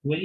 Well,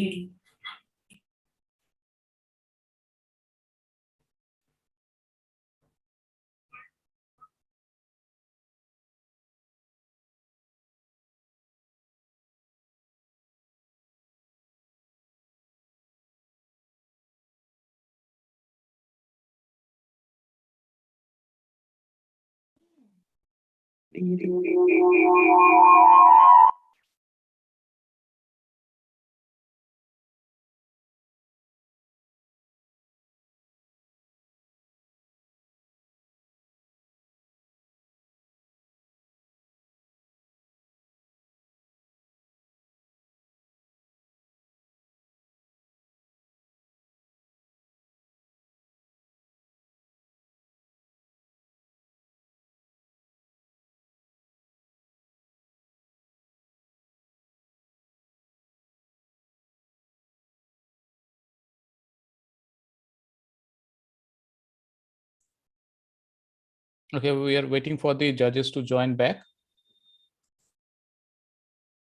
Okay, we are waiting for the judges to join back.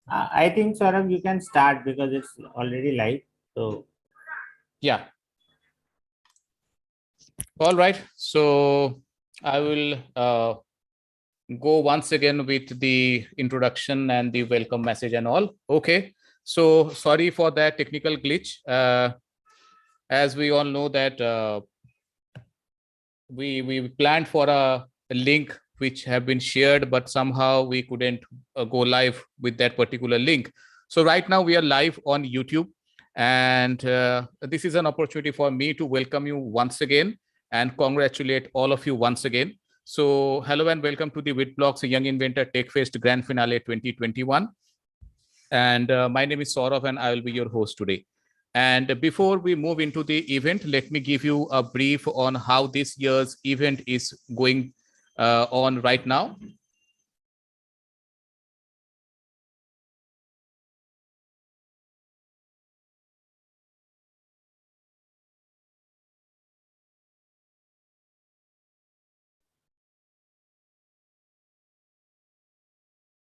I think Saurabh, you can start because it's already live. So Yeah. All right. So I will go once again with the introduction and the welcome message and all. Okay. So sorry for that technical glitch. As we all know that we planned for a link which have been shared, but somehow we couldn't go live with that particular link. So right now we are live on YouTube, and this is an opportunity for me to welcome you once again and congratulate all of you once again. So hello and welcome to the Witblox Young Inventor Techfest Grand Finale 2021. And my name is Saurav and I will be your host today. And before we move into the event, let me give you a brief on how this year's event is going on right now.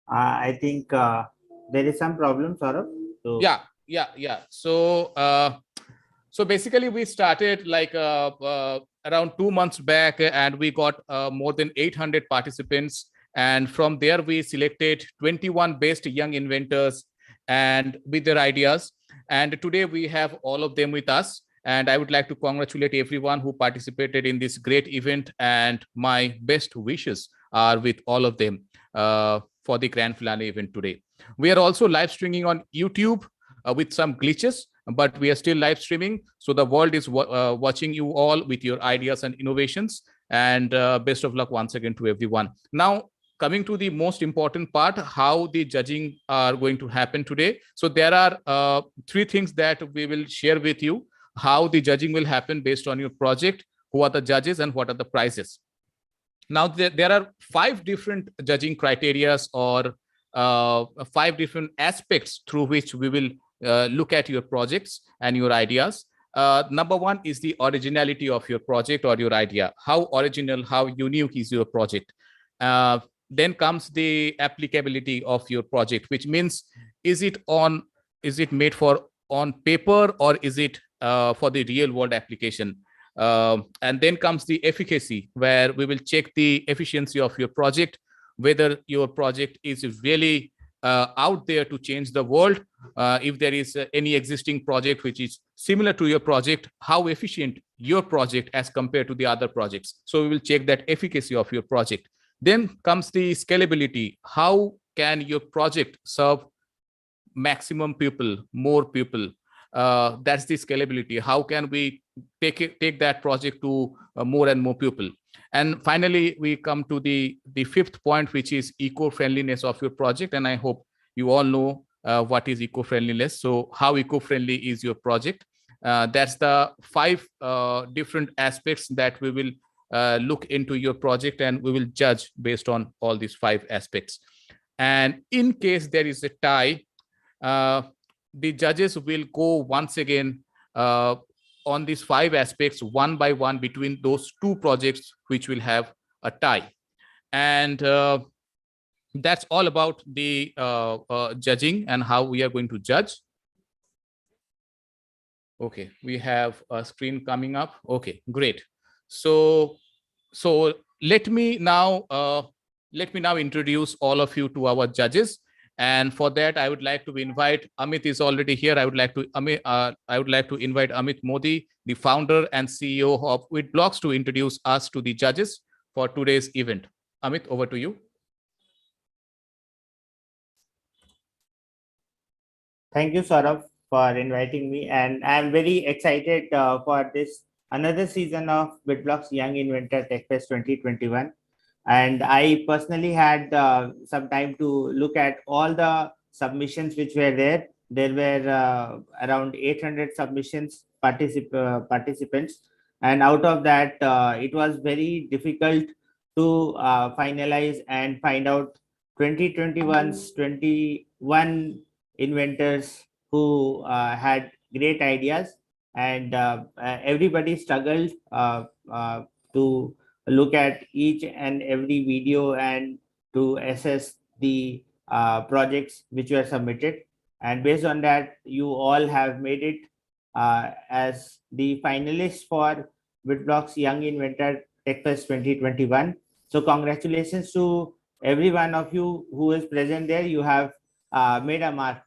I think there is some problem, Saurabh. So Yeah. So basically we started like around 2 months back, and we got more than 800 participants, and from there we selected 21 best young inventors and with their ideas, and today we have all of them with us, and I would like to congratulate everyone who participated in this great event, and my best wishes are with all of them for the grand finale event today. We are also live streaming on YouTube with some glitches, but we are still live streaming. So the world is watching you all with your ideas and innovations. And best of luck once again to everyone. Now, coming to the most important part, how the judging are going to happen today. So there are three things that we will share with you: how the judging will happen based on your project, who are the judges, and what are the prizes. Now there are 5 different judging criterias, or 5 different aspects through which we will look at your projects and your ideas. Number one is the originality of your project or your idea. How original, how unique is your project? Then comes the applicability of your project, which means is it on, is it made for on paper, or is it for the real world application? And then comes the efficacy, where we will check the efficiency of your project, whether your project is really out there to change the world. If there is any existing project which is similar to your project, how efficient your project as compared to the other projects. So we will check that efficacy of your project. Then comes the scalability. How can your project serve maximum people, more people? That's the scalability. How can we take that project to more and more people? And finally, we come to the fifth point, which is eco-friendliness of your project. And I hope you all know what is eco-friendliness. So how eco-friendly is your project? That's the 5 different aspects that we will look into your project, and we will judge based on all these 5 aspects. And in case there is a tie, uh, the judges will go once again on these 5 aspects one by one between those 2 projects which will have a tie. And that's all about the judging and how we are going to judge. Okay, we have a screen coming up. Okay, great. So, so let me now introduce all of you to our judges. And for that, I would like to invite Amit is already here. I would like to invite Amit Modi, the founder and CEO of Witblox, to introduce us to the judges for today's event. Amit, over to you. Thank you, Saurabh, for inviting me, and I'm very excited for this another season of Witblox Young Inventor Techfest 2021. And I personally had some time to look at all the submissions which were there. There were around 800 submissions participants, and out of that, it was very difficult to finalize and find out 2021's 21 inventors who had great ideas, and everybody struggled to look at each and every video and to assess the projects which were submitted. And based on that, you all have made it as the finalists for Witblox Young Inventor TechFest 2021. So congratulations to every one of you who is present there. You have made a mark.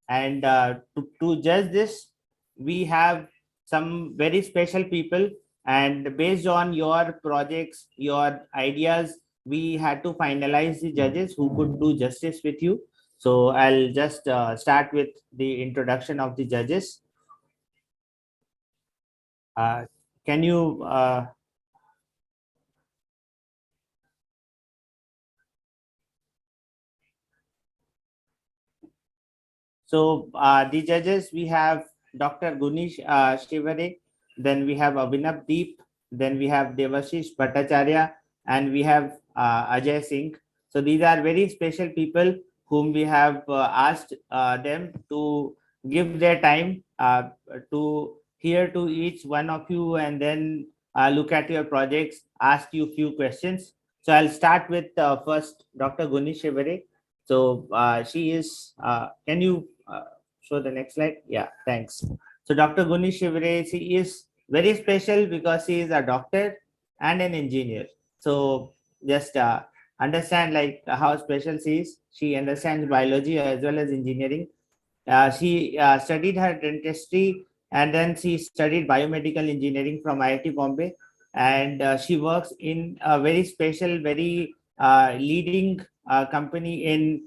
And to judge this, we have some very special people. And based on your projects, your ideas, we had to finalize the judges who could do justice with you. So I'll just start with the introduction of the judges. Can you So the judges, we have Dr. Gunish Shivare, then we have Abhinav Deep, then we have Devashish Bhattacharya, and we have Ajay Singh. So these are very special people whom we have asked them to give their time to hear to each one of you, and then look at your projects, ask you few questions. So I'll start with first Dr. Gunish Shivare. So she is, can you show the next slide? Yeah, thanks. So Dr. Guni Shivare, she is very special because she is a doctor and an engineer. So just understand like how special she is. She understands biology as well as engineering. She studied her dentistry, and then she studied biomedical engineering from IIT Bombay. And she works in a very special, very leading company in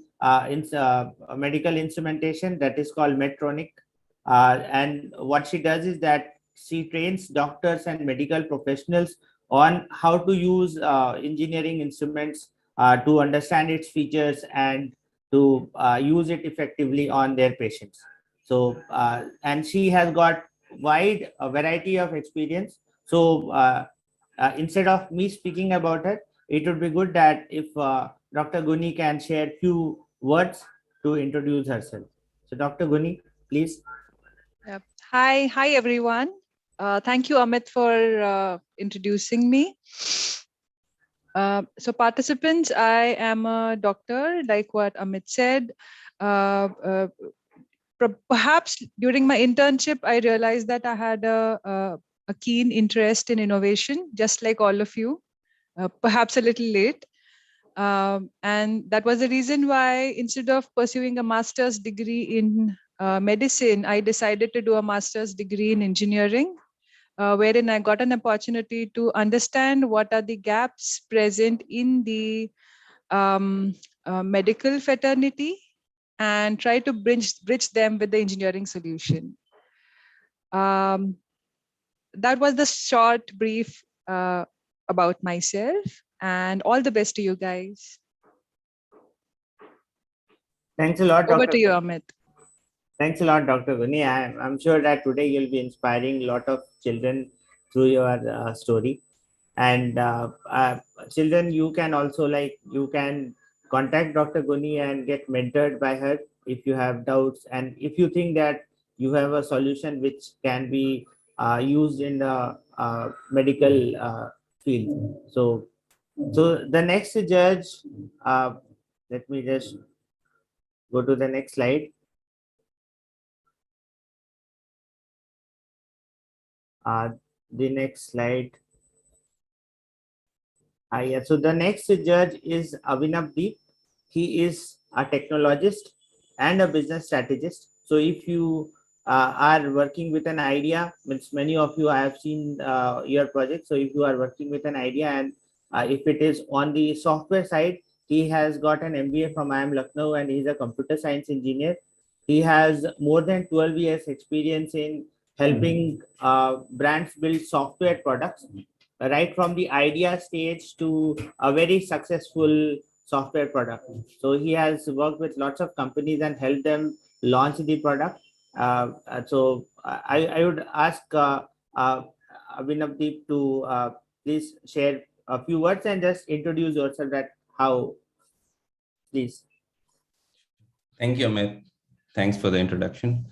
medical instrumentation that is called Medtronic. And what she does is that she trains doctors and medical professionals on how to use engineering instruments to understand its features and to use it effectively on their patients. So, and she has got wide variety of experience. So, instead of me speaking about her, it would be good that if Dr. Guni can share few words to introduce herself. So, Dr. Guni, please. Yep. Hi everyone. Thank you, Amit, for introducing me. So participants, I am a doctor, like what Amit said. Perhaps during my internship, I realized that I had a keen interest in innovation, just like all of you, perhaps a little late. And that was the reason why, instead of pursuing a master's degree in medicine, I decided to do a master's degree in engineering, wherein I got an opportunity to understand what are the gaps present in the medical fraternity and try to bridge them with the engineering solution. That was the short brief about myself, and all the best to you guys. Thanks a lot, Over Dr. to you, Amit. Thanks a lot, Dr. Guni. I'm sure that today you'll be inspiring a lot of children through your story. And children, you can also you can contact Dr. Guni and get mentored by her if you have doubts, and if you think that you have a solution which can be used in the medical field. So the next judge, let me just go to the next slide. The next slide. Yeah. So the next judge is Avinav Deep. He is a technologist and a business strategist. So if you are working with an idea, means many of you I have seen your project. So if you are working with an idea and if it is on the software side, he has got an MBA from IIM Lucknow and he's a computer science engineer. He has more than 12 years experience in helping brands build software products right from the idea stage to a very successful software product. So he has worked with lots of companies and helped them launch the product. I would ask uh, Abhinavdeep to please share a few words and just introduce yourself at how, please. Thank you, Amit. Thanks for the introduction.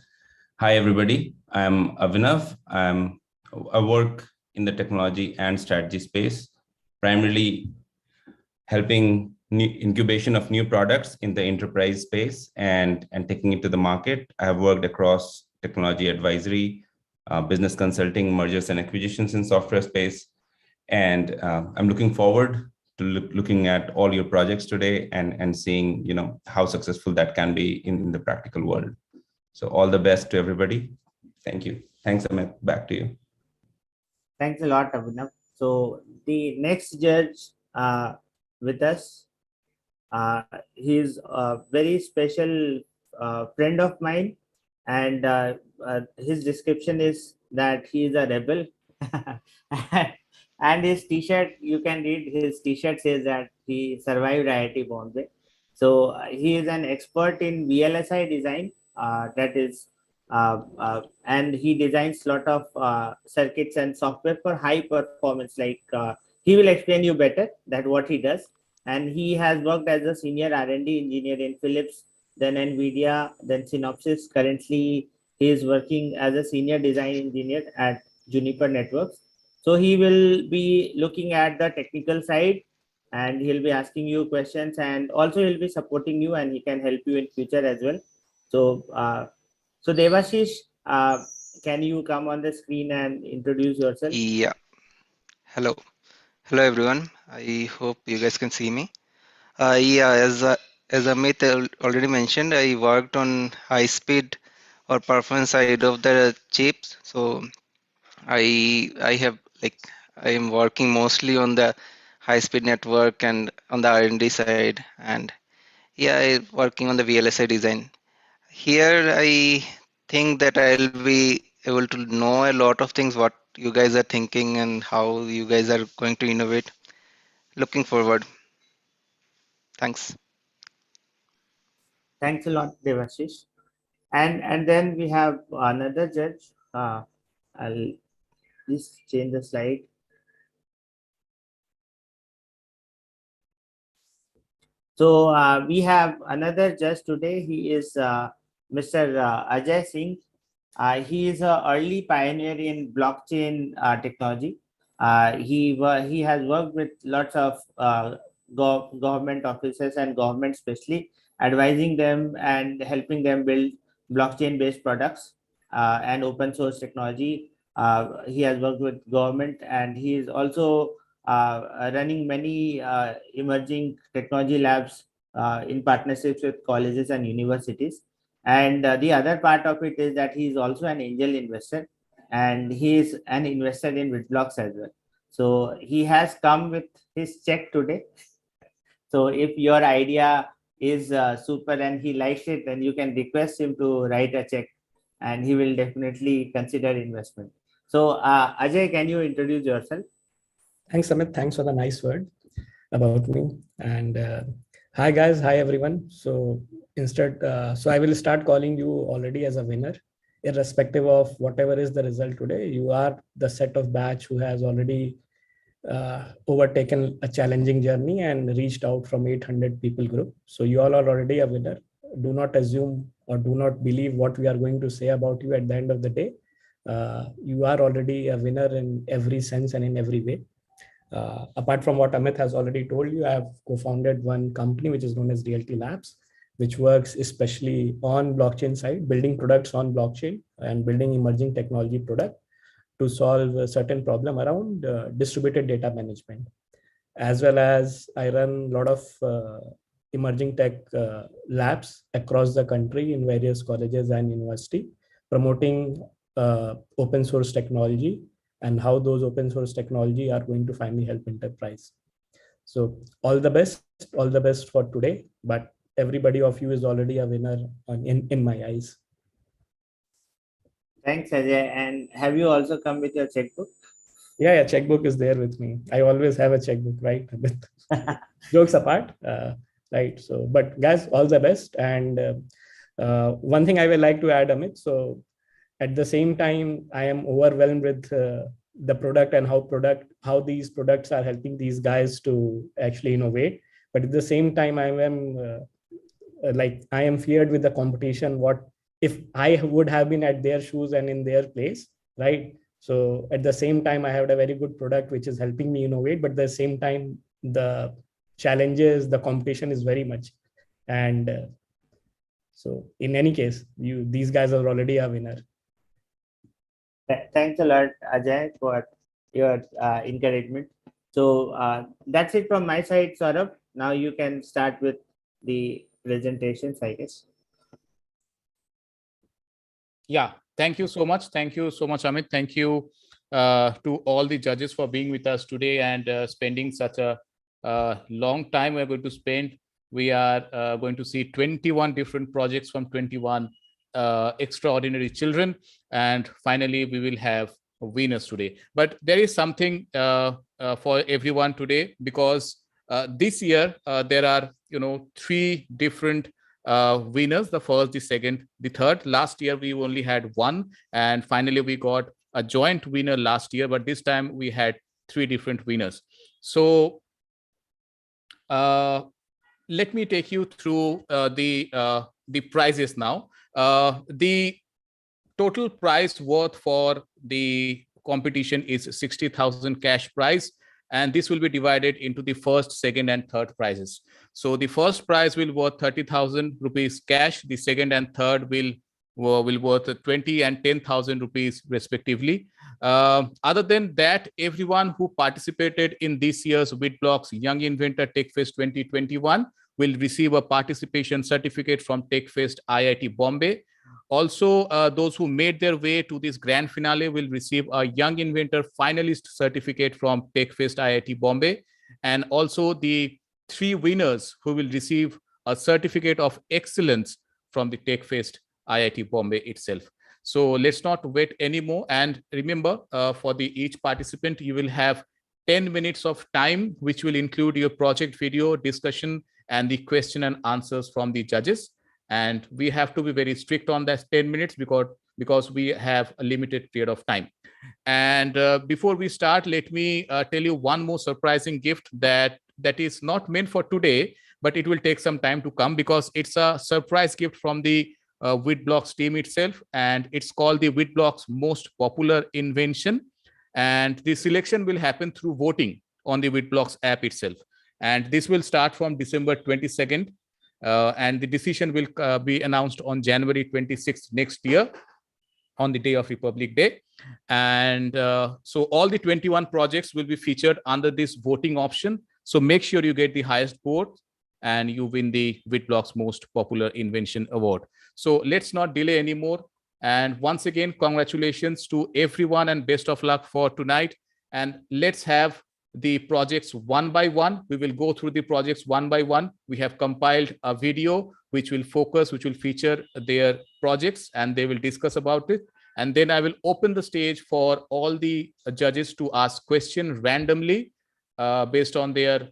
Hi, everybody. I'm Avinav. I work in the technology and strategy space, primarily helping incubation of new products in the enterprise space and taking it to the market. I have worked across technology advisory, business consulting, mergers and acquisitions in software space. And I'm looking forward to looking at all your projects today and seeing, how successful that can be in the practical world. So all the best to everybody. Thank you. Thanks, Amit. Back to you. Thanks a lot, Abhinav. So the next judge with us, he's a very special friend of mine, and his description is that he is a rebel. And his t-shirt, you can read his t-shirt says that he survived IIT Bombay. So he is an expert in VLSI design, that is and he designs a lot of circuits and software for high performance, like he will explain you better that what he does. And he has worked as a senior R&D engineer in Philips, then Nvidia, then Synopsys. Currently he is working as a senior design engineer at Juniper Networks. So he will be looking at the technical side and he'll be asking you questions, and also he'll be supporting you and he can help you in future as well. So Devashish, can you come on the screen and introduce yourself? Yeah. Hello. Hello, everyone. I hope you guys can see me. Yeah, as Amit already mentioned, I worked on high speed or performance side of the chips. So I have I am working mostly on the high speed network and on the R&D side, and yeah, working on the VLSI design. Here, I think that I'll be able to know a lot of things, what you guys are thinking and how you guys are going to innovate. Looking forward. Thanks. Thanks a lot, Devashish. And then we have another judge. I'll just change the slide. So we have another judge today. He is Mr. Ajay Singh. He is an early pioneer in blockchain technology. He has worked with lots of government officers and government, especially advising them and helping them build blockchain-based products and open source technology. He has worked with government, and he is also running many emerging technology labs in partnerships with colleges and universities. And the other part of it is that he is also an angel investor, and he is an investor in Witblox as well. So he has come with his check today. So if your idea is super and he likes it, then you can request him to write a check and he will definitely consider investment. So Ajay, can you introduce yourself? Thanks, Amit. Thanks for the nice word about me. And hi, guys. Hi, everyone. So so I will start calling you already as a winner, irrespective of whatever is the result today. You are the set of batch who has already overtaken a challenging journey and reached out from 800 people group. So you all are already a winner. Do not assume or do not believe what we are going to say about you at the end of the day. You are already a winner in every sense and in every way. Apart from what Amit has already told you, I have co-founded one company which is known as Realty Labs, which works especially on blockchain side, building products on blockchain and building emerging technology product. to solve a certain problem around distributed data management. As well as I run a lot of emerging tech labs across the country in various colleges and university, promoting open source technology and how those open source technology are going to finally help enterprise. So all the best for today, but everybody of you is already a winner in my eyes. Thanks, Ajay. And have you also come with your checkbook? Yeah, checkbook is there with me. I always have a checkbook, right? Jokes apart, right? So, but guys, all the best. And one thing I would like to add, Amit. So, at the same time, I am overwhelmed with the product and how these products are helping these guys to actually innovate. But at the same time, I am feared with the competition. What if I would have been at their shoes and in their place, right? So at the same time, I have a very good product which is helping me innovate, but at the same time, the challenges, the competition is very much. And so in any case, these guys are already a winner. Thanks a lot, Ajay, for your encouragement. So that's it from my side, Saurabh. Now you can start with the presentations, I guess. Yeah, thank you so much. Thank you so much, Amit. Thank you to all the judges for being with us today and spending such a long time we're going to spend. We are going to see 21 different projects from 21 extraordinary children. And finally, we will have winners today. But there is something for everyone today, because this year there are, 3 different winners: the first, the second, the third. Last year we only had one, and finally we got a joint winner last year, but this time we had 3 different winners. So let me take you through the prizes now. The total prize worth for the competition is 60,000 cash prize, and this will be divided into the first, second, and third prizes. So the first prize will worth 30,000 rupees cash. The second and third will worth 20 and 10,000 rupees respectively. Other than that, everyone who participated in this year's Witblox Young Inventor Techfest 2021 will receive a participation certificate from Techfest IIT Bombay. Also, those who made their way to this grand finale will receive a Young Inventor Finalist certificate from Techfest IIT Bombay. And also the 3 winners who will receive a certificate of excellence from the Techfest IIT Bombay itself. So let's not wait anymore. And remember, for each participant, you will have 10 minutes of time, which will include your project video, discussion, and the question and answers from the judges. And we have to be very strict on that 10 minutes because we have a limited period of time. And before we start, let me tell you one more surprising gift that is not meant for today, but it will take some time to come, because it's a surprise gift from the Witblox team itself, and it's called the Witblox Most Popular Invention. And the selection will happen through voting on the Witblox app itself. And this will start from December 22nd. And the decision will be announced on January 26th next year, on the day of Republic Day. And so all the 21 projects will be featured under this voting option. So make sure you get the highest vote and you win the Witblox Most Popular Invention Award. So let's not delay anymore. And once again, congratulations to everyone and best of luck for tonight. And let's have the projects one by one. We will go through the projects one by one. We have compiled a video which will feature their projects, and they will discuss about it. And then I will open the stage for all the judges to ask questions randomly based on their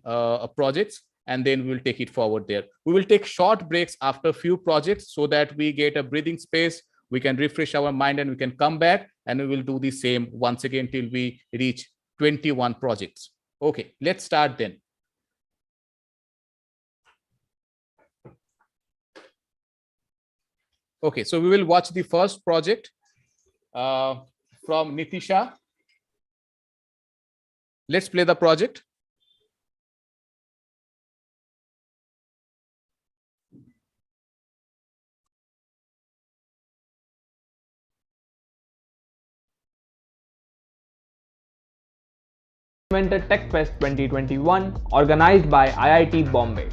projects, and then we'll take it forward there. We will take short breaks after a few projects so that we get a breathing space. We can refresh our mind and we can come back, and we will do the same once again till we reach 21 projects. Okay, let's start then. Okay, so we will watch the first project from Nitisha. Let's play the project. Inventor Techfest 2021 organized by IIT Bombay.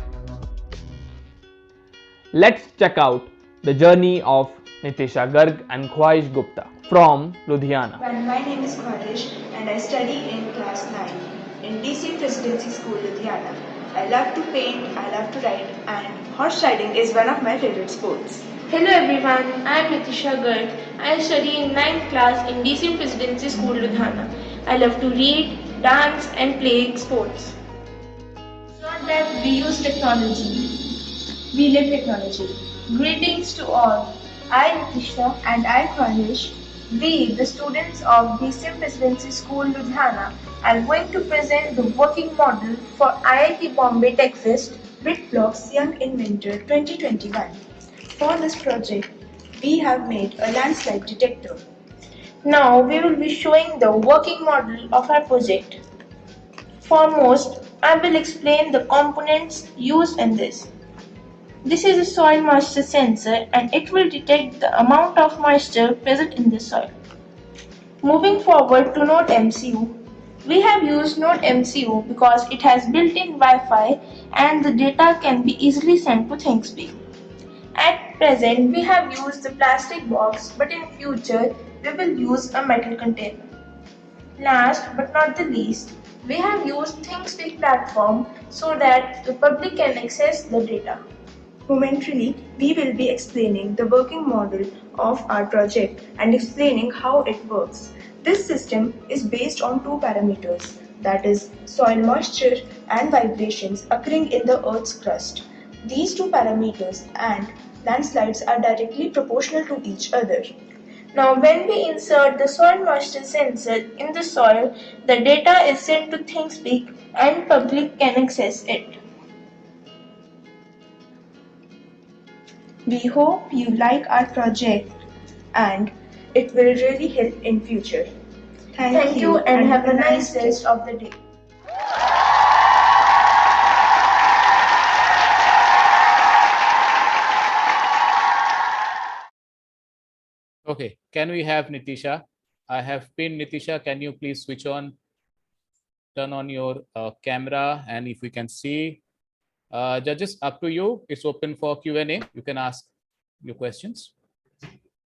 Let's check out the journey of Nitisha Garg and Khwaish Gupta from Ludhiana. My name is Khwaish and I study in class 9 in DC Presidency School, Ludhiana. I love to paint, I love to write, and horse riding is one of my favorite sports. Hello everyone, I am Nitisha Garg. I study in 9th class in DC Presidency School, Ludhiana. I love to read, dance and play sports. It's not that we use technology, we live technology. Greetings to all. I, Nitisha, and I, Khwaish, we, the students of DC Presidency School, Ludhiana, are going to present the working model for IIT Bombay Techfest Witblox Young Inventor 2021. For this project, we have made a landslide detector. Now we will be showing the working model of our project. Foremost, I will explain the components used in this. This is a soil moisture sensor and it will detect the amount of moisture present in the soil. Moving forward to Node MCU, we have used Node MCU because it has built-in Wi-Fi and the data can be easily sent to ThinkSpeak. At present, we have used the plastic box, but in future, we will use a metal container. Last but not the least, we have used ThinkSpeak platform so that the public can access the data. Momentarily, we will be explaining the working model of our project and explaining how it works. This system is based on two parameters, that is, soil moisture and vibrations occurring in the Earth's crust. These two parameters and landslides are directly proportional to each other. Now, when we insert the soil moisture sensor in the soil, the data is sent to ThinkSpeak and public can access it. We hope you like our project and it will really help in future. Thank you and have a nice rest of the day. Okay, can we have Nitisha? I have pinned Nitisha. Can you please switch on, turn on your camera, and if we can see. Judges, up to you. It's open for Q&A. You can ask your questions.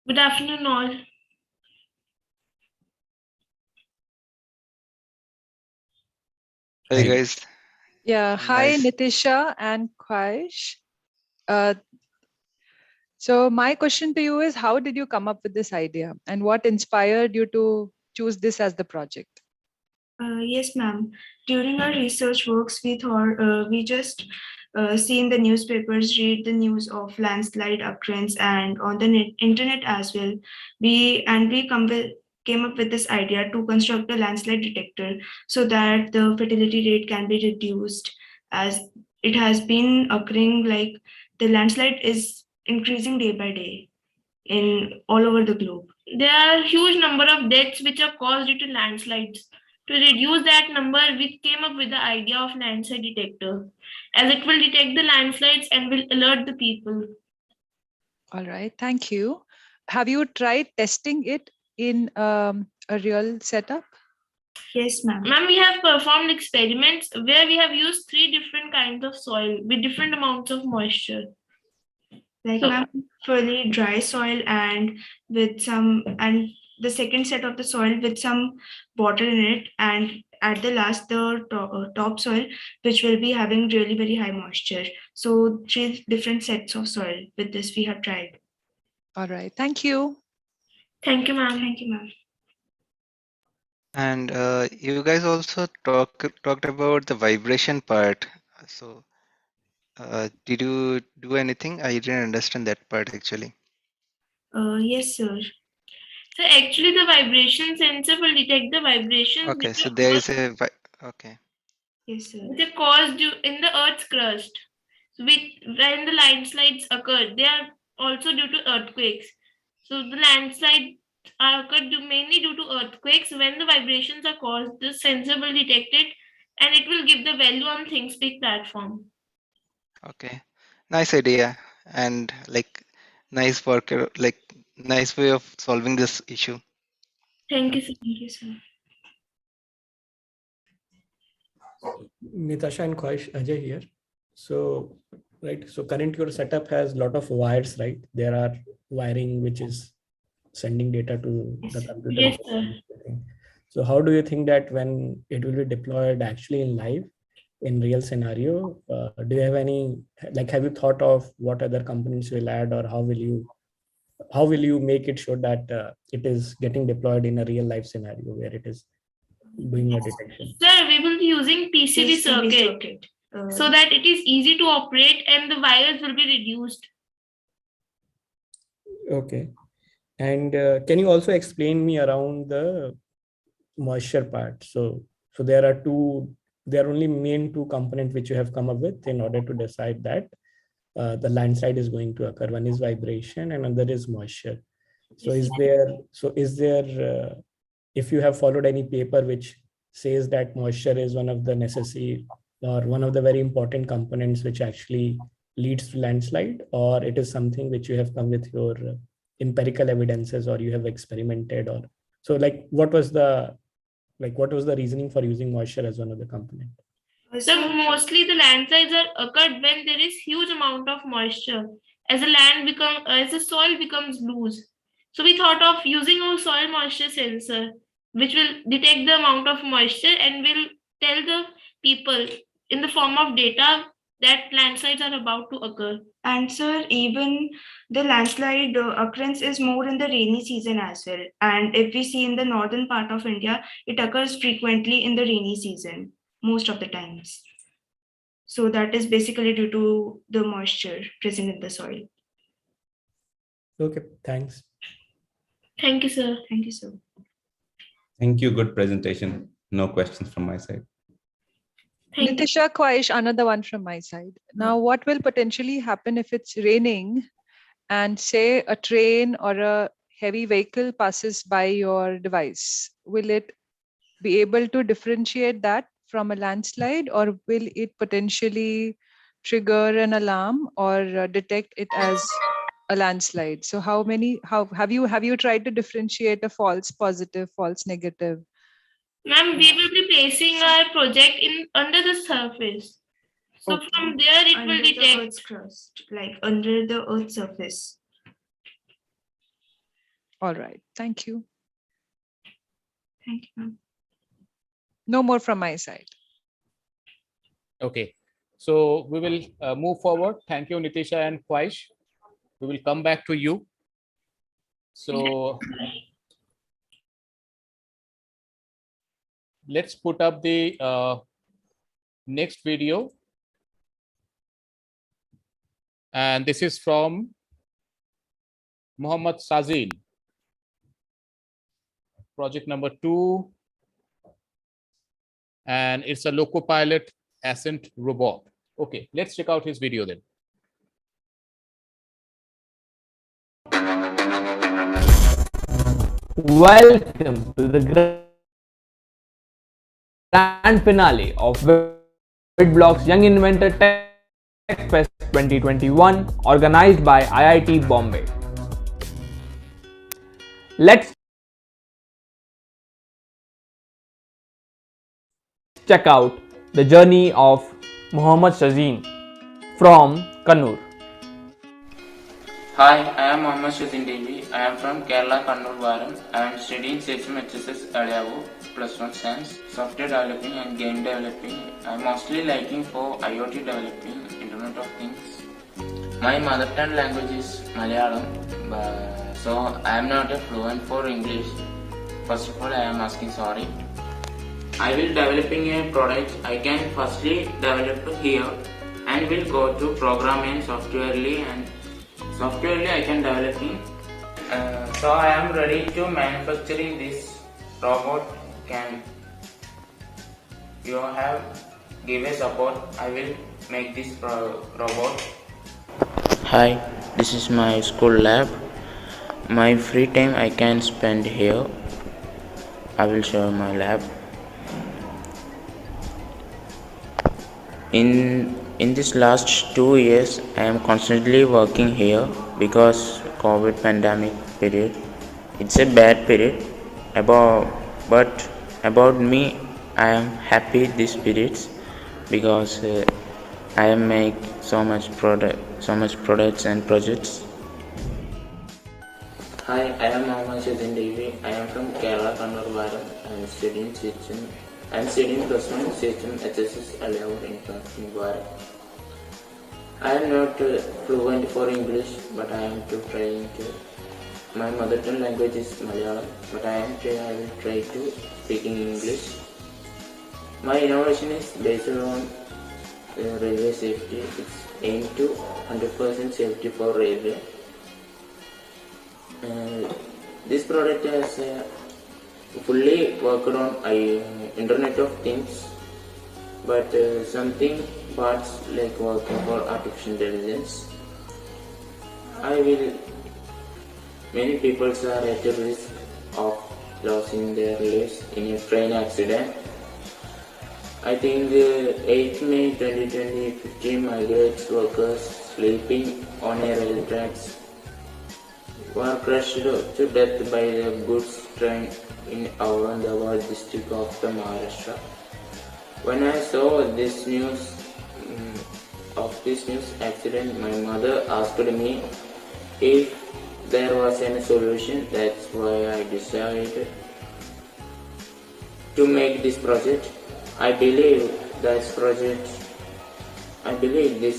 Good afternoon all. Hey guys. Yeah, hi Nice. Nitisha and Khwaish. So my question to you is, how did you come up with this idea and what inspired you to choose this as the project? Yes, ma'am. During our research works, we thought we just see in the newspapers, read the news of landslide occurrence, and on the internet as well. We came up with this idea to construct a landslide detector so that the fatality rate can be reduced, as it has been occurring, like the landslide is increasing day by day in all over the globe. There are a huge number of deaths which are caused due to landslides. To reduce that number, we came up with the idea of landslide detector, as it will detect the landslides and will alert the people. All right, thank you. Have you tried testing it in a real setup? Yes, ma'am. Ma'am, we have performed experiments where we have used 3 different kinds of soil with different amounts of moisture. Like fully dry soil and with and the second set of the soil with some water in it, and at the last the top soil which will be having really very high moisture. So 3 different sets of soil with this we have tried. All right, thank you. Thank you, ma'am. Thank you, ma'am. And you guys also talked about the vibration part. So did you do anything? I didn't understand that part actually. Yes, sir. So actually the vibration sensor will detect the vibrations Okay, so there is a okay. Yes, sir. which are caused in the Earth's crust. So when the landslides occur, they are also due to earthquakes. So the landslides occur mainly due to earthquakes. When the vibrations are caused, the sensor will detect it and it will give the value on ThinkSpeak platform. Okay, nice idea and like nice work, like nice way of solving this issue. Thank you, sir. Thank you, sir. Nitasha and Khwahish, Ajay here. So, right. So current your setup has a lot of wires, right? There are wiring which is sending data to the computer. Yes, sir. So how do you think that when it will be deployed actually in live, in real scenario, do you have any, like, have you thought of what other components will add, or how will you make it sure that it is getting deployed in a real life scenario where it is doing a detection? Sir, we will be using PCB circuit so that it is easy to operate and the wires will be reduced. Okay. And can you also explain me around the moisture part? So there are only main two components which you have come up with in order to decide that the landslide is going to occur. One is vibration and another is moisture. So is there if you have followed any paper which says that moisture is one of the necessary or one of the very important components which actually leads to landslide, or it is something which you have come with your empirical evidences, or you have experimented, or so, like, what was the reasoning for using moisture as one of the component? So mostly the landslides are occurred when there is huge amount of moisture as the soil becomes loose. So we thought of using a soil moisture sensor, which will detect the amount of moisture and will tell the people in the form of data that landslides are about to occur. And sir, even the landslide occurrence is more in the rainy season as well. And if we see in the northern part of India, it occurs frequently in the rainy season, most of the times. So that is basically due to the moisture present in the soil. Okay, thanks. Thank you, sir. Thank you, sir. Thank you. Good presentation. No questions from my side. Nitisha, Khwahish, another one from my side. Now, what will potentially happen if it's raining and say a train or a heavy vehicle passes by your device? Will it be able to differentiate that from a landslide, or will it potentially trigger an alarm or detect it as a landslide? So how have you tried to differentiate a false positive, false negative? Ma'am, we will be placing our project under the surface. So Okay. from there it will detect the Earth's crust, like under the Earth's surface. All right. Thank you. Thank you, ma'am. No more from my side. Okay, so we will move forward. Thank you, Nitisha and Khwahish. We will come back to you. So let's put up the next video. And this is from Muhammad Sazin. Project number 2. And it's a Locopilot Ascent robot. Okay, let's check out his video then. Welcome to the grand finale of Witblox Young Inventor Techfest 2021, organized by IIT Bombay. Let's check out the journey of Muhammad Shazeen from Kannur. Hi, I am Muhammad Shazin Devi. I am from Kerala, Kannur, Varam. I am studying HSS Adavu, plus 1 Science, Software Developing and Game Developing. I am mostly liking for IoT developing, Internet of Things. My mother tongue language is Malayalam, so I am not a fluent for English. First of all, I am asking sorry. I will developing a product. I can firstly develop here and will go to programming softwarely, and softwarely I can developing. So I am ready to manufacturing this robot. Can you have give a support? I will make this robot. Hi, this is my school lab. My free time I can spend here. I will show my lab. In this last 2 years, I am constantly working here because COVID pandemic period. It's a bad period. But about me, I am happy these periods. because I make so much products and projects. Hi, I am Mohammed Shazin Devi. I am from Kerala, Kannur, Varam. I am studying system. I am studying +1 system HSS allowed in Varam. I am not fluent for English, but I am trying to. My mother tongue language is Malayalam, but I will try to speak in English. My innovation is based on railway safety. It's aimed to 100% safety for railway. This product has fully worked on Internet of Things, but something parts like working for artificial intelligence. Many people are at risk of losing their lives in a train accident. I think 8 May 2020, 50 migrant workers sleeping on a rail tracks were crushed to death by the goods train in Aurangabad district of the Maharashtra. When I saw this news accident, my mother asked me if there was any solution. That's why I decided to make this project. I believe this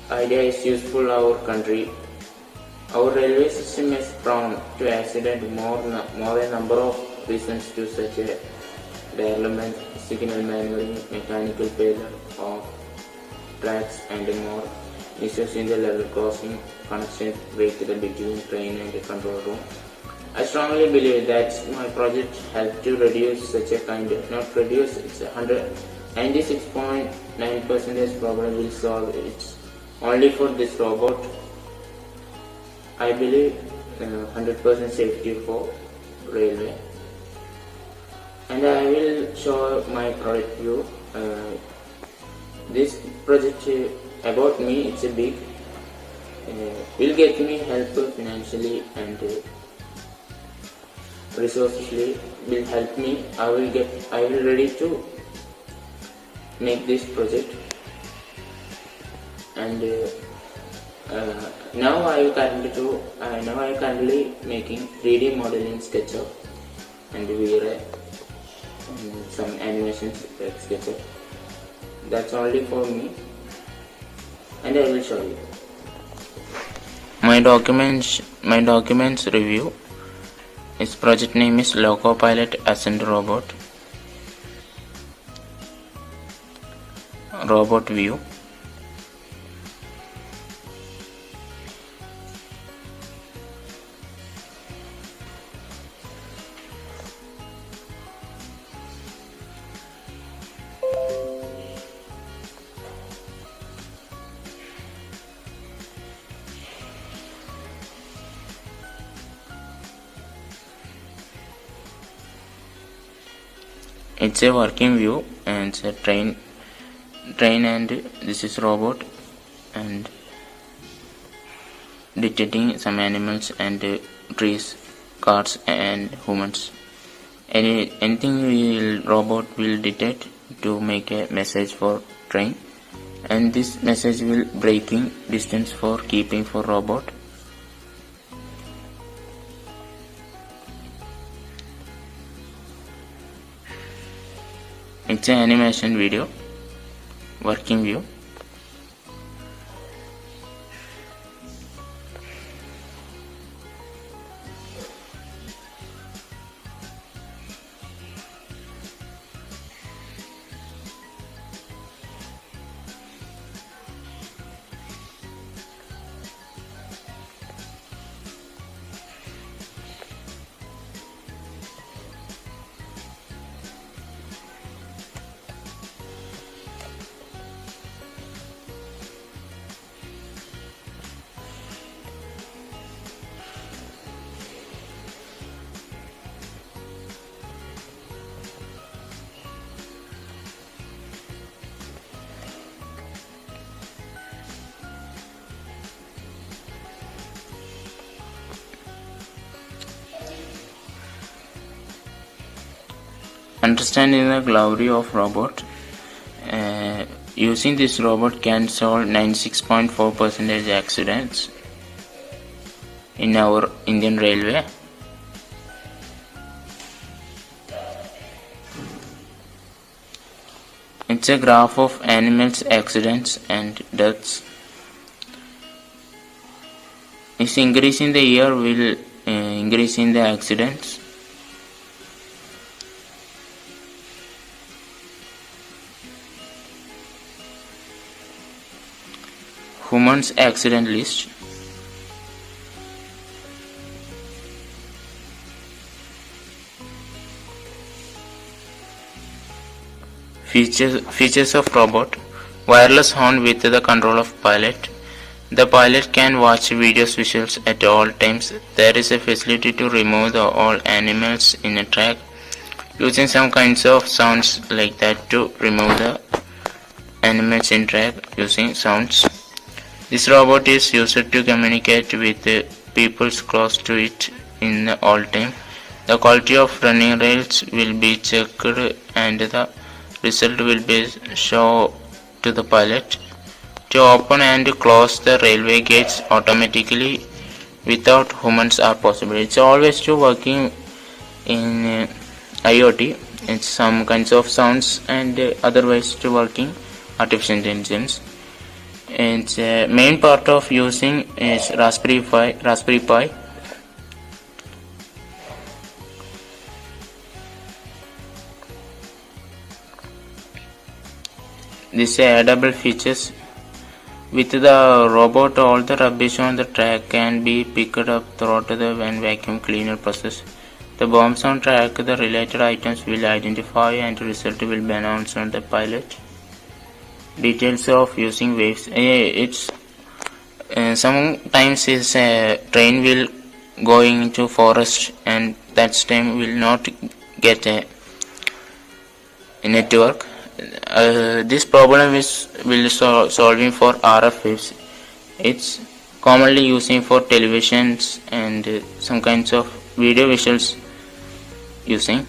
idea is useful our country. Our railway system is prone to accident more a number of reasons to such a derailment, signal maneuvering, mechanical failure of tracks and more issues in the level crossing, connection break between train and the control room. I strongly believe that my project helped to reduce such a kind of, not reduce, it's 96.9% problem will solve it. Only for this robot, I believe 100% safety for railway. And I will show my product view. This project about me, it's a big, will get me help financially and resourcefully will help me. I will ready to make this project, and now I currently making 3D model in SketchUp and V-Ray and some animations like SketchUp. That's only for me, and I will show you my documents review. Its project name is Loco Pilot Ascent Robot View. It's a working view, and it's a train, and this is robot and detecting some animals and trees, cars and humans. Anything robot will detect to make a message for train, and this message will braking distance for keeping for robot. It's an animation video, working view. Understanding the glory of robot. Using this robot can solve 96.4% accidents in our Indian Railway. It's a graph of animals, accidents and deaths. Is increasing the year will increase in the accidents. Humans accident list. Features of robot. Wireless horn with the control of pilot. The pilot can watch videos visuals at all times. There is a facility to remove all animals in a track using some kinds of sounds like that to remove the animals in track using sounds. This robot is used to communicate with people close to it in all time. The quality of running rails will be checked and the result will be shown to the pilot. To open and close the railway gates automatically without humans are possible. It's always to working in IoT. It's some kinds of sounds and otherwise to working artificial intelligence. Its main part of using is Raspberry Pi. This addable features. With the robot, all the rubbish on the track can be picked up throughout the vacuum cleaner process. The bombs on track, the related items will identify and the result will be announced on the pilot. Details of using waves. It's sometimes is a train will going into forest and that time will not get a network. This problem will solving for RF waves. It's commonly using for televisions and some kinds of video visuals using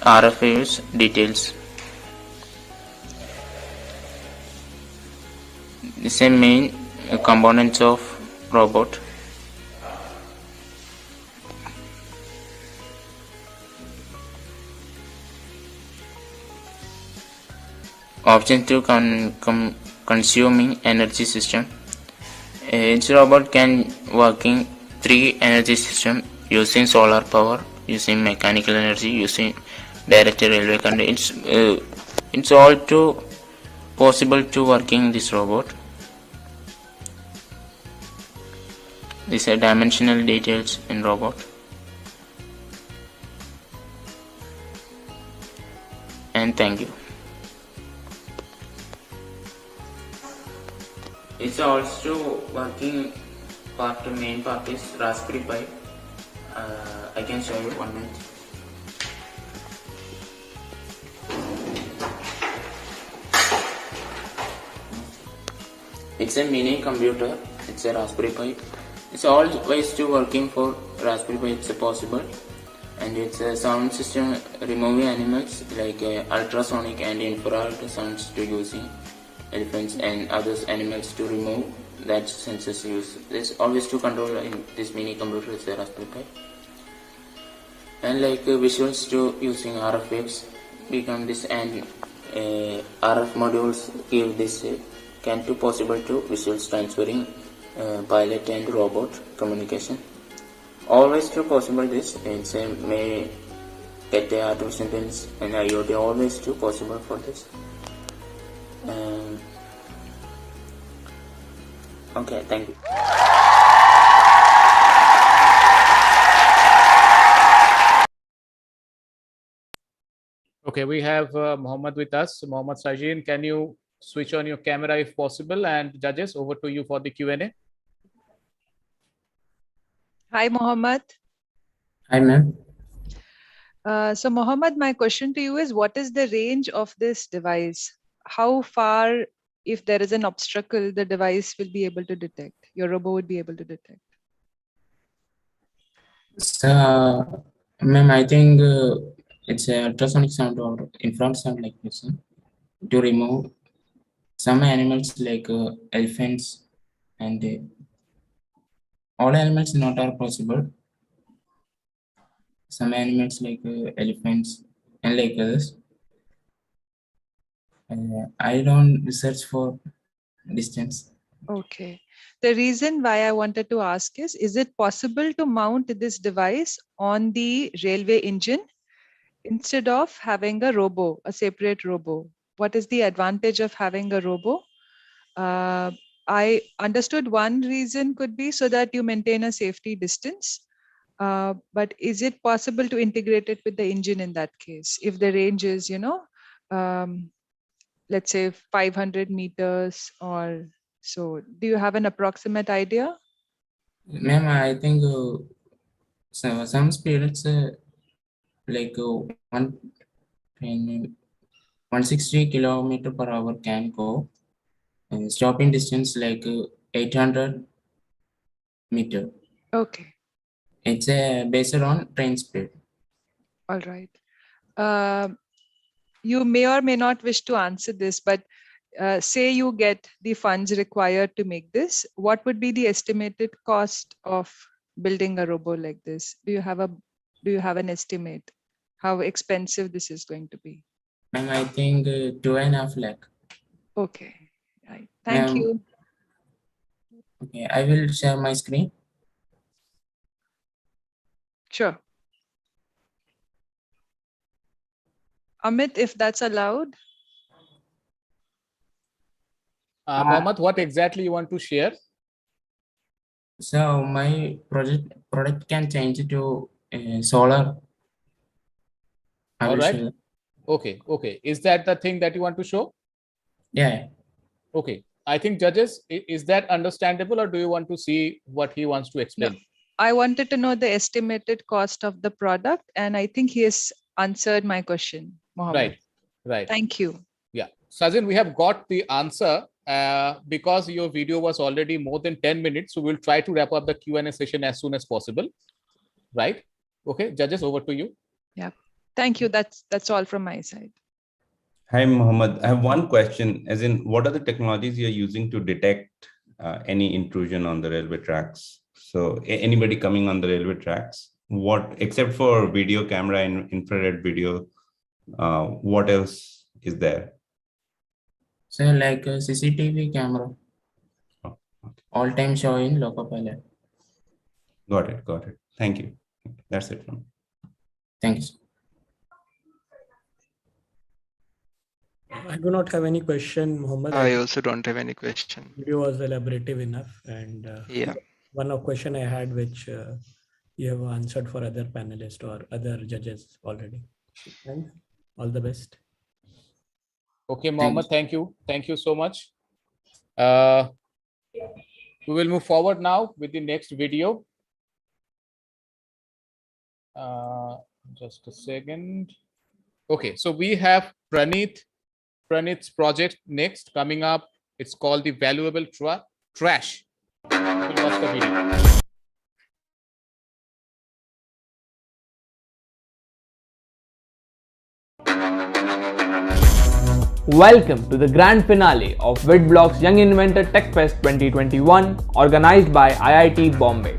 RF waves details. This is a main components of robot. Objective consuming energy system. Each robot can working 3 energy system using solar power, using mechanical energy, using direct railway current. It's all too possible to working this robot. These are dimensional details in robot. And thank you. It's also working part, main part is Raspberry Pi. I can show you 1 minute. It's a mini computer. It's a Raspberry Pi. It's always to working for Raspberry Pi. It's possible, and it's a sound system removing animals like ultrasonic and infrared sounds to using elephants and other animals to remove that sensors use. This always to control in this mini computer is a Raspberry Pi. And like visuals to using RF waves become this and RF modules give this can to possible to visuals transferring pilot and robot communication. Always to possible this it's may get the artificial intelligence and IoT always to possible for this. Okay, thank you. Okay, we have Mohammed with us. Mohammed Sajin, can you switch on your camera if possible? And judges, over to you for the Q&A. Hi, Mohammed. Hi, ma'am. So Mohammed, my question to you is, what is the range of this device? How far, if there is an obstacle, the device will be able to detect, your robot would be able to detect? Ma'am, I think it's a ultrasonic sound or infrared sound like this. to remove some animals like elephants and all animals not are possible. Some animals like elephants and like others. I don't research for distance. Okay. The reason why I wanted to ask is it possible to mount this device on the railway engine instead of having a separate robo? What is the advantage of having a robo? I understood one reason could be so that you maintain a safety distance. But is it possible to integrate it with the engine in that case? If the range is, um, let's say 500 meters or so, do you have an approximate idea? Ma'am, I think some spirits like 160 kilometer per hour can go. Stopping distance like 800 meter. Okay, It's based on train speed. all right. Um you may or may not wish to answer this, but say you get the funds required to make this, what would be the estimated cost of building a robo like this? Do you have an estimate how expensive this is going to be? Ma'am, I think 2.5 lakh. Okay, right. Thank Ma'am, you. okay, I will share my screen. Sure. Amit, if that's allowed. Mohammed, what exactly you want to share? So my product can change to solar. I All will right. show. Okay. Is that the thing that you want to show? Yeah. Okay. I think judges, is that understandable, or do you want to see what he wants to explain? I wanted to know the estimated cost of the product, and I think he has answered my question, Mohammed. Right. Thank you. Yeah. Sajin, we have got the answer because your video was already more than 10 minutes. So we'll try to wrap up the Q&A session as soon as possible. Right. Okay. Judges, over to you. Yeah. Thank you. That's all from my side. Hi, Mohammed. I have one question, as in, what are the technologies you're using to detect any intrusion on the railway tracks? So anybody coming on the railway tracks, what, except for video camera and infrared video, what else is there? So like a CCTV camera. Oh, okay. All time show in local pilot. Got it. Thank you. That's it from me. Thanks. I do not have any question, Mohammed. I also don't have any question. Video was elaborative enough, and Yeah. one of question I had, which you have answered for other panelists or other judges already. Thanks. All the best. Okay, Mohammed, thank you. Thank you so much. We will move forward now with the next video. Just a second. Okay, so we have Pranit's project next coming up. It's called the Valuable Trash. We'll watch the video. Welcome to the grand finale of Witblox Young Inventor Techfest 2021, organized by IIT Bombay.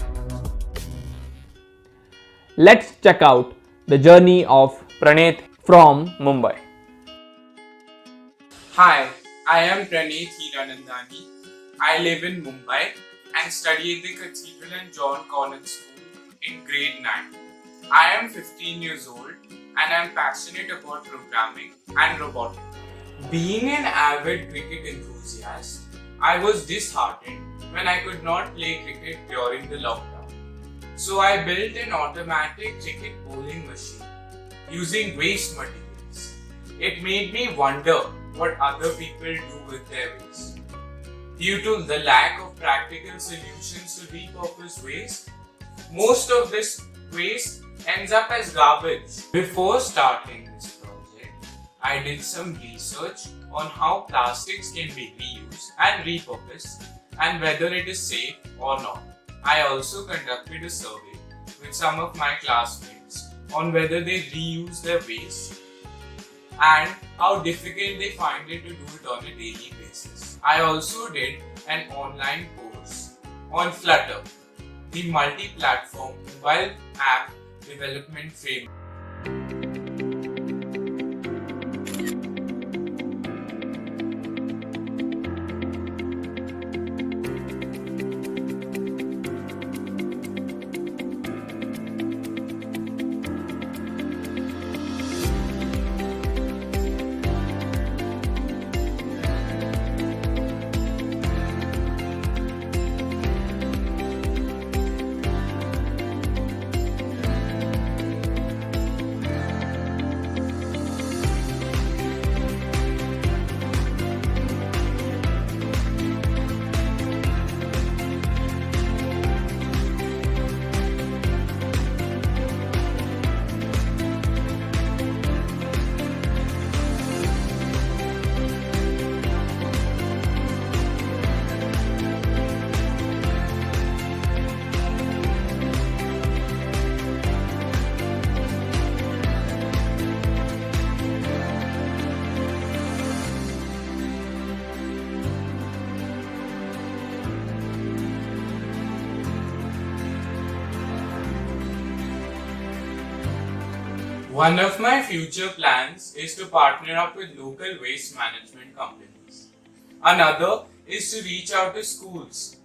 Let's check out the journey of Pranit from Mumbai. Hi, I am Pranit Hiranandani. I live in Mumbai and study in the Cathedral and John Collins School in grade 9. I am 15 years old and I am passionate about programming and robotics. Being an avid cricket enthusiast, I was disheartened when I could not play cricket during the lockdown. So I built an automatic cricket bowling machine using waste materials. It made me wonder what other people do with their waste. Due to the lack of practical solutions to repurpose waste, most of this waste ends up as garbage. Before starting this project, I did some research on how plastics can be reused and repurposed and whether it is safe or not. I also conducted a survey with some of my classmates on whether they reuse their waste and how difficult they find it to do it on a daily basis. I also did an online course on Flutter, the multi-platform mobile app development framework. One of my future plans is to partner up with local waste management companies. Another is to reach out to schools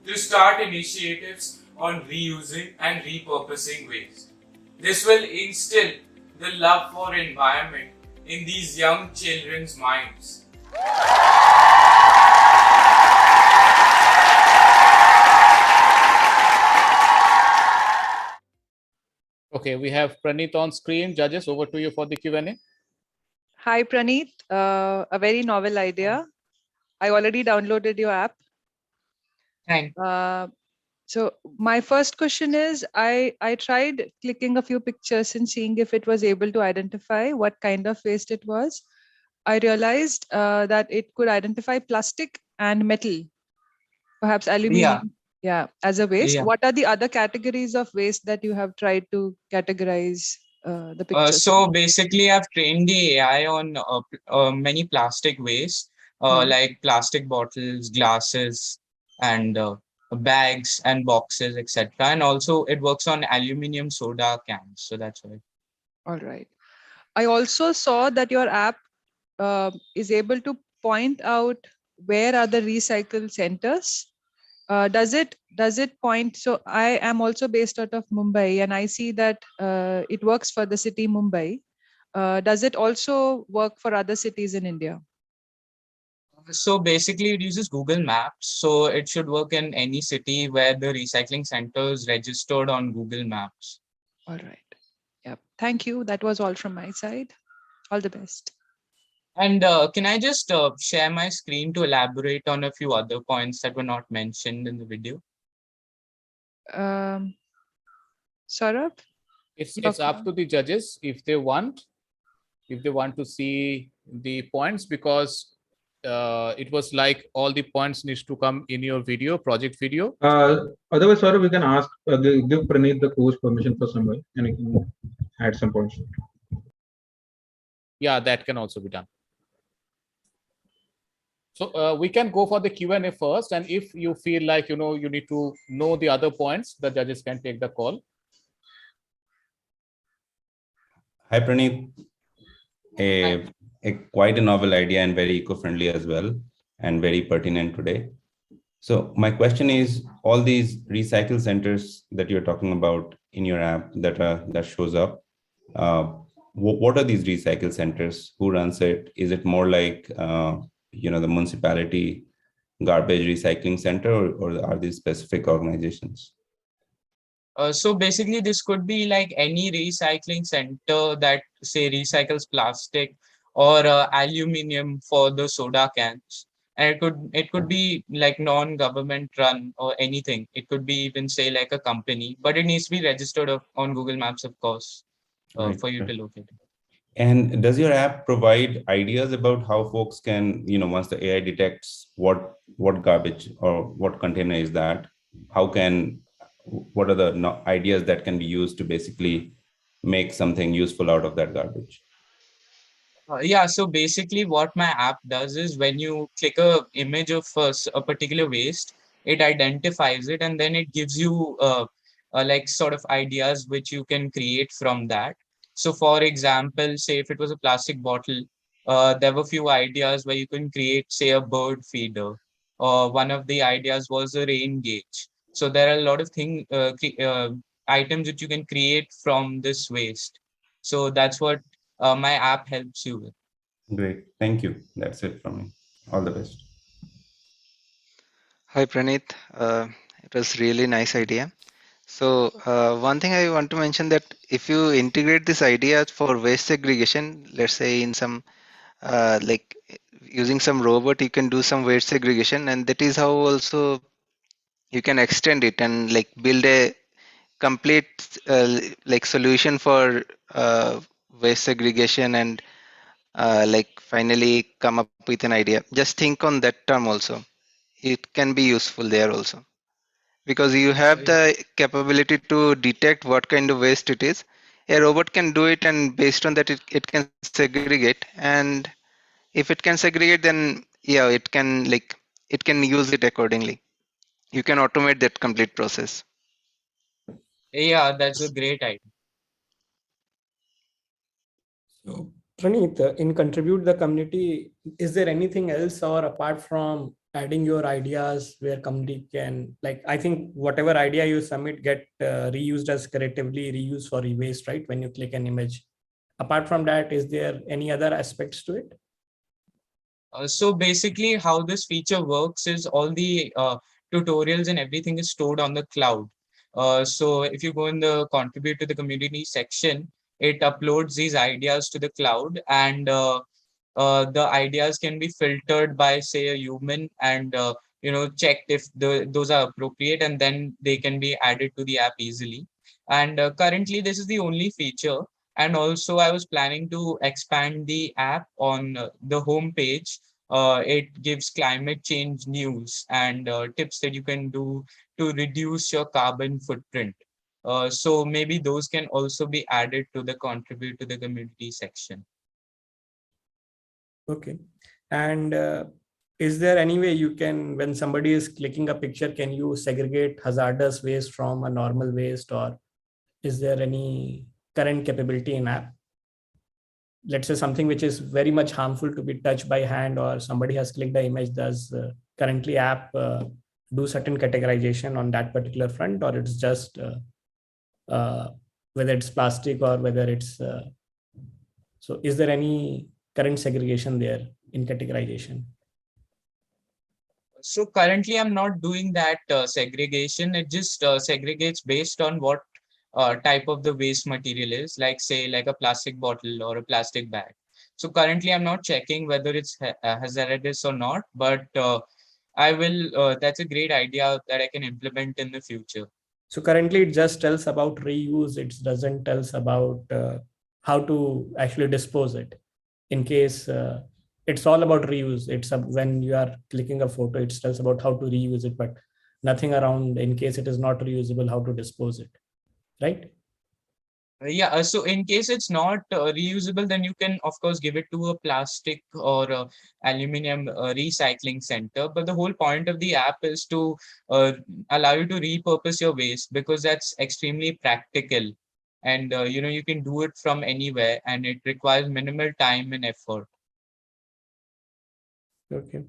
to start initiatives on reusing and repurposing waste. This will instill the love for environment in these young children's minds. Okay, we have Praneeth on screen. Judges, over to you for the Q&A. Hi, Praneeth. A very novel idea. I already downloaded your app. Thanks. So my first question is, I tried clicking a few pictures and seeing if it was able to identify what kind of waste it was. I realized that it could identify plastic and metal, perhaps aluminium. Yeah, as a waste. Yeah. What are the other categories of waste that you have tried to categorize the pictures? So basically, I've trained the AI on many plastic waste, like plastic bottles, glasses, and bags and boxes, etc. And also, it works on aluminum soda cans. So that's why. All right. I also saw that your app is able to point out where are the recycle centers. Does it point? So I am also based out of Mumbai, and I see that it works for the city Mumbai. Does it also work for other cities in India? So basically, it uses Google Maps. So it should work in any city where the recycling center is registered on Google Maps. All right. Yeah. Thank you. That was all from my side. All the best. And can I just share my screen to elaborate on a few other points that were not mentioned in the video? Saurabh? It's up to the judges if they want to see the points, because it was like all the points needs to come in your video, project video. Otherwise, sorry, we can ask, give Praneeth the course permission for some way, and he can add some points. Yeah, that can also be done. So we can go for the Q&A first, and if you feel like you need to know the other points, the judges can take the call. Hi, Praneeth. A quite a novel idea and very eco-friendly as well, and very pertinent today. So my question is, all these recycle centers that you're talking about in your app that shows up, what are these recycle centers? Who runs it? Is it more like the municipality garbage recycling center, or are these specific organizations? So basically, this could be like any recycling center that, say, recycles plastic or aluminum for the soda cans. And it could be like non-government run or anything. It could be even, say, like a company, but it needs to be registered on Google Maps, of course, Right, for you to locate it. And does your app provide ideas about how folks can, once the AI detects what garbage or what container is that, what are the ideas that can be used to basically make something useful out of that garbage? Yeah, so basically what my app does is when you click a image of a particular waste, it identifies it and then it gives you like sort of ideas which you can create from that. So for example, say if it was a plastic bottle, there were few ideas where you can create, say, a bird feeder. One of the ideas was a rain gauge. So there are a lot of items that you can create from this waste. So that's what my app helps you with. Great. Thank you. That's it from me. All the best. Hi Praneeth, it was really nice idea. So one thing I want to mention that if you integrate this idea for waste segregation, let's say in some like using some robot, you can do some waste segregation, and that is how also you can extend it and like build a complete like solution for waste segregation and like finally come up with an idea. Just think on that term also. It can be useful there also, because you have the capability to detect what kind of waste it is. A robot can do it, and based on that it can segregate, and if it can segregate, then yeah, it can use it accordingly. You can automate that complete process. Yeah, that's a great idea. So, Praneeth, in contribute the community, is there anything else or apart from adding your ideas where community can, like, I think whatever idea you submit get reused as creatively reused for e-waste, right? When you click an image. Apart from that, is there any other aspects to it? So basically, how this feature works is all the tutorials and everything is stored on the cloud. So if you go in the contribute to the community section, it uploads these ideas to the cloud, and the ideas can be filtered by, say, a human, and checked if those are appropriate, and then they can be added to the app easily. And currently, this is the only feature. And also, I was planning to expand the app on the home page. It gives climate change news and tips that you can do to reduce your carbon footprint. So maybe those can also be added to the contribute to the community section. Okay. And is there any way you can, when somebody is clicking a picture, can you segregate hazardous waste from a normal waste, or is there any current capability in app? Let's say something which is very much harmful to be touched by hand, or somebody has clicked the image. Does currently app do certain categorization on that particular front, or it's just whether it's plastic or whether it's so is there any current segregation there in categorization? So currently, I'm not doing that segregation. It just segregates based on what type of the waste material is, like, say, like a plastic bottle or a plastic bag. So currently, I'm not checking whether it's hazardous or not, but I will. That's a great idea that I can implement in the future. So currently it just tells about reuse. It doesn't tell us about how to actually dispose it. In case it's all about reuse. It's when you are clicking a photo, it tells about how to reuse it, but nothing around in case it is not reusable, how to dispose it, right? Yeah, so in case it's not reusable, then you can, of course, give it to a plastic or aluminum recycling center. But the whole point of the app is to allow you to repurpose your waste, because that's extremely practical. And, you can do it from anywhere, and it requires minimal time and effort. Okay.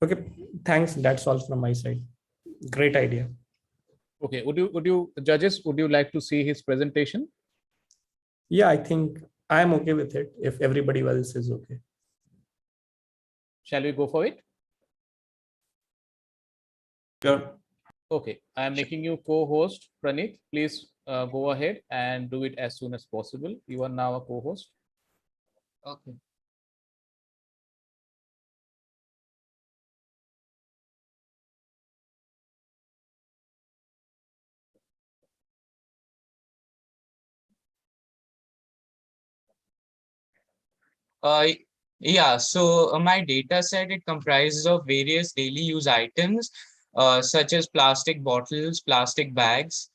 Okay. Thanks. That's all from my side. Great idea. Okay, would you judges, would you like to see his presentation? Yeah, I think I am okay with it if everybody else is okay. Shall we go for it? Sure. Okay, I am making you co-host. Praneeth, please go ahead and do it as soon as possible. You are now a co-host. Okay. Uh, yeah, so my data set, it comprises of various daily use items, such as plastic bottles, plastic bags,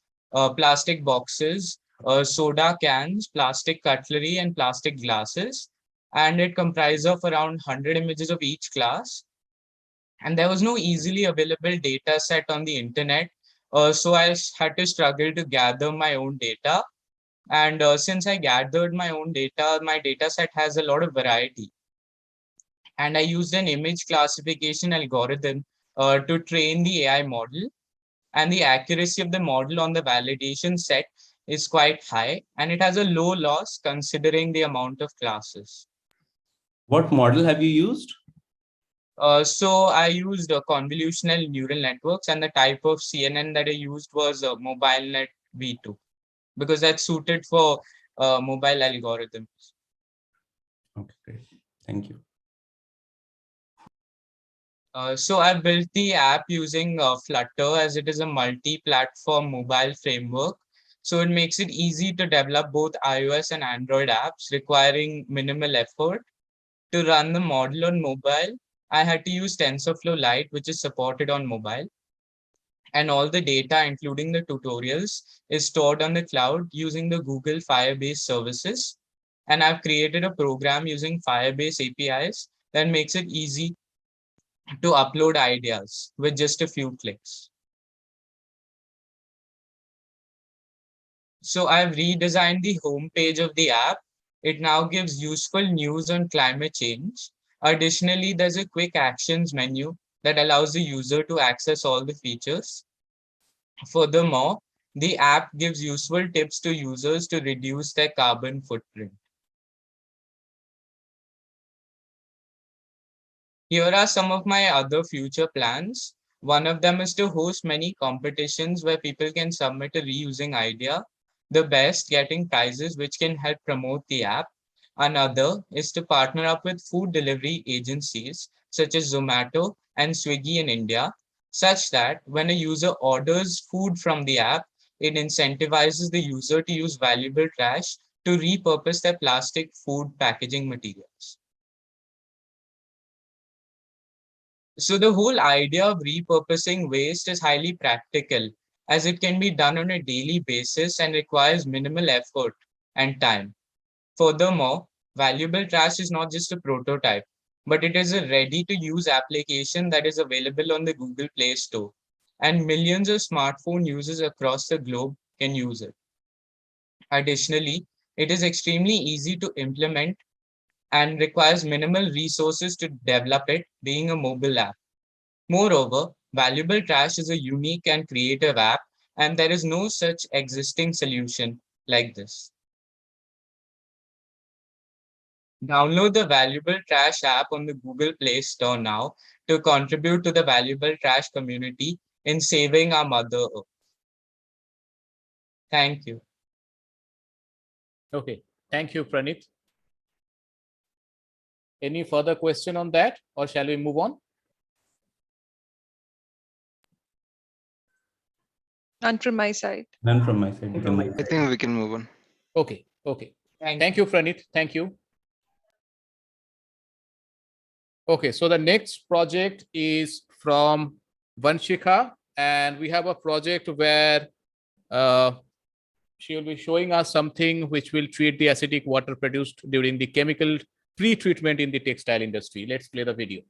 plastic boxes, soda cans, plastic cutlery, and plastic glasses. and it comprised of around 100 images of each class. And there was no easily available data set on the internet. So I had to struggle to gather my own data. And since I gathered my own data, my data set has a lot of variety. And I used an image classification algorithm to train the AI model. And the accuracy of the model on the validation set is quite high, and it has a low loss considering the amount of classes. What model have you used? So I used convolutional neural networks, and the type of CNN that I used was MobileNet V2, because that's suited for mobile algorithms. Okay, great. Thank you. So I built the app using Flutter, as it is a multi-platform mobile framework. So it makes it easy to develop both iOS and Android apps, requiring minimal effort. To run the model on mobile, I had to use TensorFlow Lite, which is supported on mobile. And all the data, including the tutorials, is stored on the cloud using the Google Firebase services. And I've created a program using Firebase APIs that makes it easy to upload ideas with just a few clicks. So I've redesigned the homepage of the app. It now gives useful news on climate change. Additionally, there's a quick actions menu that allows the user to access all the features. Furthermore, the app gives useful tips to users to reduce their carbon footprint. Here are some of my other future plans. One of them is to host many competitions where people can submit a reusing idea, the best getting prizes which can help promote the app. Another is to partner up with food delivery agencies such as Zomato and Swiggy in India, such that when a user orders food from the app, it incentivizes the user to use valuable trash to repurpose their plastic food packaging materials. So the whole idea of repurposing waste is highly practical, as it can be done on a daily basis and requires minimal effort and time. Furthermore, valuable trash is not just a prototype, but it is a ready-to-use application that is available on the Google Play Store, and millions of smartphone users across the globe can use it. Additionally, it is extremely easy to implement and requires minimal resources to develop it, being a mobile app. Moreover, Valuable Trash is a unique and creative app, and there is no such existing solution like this. Download the Valuable Trash app on the Google Play Store now to contribute to the Valuable Trash community in saving our Mother Earth. Thank you. Okay, thank you, Pranit. Any further question on that, or shall we move on? None from my side. None from my side. I think we can move on. Okay, okay. Thank you, Pranit. Thank you. Okay, so the next project is from Vanshika, and we have a project where she will be showing us something which will treat the acidic water produced during the chemical pre-treatment in the textile industry. Let's play the video.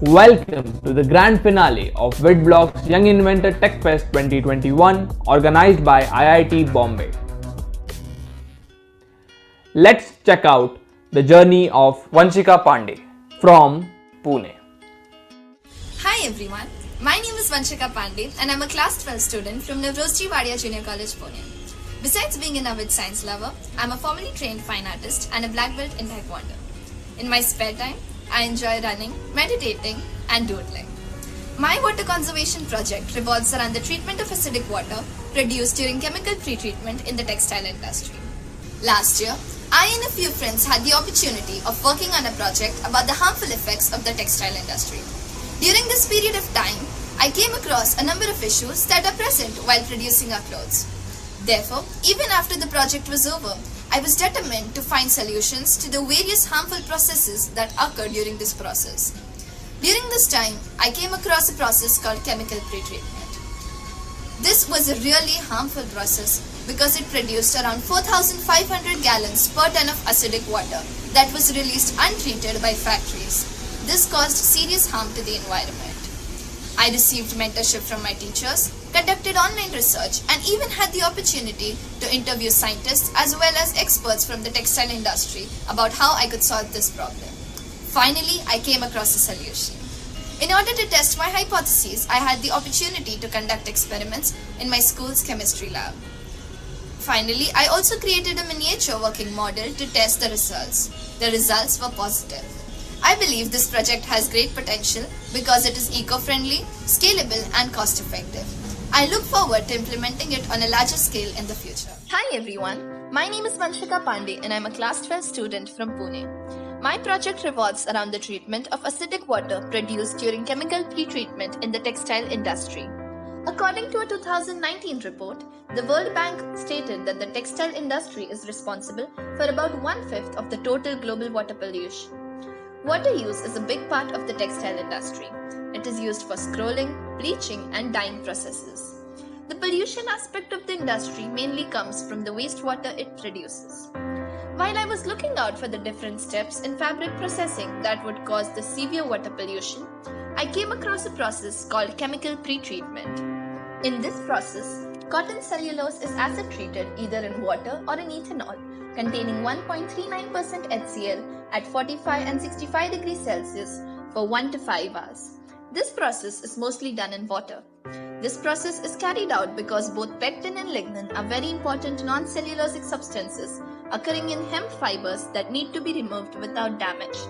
Welcome to the grand finale of Witblox Young Inventor Techfest 2021, organized by IIT Bombay. Let's check out the journey of Vanshika Pandey from Pune. Hi everyone, my name is Vanshika Pandey and I'm a class 12 student from Navroji Wadia Junior College, Pune. Besides being an avid science lover, I'm a formally trained fine artist and a black belt in Taekwondo. In my spare time, I enjoy running, meditating and doodling. My water conservation project revolves around the treatment of acidic water produced during chemical pre-treatment in the textile industry. Last year, I and a few friends had the opportunity of working on a project about the harmful effects of the textile industry. During this period of time, I came across a number of issues that are present while producing our clothes. Therefore, even after the project was over, I was determined to find solutions to the various harmful processes that occur during this process. During this time, I came across a process called chemical pretreatment. This was a really harmful process because it produced around 4,500 gallons per ton of acidic water that was released untreated by factories. This caused serious harm to the environment. I received mentorship from my teachers, conducted online research, and even had the opportunity to interview scientists as well as experts from the textile industry about how I could solve this problem. Finally, I came across a solution. In order to test my hypotheses, I had the opportunity to conduct experiments in my school's chemistry lab. Finally, I also created a miniature working model to test the results. The results were positive. I believe this project has great potential because it is eco-friendly, scalable, and cost-effective. I look forward to implementing it on a larger scale in the future. Hi everyone, my name is Vanshika Pandey and I'm a class 12 student from Pune. My project revolves around the treatment of acidic water produced during chemical pretreatment in the textile industry. According to a 2019 report, the World Bank stated that the textile industry is responsible for about 1/5 of the total global water pollution. Water use is a big part of the textile industry. It is used for scrolling, bleaching, and dyeing processes. The pollution aspect of the industry mainly comes from the wastewater it produces. While I was looking out for the different steps in fabric processing that would cause the severe water pollution, I came across a process called chemical pretreatment. In this process, cotton cellulose is acid treated either in water or in ethanol containing 1.39% HCl at 45 and 65 degrees Celsius for 1 to 5 hours. This process is mostly done in water. This process is carried out because both pectin and lignin are very important non-cellulosic substances occurring in hemp fibers that need to be removed without damage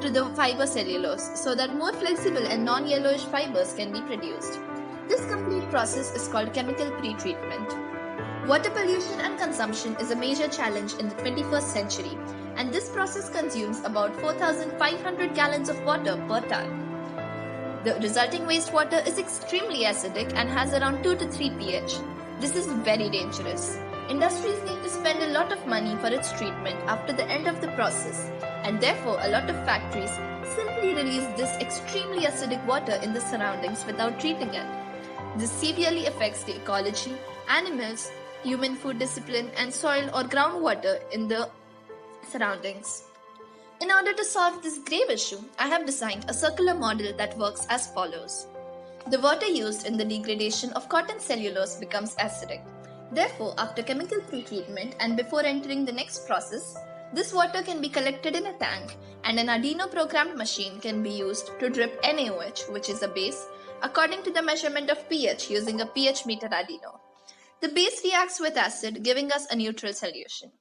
to the fiber cellulose so that more flexible and non-yellowish fibers can be produced. This complete process is called chemical pretreatment. Water pollution and consumption is a major challenge in the 21st century, and this process consumes about 4,500 gallons of water per ton. The resulting wastewater is extremely acidic and has around 2 to 3 pH. This is very dangerous. Industries need to spend a lot of money for its treatment after the end of the process, and therefore a lot of factories simply release this extremely acidic water in the surroundings without treating it. This severely affects the ecology, animals, human food discipline, and soil or groundwater in the surroundings. In order to solve this grave issue, I have designed a circular model that works as follows. The water used in the degradation of cotton cellulose becomes acidic. Therefore, after chemical pretreatment and before entering the next process, this water can be collected in a tank and an Arduino programmed machine can be used to drip NaOH, which is a base, according to the measurement of pH using a pH meter Arduino. The base reacts with acid, giving us a neutral solution.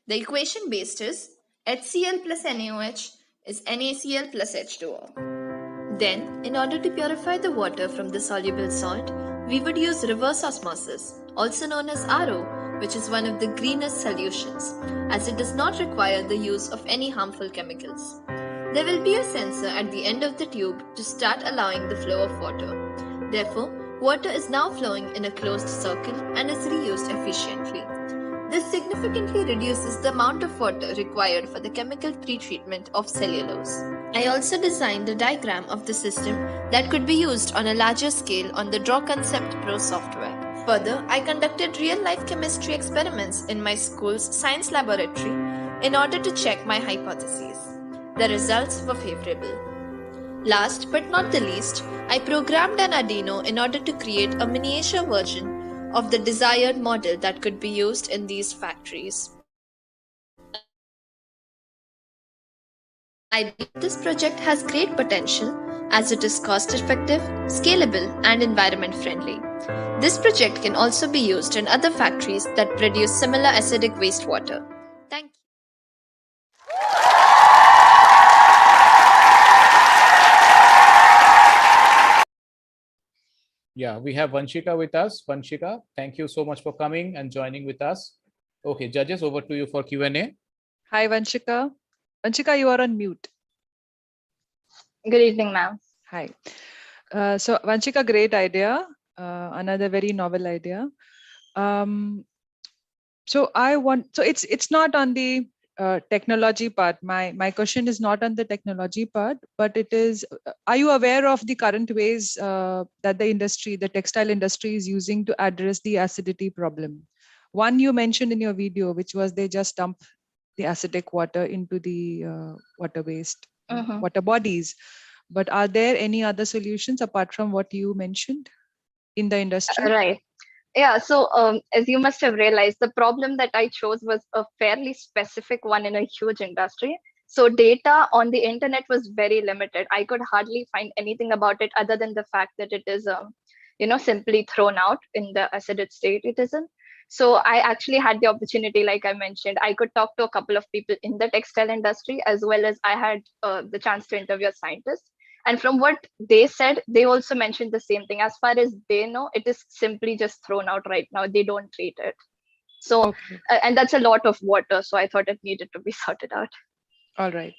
The equation based is HCl plus NaOH is NaCl plus H2O. Then, in order to purify the water from the soluble salt, we would use reverse osmosis, also known as RO, which is one of the greenest solutions, as it does not require the use of any harmful chemicals. There will be a sensor at the end of the tube to start allowing the flow of water. Therefore, water is now flowing in a closed circle and is reused efficiently. This significantly reduces the amount of water required for the chemical pretreatment of cellulose. I also designed a diagram of the system that could be used on a larger scale on the Draw Concept Pro software. Further, I conducted real-life chemistry experiments in my school's science laboratory in order to check my hypotheses. The results were favorable. Last but not the least, I programmed an Arduino in order to create a miniature version of the desired model that could be used in these factories. I believe this project has great potential as it is cost-effective, scalable, and environment-friendly. This project can also be used in other factories that produce similar acidic wastewater. Thank you. Yeah, we have Vanshika with us. Vanshika, thank you so much for coming and joining with us. Okay, judges, over to you for Q&A. Hi, Vanshika. Vanshika, you are on mute. Good evening, ma'am. Hi. So, Vanshika, great idea. Another very novel idea. So it's not on the technology part. My question is not on the technology part, but it is, are you aware of the current ways that the textile industry is using to address the acidity problem? One you mentioned in your video, which was they just dump the acidic water into the water waste, water bodies. But are there any other solutions apart from what you mentioned in the industry? Right. Yeah, so as you must have realized, the problem that I chose was a fairly specific one in a huge industry. So data on the internet was very limited. I could hardly find anything about it other than the fact that it is, simply thrown out in the acidic state it is in. So I actually had the opportunity, like I mentioned, I could talk to a couple of people in the textile industry, as well as I had the chance to interview a scientist. And from what they said, they also mentioned the same thing. As far as they know, it is simply just thrown out right now. They don't treat it. So, and that's a lot of water. So I thought it needed to be sorted out. All right.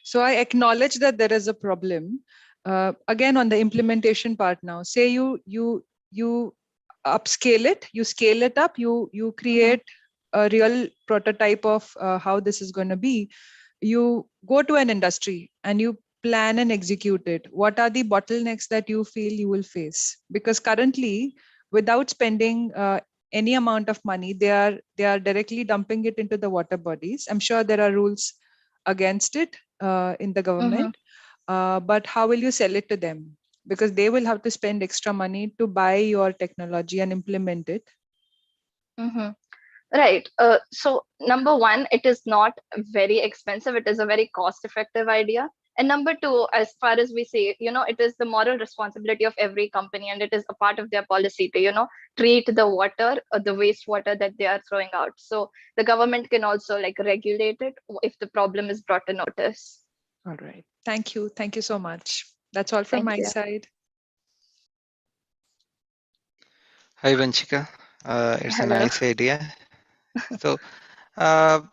So I acknowledge that there is a problem. Again, on the implementation part now, say you upscale it, you scale it up, you create a real prototype of how this is going to be. You go to an industry and you plan and execute it. What are the bottlenecks that you feel you will face? Because currently, without spending any amount of money, they are directly dumping it into the water bodies. I'm sure there are rules against it in the government, but how will you sell it to them? Because they will have to spend extra money to buy your technology and implement it. Right. So number one, it is not very expensive. It is a very cost-effective idea. And number two, as far as we say, it is the moral responsibility of every company, and it is a part of their policy to, treat the water, the wastewater that they are throwing out. So the government can also regulate it if the problem is brought to notice. All right. Thank you. Thank you so much. That's all from my side. Hi, Vanchika. It's Hello. a nice idea. So,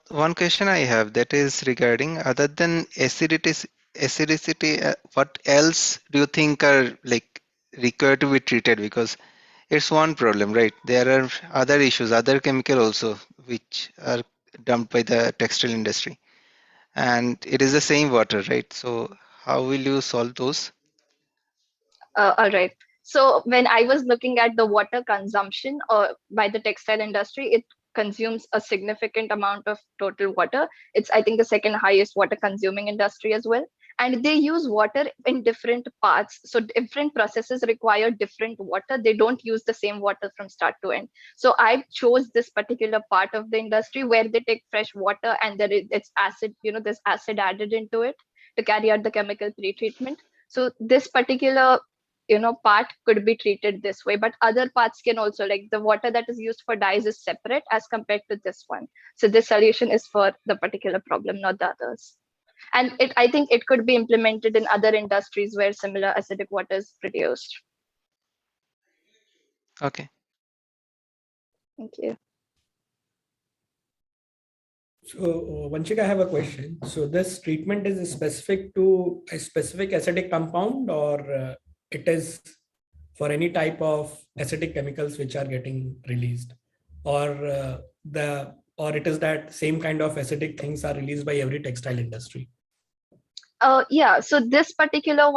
one question I have, that is regarding, other than acidicity, what else do you think are required to be treated? Because it's one problem, right? There are other issues, other chemical also, which are dumped by the textile industry, and it is the same water, right? So how will you solve those? All right. So when I was looking at the water consumption by the textile industry, it consumes a significant amount of total water. It's, I think, the second highest water consuming industry as well. And they use water in different parts. So different processes require different water. They don't use the same water from start to end. So I chose this particular part of the industry where they take fresh water and it's acid, there's acid added into it to carry out the chemical pretreatment. So this particular part could be treated this way, but other parts can also, like the water that is used for dyes is separate as compared to this one. So this solution is for the particular problem, not the others. And I think it could be implemented in other industries where similar acidic water is produced. Okay. Thank you. So, Vanchika, I have a question. So this treatment is specific to a specific acidic compound, or it is for any type of acidic chemicals which are getting released, or it is that same kind of acidic things are released by every textile industry? Yeah, so this particular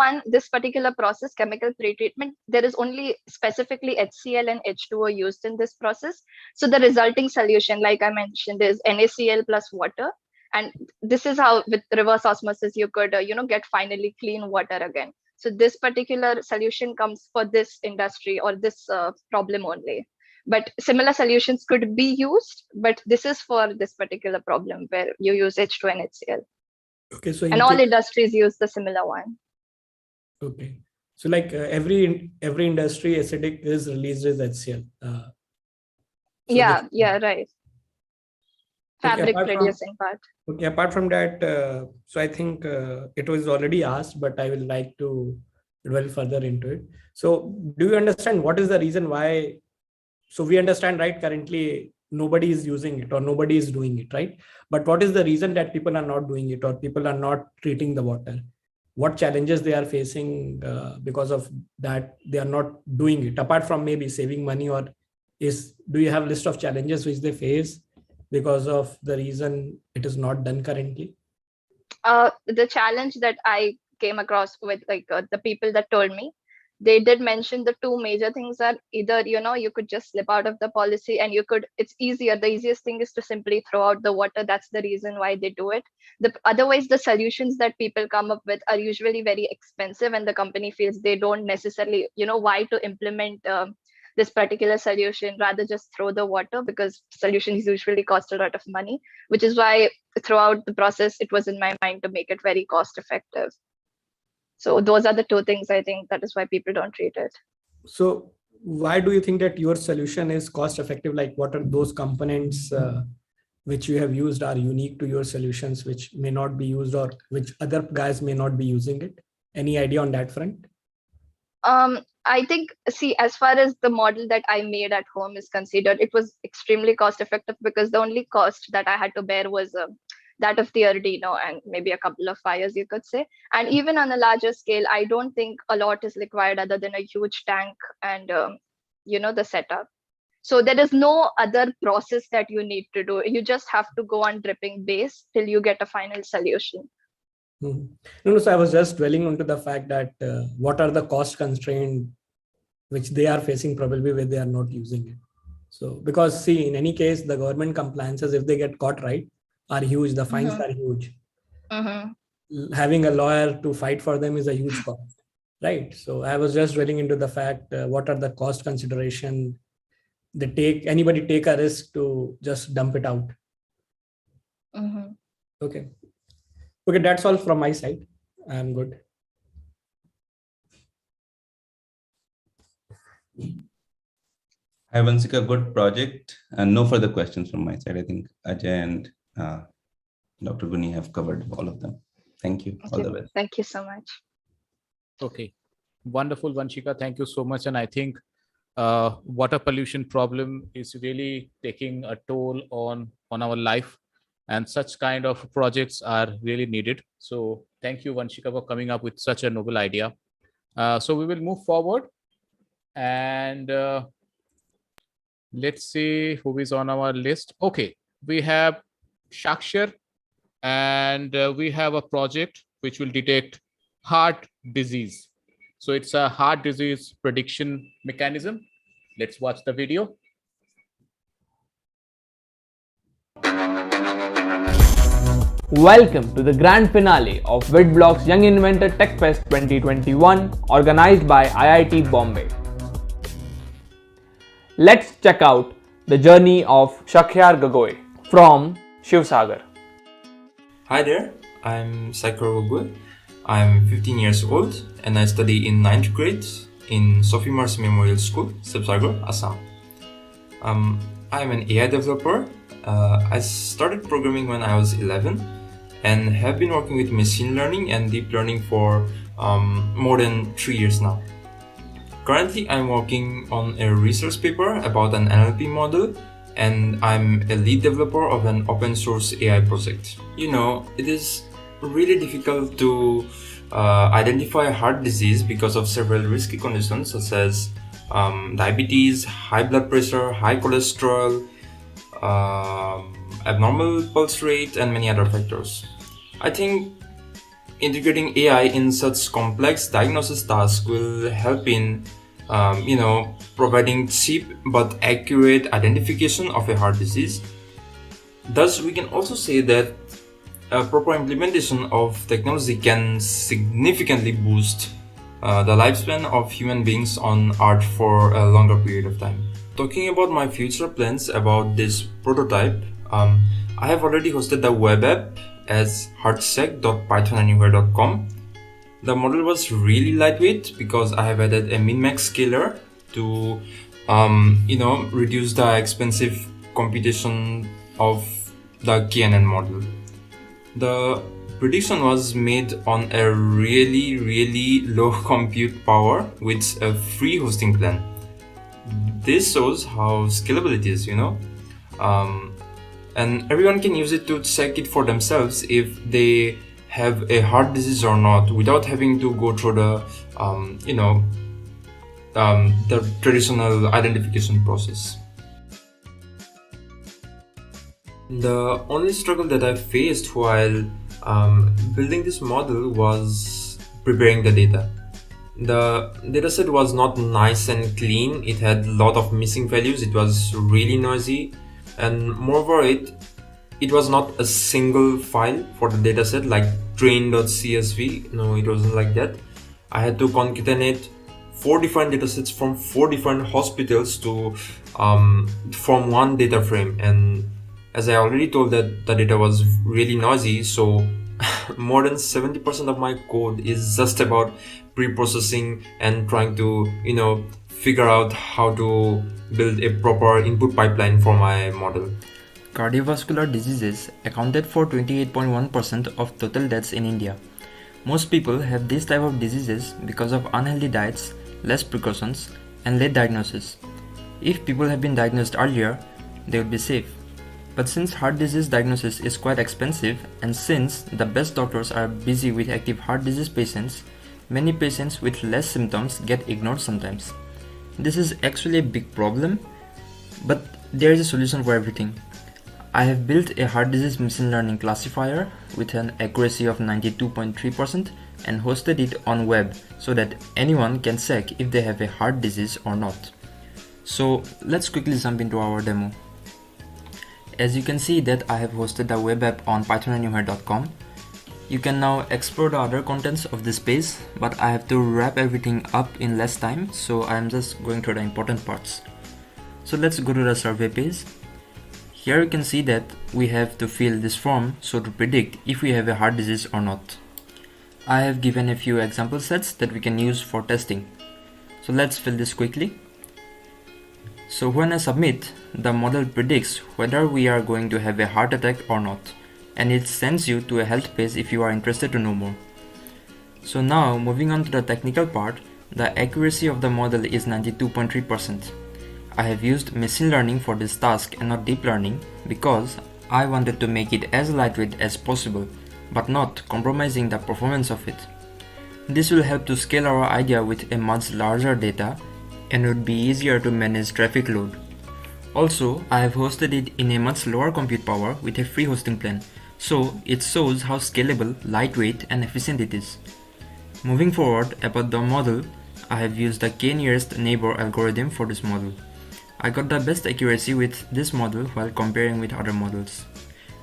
process, chemical pretreatment, there is only specifically HCl and H2O used in this process. So the resulting solution, like I mentioned, is NaCl plus water. And this is how with reverse osmosis, you could, get finally clean water again. So this particular solution comes for this industry or this problem only. But similar solutions could be used, but this is for this particular problem where you use H2 and HCl. Okay, so and all industries use the similar one. Okay, so every industry acidic is released as HCl. Yeah, right. Fabric producing part. Okay, apart from that, so I think it was already asked, but I will like to dwell further into it. So do you understand what is the reason why? So we understand, right? Currently, nobody is using it or nobody is doing it, right? But what is the reason that people are not doing it or people are not treating the water? What challenges they are facing because of that they are not doing it, apart from maybe saving money, or do you have a list of challenges which they face because of the reason it is not done currently? The challenge that I came across with the people that told me They did mention the two major things are either, you could just slip out of the policy, and it's easier. The easiest thing is to simply throw out the water. That's the reason why they do it. Otherwise, the solutions that people come up with are usually very expensive, and the company feels they don't necessarily, why to implement this particular solution, rather just throw the water, because solutions usually cost a lot of money, which is why throughout the process, it was in my mind to make it very cost effective. So those are the two things I think that is why people don't treat it. So why do you think that your solution is cost effective? Like, what are those components which you have used are unique to your solutions, which may not be used, or which other guys may not be using it? Any idea on that front? I think, see, as far as the model that I made at home is considered, it was extremely cost effective, because the only cost that I had to bear was that of the Arduino and maybe a couple of wires, you could say. And even on a larger scale, I don't think a lot is required other than a huge tank and, the setup. So there is no other process that you need to do. You just have to go on dripping base till you get a final solution. No, so I was just dwelling onto the fact that what are the cost constraints which they are facing, probably where they are not using it. So, because see, in any case, the government compliances, if they get caught right, are huge. The fines are huge. Having a lawyer to fight for them is a huge cost, right? So I was just dwelling into the fact, what are the cost consideration? Anybody take a risk to just dump it out? Okay, that's all from my side. I'm good. Hi, Vansika, good project. And no further questions from my side. I think Ajay and Dr. Guni have covered all of them. Thank you. All the best. Thank you so much. Okay. Wonderful, Vanshika. Thank you so much. And I think water pollution problem is really taking a toll on our life, and such kind of projects are really needed. So thank you, Vanshika, for coming up with such a noble idea. So we will move forward, and let's see who is on our list. Okay, we have Shakshar, and we have a project which will detect heart disease. So it's a heart disease prediction mechanism. Let's watch the video. Welcome to the grand finale of Witblox Young Inventor Techfest 2021, organized by IIT Bombay. Let's check out the journey of Shakhyar Gagoi from Shivsagar. Hi there, I'm Saikar Gagoi. I'm 15 years old and I study in 9th grade in Sophie Mars Memorial School, Shivsagar, Assam. I'm an AI developer. I started programming when I was 11 and have been working with machine learning and deep learning for more than 3 years now. Currently, I'm working on a research paper about an NLP model, and I'm a lead developer of an open source AI project. You know, it is really difficult to identify a heart disease because of several risky conditions such as diabetes, high blood pressure, high cholesterol, abnormal pulse rate, and many other factors. I think integrating AI in such complex diagnosis tasks will help in providing cheap but accurate identification of a heart disease. Thus, we can also say that a proper implementation of technology can significantly boost the lifespan of human beings on Earth for a longer period of time. Talking about my future plans about this prototype, I have already hosted the web app as heartcheck.pythonanywhere.com. The model was really lightweight because I have added a min-max scaler to reduce the expensive computation of the KNN model. The prediction was made on a really low compute power with a free hosting plan. This shows how scalable it is, and everyone can use it to check it for themselves if they have a heart disease or not, without having to go through the traditional identification process. The only struggle that I faced while building this model was preparing the data. The dataset was not nice and clean. It had a lot of missing values. It was really noisy, and moreover, it was not a single file for the dataset like train.csv. No, it wasn't like that. I had to concatenate 4 different datasets from 4 different hospitals to form one data frame. And as I already told, that the data was really noisy, so more than 70% of my code is just about pre-processing and trying to figure out how to build a proper input pipeline for my model. Cardiovascular diseases accounted for 28.1% of total deaths in India. Most people have this type of diseases because of unhealthy diets, less precautions, and late diagnosis. If people have been diagnosed earlier, they would be safe. But since heart disease diagnosis is quite expensive, and since the best doctors are busy with active heart disease patients, many patients with less symptoms get ignored sometimes. This is actually a big problem, but there is a solution for everything. I have built a heart disease machine learning classifier with an accuracy of 92.3% and hosted it on web so that anyone can check if they have a heart disease or not. So let's quickly jump into our demo. As you can see that I have hosted the web app on pythonanywhere.com. You can now explore the other contents of this page, but I have to wrap everything up in less time, so I am just going through the important parts. So let's go to the survey page. Here you can see that we have to fill this form so to predict if we have a heart disease or not. I have given a few example sets that we can use for testing. So let's fill this quickly. So when I submit, the model predicts whether we are going to have a heart attack or not, and it sends you to a health page if you are interested to know more. So now moving on to the technical part, the accuracy of the model is 92.3%. I have used machine learning for this task and not deep learning because I wanted to make it as lightweight as possible, but not compromising the performance of it. This will help to scale our idea with a much larger data and would be easier to manage traffic load. Also, I have hosted it in a much lower compute power with a free hosting plan, so it shows how scalable, lightweight and efficient it is. Moving forward about the model, I have used the k-nearest neighbor algorithm for this model. I got the best accuracy with this model while comparing with other models.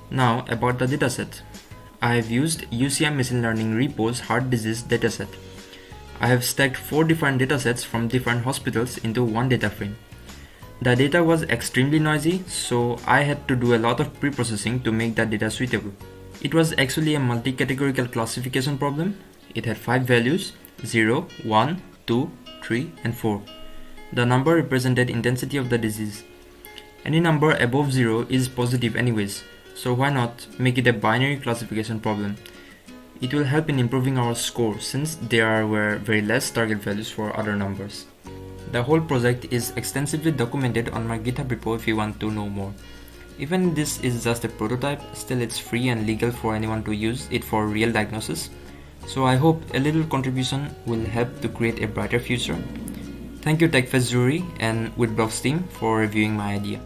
Now about the dataset. I have used UCM Machine Learning Repo's heart disease dataset. I have stacked 4 different datasets from different hospitals into one data frame. The data was extremely noisy, so I had to do a lot of pre-processing to make that data suitable. It was actually a multi-categorical classification problem. It had 5 values, 0, 1, 2, 3 and 4. The number represented intensity of the disease. Any number above 0 is positive anyways, so why not make it a binary classification problem? It will help in improving our score since there were very less target values for other numbers. The whole project is extensively documented on my GitHub repo if you want to know more. Even this is just a prototype, still it's free and legal for anyone to use it for real diagnosis. So I hope a little contribution will help to create a brighter future. Thank you Techfest jury and Witblox team for reviewing my idea.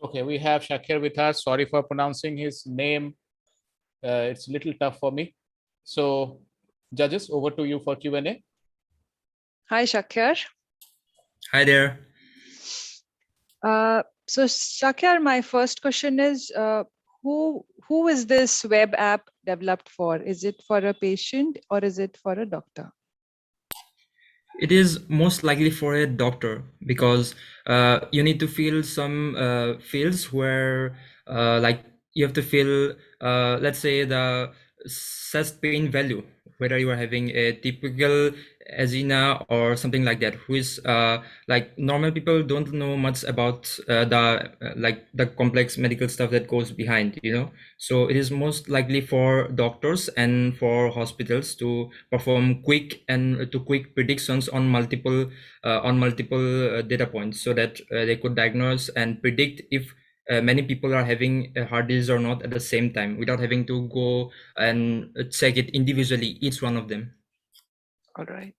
Okay, we have Shakir with us. Sorry for pronouncing his name. It's a little tough for me. So judges, over to you for Q&A. Hi, Shakir. Hi there. So Shakir, my first question is, who is this web app developed for? Is it for a patient or is it for a doctor? It is most likely for a doctor because you need to fill some fields where like you have to fill let's say the chest pain value, whether you are having a typical angina or something like that, which like normal people don't know much about the like the complex medical stuff that goes behind, so it is most likely for doctors and for hospitals to perform quick predictions on multiple data points so that they could diagnose and predict if many people are having a heart disease or not at the same time without having to go and check it individually, each one of them. All right.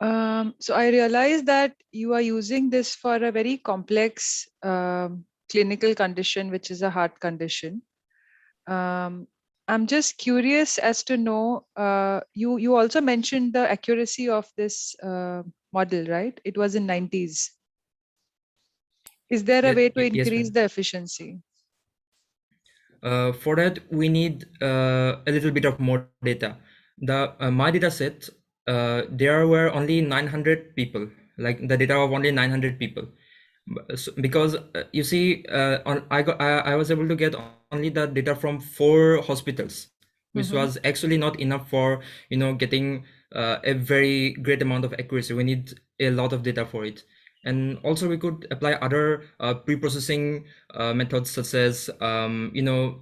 So I realized that you are using this for a very complex clinical condition, which is a heart condition. I'm just curious as to know, you also mentioned the accuracy of this model, right? It was in 90s. Is there a way to Yes, increase ma'am. the efficiency? For that, we need a little bit of more data. My data set, there were only 900 people, like the data of only 900 people. Because you see, I was able to get only the data from 4 hospitals, which was actually not enough for getting a very great amount of accuracy. We need a lot of data for it. And also we could apply other pre-processing methods, such as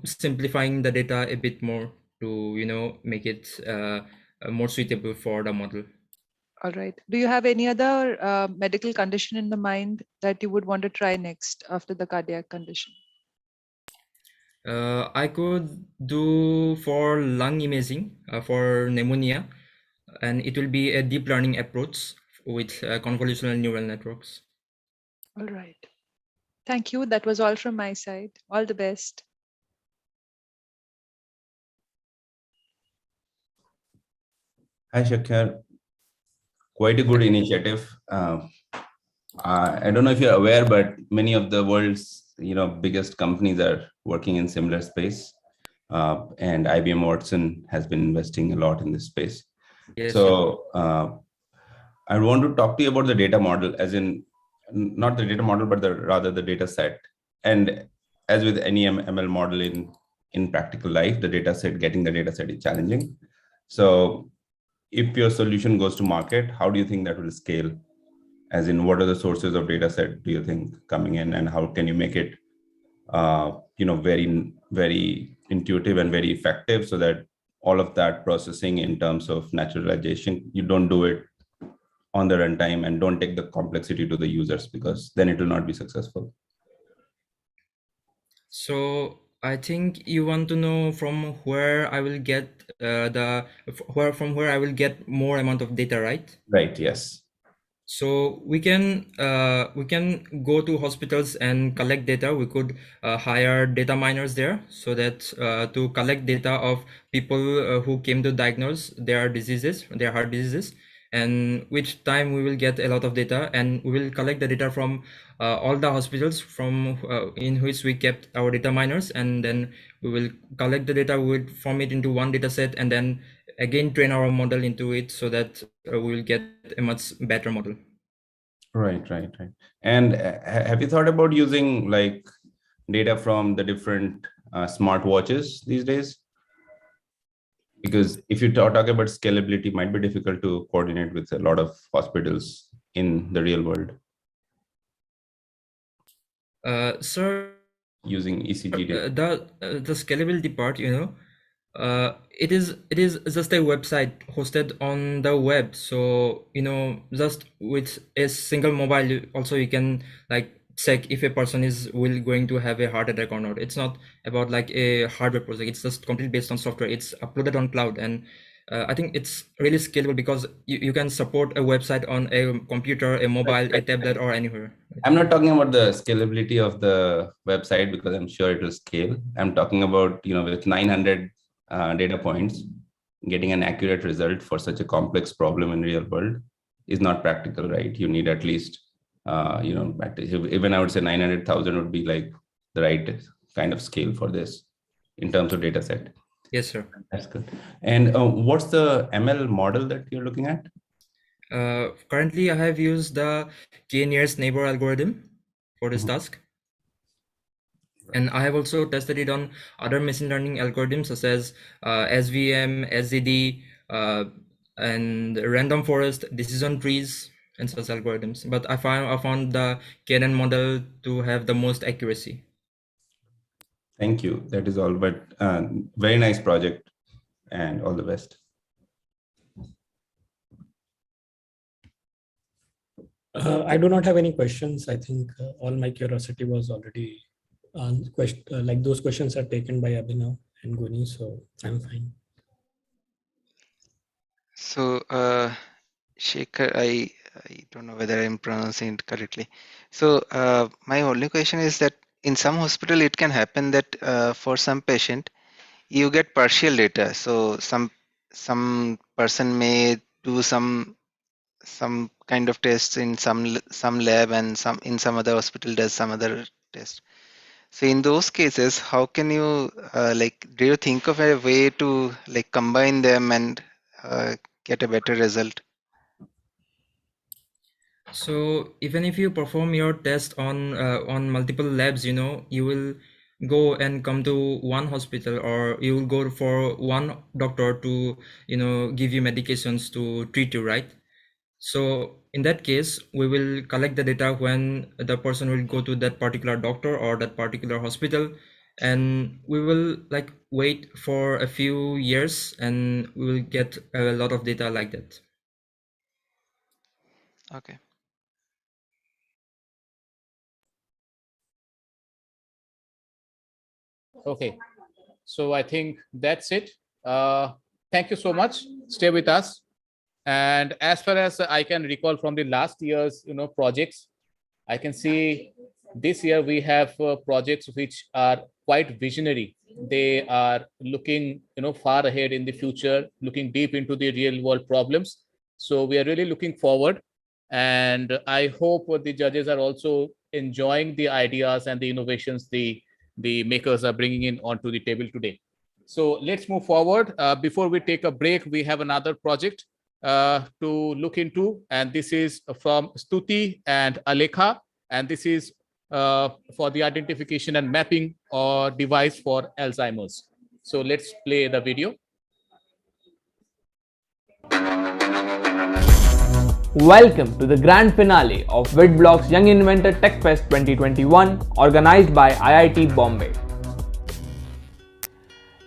simplifying the data a bit more to make it more suitable for the model. All right. Do you have any other medical condition in the mind that you would want to try next after the cardiac condition? I could do for lung imaging for pneumonia, and it will be a deep learning approach with convolutional neural networks. All right. Thank you. That was all from my side. All the best. Hi, Shakhar. Quite a good initiative. I don't know if you're aware, but many of the world's biggest companies are working in similar space, and IBM Watson has been investing a lot in this space. Yes, so I want to talk to you about the data model, as in not the data model, but rather the data set. And as with any ML model in practical life, the data set, getting the data set is challenging. So if your solution goes to market, how do you think that will scale? As in, what are the sources of data set do you think coming in, and how can you make it very, very intuitive and very effective, so that all of that processing in terms of naturalization, you don't do it on the runtime and don't take the complexity to the users, because then it will not be successful. So I think you want to know from where I will get from where I will get more amount of data, right? Right. Yes. So we can go to hospitals and collect data. We could hire data miners there, so that to collect data of people who came to diagnose their diseases, their heart diseases, and which time we will get a lot of data, and we will collect the data from all the hospitals from in which we kept our data miners, and then we will collect the data, we will form it into one data set, and then again train our model into it, so that we will get a much better model. Right. And have you thought about using like data from the different smartwatches these days? Because if you talk about scalability, it might be difficult to coordinate with a lot of hospitals in the real world. Sir, using ECG data. The scalability part, it is just a website hosted on the web. So just with a single mobile, also you can like check if a person is going to have a heart attack or not. It's not about like a hardware project. It's just completely based on software. It's uploaded on cloud, and I think it's really scalable, because you can support a website on a computer, a mobile, a tablet, or anywhere. I'm not talking about the scalability of the website, because I'm sure it will scale. I'm talking about, with 900 data points, getting an accurate result for such a complex problem in real world is not practical, right? You need at least, even I would say 900,000 would be like the right kind of scale for this in terms of data set. Yes, sir. That's good. And what's the ML model that you're looking at? Currently, I have used the k-nearest neighbor algorithm for this task. And I have also tested it on other machine learning algorithms, such as SVM, SZD, and random forest, decision trees, and such algorithms. But I found the KNN model to have the most accuracy. Thank you. That is all. But very nice project, and all the best. I do not have any questions. I think all my curiosity was already like those questions are taken by Abhinav and Guni, so I'm fine. So Shekhar, I don't know whether I'm pronouncing it correctly. So my only question is that in some hospital it can happen that for some patient you get partial data. So some person may do some kind of tests in some lab and some in some other hospital does some other test. So in those cases, how can you like do you think of a way to like combine them and get a better result? So even if you perform your test on multiple labs, you will go and come to one hospital, or you will go for one doctor to give you medications to treat you, right? So in that case, we will collect the data when the person will go to that particular doctor or that particular hospital, and we will like wait for a few years, and we will get a lot of data like that. Okay. Okay, so I think that's it. Thank you so much. Stay with us. And as far as I can recall from the last year's projects, I can see this year we have projects which are quite visionary. They are looking far ahead in the future, looking deep into the real world problems. So we are really looking forward, and I hope the judges are also enjoying the ideas and the innovations the makers are bringing in onto the table today. So let's move forward. Before we take a break, we have another project to look into, and this is from Stuti and Alekha, and this is for the identification and mapping or device for Alzheimer's. So let's play the video. Welcome to the grand finale of Witblox Young Inventor Techfest 2021, organized by IIT Bombay.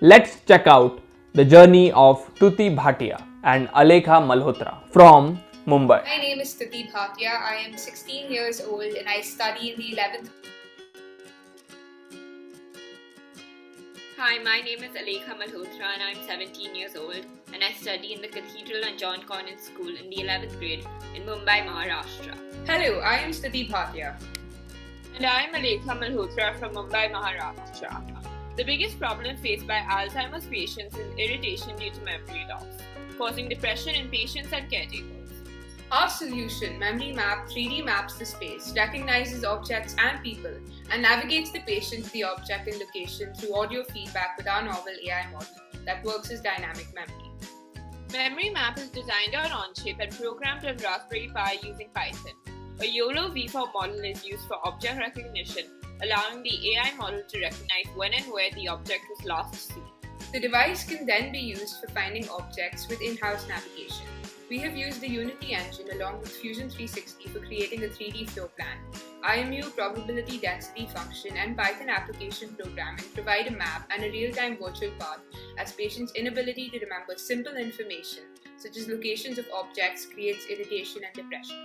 Let's check out the journey of Stuti Bhatia and Alekha Malhotra from Mumbai. My name is Stuti Bhatia. I am 16 years old and I study in the 11th. Hi, my name is Alekha Malhotra and I'm 17 years old and I study in the Cathedral and John Conant School in the 11th grade in Mumbai, Maharashtra. Hello, I am Stuti Bhatia. And I am Alekha Malhotra from Mumbai, Maharashtra. The biggest problem faced by Alzheimer's patients is irritation due to memory loss, causing depression in patients and caretakers. Our solution, Memory Map, 3D maps the space, recognizes objects and people, and navigates the patient to the object and location through audio feedback with our novel AI model that works as dynamic memory. Memory Map is designed on-chip and programmed on Raspberry Pi using Python. A YOLO V4 model is used for object recognition, allowing the AI model to recognize when and where the object was last seen. The device can then be used for finding objects with in-house navigation. We have used the Unity engine along with Fusion 360 for creating a 3D floor plan. IMU probability density function and Python application programming provide a map and a real-time virtual path as patients' inability to remember simple information, such as locations of objects, creates irritation and depression.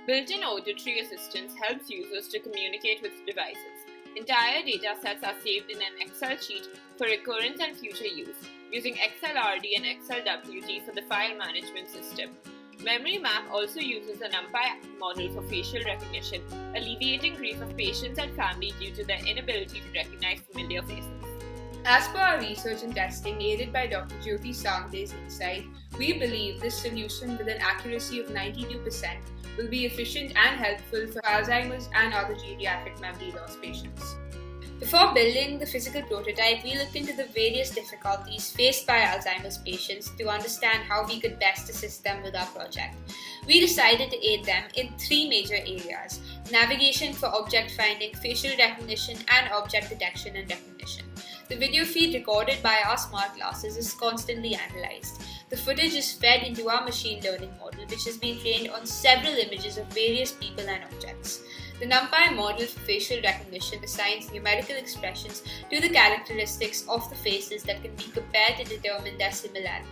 Built-in auditory assistance helps users to communicate with devices. Entire data sets are saved in an Excel sheet for recurrence and future use, using XLRD and XLWT for the file management system. Memory Map also uses a NumPy model for facial recognition, alleviating grief of patients and family due to their inability to recognize familiar faces. As per our research and testing aided by Dr. Jyoti Sangde's insight, we believe this solution with an accuracy of 92% will be efficient and helpful for Alzheimer's and other geriatric memory loss patients. Before building the physical prototype, we looked into the various difficulties faced by Alzheimer's patients to understand how we could best assist them with our project. We decided to aid them in three major areas: navigation for object finding, facial recognition, and object detection and recognition. The video feed recorded by our smart glasses is constantly analyzed. The footage is fed into our machine learning model, which has been trained on several images of various people and objects. The NumPy model for facial recognition assigns numerical expressions to the characteristics of the faces that can be compared to determine their similarity.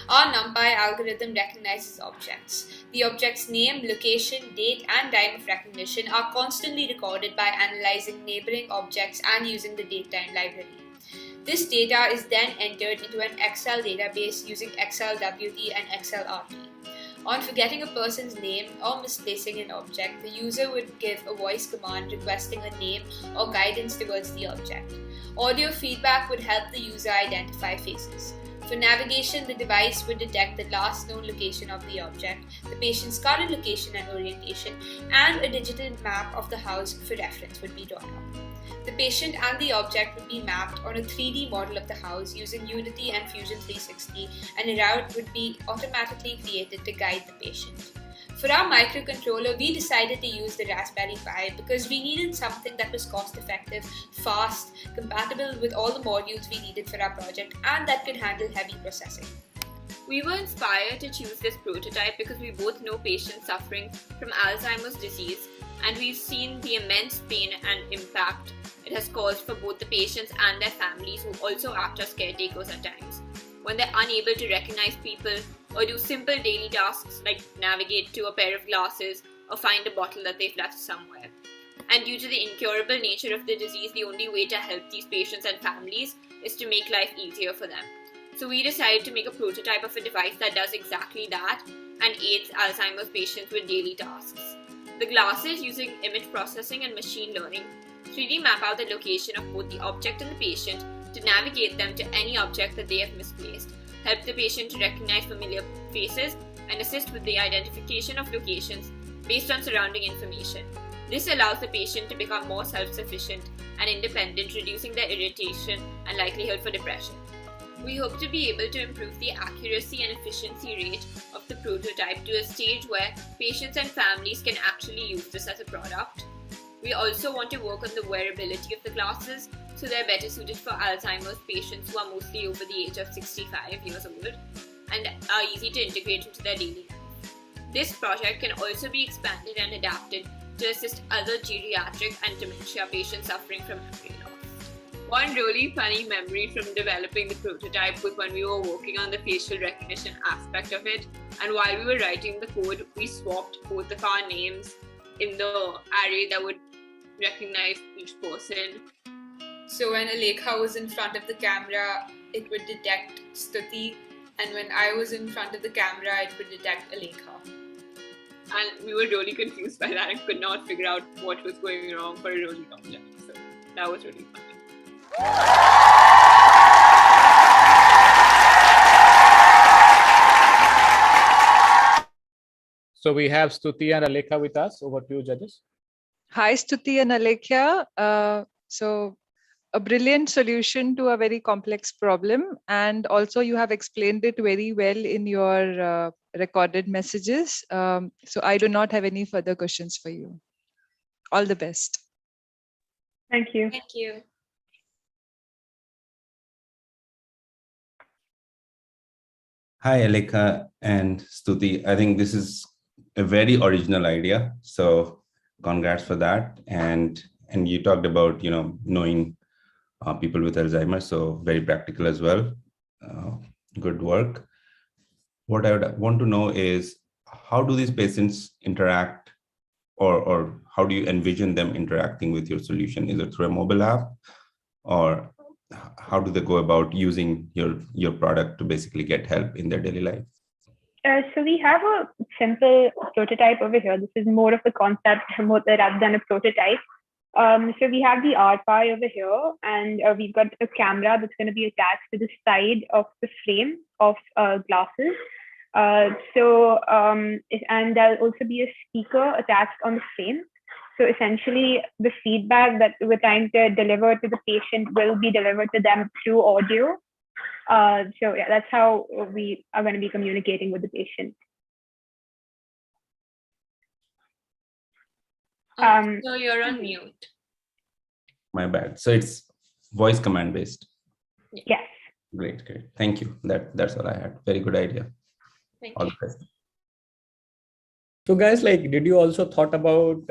Our NumPy algorithm recognizes objects. The object's name, location, date, and time of recognition are constantly recorded by analyzing neighboring objects and using the datetime library. This data is then entered into an Excel database using XLWT and XLRT. On forgetting a person's name or misplacing an object, the user would give a voice command requesting a name or guidance towards the object. Audio feedback would help the user identify faces. For navigation, the device would detect the last known location of the object, the patient's current location and orientation, and a digital map of the house for reference would be drawn up. The patient and the object would be mapped on a 3D model of the house using Unity and Fusion 360, and a route would be automatically created to guide the patient. For our microcontroller, we decided to use the Raspberry Pi because we needed something that was cost-effective, fast, compatible with all the modules we needed for our project, and that could handle heavy processing. We were inspired to choose this prototype because we both know patients suffering from Alzheimer's disease, and we've seen the immense pain and impact it has caused for both the patients and their families, who also act as caretakers at times, when they're unable to recognize people or do simple daily tasks like navigate to a pair of glasses or find a bottle that they've left somewhere. And due to the incurable nature of the disease, the only way to help these patients and families is to make life easier for them. So we decided to make a prototype of a device that does exactly that and aids Alzheimer's patients with daily tasks. The glasses, using image processing and machine learning, 3D map out the location of both the object and the patient to navigate them to any object that they have misplaced, help the patient to recognize familiar faces, and assist with the identification of locations based on surrounding information. This allows the patient to become more self-sufficient and independent, reducing their irritation and likelihood for depression. We hope to be able to improve the accuracy and efficiency rate of the prototype to a stage where patients and families can actually use this as a product. We also want to work on the wearability of the glasses so they're better suited for Alzheimer's patients who are mostly over the age of 65 years old and are easy to integrate into their daily life. This project can also be expanded and adapted to assist other geriatric and dementia patients suffering from memory loss. One really funny memory from developing the prototype was when we were working on the facial recognition aspect of it, and while we were writing the code, we swapped both of our names in the array that would recognize each person. So when Alekha was in front of the camera, it would detect Stuti, and when I was in front of the camera, it would detect Alekha. And we were really confused by that and could not figure out what was going wrong for a really long time. So that was really fun. So we have Stuti and Alekha with us. Over to you, judges. Hi, Stuti and Alekha. So a brilliant solution to a very complex problem. And also you have explained it very well in your recorded messages. So I do not have any further questions for you. All the best. Thank you. Thank you. Hi, Alekha and Stuti. I think this is a very original idea. So congrats for that. And you talked about, knowing people with Alzheimer's, so very practical as well. Good work. What I would want to know is, how do these patients interact, or how do you envision them interacting with your solution? Is it through a mobile app, or how do they go about using your product to basically get help in their daily life? So we have a simple prototype over here. This is more of a concept rather than a prototype. So we have the R-Pi over here, and we've got a camera that's going to be attached to the side of the frame of glasses. And there'll also be a speaker attached on the frame. So essentially, the feedback that we're trying to deliver to the patient will be delivered to them through audio. So yeah, that's how we are going to be communicating with the patient. So you're on mute. My bad. So it's voice command based. Yes. Great. Thank you. That's all I had. Very good idea. Thank all you. The best. So guys, did you also thought about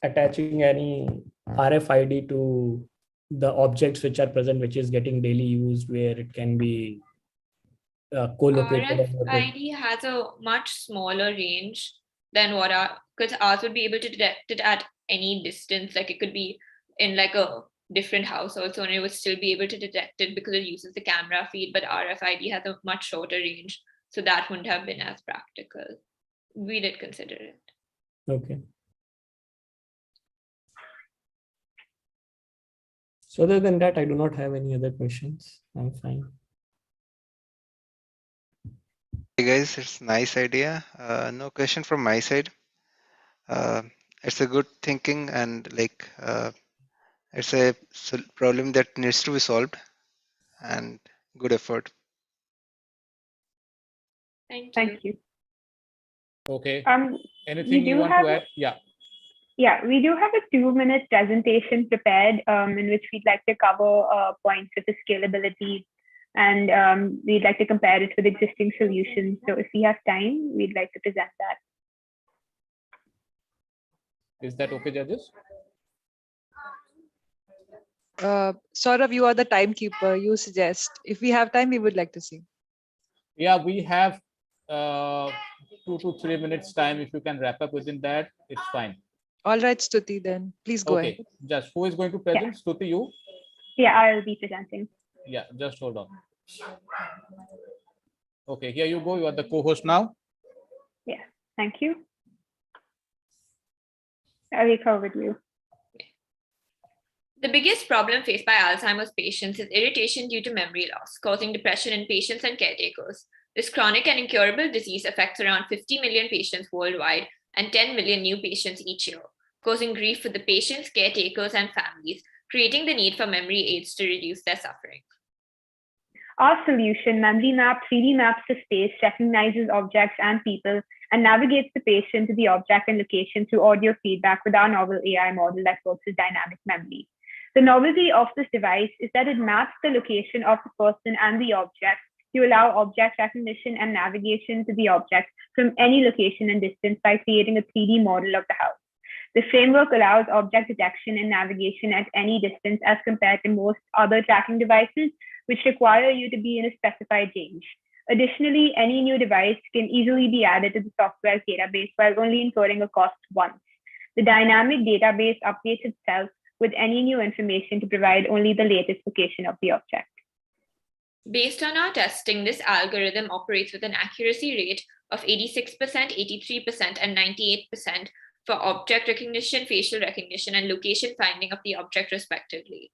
attaching any RFID to the objects which are present, which is getting daily used, where it can be co-located? RFID has a much smaller range than because ours would be able to detect it at any distance. Like it could be in like a different house also, and it would still be able to detect it because it uses the camera feed. But RFID has a much shorter range, So that wouldn't have been as practical. We did consider it. Okay. So other than that, I do not have any other questions. I'm fine. Hey guys, it's a nice idea. No question from my side. It's a good thinking and like it's a problem that needs to be solved and good effort. Thank you. Okay. We Anything you do want have to add? Yeah. Yeah, we do have a 2-minute presentation prepared in which we'd like to cover points such as scalability, and we'd like to compare it with existing solutions. So if we have time, we'd like to present that. Is that okay, judges? Saurav, you are the timekeeper. You suggest. If we have time, we would like to see. Yeah, we have 2 to 3 minutes time. If you can wrap up within that, it's fine. All right, Stuti, then please go ahead. Okay, just who is going to present? Stuti, you? Yeah, I'll be presenting. Yeah, just hold on. Okay, here you go. You are the co-host now. Yeah, thank you. I'll be with you. The biggest problem faced by Alzheimer's patients is irritation due to memory loss, causing depression in patients and caretakers. This chronic and incurable disease affects around 50 million patients worldwide and 10 million new patients each year, causing grief for the patients, caretakers, and families, creating the need for memory aids to reduce their suffering. Our solution, Memory Map, 3D maps the space, recognizes objects and people, and navigates the patient to the object and location through audio feedback with our novel AI model that works with dynamic memory. The novelty of this device is that it maps the location of the person and the object to allow object recognition and navigation to the object from any location and distance by creating a 3D model of the house. The framework allows object detection and navigation at any distance as compared to most other tracking devices, which require you to be in a specified range. Additionally, any new device can easily be added to the software database while only incurring a cost once. The dynamic database updates itself with any new information to provide only the latest location of the object. Based on our testing, this algorithm operates with an accuracy rate of 86%, 83%, and 98% for object recognition, facial recognition, and location finding of the object respectively.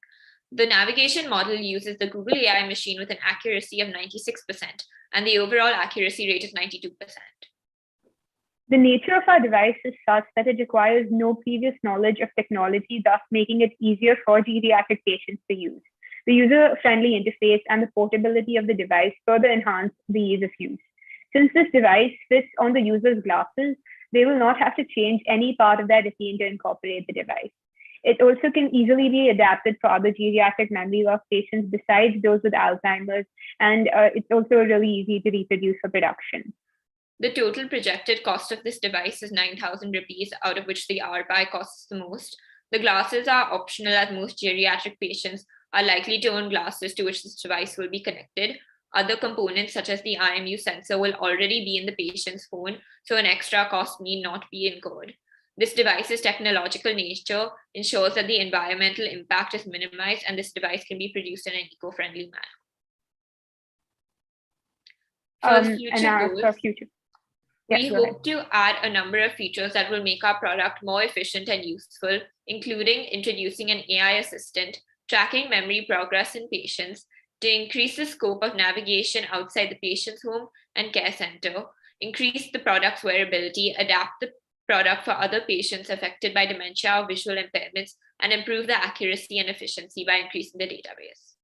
The navigation model uses the Google AI machine with an accuracy of 96%, and the overall accuracy rate is 92%. The nature of our device is such that it requires no previous knowledge of technology, thus making it easier for geriatric patients to use. The user-friendly interface and the portability of the device further enhance the ease of use. Since this device fits on the user's glasses, they will not have to change any part of their routine to incorporate the device. It also can easily be adapted for other geriatric memory loss patients besides those with Alzheimer's, and it's also really easy to reproduce for production. The total projected cost of this device is 9,000 rupees, out of which the RPI costs the most. The glasses are optional as most geriatric patients are likely to own glasses to which this device will be connected. Other components such as the IMU sensor will already be in the patient's phone, so an extra cost need not be incurred. This device's technological nature ensures that the environmental impact is minimized and this device can be produced in an eco-friendly manner. For future goals, we hope to add a number of features that will make our product more efficient and useful, including introducing an AI assistant, tracking memory progress in patients, to increase the scope of navigation outside the patient's home and care center, increase the product's wearability, adapt the product for other patients affected by dementia or visual impairments, and improve the accuracy and efficiency by increasing the database.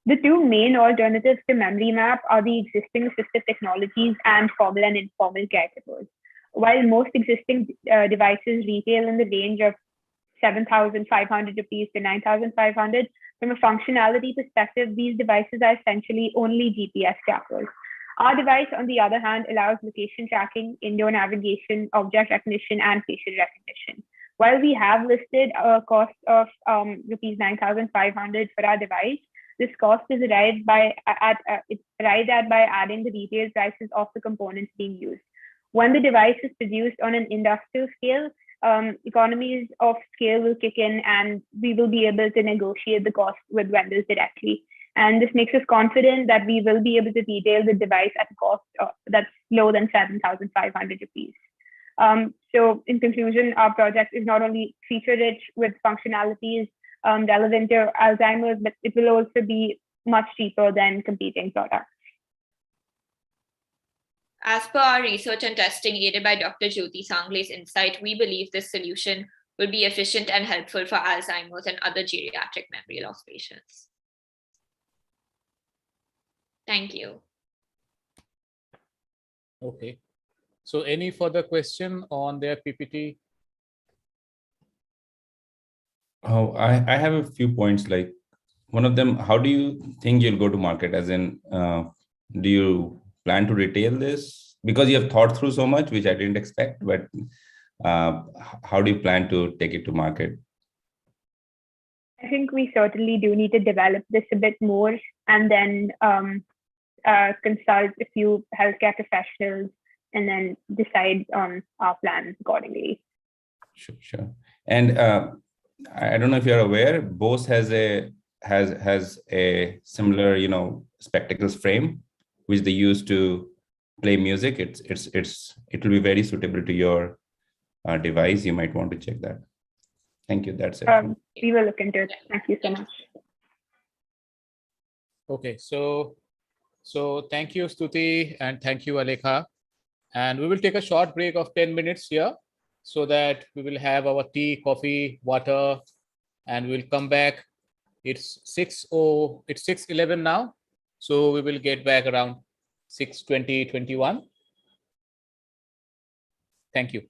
The two main alternatives to Memory Map are the existing assistive technologies and formal and informal caregivers. While most existing devices retail in the range of 7,500 rupees to 9,500, from a functionality perspective, these devices are essentially only GPS trackers. Our device, on the other hand, allows location tracking, indoor navigation, object recognition, and facial recognition. While we have listed a cost of rupees 9,500 for our device, this cost is arrived at by adding the retail prices of the components being used. When the device is produced on an industrial scale, economies of scale will kick in and we will be able to negotiate the cost with vendors directly. And this makes us confident that we will be able to retail the device at a cost that's lower than 7,500 rupees. So in conclusion, our project is not only feature-rich with functionalities relevant to Alzheimer's, but it will also be much cheaper than competing products. As per our research and testing aided by Dr. Jyoti Sangle's insight, we believe this solution will be efficient and helpful for Alzheimer's and other geriatric memory loss patients. Thank you. Okay. So any further question on their PPT? Oh, I have a few points. Like one of them, how do you think you'll go to market? As in, do you plan to retail this? Because you have thought through so much, which I didn't expect, but how do you plan to take it to market? I think we certainly do need to develop this a bit more and then consult a few healthcare professionals and then decide on our plans accordingly. Sure. And I don't know if you're aware, Bose has a similar, spectacles frame, which they use to play music. It will be very suitable to your device. You might want to check that. Thank you. That's it. We will look into it. Thank you so much. Okay, so thank you, Stuti, and thank you, Alekha. And we will take a short break of 10 minutes here so that we will have our tea, coffee, water, and we'll come back. It's 6:11 now. So we will get back around 6:20, 21. Thank you.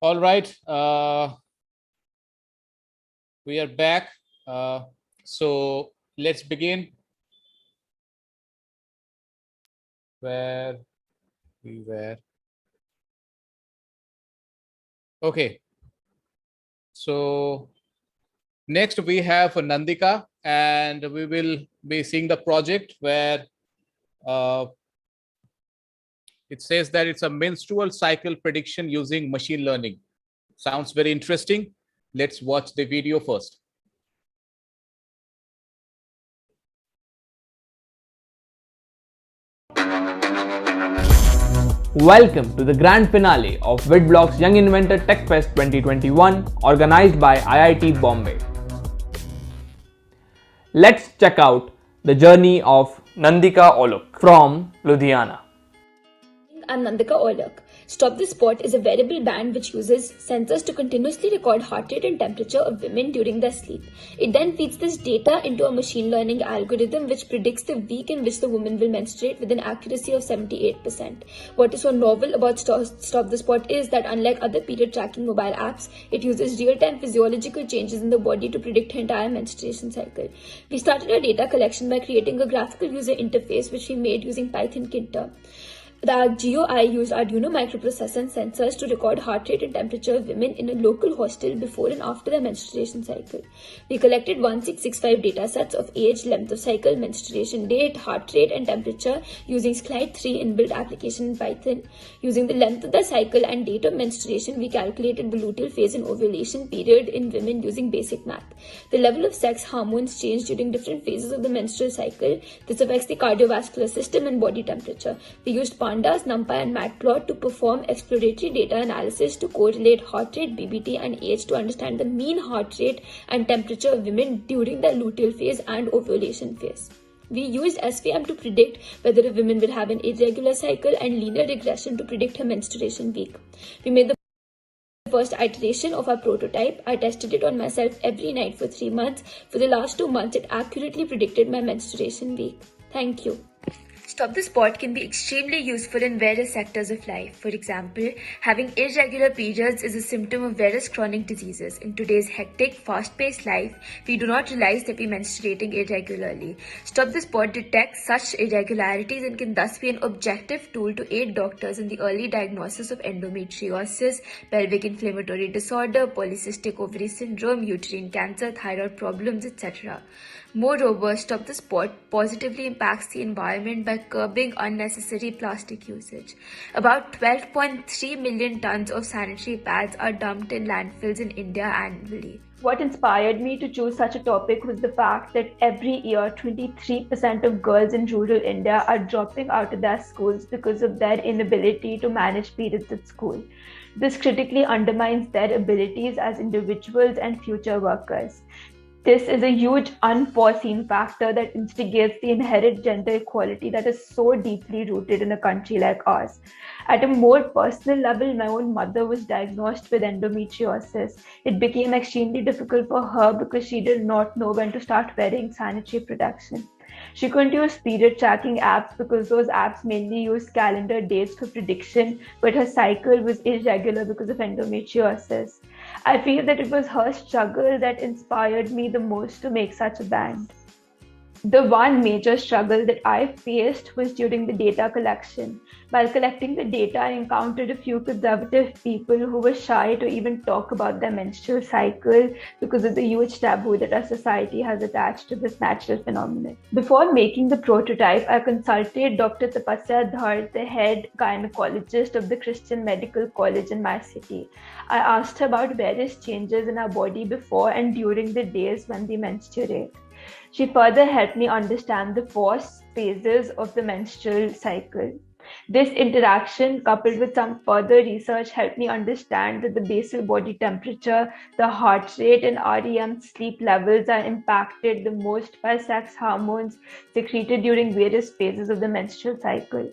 All right. We are back. So let's begin where we were. Okay. So next we have Nandika, and we will be seeing the project where it says that it's a menstrual cycle prediction using machine learning. Sounds very interesting. Let's watch the video first. Welcome to the grand finale of Witblox Young Inventor Techfest 2021 organized by IIT Bombay. Let's check out the journey of Nandika Oluk from Ludhiana. I'm Nandika Olak. Stop the Spot is a wearable band which uses sensors to continuously record heart rate and temperature of women during their sleep. It then feeds this data into a machine learning algorithm which predicts the week in which the woman will menstruate with an accuracy of 78%. What is so novel about Stop the Spot is that unlike other period tracking mobile apps, it uses real-time physiological changes in the body to predict her entire menstruation cycle. We started our data collection by creating a graphical user interface which we made using Python Kinter. The GUI used Arduino microprocessor and sensors to record heart rate and temperature of women in a local hostel before and after their menstruation cycle. We collected 1665 datasets of age, length of cycle, menstruation date, heart rate and temperature using Slide 3 inbuilt application in Python. Using the length of the cycle and date of menstruation, we calculated the luteal phase and ovulation period in women using basic math. The level of sex hormones change during different phases of the menstrual cycle. This affects the cardiovascular system and body temperature. We used Pandas, NumPy and Matplot to perform exploratory data analysis to correlate heart rate, BBT and age to understand the mean heart rate and temperature of women during their luteal phase and ovulation phase. We used SVM to predict whether a woman will have an irregular cycle and linear regression to predict her menstruation week. We made the first iteration of our prototype. I tested it on myself every night for 3 months. For the last 2 months, it accurately predicted my menstruation week. Thank you. Stop the Spot can be extremely useful in various sectors of life. For example, having irregular periods is a symptom of various chronic diseases. In today's hectic, fast-paced life, we do not realize that we are menstruating irregularly. Stop the Spot detects such irregularities and can thus be an objective tool to aid doctors in the early diagnosis of endometriosis, pelvic inflammatory disorder, polycystic ovary syndrome, uterine cancer, thyroid problems, etc. Moreover, Stop the Spot positively impacts the environment by curbing unnecessary plastic usage. About 12.3 million tons of sanitary pads are dumped in landfills in India annually. What inspired me to choose such a topic was the fact that every year 23% of girls in rural India are dropping out of their schools because of their inability to manage periods at school. This critically undermines their abilities as individuals and future workers. This is a huge unforeseen factor that instigates the inherent gender equality that is so deeply rooted in a country like ours. At a more personal level, my own mother was diagnosed with endometriosis. It became extremely difficult for her because she did not know when to start wearing sanitary protection. She couldn't use period tracking apps because those apps mainly used calendar dates for prediction, but her cycle was irregular because of endometriosis. I feel that it was her struggle that inspired me the most to make such a band. The one major struggle that I faced was during the data collection. While collecting the data, I encountered a few conservative people who were shy to even talk about their menstrual cycle because of the huge taboo that our society has attached to this natural phenomenon. Before making the prototype, I consulted Dr. Tapasya Dhar, the head gynecologist of the Christian Medical College in my city. I asked her about various changes in our body before and during the days when we menstruate. She further helped me understand the 4 phases of the menstrual cycle. This interaction, coupled with some further research, helped me understand that the basal body temperature, the heart rate, and REM sleep levels are impacted the most by sex hormones secreted during various phases of the menstrual cycle.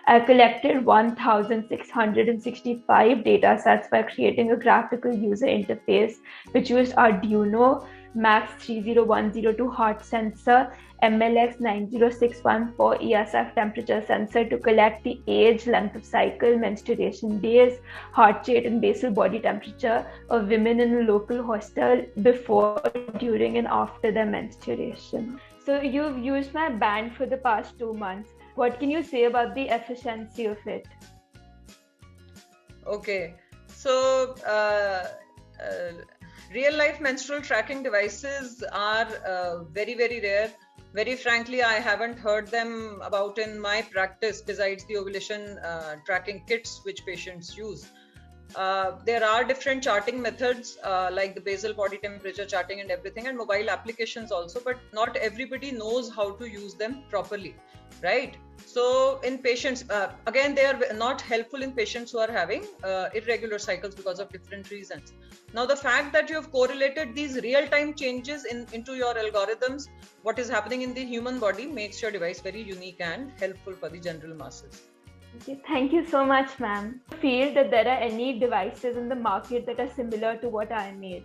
I collected 1,665 datasets by creating a graphical user interface which used Arduino MAX 30102 heart sensor, MLX 9061 for ESF temperature sensor to collect the age, length of cycle, menstruation days, heart rate, and basal body temperature of women in a local hostel before, during, and after their menstruation. So you've used my band for the past 2 months. What can you say about the efficiency of it? Okay, so real life menstrual tracking devices are very, very rare. Very frankly, I haven't heard them about in my practice besides the ovulation tracking kits which patients use. There are different charting methods like the basal body temperature charting and everything, and mobile applications also, but not everybody knows how to use them properly, right? So in patients, again, they are not helpful in patients who are having irregular cycles because of different reasons. Now, the fact that you have correlated these real-time changes into your algorithms, what is happening in the human body, makes your device very unique and helpful for the general masses. Okay, thank you so much, ma'am. I feel that there are any devices in the market that are similar to what I made.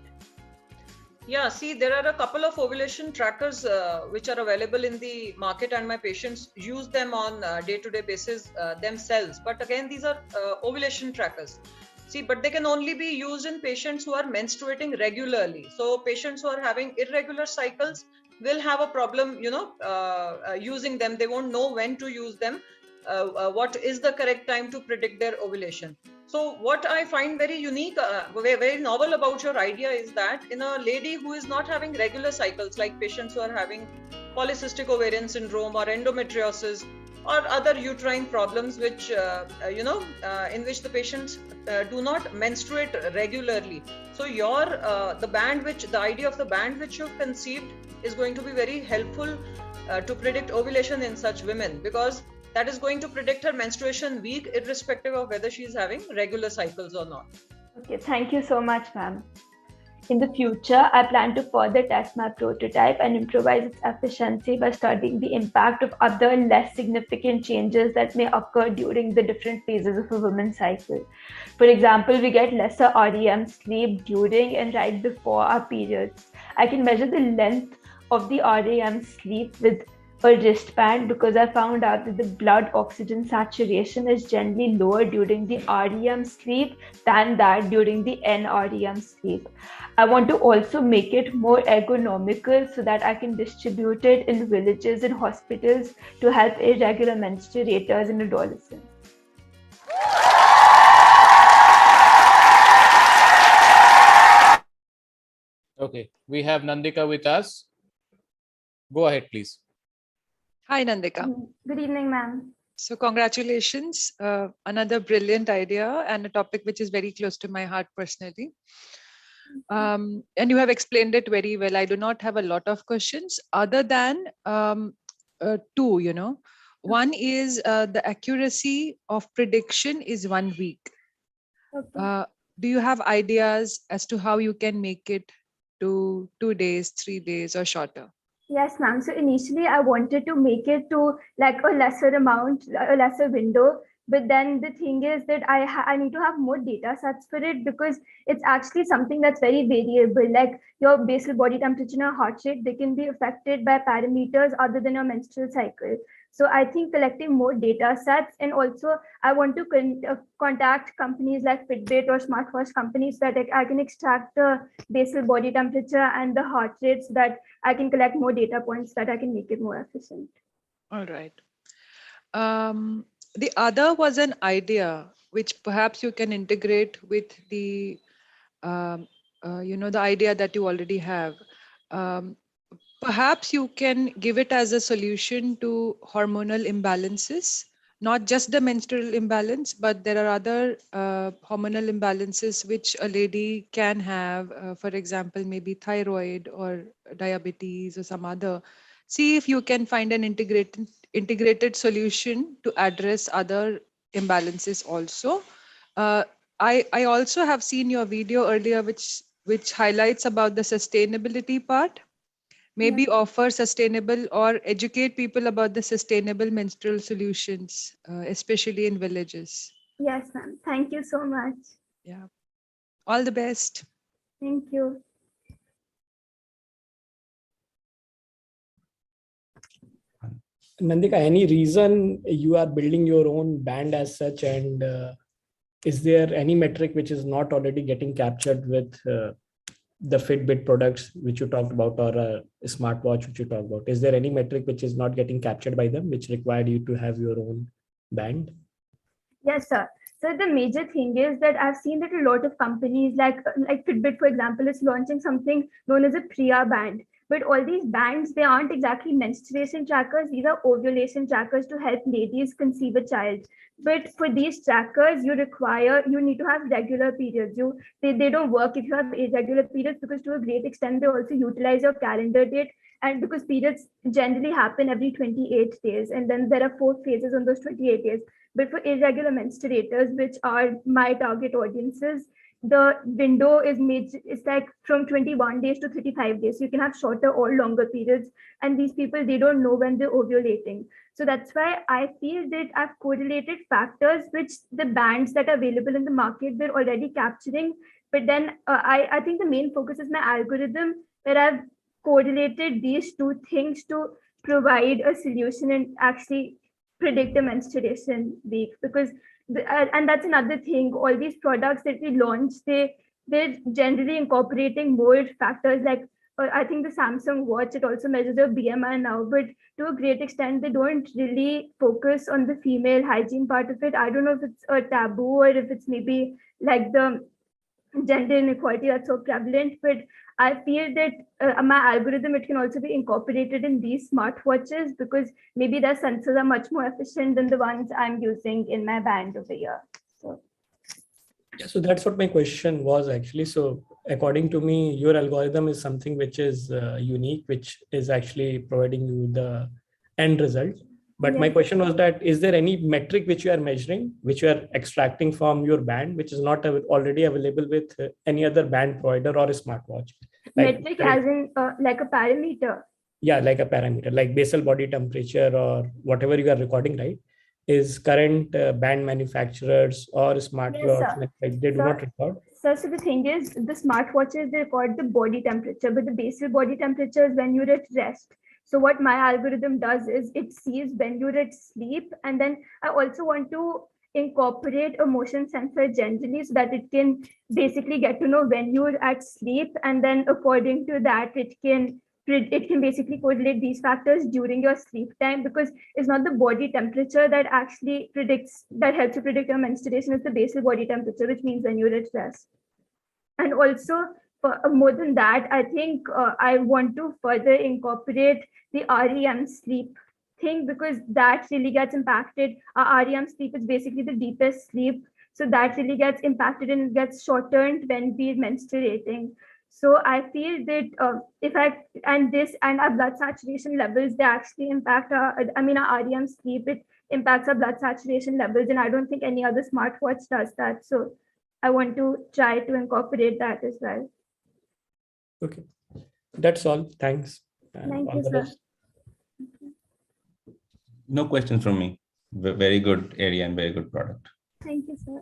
Yeah, see, there are a couple of ovulation trackers which are available in the market, and my patients use them on day-to-day basis themselves. But again, these are ovulation trackers. See, but they can only be used in patients who are menstruating regularly. So patients who are having irregular cycles will have a problem, using them. They won't know when to use them. What is the correct time to predict their ovulation. So what I find very unique, very novel about your idea is that in a lady who is not having regular cycles, like patients who are having polycystic ovarian syndrome or endometriosis or other uterine problems, which, in which the patients do not menstruate regularly. So the idea of the band which you've conceived is going to be very helpful to predict ovulation in such women, because that is going to predict her menstruation week, irrespective of whether she is having regular cycles or not. Okay, thank you so much, ma'am. In the future, I plan to further test my prototype and improvise its efficiency by studying the impact of other less significant changes that may occur during the different phases of a woman's cycle. For example, we get lesser REM sleep during and right before our periods. I can measure the length of the REM sleep with a wristband because I found out that the blood oxygen saturation is generally lower during the REM sleep than that during the NREM sleep. I want to also make it more ergonomical so that I can distribute it in villages and hospitals to help irregular menstruators and adolescents. Okay, we have Nandika with us. Go ahead, please. Hi, Nandika. Good evening, ma'am. So congratulations. Another brilliant idea and a topic which is very close to my heart personally. And you have explained it very well. I do not have a lot of questions other than two, One is the accuracy of prediction is 1 week. Okay. Do you have ideas as to how you can make it to 2 days, 3 days or shorter? Yes, ma'am. So initially I wanted to make it to like a lesser amount, a lesser window. But then the thing is that I need to have more data sets for it because it's actually something that's very variable. Like your basal body temperature and your heart rate, they can be affected by parameters other than your menstrual cycle. So I think collecting more data sets, and also I want to contact companies like Fitbit or smartwatch companies that I can extract the basal body temperature and the heart rate so that I can collect more data points that I can make it more efficient. All right. The other was an idea which perhaps you can integrate with the, the idea that you already have. Perhaps you can give it as a solution to hormonal imbalances, not just the menstrual imbalance, but there are other hormonal imbalances which a lady can have, for example, maybe thyroid or diabetes or some other. See if you can find an integrated solution to address other imbalances also. I also have seen your video earlier, which highlights about the sustainability part. Maybe offer sustainable or educate people about the sustainable menstrual solutions, especially in villages. Yes, ma'am. Thank you so much. Yeah. All the best. Thank you. Nandika, any reason you are building your own band as such, and is there any metric which is not already getting captured with the Fitbit products which you talked about, or a smartwatch which you talked about? Is there any metric which is not getting captured by them, which required you to have your own band? Yes, sir. So the major thing is that I've seen that a lot of companies like Fitbit, for example, is launching something known as a Priya band. But all these bands, they aren't exactly menstruation trackers. These are ovulation trackers to help ladies conceive a child. But for these trackers, you need to have regular periods. They don't work if you have irregular periods, because to a great extent, they also utilize your calendar date. And because periods generally happen every 28 days, and then there are 4 phases on those 28 days. But for irregular menstruators, which are my target audiences, the window is like from 21 days to 35 days. So you can have shorter or longer periods. And these people, they don't know when they're ovulating. So that's why I feel that I've correlated factors which the bands that are available in the market, they're already capturing. But then I think the main focus is my algorithm, where I've correlated these two things to provide a solution and actually predict a menstruation week. Because and that's another thing, all these products that we launch, they're generally incorporating more factors like I think the Samsung watch, it also measures your BMI now, but to a great extent they don't really focus on the female hygiene part of it. I don't know if it's a taboo or if it's maybe like the gender inequality that's so prevalent, but I feel that my algorithm, it can also be incorporated in these smartwatches, because maybe their sensors are much more efficient than the ones I'm using in my band over here. So yeah, so that's what my question was actually. So according to me, your algorithm is something which is unique, which is actually providing you the end result. But my question was that, is there any metric which you are measuring, which you are extracting from your band, which is not already available with any other band provider or a smartwatch? Metric as in like a parameter? Yeah, like a parameter, like basal body temperature or whatever you are recording, right? Is current band manufacturers or smartwatch, like they do not record? So the thing is, the smartwatches, they record the body temperature, but the basal body temperature is when you're at rest. So what my algorithm does is it sees when you're at sleep, and then I also want to incorporate a motion sensor generally, so that it can basically get to know when you're at sleep, and then according to that it can basically correlate these factors during your sleep time, because it's not the body temperature that actually helps you predict your menstruation. It's the basal body temperature, which means when you're at rest. And also, more than that, I think I want to further incorporate the REM sleep thing, because that really gets impacted. REM sleep is basically the deepest sleep. So that really gets impacted and it gets shortened when we're menstruating. So I feel that our blood saturation levels, they actually impact our REM sleep. It impacts our blood saturation levels, and I don't think any other smartwatch does that. So I want to try to incorporate that as well. Okay, that's all. Thanks. Thank you, sir. No questions from me. Very good area and very good product. Thank you, sir.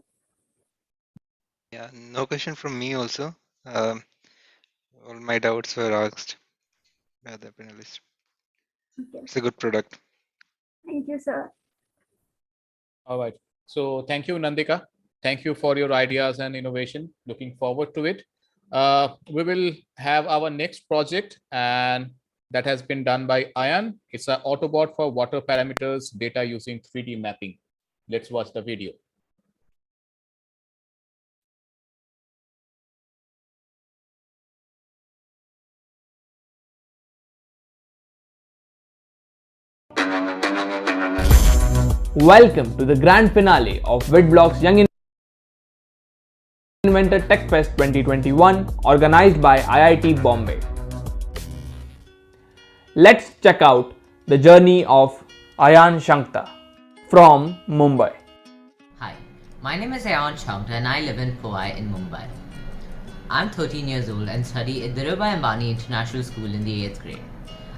Yeah, no question from me also. All my doubts were asked by the panelists. Okay. It's a good product. Thank you, sir. All right. So thank you, Nandika. Thank you for your ideas and innovation. Looking forward to it. We will have our next project, and that has been done by Ayan. It's an Autobot for water parameters data using 3D mapping. Let's watch the video. Welcome to the grand finale of Witblox Young Inventor Techfest 2021, organized by IIT Bombay. Let's check out the journey of Ayan Shankta from Mumbai. Hi, my name is Ayan Shankta and I live in Powai in Mumbai. I'm 13 years old and study at Dhirubhai Ambani International School in the 8th grade.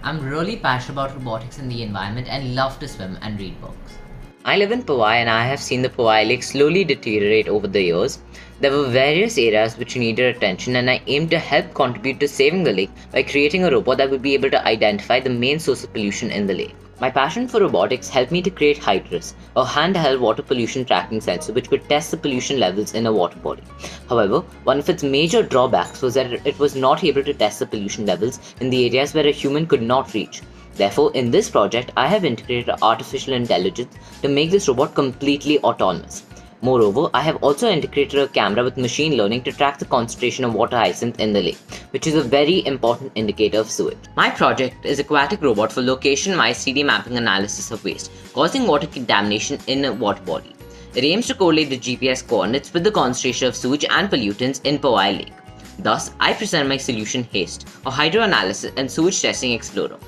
I'm really passionate about robotics and the environment and love to swim and read books. I live in Powai and I have seen the Powai Lake slowly deteriorate over the years. There were various areas which needed attention, and I aimed to help contribute to saving the lake by creating a robot that would be able to identify the main source of pollution in the lake. My passion for robotics helped me to create Hydrus, a handheld water pollution tracking sensor which could test the pollution levels in a water body. However, one of its major drawbacks was that it was not able to test the pollution levels in the areas where a human could not reach. Therefore, in this project, I have integrated artificial intelligence to make this robot completely autonomous. Moreover, I have also integrated a camera with machine learning to track the concentration of water hyacinth in the lake, which is a very important indicator of sewage. My project is aquatic robot for location-wise 3D mapping analysis of waste, causing water contamination in a water body. It aims to correlate the GPS coordinates with the concentration of sewage and pollutants in Powai Lake. Thus, I present my solution HASTE, a hydroanalysis and sewage testing explorer.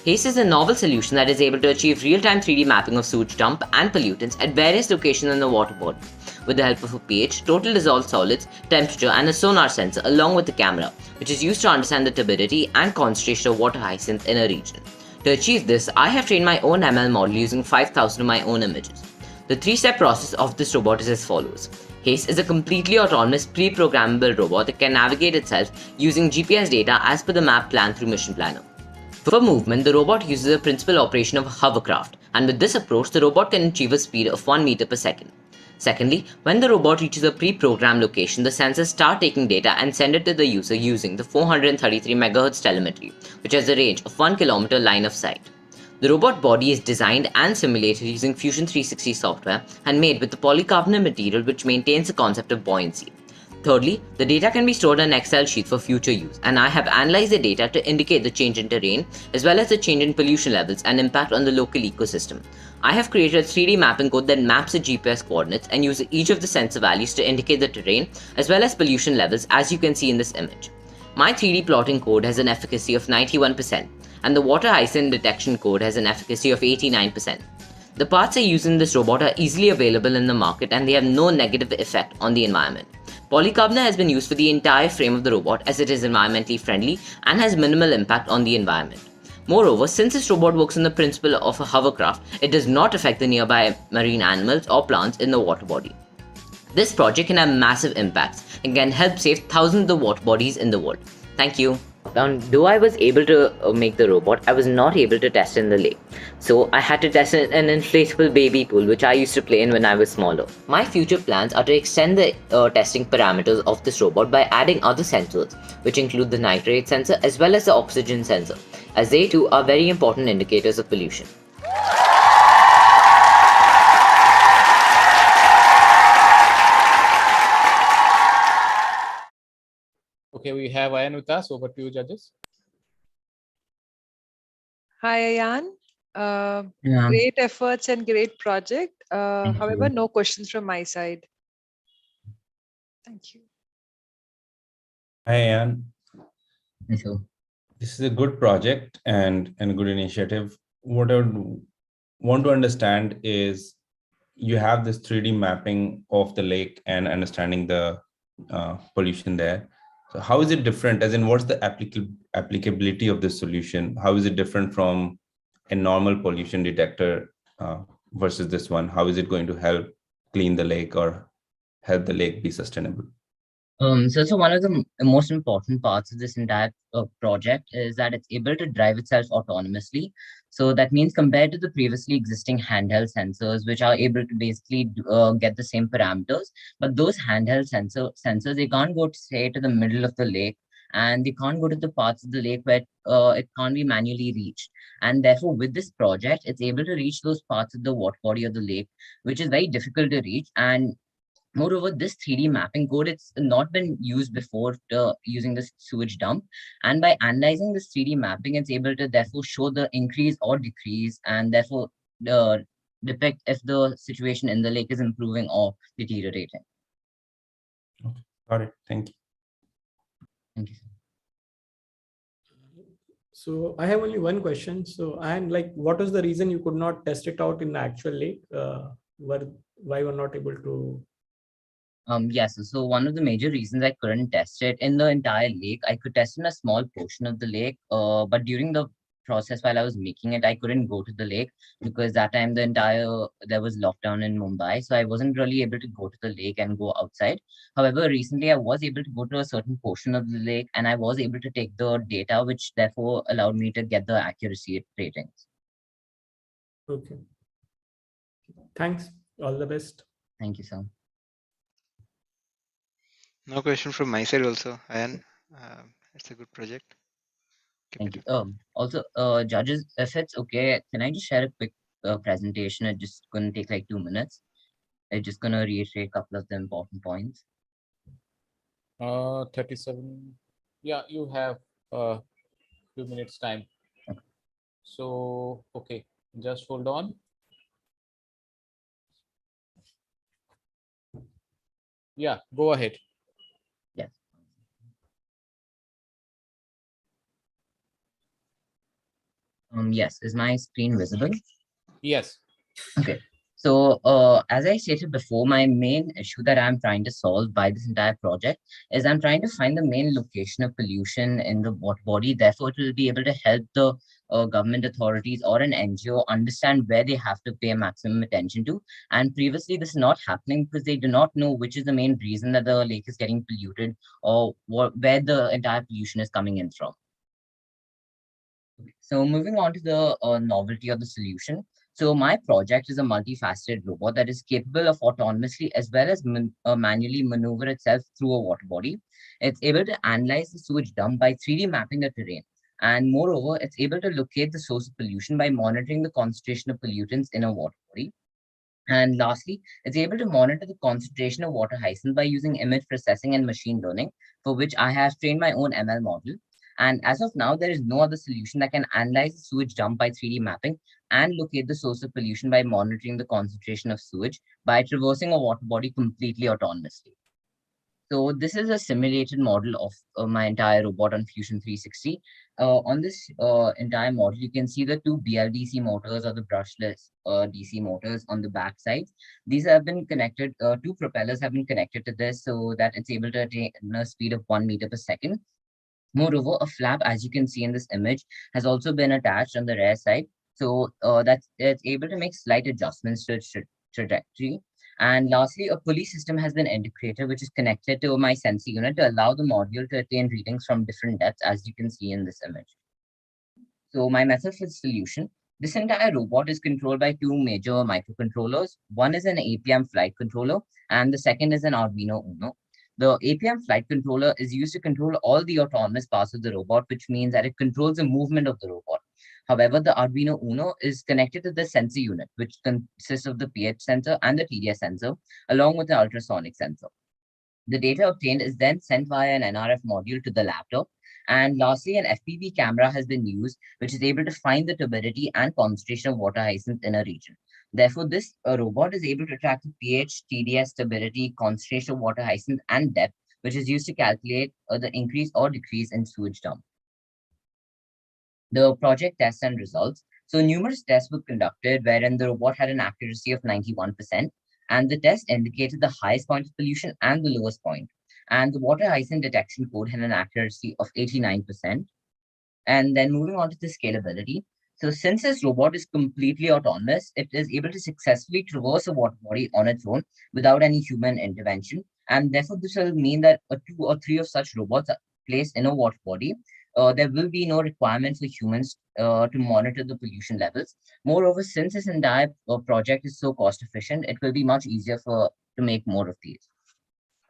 HASTE is a novel solution that is able to achieve real-time 3D mapping of sewage dump and pollutants at various locations in the water body, with the help of a pH, total dissolved solids, temperature, and a sonar sensor along with the camera, which is used to understand the turbidity and concentration of water hyacinth in a region. To achieve this, I have trained my own ML model using 5,000 of my own images. The three-step process of this robot is as follows. HASTE is a completely autonomous pre-programmable robot that can navigate itself using GPS data as per the map planned through Mission Planner. For movement, the robot uses a principal operation of a hovercraft, and with this approach, the robot can achieve a speed of 1 meter per second. Secondly, when the robot reaches a pre-programmed location, the sensors start taking data and send it to the user using the 433 MHz telemetry, which has a range of 1 kilometer line of sight. The robot body is designed and simulated using Fusion 360 software and made with the polycarbonate material which maintains the concept of buoyancy. Thirdly, the data can be stored on Excel sheet for future use, and I have analyzed the data to indicate the change in terrain as well as the change in pollution levels and impact on the local ecosystem. I have created a 3D mapping code that maps the GPS coordinates and uses each of the sensor values to indicate the terrain as well as pollution levels, as you can see in this image. My 3D plotting code has an efficacy of 91%, and the water hyacinth detection code has an efficacy of 89%. The parts I use in this robot are easily available in the market and they have no negative effect on the environment. Polycarbonate has been used for the entire frame of the robot as it is environmentally friendly and has minimal impact on the environment. Moreover, since this robot works on the principle of a hovercraft, it does not affect the nearby marine animals or plants in the water body. This project can have massive impacts and can help save thousands of water bodies in the world. Thank you. Now, though I was able to make the robot, I was not able to test in the lake. So I had to test in an inflatable baby pool, which I used to play in when I was smaller. My future plans are to extend the testing parameters of this robot by adding other sensors, which include the nitrate sensor as well as the oxygen sensor, as they too are very important indicators of pollution. Okay, we have Ayan with us. Over to you, judges. Hi, Ayan. Yeah. Great efforts and great project. Thank However, you. no questions from my side. Thank you. Hi, Anne. Thank you. This is a good project and a good initiative. What I would want to understand is you have this 3D mapping of the lake and understanding the pollution there. So how is it different? As in, what's the applicability of this solution? How is it different from a normal pollution detector versus this one? How is it going to help clean the lake or help the lake be sustainable? So one of the most important parts of this entire project is that it's able to drive itself autonomously. So that means compared to the previously existing handheld sensors, which are able to basically get the same parameters, but those handheld sensors, they can't go to, say, to the middle of the lake, and they can't go to the parts of the lake where it can't be manually reached. And therefore, with this project, it's able to reach those parts of the water body of the lake, which is very difficult to reach. And moreover, this 3D mapping code, it's not been used before using this sewage dump. And by analyzing this 3D mapping, it's able to therefore show the increase or decrease and therefore depict if the situation in the lake is improving or deteriorating. Okay. Got it. Thank you. Thank you. So I have only one question. So, and like, what was the reason you could not test it out in the actual lake? Why were not able to? Yes, so one of the major reasons I couldn't test it in the entire lake, I could test in a small portion of the lake, but during the process while I was making it, I couldn't go to the lake because that time there was lockdown in Mumbai. So I wasn't really able to go to the lake and go outside. However, recently I was able to go to a certain portion of the lake and I was able to take the data, which therefore allowed me to get the accuracy ratings. Okay. Thanks. All the best. Thank you, sir. No question from my side also, Ayan. It's a good project. Thank you. Also, judges, if it's okay, can I just share a quick presentation? It's just going to take like 2 minutes. I'm just going to reiterate a couple of the important points. 37. Yeah, you have a few minutes time. Okay. So, okay, just hold on. Yeah, go ahead. Yes. Yes, is my screen visible? Yes. Okay. So, as I stated before, my main issue that I'm trying to solve by this entire project is I'm trying to find the main location of pollution in the water body. Therefore, it will be able to help the government authorities or an NGO understand where they have to pay maximum attention to. And previously, this is not happening because they do not know which is the main reason that the lake is getting polluted or where the entire pollution is coming in from. So moving on to the novelty of the solution. So my project is a multifaceted robot that is capable of autonomously as well as manually maneuver itself through a water body. It's able to analyze the sewage dump by 3D mapping the terrain. And moreover, it's able to locate the source of pollution by monitoring the concentration of pollutants in a water body. And lastly, it's able to monitor the concentration of water hyacinth by using image processing and machine learning, for which I have trained my own ML model. And as of now, there is no other solution that can analyze the sewage dump by 3D mapping and locate the source of pollution by monitoring the concentration of sewage by traversing a water body completely autonomously. So this is a simulated model of my entire robot on Fusion 360. On this entire model, you can see the two BLDC motors or the brushless DC motors on the back side. These have been connected, two propellers have been connected to this so that it's able to attain a speed of 1 meter per second. Moreover, a flap, as you can see in this image, has also been attached on the rear side. So that's it's able to make slight adjustments to its trajectory. And lastly, a pulley system has been integrated, which is connected to my sensor unit to allow the module to attain readings from different depths, as you can see in this image. So my method for the solution, this entire robot is controlled by two major microcontrollers. One is an APM flight controller, and the second is an Arduino Uno. The APM flight controller is used to control all the autonomous parts of the robot, which means that it controls the movement of the robot. However, the Arduino Uno is connected to the sensor unit, which consists of the pH sensor and the TDS sensor, along with the ultrasonic sensor. The data obtained is then sent via an NRF module to the laptop. And lastly, an FPV camera has been used, which is able to find the turbidity and concentration of water hyacinth in a region. Therefore, this robot is able to track the pH, TDS, turbidity, concentration of water hyacinth, and depth, which is used to calculate the increase or decrease in sewage dump. The project tests and results. So numerous tests were conducted wherein the robot had an accuracy of 91%, and the test indicated the highest point of pollution and the lowest point. And the water hyacinth detection code had an accuracy of 89%. And then moving on to the scalability. So since this robot is completely autonomous, it is able to successfully traverse a water body on its own without any human intervention. And therefore, this will mean that 2 or 3 of such robots are placed in a water body. There will be no requirement for humans to monitor the pollution levels. Moreover, since this entire project is so cost efficient, it will be much easier to make more of these.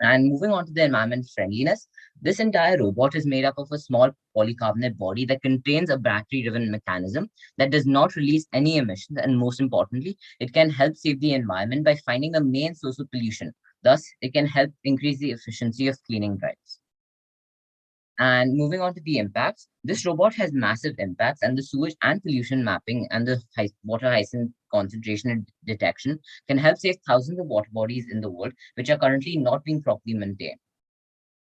And moving on to the environment friendliness, this entire robot is made up of a small polycarbonate body that contains a battery-driven mechanism that does not release any emissions. And most importantly, it can help save the environment by finding the main source of pollution. Thus, it can help increase the efficiency of cleaning drives. And moving on to the impacts, this robot has massive impacts, and the sewage and pollution mapping and the water hyacinth concentration and detection can help save thousands of water bodies in the world, which are currently not being properly maintained.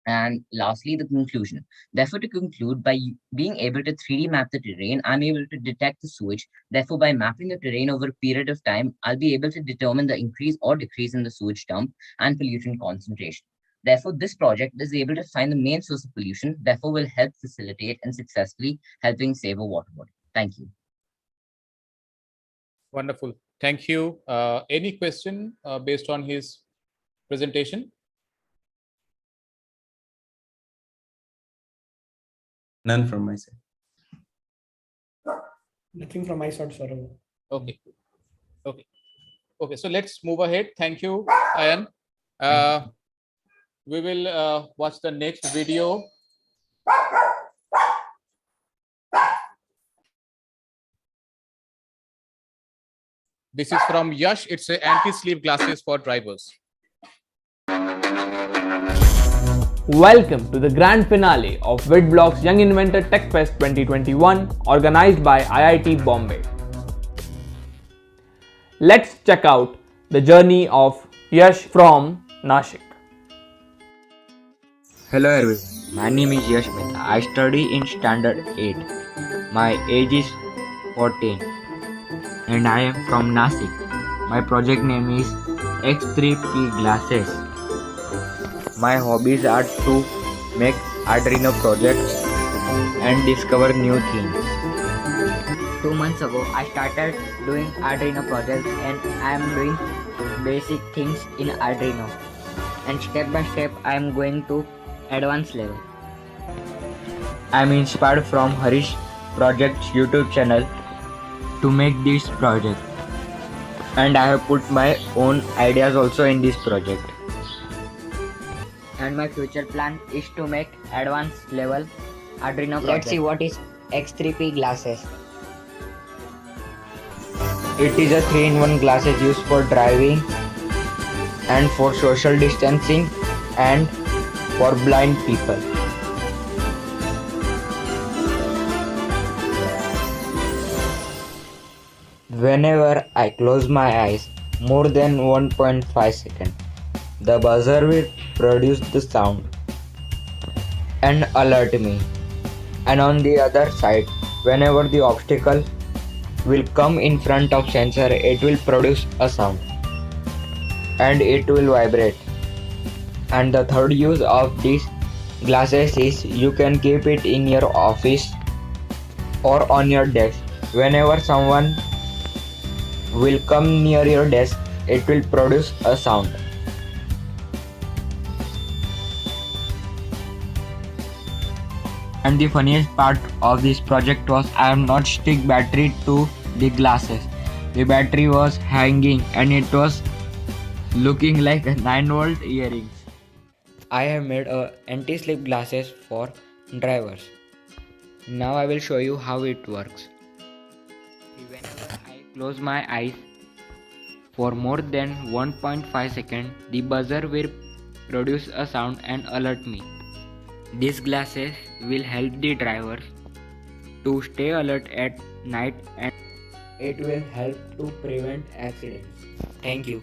And lastly, the conclusion. Therefore, to conclude, by being able to 3D map the terrain, I'm able to detect the sewage. Therefore, by mapping the terrain over a period of time, I'll be able to determine the increase or decrease in the sewage dump and pollutant concentration. Therefore, this project is able to find the main source of pollution, therefore will help facilitate and successfully helping save a water body. Thank you. Wonderful. Thank you. Any question based on his presentation? None from my side. Nothing from my side, Saurav. Okay. Okay. Okay. So let's move ahead. Thank you, Ayan. We will watch the next video. This is from Yash. It's an anti-sleep glasses for drivers. Welcome to the grand finale of Witblox Young Inventor Techfest 2021 organized by IIT Bombay. Let's check out the journey of Yash from Nashik. Hello everyone, my name is Yash Mehta. I study in standard 8. My age is 14 and I am from Nashik. My project name is X3P glasses. My hobbies are to make Arduino projects and discover new things. 2 months ago, I started doing Arduino projects and I am doing basic things in Arduino. And step by step, I am going to advanced level. I am inspired from Harish Project's YouTube channel to make this project. And I have put my own ideas also in this project. And my future plan is to make advanced level Arduino project. Let's see what is X3P glasses. It is a 3-in-1 glasses used for driving and for social distancing and for blind people. Whenever I close my eyes more than 1.5 seconds, the buzzer will produce the sound and alert me. And on the other side, whenever the obstacle will come in front of sensor, it will produce a sound and it will vibrate. And the third use of these glasses is you can keep it in your office or on your desk. Whenever someone will come near your desk, it will produce a sound. And the funniest part of this project was I have not stick battery to the glasses. The battery was hanging and it was looking like a 9-volt earrings. I have made anti-slip glasses for drivers. Now I will show you how it works. Whenever I close my eyes for more than 1.5 seconds, the buzzer will produce a sound and alert me. These glasses will help the drivers to stay alert at night and it will help to prevent accidents. Thank you.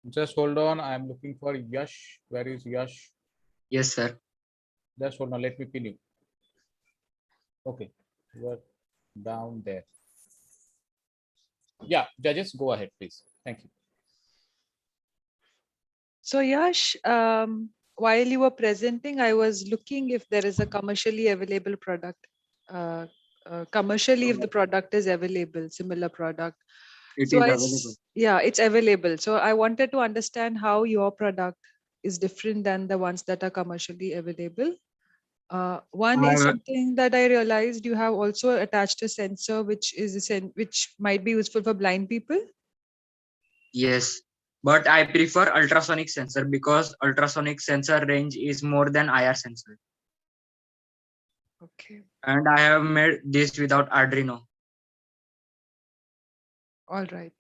Just hold on. I am looking for Yash. Where is Yash? Yes, sir. Just hold on. Let me pin you. Okay. You are down there. Yeah, judges, go ahead, please. Thank you. So Yash, while you were presenting, I was looking if there is a commercially available product. Commercially, if the product is available, similar product. It So is available. yeah, it's available. So I wanted to understand how your product is different than the ones that are commercially available. One is something that I realized you have also attached a sensor which might be useful for blind people. Yes, but I prefer ultrasonic sensor because ultrasonic sensor range is more than IR sensor. Okay. And I have made this without Arduino. All right.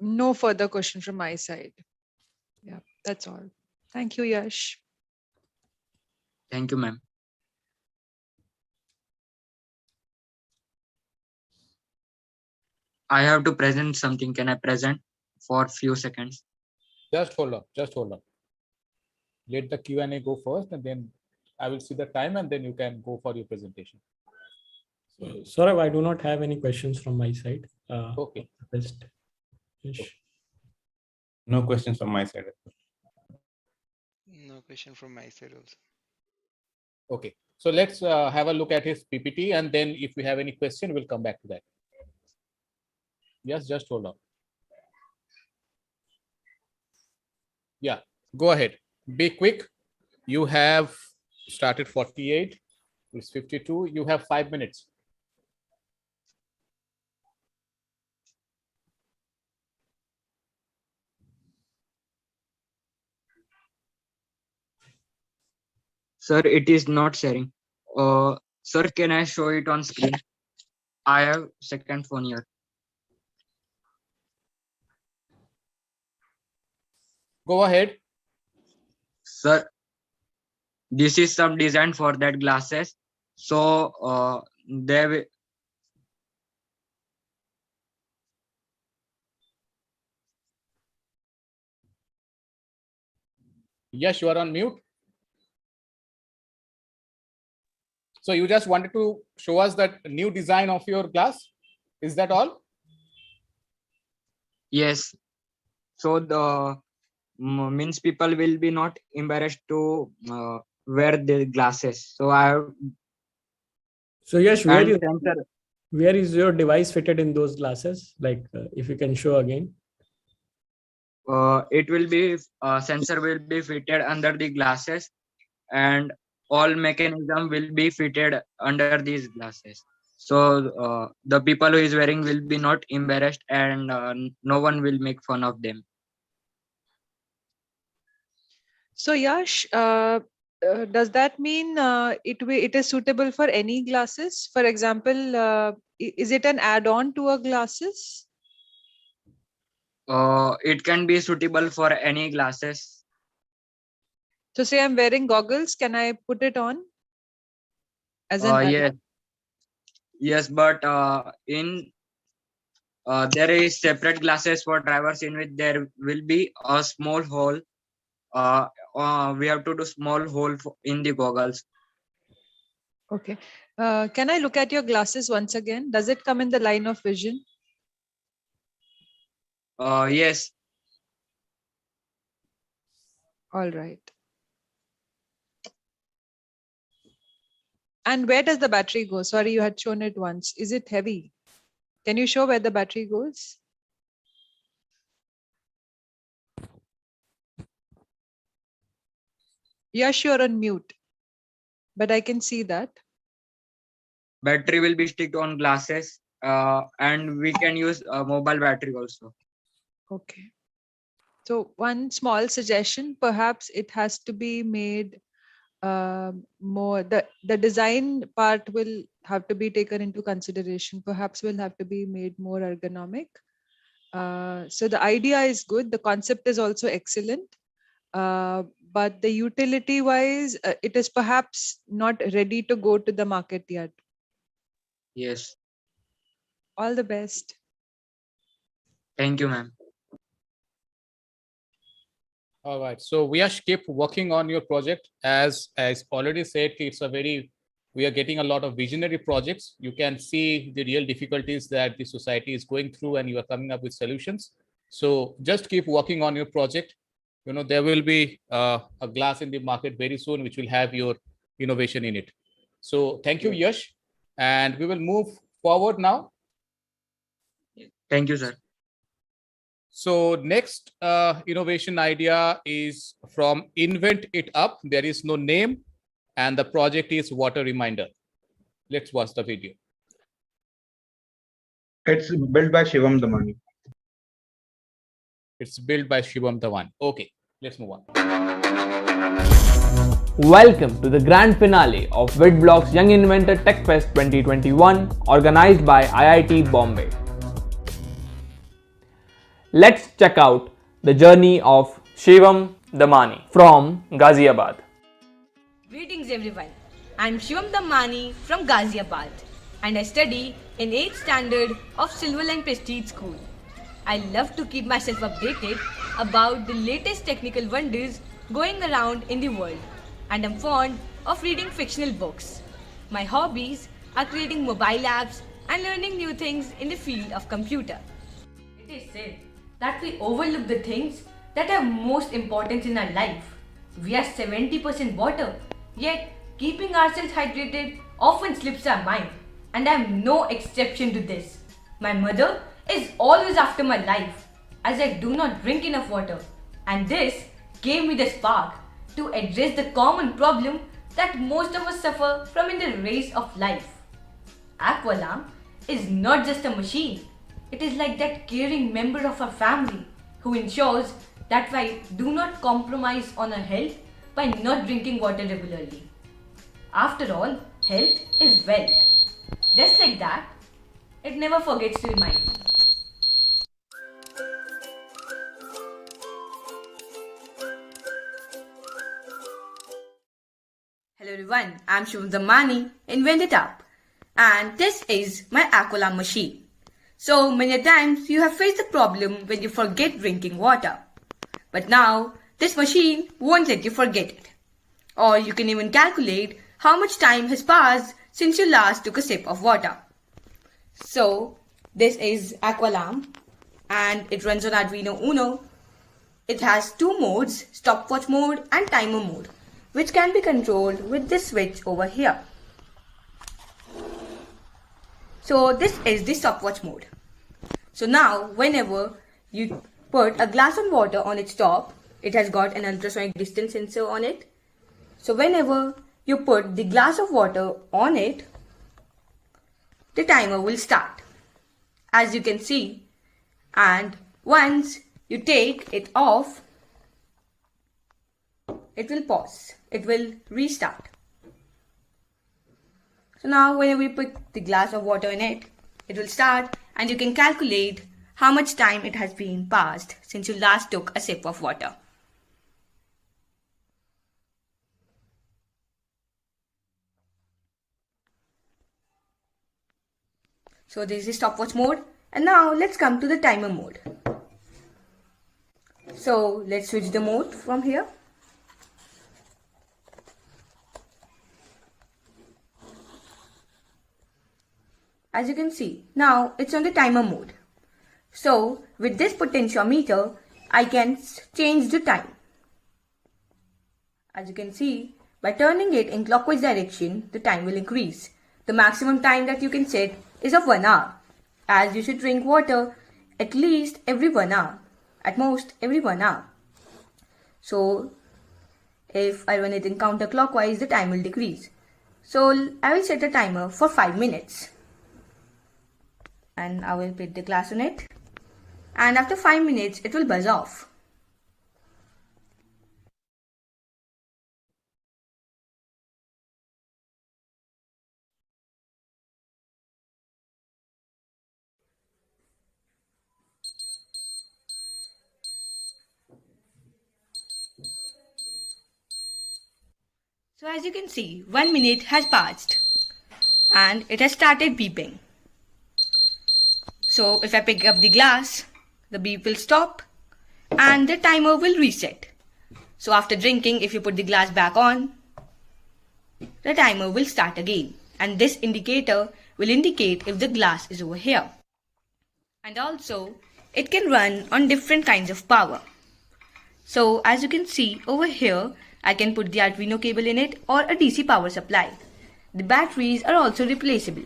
No further question from my side. Yeah, that's all. Thank you, Yash. Thank you, ma'am. I have to present something. Can I present for few seconds? Just hold on. Just hold on. Let the Q&A go first, and then I will see the time, and then you can go for your presentation. Saurav, I do not have any questions from my side. Okay. Best. Yes. No questions from my side. No question from my side also. Okay, so let's have a look at his PPT, and then if we have any question, we'll come back to that. Yes, just hold on. Yeah, go ahead. Be quick. You have started 48. It's 52. You have 5 minutes. Sir, it is not sharing. Sir, can I show it on screen? I have second phone here. Go ahead. Sir, this is some design for that glasses. So they will. Yes, you are on mute. So you just wanted to show us that new design of your glass. Is that all? Yes. So the means people will be not embarrassed to wear the glasses. So I have. So Yash, And where is your device fitted in those glasses? Like if you can show again. It will be sensor will be fitted under the glasses, and all mechanism will be fitted under these glasses. So the people who is wearing will be not embarrassed, and no one will make fun of them. So Yash, does that mean it is suitable for any glasses? For example, is it an add-on to a glasses? It can be suitable for any glasses. So say I'm wearing goggles, can I put it on? As an Yes. Yes, but in there is separate glasses for drivers in which there will be a small hole. We have to do small hole in the goggles. Okay. Can I look at your glasses once again? Does it come in the line of vision? Yes. All right. And where does the battery go? Sorry, you had shown it once. Is it heavy? Can you show where the battery goes? Yes, you're on mute, but I can see that. Battery will be sticked on glasses, and we can use a mobile battery also. Okay. So one small suggestion, perhaps it has to be made more, the design part will have to be taken into consideration. Perhaps will have to be made more ergonomic. So the idea is good. The concept is also excellent. But the utility wise, it is perhaps not ready to go to the market yet. Yes. All the best. Thank you, ma'am. All right. So we are keep working on your project. As already said, we are getting a lot of visionary projects. You can see the real difficulties that the society is going through, and you are coming up with solutions. So just keep working on your project. There will be a glass in the market very soon, which will have your innovation in it. So thank you, Yash. And we will move forward now. Thank you, sir. So next innovation idea is from Invent It Up. There is no name, and the project is Water Reminder. Let's watch the video. It's built by Shivam Damani. It's built by Shivam Dhawan. Okay, let's move on. Welcome to the grand finale of Witblox Young Inventor Techfest 2021, organized by IIT Bombay. Let's check out the journey of Shivam Damani from Ghaziabad. Greetings everyone. I'm Shivam Damani from Ghaziabad and I study in 8th standard of Silver Line Prestige School. I love to keep myself updated about the latest technical wonders going around in the world, and I'm fond of reading fictional books. My hobbies are creating mobile apps and learning new things in the field of computer. It is said that we overlook the things that are most important in our life. We are 70% water, yet keeping ourselves hydrated often slips our mind, and I am no exception to this. My mother is always after my life as I do not drink enough water, and this gave me the spark to address the common problem that most of us suffer from in the race of life. Aqualarm is not just a machine, it is like that caring member of our family who ensures that we do not compromise on our health by not drinking water regularly. After all, health is wealth. Just like that, it never forgets to remind me. Hello everyone, I'm Shivam Damani, Invent Up, and this is my Aqualarm machine. So many times you have faced the problem when you forget drinking water. But now, this machine won't let you forget it. Or you can even calculate how much time has passed since you last took a sip of water. So, this is Aqualarm and it runs on Arduino Uno. It has two modes, stopwatch mode and timer mode, which can be controlled with this switch over here. So this is the stopwatch mode. So now whenever you put a glass of water on its top, it has got an ultrasonic distance sensor on it. So whenever you put the glass of water on it, the timer will start, as you can see. And once you take it off, it will pause. It will restart. So now whenever you put the glass of water in it, it will start and you can calculate how much time it has been passed since you last took a sip of water. So this is stopwatch mode, and now let's come to the timer mode. So let's switch the mode from here. As you can see, now it's on the timer mode. So with this potentiometer, I can change the time. As you can see, by turning it in clockwise direction, the time will increase. The maximum time that you can set is of 1 hour, as you should drink water at least every 1 hour, at most every 1 hour. So if I run it in counterclockwise, the time will decrease. So I will set a timer for 5 minutes. And I will put the glass on it. And after 5 minutes, it will buzz off. So as you can see, 1 minute has passed and it has started beeping. So if I pick up the glass, the beep will stop and the timer will reset. So after drinking, if you put the glass back on, the timer will start again. And this indicator will indicate if the glass is over here. And also, it can run on different kinds of power. So as you can see over here, I can put the Arduino cable in it or a DC power supply. The batteries are also replaceable.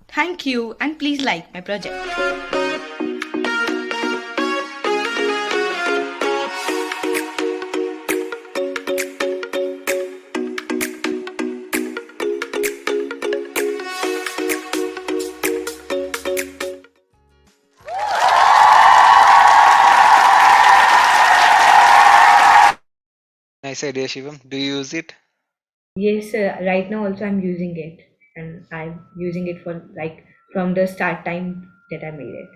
Thank you and please like my project. Nice idea, Shivam. Do you use it? Yes, right now also I'm using it and I'm using it for like from the start time that I made it.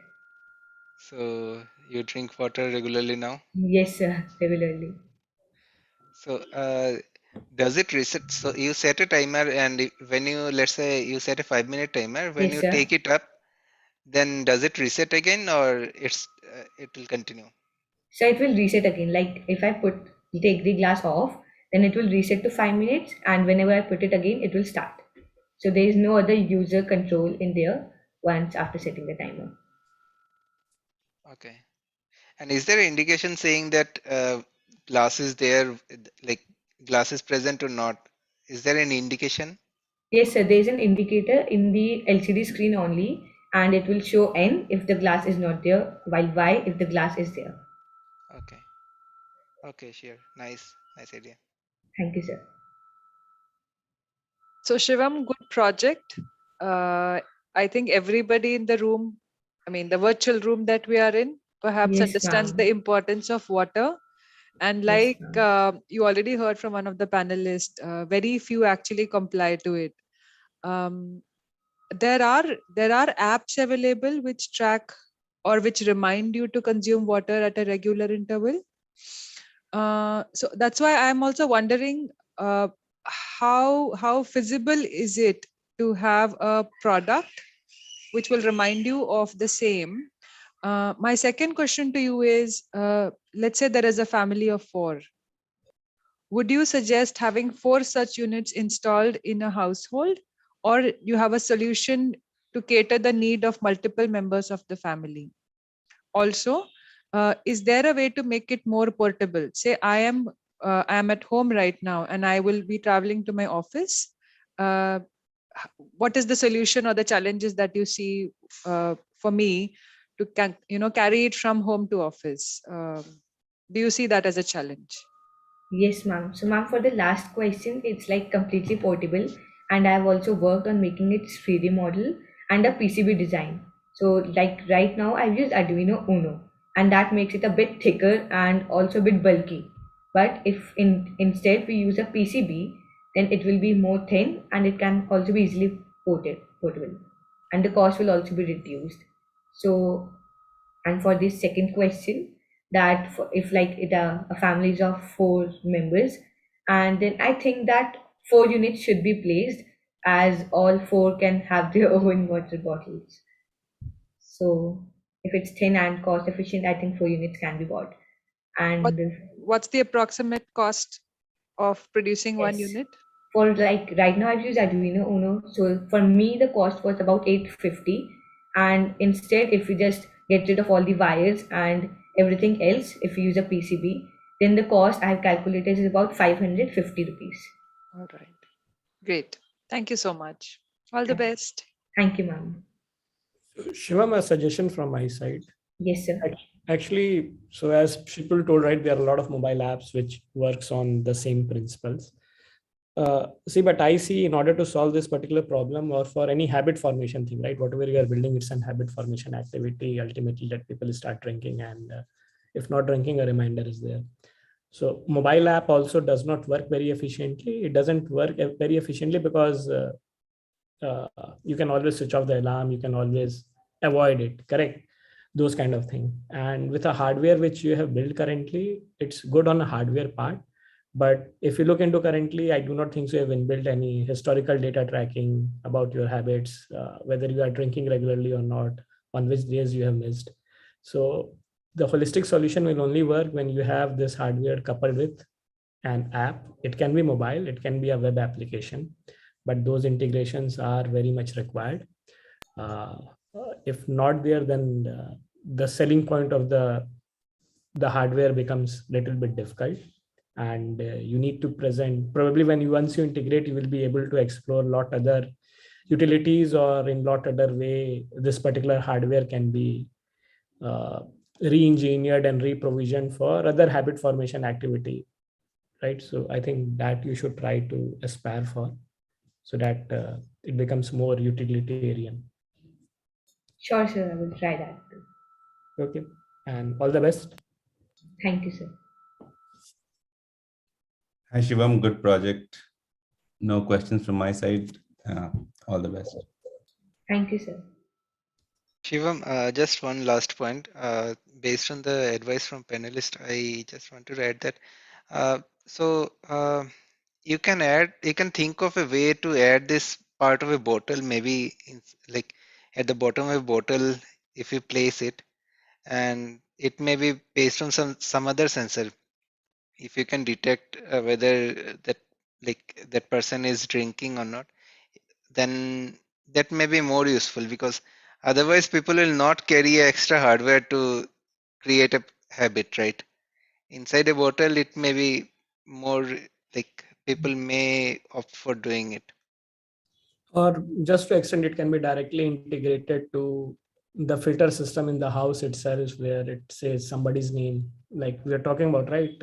So you drink water regularly now? Yes, regularly. So does it reset? So you set a timer and when you, let's say you set a 5-minute timer, when Yes, you sir. take it up, then does it reset again or it will continue? So it will reset again. Like if I take the glass off, then it will reset to 5 minutes and whenever I put it again, it will start. So there is no other user control in there once after setting the timer. Okay. And is there an indication saying that glass is there, like glass is present or not? Is there any indication? Yes, sir. There is an indicator in the LCD screen only, and it will show N if the glass is not there, while Y if the glass is there. Okay. Okay, sure. Nice. Nice idea. Thank you, sir. So Shivam, good project. I think everybody in the room, I mean the virtual room that we are in, perhaps Yes, understands the ma'am. importance of water. And Yes, like ma'am. you already heard from one of the panelists, very few actually comply to it. Um, there are apps available which track or which remind you to consume water at a regular interval. So that's why I'm also wondering how feasible is it to have a product which will remind you of the same. My second question to you is, let's say there is a family of four. Would you suggest having four such units installed in a household, or you have a solution to cater the need of multiple members of the family? Also, is there a way to make it more portable? Say I am at home right now and I will be traveling to my office. Uh, what is the solution or the challenges that you see for me to carry it from home to office? Do you see that as a challenge? Yes, ma'am. So, ma'am, for the last question, it's like completely portable, and I've also worked on making it 3D model and a PCB design. So, like right now, I've used Arduino Uno, and that makes it a bit thicker and also a bit bulky. But if instead we use a PCB, then it will be more thin and it can also be easily portable, and the cost will also be reduced. So, and for this second question, that if like a families of four members, and then I think that four units should be placed as all four can have their own water bottles. So if it's thin and cost efficient, I think four units can be bought. And What's the approximate cost of producing one yes, unit? for like right now I've used Arduino Uno. So for me the cost was about 850, and instead if we just get rid of all the wires and everything else, if we use a PCB, then the cost I've calculated is about 550 rupees. All right. Great. Thank you so much. All the best. Thank you, ma'am. Shivam, a suggestion from my side. Yes, sir. Actually, so as people told, right, there are a lot of mobile apps which works on the same principles. But I see in order to solve this particular problem or for any habit formation thing, right, whatever you are building, it's an habit formation activity, ultimately let people start drinking. And if not drinking, a reminder is there. So mobile app also does not work very efficiently. It doesn't work very efficiently because you can always switch off the alarm. You can always avoid it, correct? Those kind of thing. And with a hardware which you have built currently, it's good on a hardware part. But if you look into currently, I do not think so you have inbuilt any historical data tracking about your habits, whether you are drinking regularly or not, on which days you have missed. So the holistic solution will only work when you have this hardware coupled with an app. It can be mobile, it can be a web application, but those integrations are very much required. If not there, then the selling point of the hardware becomes a little bit difficult, and you need to present, probably when you once you integrate, you will be able to explore a lot other utilities, or in lot other way this particular hardware can be re-engineered and re-provisioned for other habit formation activity, right? So I think that you should try to aspire for, so that it becomes more utilitarian. Sure, sir. I will try that too. Okay, and all the best. Thank you, sir. Hi Shivam, good project. No questions from my side. All the best. Thank you, sir. Shivam, just one last point. Based on the advice from panelist, I just want to add that. You can think of a way to add this part of a bottle, maybe like at the bottom of a bottle, if you place it, and it may be based on some other sensor. If you can detect whether that person is drinking or not, then that may be more useful, because otherwise people will not carry extra hardware to create habit, right? Inside a bottle, it may be more like people may opt for doing it. Or just to extend, it can be directly integrated to the filter system in the house itself, where it says somebody's name, like we're talking about, right?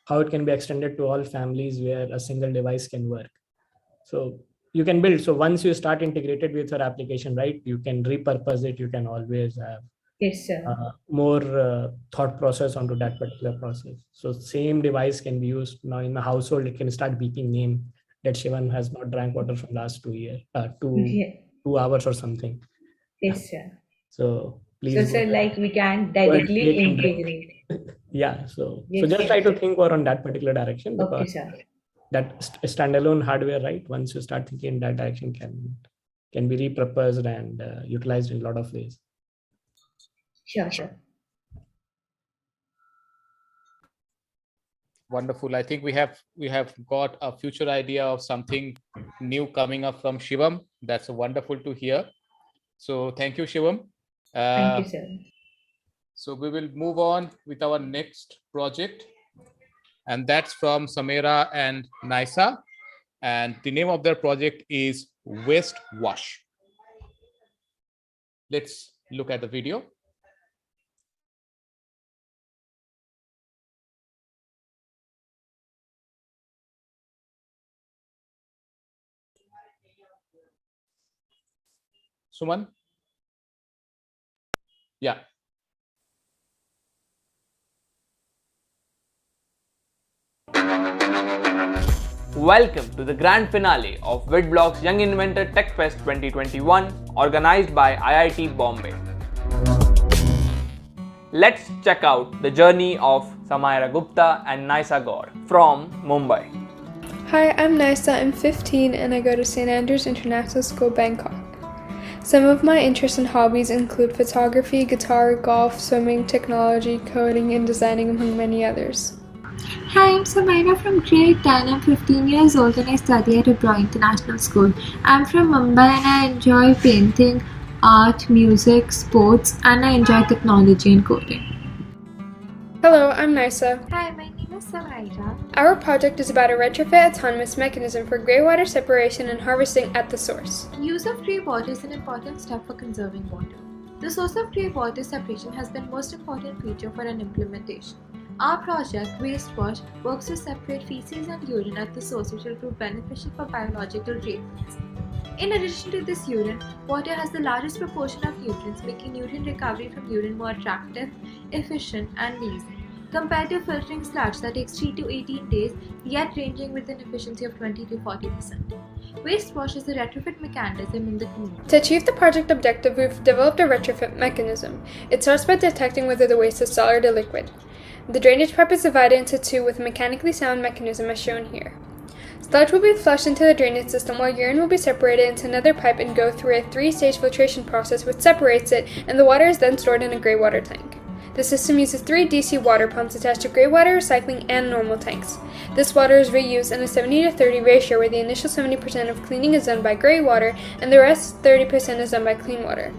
How it can be extended to all families where a single device can work. So you can build. So once you start integrated with your application, right, you can repurpose it. You can always have Yes, sir. more thought process onto that particular process. So same device can be used now in the household. It can start beeping name that Shivan has not drank water from last 2 years, Yeah. 2 hours or something. Yes, sir. So please So, go sir, ahead. like we can Go ahead, directly take and drink. integrate. Yeah. So Yes, just sir. try to think more on that particular direction, Okay, because sir. that standalone hardware, right? Once you start thinking in that direction, can be repurposed and utilized in a lot of ways. Sure, sure. Wonderful. I think we have got a future idea of something new coming up from Shivam. That's wonderful to hear. So thank you, Shivam. Thank you, sir. So we will move on with our next project, and that's from Samira and Naisa. And the name of their project is Waste Wash. Let's look at the video. Suman? Yeah. Welcome to the grand finale of Witblox Young Inventor Techfest 2021, organized by IIT Bombay. Let's check out the journey of Samira Gupta and Naisa Gaur from Mumbai. Hi, I'm Naisa. I'm 15 and I go to St. Andrews International School, Bangkok. Some of my interests and hobbies include photography, guitar, golf, swimming, technology, coding, and designing, among many others. Hi, I'm Samira from grade 10. I'm 15 years old and I study at Oberoi International School. I'm from Mumbai and I enjoy painting, art, music, sports, and I enjoy technology and coding. Hello, I'm Naisa. Hi, my name is Samira. Our project is about a retrofit autonomous mechanism for greywater separation and harvesting at the source. Use of grey water is an important step for conserving water. The source of grey water separation has been the most important feature for an implementation. Our project, Waste Wash, works to separate feces and urine at the source, which will prove beneficial for biological treatments. In addition to this urine, water has the largest proportion of nutrients, making nutrient recovery from urine more attractive, efficient, and easy, compared to filtering sludge that takes 3 to 18 days, yet ranging with an efficiency of 20 to 40%. Waste Wash is a retrofit mechanism in the community. To achieve the project objective, we've developed a retrofit mechanism. It starts by detecting whether the waste is solid or liquid. The drainage pipe is divided into two with a mechanically sound mechanism as shown here. Sludge will be flushed into the drainage system while urine will be separated into another pipe and go through a 3-stage filtration process which separates it, and the water is then stored in a grey water tank. The system uses 3 DC water pumps attached to grey water, recycling, and normal tanks. This water is reused in a 70-30 ratio where the initial 70% of cleaning is done by grey water and the rest 30% is done by clean water.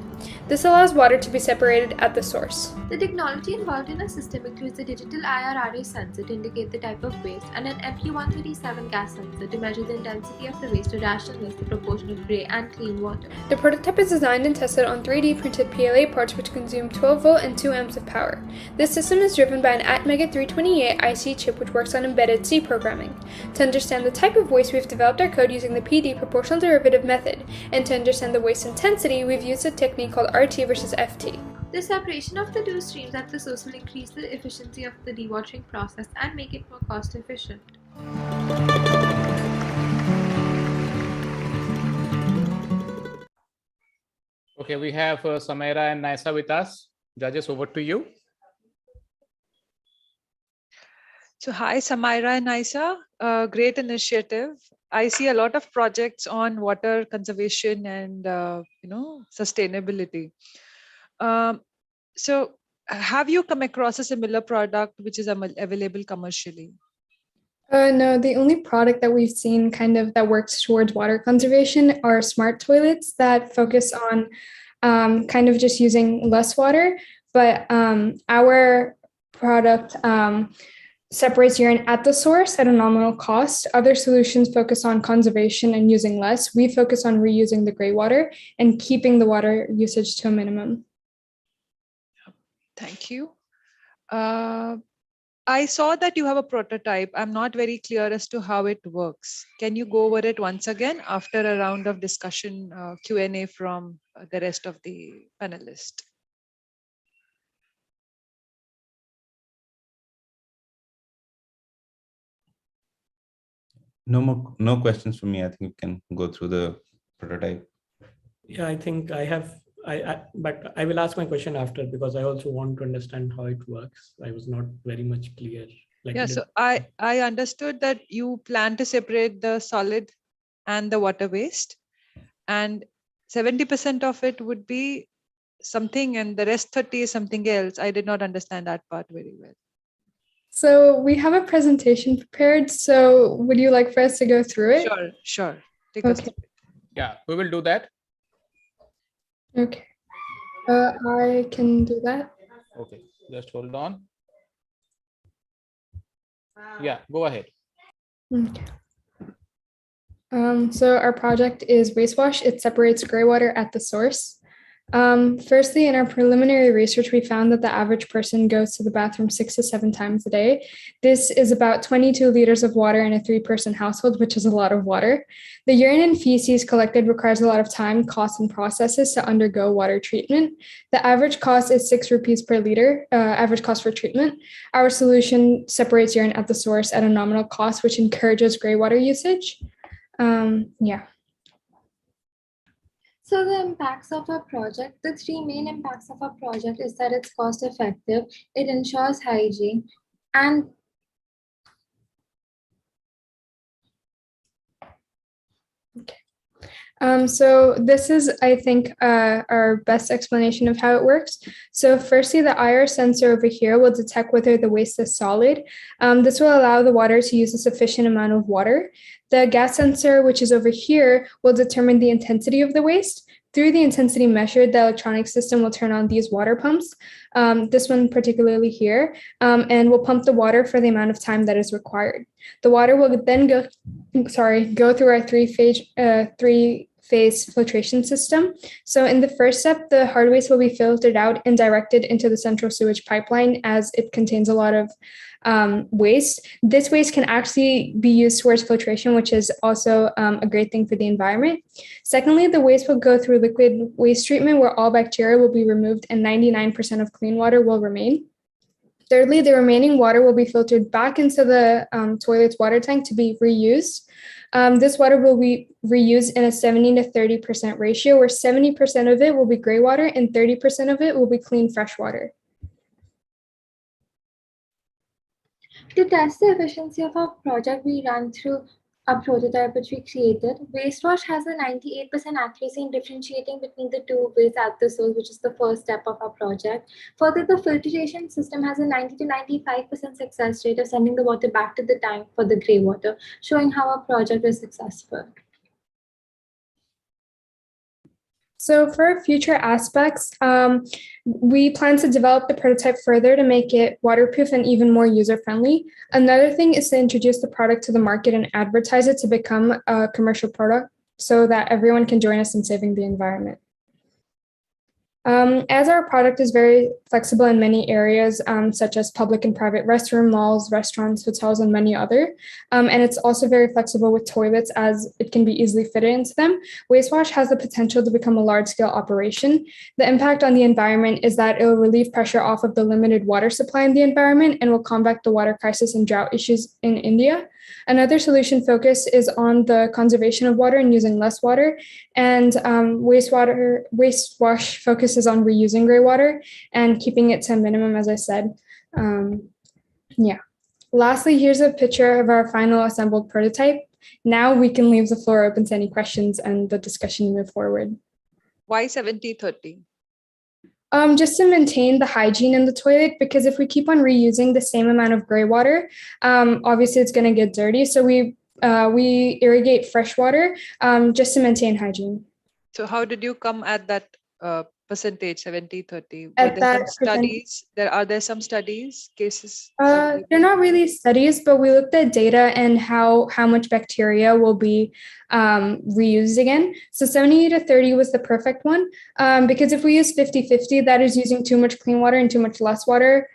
This allows water to be separated at the source. The technology involved in our system includes a digital IR sensor to indicate the type of waste and an MP137 gas sensor to measure the intensity of the waste to rationalize the proportion of grey and clean water. The prototype is designed and tested on 3D printed PLA parts which consume 12 volt and 2 amps of power. This system is driven by an Atmega 328 IC chip which works on embedded C programming. To understand the type of waste, we've developed our code using the PD proportional derivative method, and to understand the waste intensity, we've used a technique called RT versus FT. The separation of the two streams at the source will increase the efficiency of the dewatering process and make it more cost efficient. Okay, we have Samira and Naisa with us. Judges, over to you. So hi, Samira and Naisa. Great initiative. I see a lot of projects on water conservation and sustainability. So have you come across a similar product which is available commercially? No, the only product that we've seen that works towards water conservation are smart toilets that focus on just using less water. But our product separates urine at the source at a nominal cost. Other solutions focus on conservation and using less. We focus on reusing the gray water and keeping the water usage to a minimum. Thank you. I saw that you have a prototype. I'm not very clear as to how it works. Can you go over it once again after a round of discussion, Q&A from the rest of the panelists? No questions from me. I think you can go through the prototype. Yeah, I think I have, but I will ask my question after, because I also want to understand how it works. I was not very much clear. Like Yeah, so I understood that you plan to separate the solid and the water waste, and 70% of it would be something and the rest 30 is something else. I did not understand that part very well. So we have a presentation prepared. So would you like for us to go through it? Sure. Take us through it. Yeah, we will do that. Okay. I can do that. Okay, just hold on. Yeah, go ahead. Okay. So our project is waste wash. It separates gray water at the source. Firstly, in our preliminary research, we found that the average person goes to the bathroom 6 to 7 times a day. This is about 22 liters of water in a 3-person household, which is a lot of water. The urine and feces collected requires a lot of time, cost, and processes to undergo water treatment. The average cost is 6 rupees per liter, average cost for treatment. Our solution separates urine at the source at a nominal cost, which encourages gray water usage. Yeah. So the impacts of our project, the 3 main impacts of our project is that it's cost effective, it ensures hygiene, and So this is, I think, our best explanation of how it works. So firstly, the IR sensor over here will detect whether the waste is solid. This will allow the water to use a sufficient amount of water. The gas sensor, which is over here, will determine the intensity of the waste. Through the intensity measured, the electronic system will turn on these water pumps, this one particularly here, and will pump the water for the amount of time that is required. The water will then go through our three-phase filtration system. So in the first step, the hard waste will be filtered out and directed into the central sewage pipeline, as it contains a lot of waste. This waste can actually be used towards filtration, which is also a great thing for the environment. Secondly, the waste will go through liquid waste treatment, where all bacteria will be removed and 99% of clean water will remain. Thirdly, the remaining water will be filtered back into the toilet's water tank to be reused. This water will be reused in a 70 to 30% ratio, where 70% of it will be gray water and 30% of it will be clean fresh water. to test the efficiency of our project, we ran through a prototype which we created. Wastewash has a 98% accuracy in differentiating between the two waste at the source, which is the first step of our project. Further, the filtration system has a 90 to 95% success rate of sending the water back to the tank for the gray water, showing how our project is successful. So for future aspects, we plan to develop the prototype further to make it waterproof and even more user-friendly. Another thing is to introduce the product to the market and advertise it to become a commercial product so that everyone can join us in saving the environment. As our product is very flexible in many areas, such as public and private restroom, malls, restaurants, hotels, and many other, and it's also very flexible with toilets as it can be easily fitted into them, Wastewash has the potential to become a large-scale operation. The impact on the environment is that it will relieve pressure off of the limited water supply in the environment and will combat the water crisis and drought issues in India. Another solution focus is on the conservation of water and using less water, and Wastewash focuses on reusing gray water and keeping it to a minimum, as I said. Yeah. Lastly, here's a picture of our final assembled prototype. Now we can leave the floor open to any questions and the discussion move forward. Why 70-30? Just to maintain the hygiene in the toilet, because if we keep on reusing the same amount of gray water, obviously it's going to get dirty. So we irrigate fresh water just to maintain hygiene. So how did you come at that percentage, 70-30? Were At there that some studies? Are there some studies, cases? They're not really studies, but we looked at data and how much bacteria will be reused again. So 70-30 was the perfect one, because if we use 50-50, that is using too much clean water and too much less water.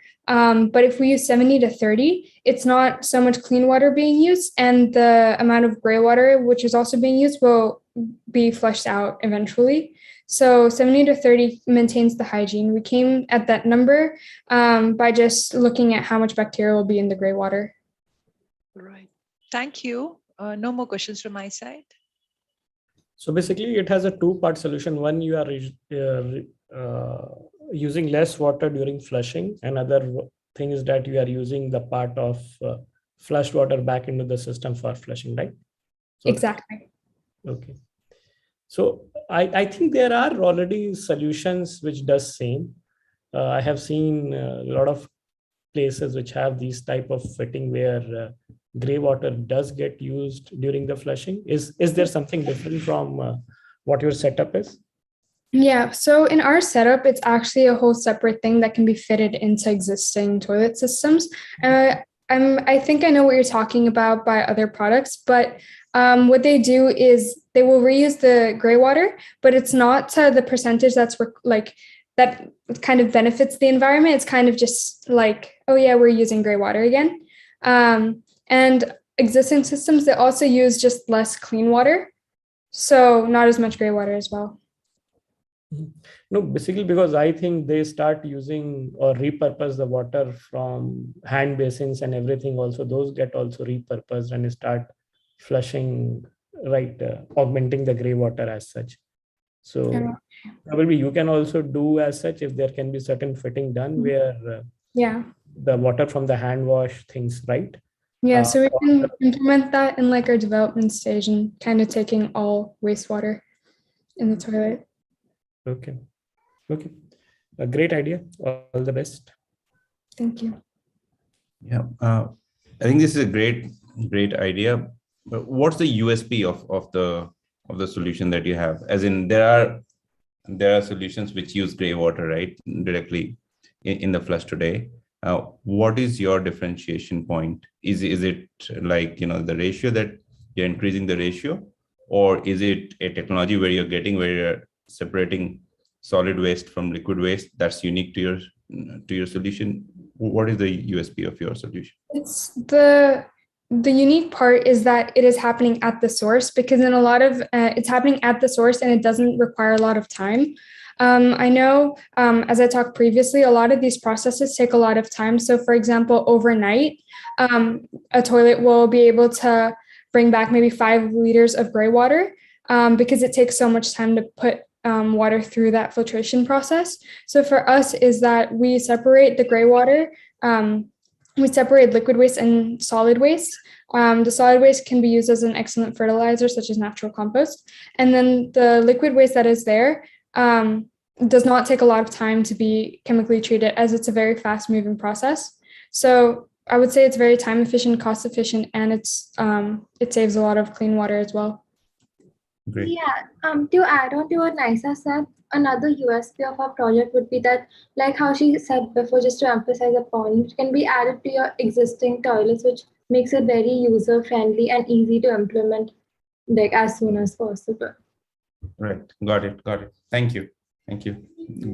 But if we use 70-30, it's not so much clean water being used, and the amount of gray water, which is also being used, will be flushed out eventually. So 70-30 maintains the hygiene. We came at that number by just looking at how much bacteria will be in the gray water. Right. Thank you. No more questions from my side. So basically, it has a two-part solution. One, you are using less water during flushing. Another thing is that you are using the part of flushed water back into the system for flushing, right? So, exactly. Okay. So I think there are already solutions which does same. I have seen a lot of places which have these type of fitting where gray water does get used during the flushing. Is there something different from what your setup is? Yeah, so in our setup, it's actually a whole separate thing that can be fitted into existing toilet systems. I think I know what you're talking about by other products, but what they do is they will reuse the gray water, but it's not to the percentage that's that kind of benefits the environment. It's kind of just like, oh yeah, we're using gray water again. And existing systems, they also use just less clean water, so not as much gray water as well. No, basically because I think they start using or repurpose the water from hand basins and everything. Also, those get also repurposed and start flushing, right, augmenting the gray water as such. So probably you can also do as such if there can be certain fitting done where the water from the hand wash things, right? Yeah, so we can implement that in like our development stage and kind of taking all wastewater in the toilet. Okay. A great idea. All the best. Thank you. Yeah, I think this is a great idea. But what's the USP of the solution that you have? As in, there are solutions which use gray water, right, directly in the flush today. What is your differentiation point? Is it like the ratio that you're increasing the ratio, or is it a technology where you're separating solid waste from liquid waste that's unique to your solution? What is the USP of your solution? It's the unique part is that it is happening at the source, because in a lot of it's happening at the source and it doesn't require a lot of time. I know, as I talked previously, a lot of these processes take a lot of time. So for example, overnight, a toilet will be able to bring back maybe 5 liters of gray water, because it takes so much time to put water through that filtration process. So for us is that we separate the gray water, we separate liquid waste and solid waste. The solid waste can be used as an excellent fertilizer, such as natural compost. And then the liquid waste that is there does not take a lot of time to be chemically treated, as it's a very fast moving process. So I would say it's very time efficient, cost efficient, and it saves a lot of clean water as well. Great. Yeah, to add on to what Nisa said, another USP of our project would be that, like how she said before, just to emphasize a point, which can be added to your existing toilets, which makes it very user friendly and easy to implement like as soon as possible. Right. Got it. Thank you.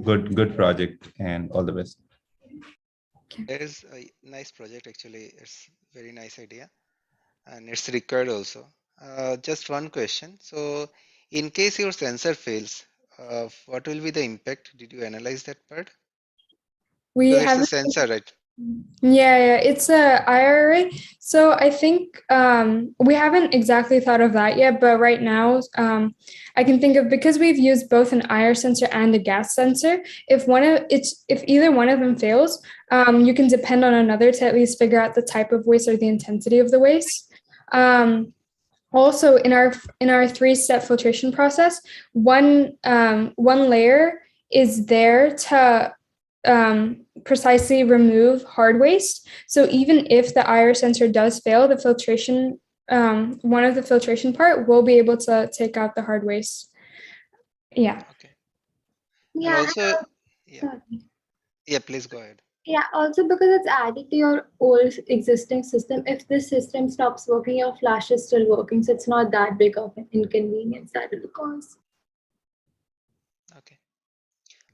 Good project, and all the best. That is a nice project, actually. It's very nice idea, and it's required also. Just one question. So in case your sensor fails, what will be the impact? Did you analyze that part? We Because have it's a sensor, right? Yeah, it's a IRA. So I think we haven't exactly thought of that yet, but right now I can think of, because we've used both an IR sensor and a gas sensor. If either one of them fails, you can depend on another to at least figure out the type of waste or the intensity of the waste. Also, in our 3-step filtration process, one layer is there to precisely remove hard waste. So even if the IR sensor does fail, the filtration, one of the filtration part will be able to take out the hard waste. Yeah. Okay. And also, sorry. yeah, please go ahead. Yeah, also because it's added to your old existing system. If this system stops working, your flash is still working. So it's not that big of an inconvenience that it will cause.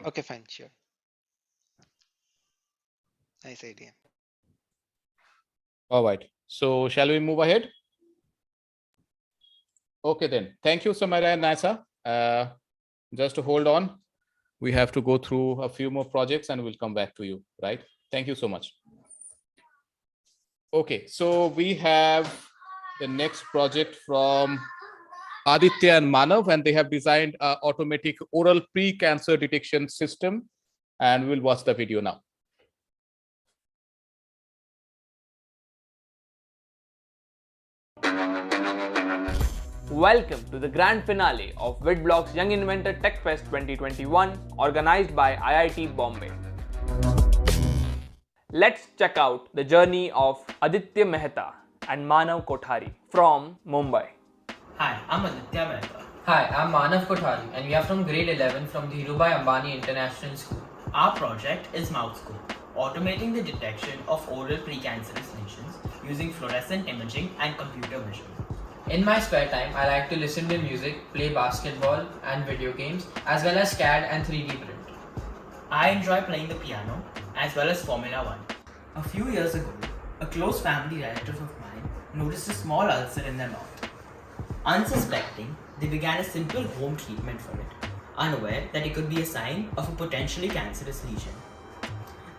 Okay, fine, sure. Nice idea. All right. So shall we move ahead? Okay, then. Thank you, Samara and Nasa. Just to hold on. We have to go through a few more projects and we'll come back to you, right? Thank you so much. Okay, so we have the next project from Aditya and Manav, and they have designed an automatic oral pre-cancer detection system. And we'll watch the video now. Welcome to the grand finale of Witblox Young Inventor Techfest 2021, organized by IIT Bombay. Let's check out the journey of Aditya Mehta and Manav Kothari from Mumbai. Hi, I'm Aditya Mehta. Hi, I'm Manav Kothari, and we are from grade 11 from the Dhirubhai Ambani International School. Our project is MouthScope, automating the detection of oral precancerous lesions using fluorescent imaging and computer vision. In my spare time, I like to listen to music, play basketball and video games, as well as CAD and 3D print. I enjoy playing the piano, as well as Formula 1. A few years ago, a close family relative of mine noticed a small ulcer in their mouth. Unsuspecting, they began a simple home treatment for it, unaware that it could be a sign of a potentially cancerous lesion.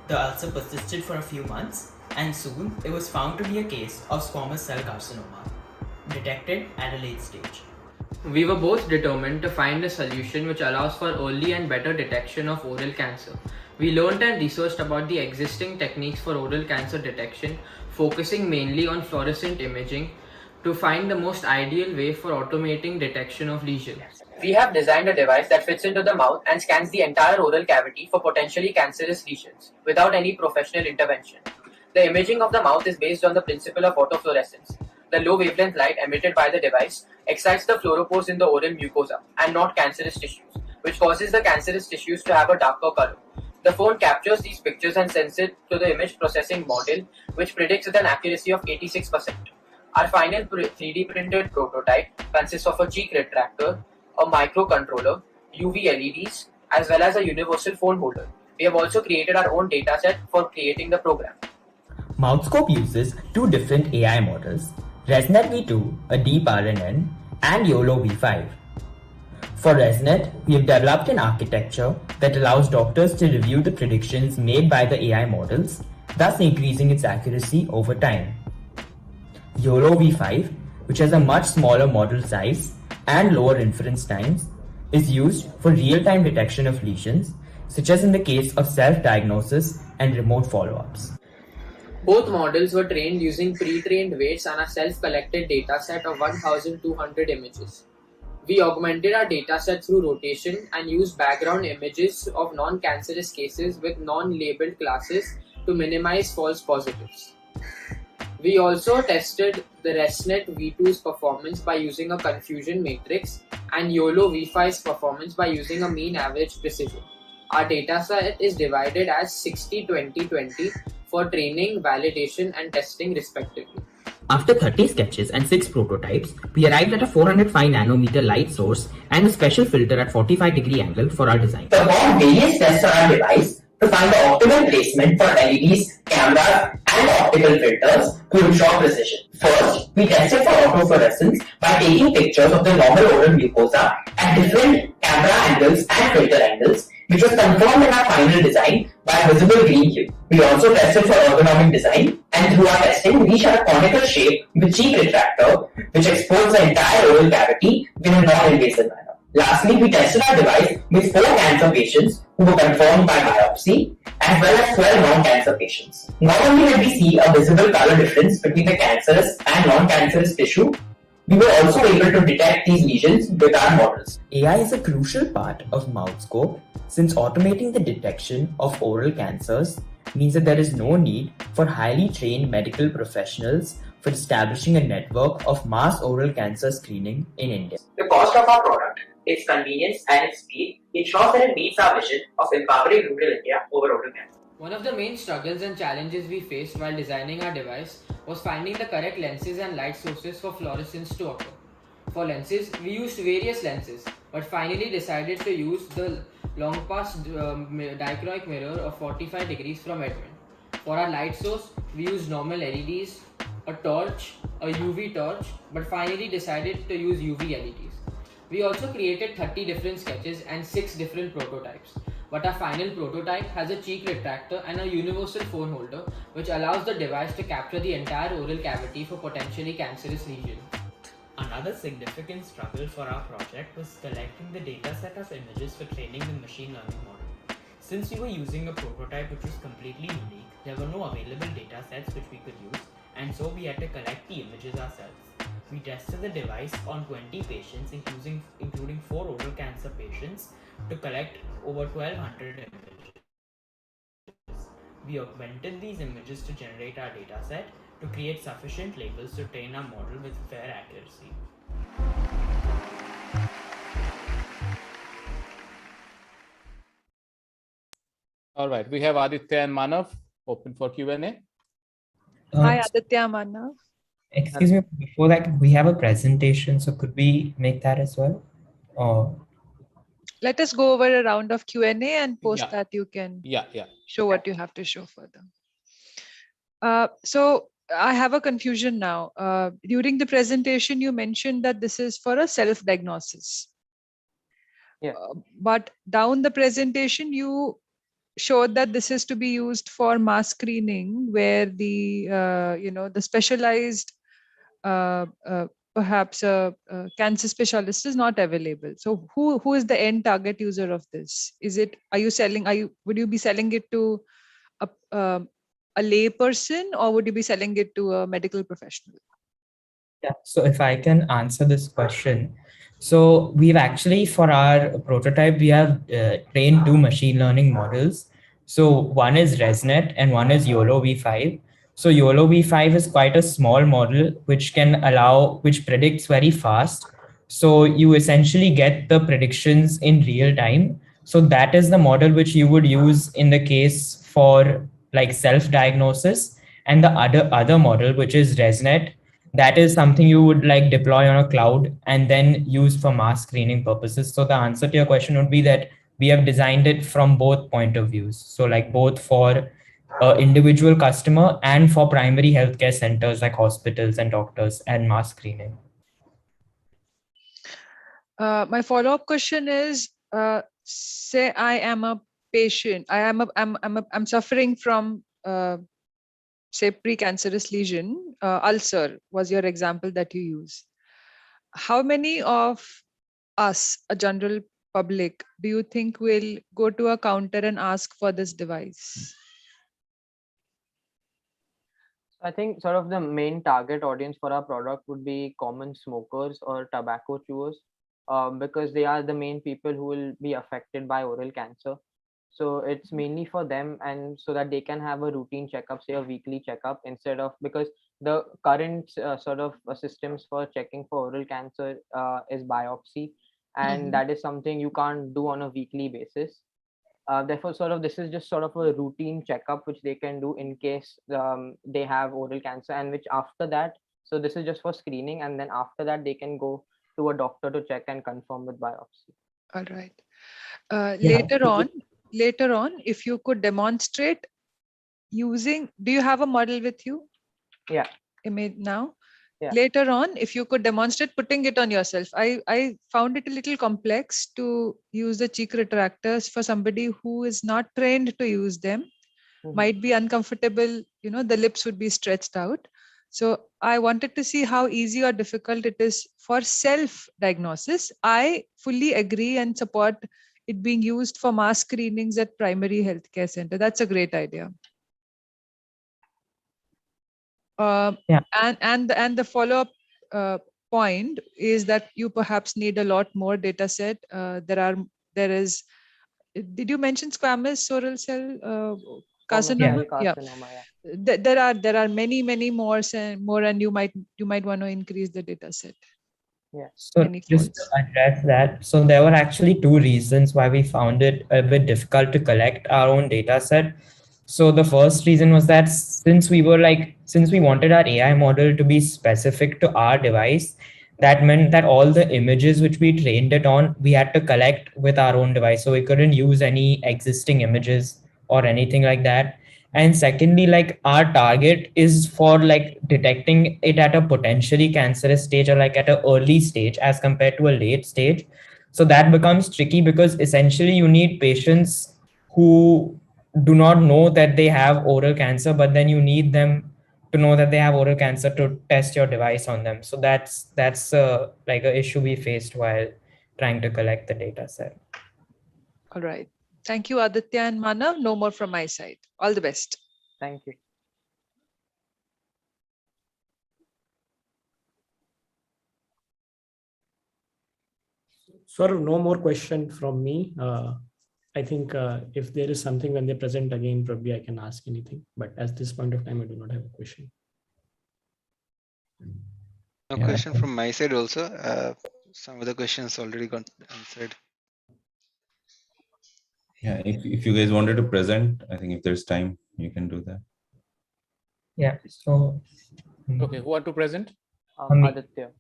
The ulcer persisted for a few months, and soon it was found to be a case of squamous cell carcinoma, detected at a late stage. We were both determined to find a solution which allows for early and better detection of oral cancer. We learned and researched about the existing techniques for oral cancer detection, focusing mainly on fluorescent imaging to find the most ideal way for automating detection of lesions. We have designed a device that fits into the mouth and scans the entire oral cavity for potentially cancerous lesions without any professional intervention. The imaging of the mouth is based on the principle of autofluorescence. The low wavelength light emitted by the device excites the fluoropores in the oral mucosa and not cancerous tissues, which causes the cancerous tissues to have a darker color. The phone captures these pictures and sends it to the image processing model, which predicts with an accuracy of 86%. Our final 3D printed prototype consists of a cheek retractor, a microcontroller, UV LEDs, as well as a universal phone holder. We have also created our own dataset for creating the program. MouthScope uses two different AI models, ResNet v2, a deep RNN, and YOLO v5. For ResNet, we have developed an architecture that allows doctors to review the predictions made by the AI models, thus increasing its accuracy over time. YOLO v5, which has a much smaller model size and lower inference times, is used for real-time detection of lesions, such as in the case of self-diagnosis and remote follow-ups. Both models were trained using pre-trained weights and a self-collected dataset of 1,200 images. We augmented our dataset through rotation and used background images of non-cancerous cases with non-labeled classes to minimize false positives. We also tested the ResNet v2's performance by using a confusion matrix and YOLO v5's performance by using a mean average precision. Our dataset is divided as 60-20-20 for training, validation, and testing respectively. After 30 sketches and 6 prototypes, we arrived at a 405 nanometer light source and a special filter at 45-degree angle for our design. We performed various tests on our device to find the optimal placement for LEDs, cameras, and optical filters to ensure precision. First, we tested for autofluorescence by taking pictures of the normal oral mucosa at different camera angles and filter angles, which was confirmed in our final design by visible green hue. We also tested for ergonomic design, and through our testing, we reached a conical shape with cheek retractor, which exposed the entire oral cavity in a non-invasive manner. Lastly, we tested our device with 4 cancer patients who were confirmed by biopsy, as well as 12 non-cancer patients. Not only did we see a visible color difference between the cancerous and non-cancerous tissue, we were also able to detect these lesions with our models. AI is a crucial part of MouthScope since automating the detection of oral cancers means that there is no need for highly trained medical professionals for establishing a network of mass oral cancer screening in India. The cost of our product, its convenience and its speed ensures that it meets our vision of empowering rural India over oral cancer. One of the main struggles and challenges we faced while designing our device was finding the correct lenses and light sources for fluorescence to occur. For lenses, we used various lenses, but finally decided to use the long pass dichroic mirror of 45 degrees from Edmund. For our light source, we used normal LEDs, a torch, a UV torch, but finally decided to use UV LEDs. We also created 30 different sketches and 6 different prototypes. But our final prototype has a cheek retractor and a universal phone holder, which allows the device to capture the entire oral cavity for potentially cancerous lesions. Another significant struggle for our project was collecting the dataset of images for training the machine learning model. Since we were using a prototype which was completely unique, there were no available datasets which we could use, and so we had to collect the images ourselves. We tested the device on 20 patients, including 4 oral cancer patients, to collect over 1200 images. We augmented these images to generate our dataset to create sufficient labels to train our model with fair accuracy. All right, we have Aditya and Manav open for Q&A. Hi, Aditya, Manav. Excuse me, before that, we have a presentation, so could we make that as well? Or Let us go over a round of Q&A and post Yeah. that you can Yeah. show what you have to show further. So I have a confusion now. During the presentation, you mentioned that this is for a self-diagnosis. Yeah. But down the presentation, you showed that this is to be used for mass screening, where the the specialized perhaps a cancer specialist is not available. So who is the end target user of this? Would you be selling it to a lay person, or would you be selling it to a medical professional? yeah, so if I can answer this question. So we've actually, for our prototype, we have trained 2 machine learning models. So one is ResNet and one is YOLO V5. So YOLO V5 is quite a small model which predicts very fast. So you essentially get the predictions in real time. So that is the model which you would use in the case for like self-diagnosis. And the other model, which is ResNet, that is something you would like deploy on a cloud and then use for mass screening purposes. So the answer to your question would be that we have designed it from both point of views. So like both for individual customer and for primary healthcare centers like hospitals and doctors and mass screening. My follow-up question is, say I am a patient, I'm suffering from say precancerous lesion, ulcer was your example that you use. How many of us, a general public, do you think will go to a counter and ask for this device? I think sort of the main target audience for our product would be common smokers or tobacco chewers, because they are the main people who will be affected by oral cancer. So it's mainly for them, and so that they can have a routine checkup, say a weekly checkup, instead of, because the current sort of systems for checking for oral cancer is biopsy, and that is something you can't do on a weekly basis. Therefore, sort of this is just sort of a routine checkup which they can do in case they have oral cancer, and which after that, so this is just for screening, and then after that they can go to a doctor to check and confirm with biopsy. All right. Yeah. Later on, if you could demonstrate using, do you have a model with you? Yeah. Image now. Yeah. Later on, if you could demonstrate putting it on yourself. I found it a little complex to use the cheek retractors for somebody who is not trained to use them. Might be uncomfortable, the lips would be stretched out. So I wanted to see how easy or difficult it is for self-diagnosis. I fully agree and support it being used for mass screenings at primary healthcare center. That's a great idea. And the follow-up point is that you perhaps need a lot more data set. Did you mention squamous oral cell carcinoma. Yeah, carcinoma, there are many more and you might want to increase the data set. Yeah. So Many just to folds. address that, so there were actually two reasons why we found it a bit difficult to collect our own data set. So the first reason was that since we wanted our AI model to be specific to our device, that meant that all the images which we trained it on, we had to collect with our own device. So we couldn't use any existing images or anything like that. And secondly, like our target is for like detecting it at a potentially cancerous stage or like at an early stage as compared to a late stage. So that becomes tricky because essentially you need patients who do not know that they have oral cancer, but then you need them to know that they have oral cancer to test your device on them. So that's like an issue we faced while trying to collect the data set. All right. Thank you, Aditya and Manav. No more from my side. All the best. Thank you. Sort of no more question from me. I think if there is something when they present again, probably I can ask anything. But at this point of time, I do not have a question. No question from my side also. Some of the questions already got answered. Yeah, if you guys wanted to present, I think if there's time, you can do that. Yeah. So. Okay, who want to present? Aditya.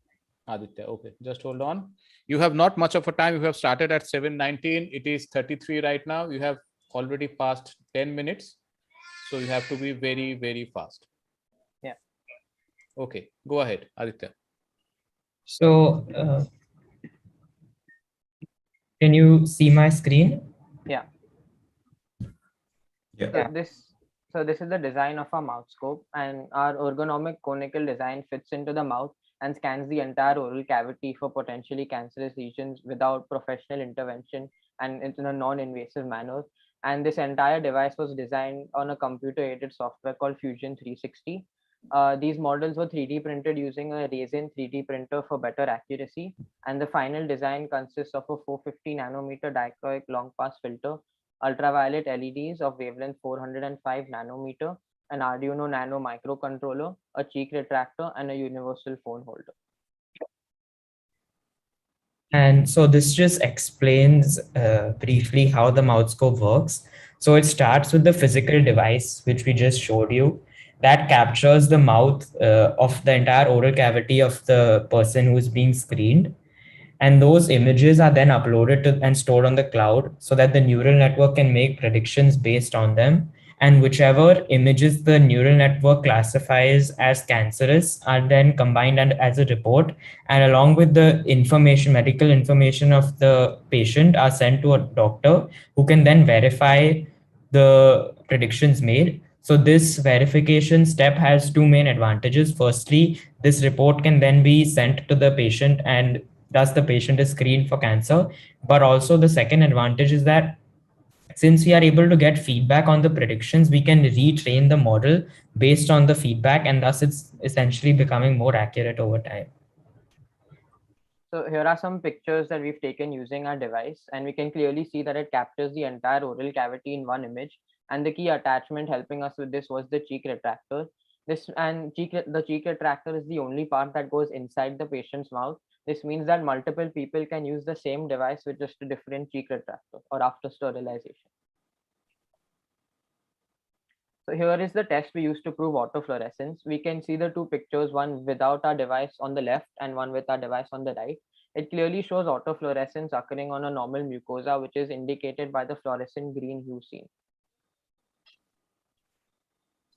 Aditya. Okay, just hold on. You have not much of a time. You have started at 7:19. It is 33 right now. You have already passed 10 minutes. So you have to be very, very fast. Yeah. Okay, go ahead, Aditya. So can you see my screen? Yeah. Yeah. So this is the design of our mouth scope, and our ergonomic conical design fits into the mouth and scans the entire oral cavity for potentially cancerous lesions without professional intervention and in a non-invasive manner. And this entire device was designed on a computer-aided software called Fusion 360. These models were 3D printed using a resin 3D printer for better accuracy. And the final design consists of a 450 nanometer dichroic long pass filter, ultraviolet LEDs of wavelength 405 nanometer, an Arduino Nano microcontroller, a cheek retractor, and a universal phone holder. And so this just explains briefly how the mouth scope works. So it starts with the physical device, which we just showed you, that captures the mouth of the entire oral cavity of the person who is being screened. And those images are then uploaded to and stored on the cloud so that the neural network can make predictions based on them. And whichever images the neural network classifies as cancerous are then combined and as a report, and along with the information, medical information of the patient, are sent to a doctor who can then verify the predictions made. So this verification step has two main advantages. Firstly, this report can then be sent to the patient, and thus the patient is screened for cancer. But also the second advantage is that since we are able to get feedback on the predictions, we can retrain the model based on the feedback, and thus it's essentially becoming more accurate over time. So here are some pictures that we've taken using our device, and we can clearly see that it captures the entire oral cavity in one image. And the key attachment helping us with this was the cheek retractor. The cheek retractor is the only part that goes inside the patient's mouth. This means that multiple people can use the same device with just a different cheek retractor or after sterilization. So here is the test we used to prove autofluorescence. We can see the two pictures, one without our device on the left and one with our device on the right. It clearly shows autofluorescence occurring on a normal mucosa, which is indicated by the fluorescent green hue seen.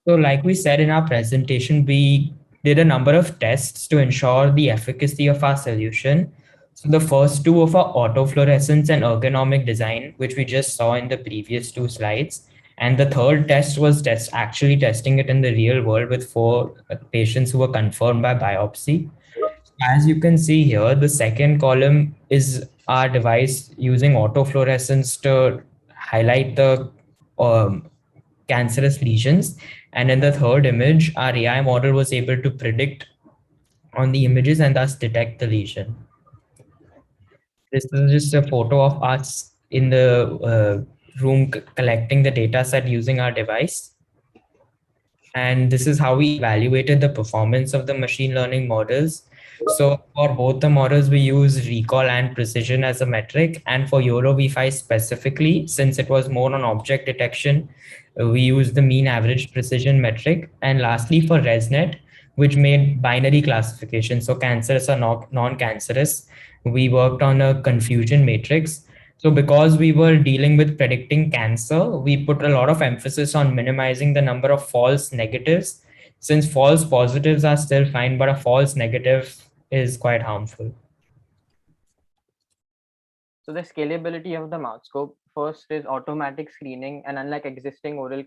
So like we said in our presentation, we did a number of tests to ensure the efficacy of our solution. So the first two of our autofluorescence and ergonomic design, which we just saw in the previous two slides. And the third test was actually testing it in the real world with 4 patients who were confirmed by biopsy. As you can see here, the second column is our device using autofluorescence to highlight the cancerous lesions. And in the third image, our AI model was able to predict on the images and thus detect the lesion. This is just a photo of us in the room collecting the data set using our device. And this is how we evaluated the performance of the machine learning models. So for both the models, we use recall and precision as a metric. And for YOLO V5 specifically, since it was more on object detection, we use the mean average precision metric. And lastly, for ResNet, which made binary classification, so cancerous or non-cancerous, we worked on a confusion matrix. So because we were dealing with predicting cancer, we put a lot of emphasis on minimizing the number of false negatives, since false positives are still fine, but a false negative is quite harmful. So the scalability of the Mouthscope first is automatic screening, and unlike existing oral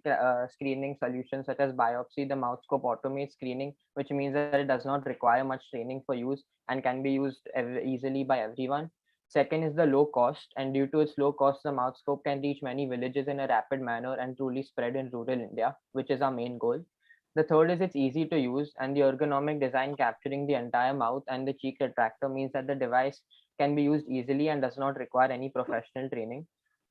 screening solutions such as biopsy, the Mouthscope automates screening, which means that it does not require much training for use and can be used easily by everyone. Second is the low cost, and due to its low cost, the Mouthscope can reach many villages in a rapid manner and truly spread in rural India, which is our main goal. The third is it's easy to use, and the ergonomic design capturing the entire mouth and the cheek retractor means that the device can be used easily and does not require any professional training.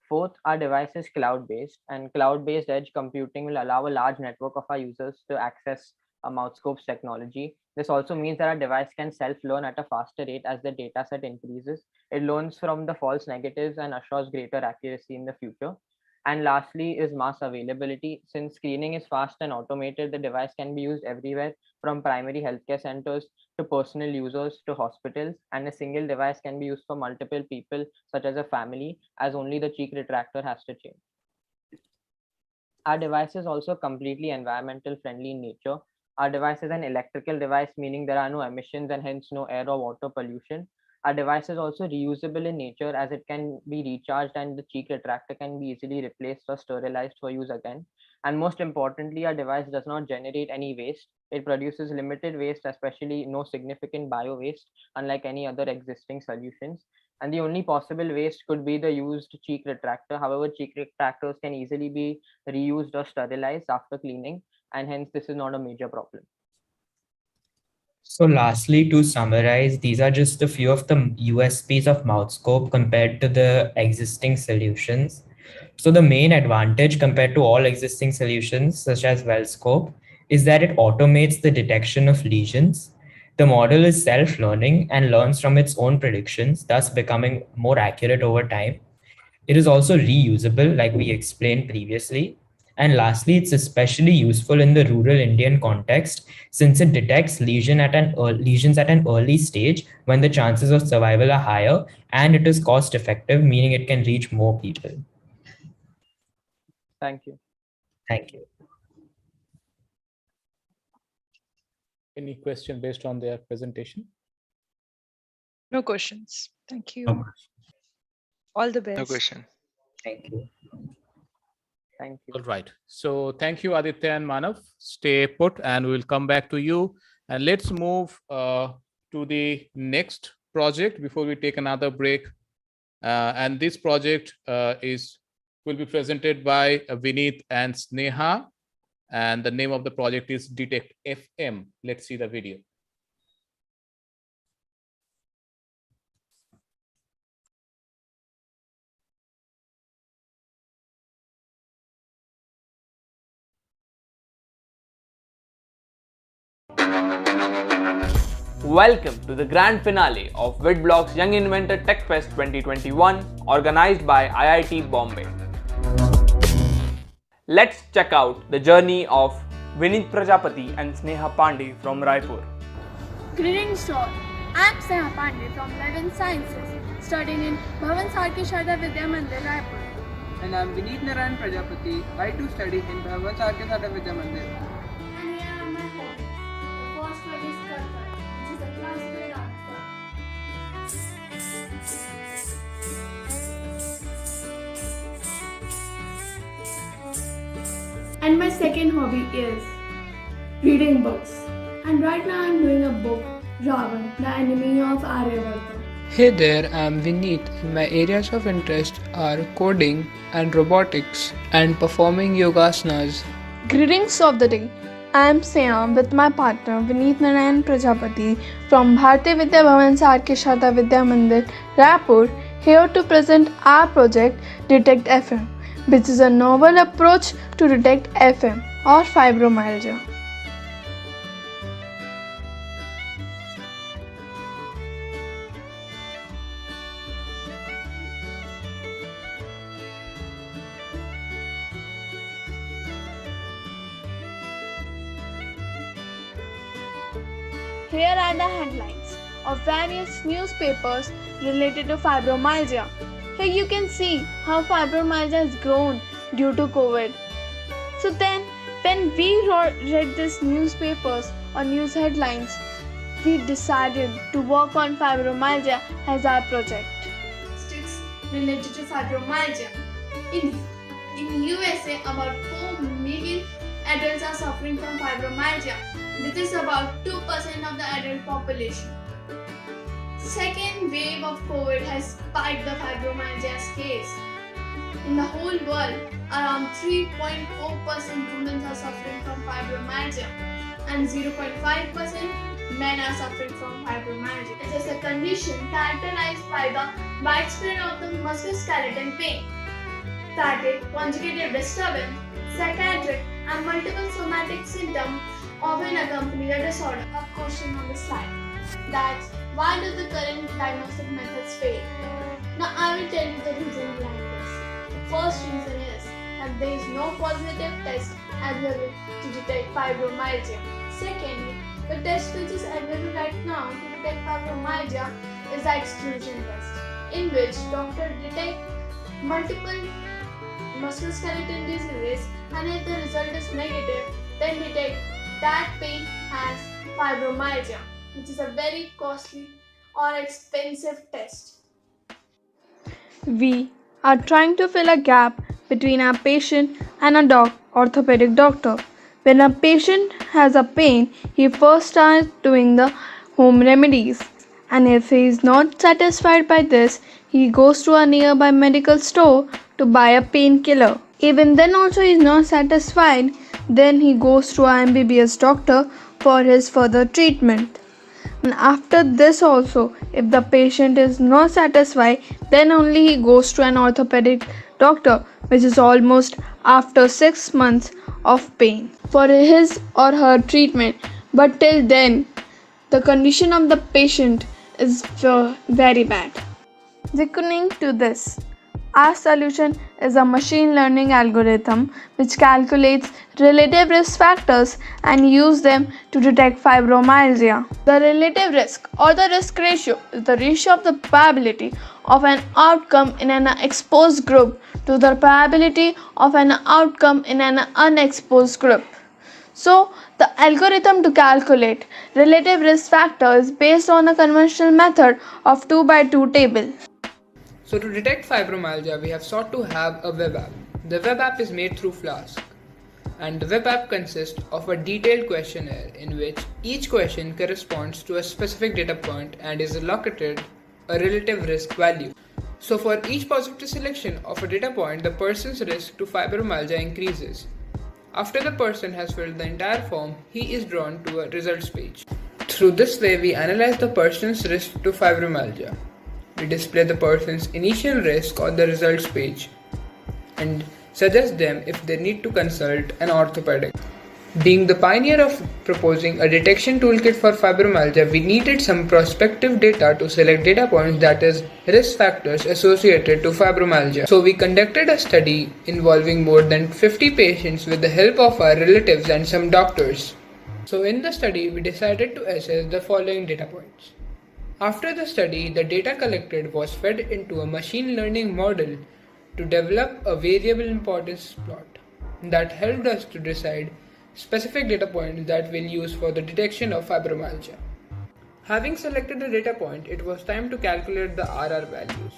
Fourth, our device is cloud-based, and cloud-based edge computing will allow a large network of our users to access a Mouthscope's technology. This also means that our device can self-learn at a faster rate as the data set increases. It learns from the false negatives and assures greater accuracy in the future. And lastly is mass availability. Since screening is fast and automated, the device can be used everywhere from primary healthcare centers to personal users to hospitals, and a single device can be used for multiple people, such as a family, as only the cheek retractor has to change. Our device is also completely environmental friendly in nature. Our device is an electrical device, meaning there are no emissions and hence no air or water pollution. Our device is also reusable in nature as it can be recharged and the cheek retractor can be easily replaced or sterilized for use again. And most importantly, our device does not generate any waste. It produces limited waste, especially no significant bio waste, unlike any other existing solutions. And the only possible waste could be the used cheek retractor. However, cheek retractors can easily be reused or sterilized after cleaning, and hence this is not a major problem. So lastly, to summarize, these are just a few of the USPs of Mouthscope compared to the existing solutions. So the main advantage compared to all existing solutions, such as Wellscope, is that it automates the detection of lesions. The model is self-learning and learns from its own predictions, thus becoming more accurate over time. It is also reusable, like we explained previously. And lastly, it's especially useful in the rural Indian context since it detects lesions at an early stage when the chances of survival are higher, and it is cost effective, meaning it can reach more people. Thank you. Thank you. Any question based on their presentation? No questions. Thank you. No. All the best. No question. Thank you. Thank you. All right. So thank you, Aditya and Manav. Stay put and we'll come back to you. And let's move to the next project before we take another break. And this project will be presented by Vineet and Sneha. And the name of the project is Detect FM. Let's see the video. Welcome to the grand finale of Witblox Young Inventor Techfest 2021, organized by IIT Bombay. Let's check out the journey of Vineet Prajapati and Sneha Pandey from Raipur. Greetings all. I am Sneha Pandey from 11 Sciences, studying in Bhavan Sarkeshada Vidya Mandir, Raipur. And I am Vineet Narayan Prajapati. I too study in Bhavan Sarkeshada Vidya Mandir. And here are my hobbies. The first one is Karpat, which is a classical dance form. And my second hobby is reading books. And right now I am doing a book, Ravan, the enemy of Aryabharta. Hey there, I am Vineet and my areas of interest are coding and robotics and performing yogasanas. Greetings of the day. I am Sneha with my partner Vineet Narayan Prajapati from Bharati Vidya Bhavan Sarkeshada Vidya Mandir, Raipur, here to present our project Detect FM, which is a novel approach to detect FM or fibromyalgia. Here are the headlines of various newspapers related to fibromyalgia. Here you can see how fibromyalgia has grown due to COVID. So then, when we read these newspapers or news headlines, we decided to work on fibromyalgia as our project. Statistics related to fibromyalgia. In USA, about 4 million adults are suffering from fibromyalgia. This is about 2% of the adult population. Second wave of COVID has spiked the fibromyalgia case. In the whole world, around 3.4% women are suffering from fibromyalgia and 0.5% men are suffering from fibromyalgia. It is a condition characterized by the widespread of the musculoskeletal pain, static conjugative disturbance, psychiatric and multiple somatic symptoms often accompany the disorder. A question on the slide. That's why do the current diagnostic methods fail? Now I will tell you the reason behind this. The first reason is that there is no positive test available to detect fibromyalgia. Secondly, the test which is available right now to detect fibromyalgia is the exclusion test, in which doctors detect multiple musculoskeletal diseases, and if the result is negative, then detect that pain has fibromyalgia, which is a very costly or expensive test. We are trying to fill a gap between our patient and a orthopedic doctor. When a patient has a pain, he first starts doing the home remedies, and if he is not satisfied by this, he goes to a nearby medical store to buy a painkiller. Even then also he is not satisfied, then he goes to an MBBS doctor for his further treatment. And after this also, if the patient is not satisfied, then only he goes to an orthopedic doctor, which is almost after 6 months of pain for his or her treatment. But till then, the condition of the patient is very bad. According to this, our solution is a machine learning algorithm which calculates relative risk factors and use them to detect fibromyalgia. The relative risk or the risk ratio is the ratio of the probability of an outcome in an exposed group to the probability of an outcome in an unexposed group. So, the algorithm to calculate relative risk factor is based on a conventional method of 2 by 2 table. So to detect fibromyalgia, we have sought to have a web app. The web app is made through Flask, and the web app consists of a detailed questionnaire in which each question corresponds to a specific data point and is allocated a relative risk value. So for each positive selection of a data point, the person's risk to fibromyalgia increases. After the person has filled the entire form, he is drawn to a results page. Through this way, we analyze the person's risk to fibromyalgia. We display the person's initial risk on the results page and suggest them if they need to consult an orthopedic. Being the pioneer of proposing a detection toolkit for fibromyalgia, we needed some prospective data to select data points, that is, risk factors associated to fibromyalgia. So we conducted a study involving more than 50 patients with the help of our relatives and some doctors. So in the study, we decided to assess the following data points. After the study, the data collected was fed into a machine learning model to develop a variable importance plot that helped us to decide specific data points that we'll use for the detection of fibromyalgia. Having selected a data point, it was time to calculate the RR values.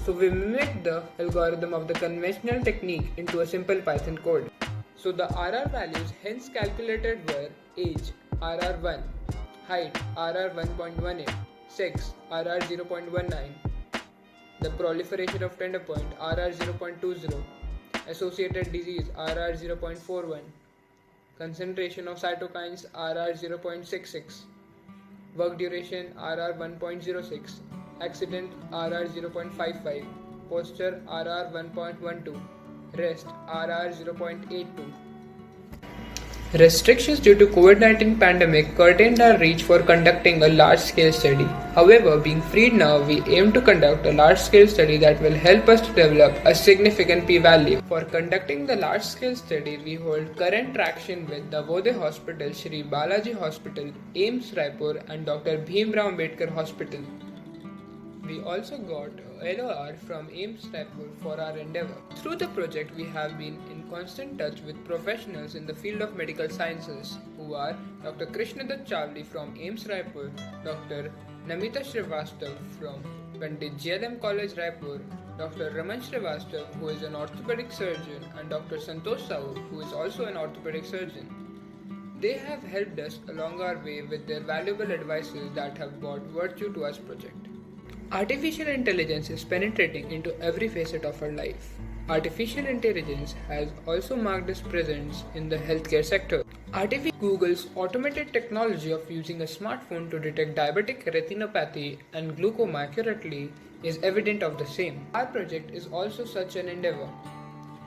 So we mimicked the algorithm of the conventional technique into a simple Python code. So the RR values hence calculated were age RR1, height RR1.18, sex RR 0.19, the proliferation of tender point RR 0.20, associated disease RR 0.41, concentration of cytokines RR 0.66, work duration RR 1.06, accident RR 0.55, posture RR 1.12, rest RR 0.82. Restrictions due to COVID-19 pandemic curtailed our reach for conducting a large-scale study. However, being freed now, we aim to conduct a large-scale study that will help us to develop a significant p-value. For conducting the large-scale study, we hold current traction with the Vodhe Hospital, Shri Balaji Hospital, AIIMS Raipur and Dr. Bhimrao Ambedkar Hospital. We also got a LOR from AIIMS Raipur for our endeavor. Through the project, we have been in constant touch with professionals in the field of medical sciences, who are Dr. Krishnadat Chavli from AIIMS Raipur, Dr. Namita Srivastav from Pandit GLM College Raipur, Dr. Raman Srivastav, who is an orthopedic surgeon, and Dr. Santosh Sahu, who is also an orthopedic surgeon. They have helped us along our way with their valuable advices that have brought virtue to us project. Artificial intelligence is penetrating into every facet of our life. Artificial intelligence has also marked its presence in the healthcare sector. Google's automated technology of using a smartphone to detect diabetic retinopathy and glaucoma accurately is evident of the same. Our project is also such an endeavor.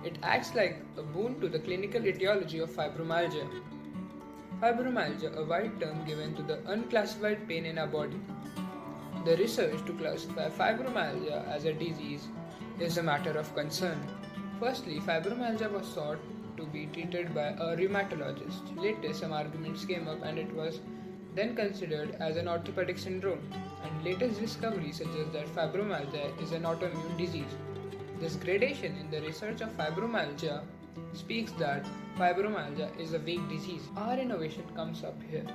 It acts like a boon to the clinical etiology of fibromyalgia. Fibromyalgia, a wide term given to the unclassified pain in our body. The research to classify fibromyalgia as a disease is a matter of concern. Firstly, fibromyalgia was thought to be treated by a rheumatologist. Later, some arguments came up and it was then considered as an orthopedic syndrome. And latest discovery suggests that fibromyalgia is an autoimmune disease. This gradation in the research of fibromyalgia speaks that fibromyalgia is a weak disease. Our innovation comes up here.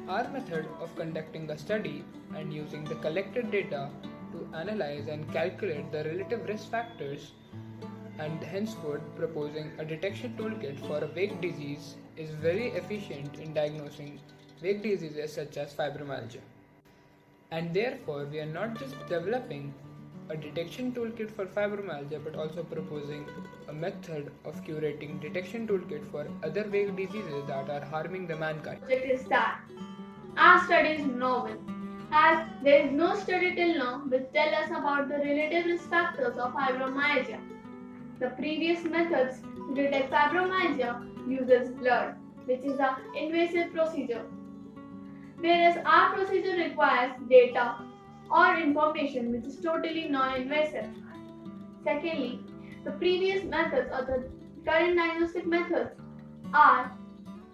Our method of conducting a study and using the collected data to analyze and calculate the relative risk factors and henceforth proposing a detection toolkit for a vague disease is very efficient in diagnosing vague diseases such as fibromyalgia. And therefore, we are not just developing a detection toolkit for fibromyalgia but also proposing a method of curating detection toolkit for other vague diseases that are harming the mankind. Project is that our study is novel, as there is no study till now which tell us about the relative risk factors of fibromyalgia. The previous methods to detect fibromyalgia uses blood, which is an invasive procedure, whereas our procedure requires data or information which is totally non-invasive. Secondly, the previous methods or the current diagnostic methods are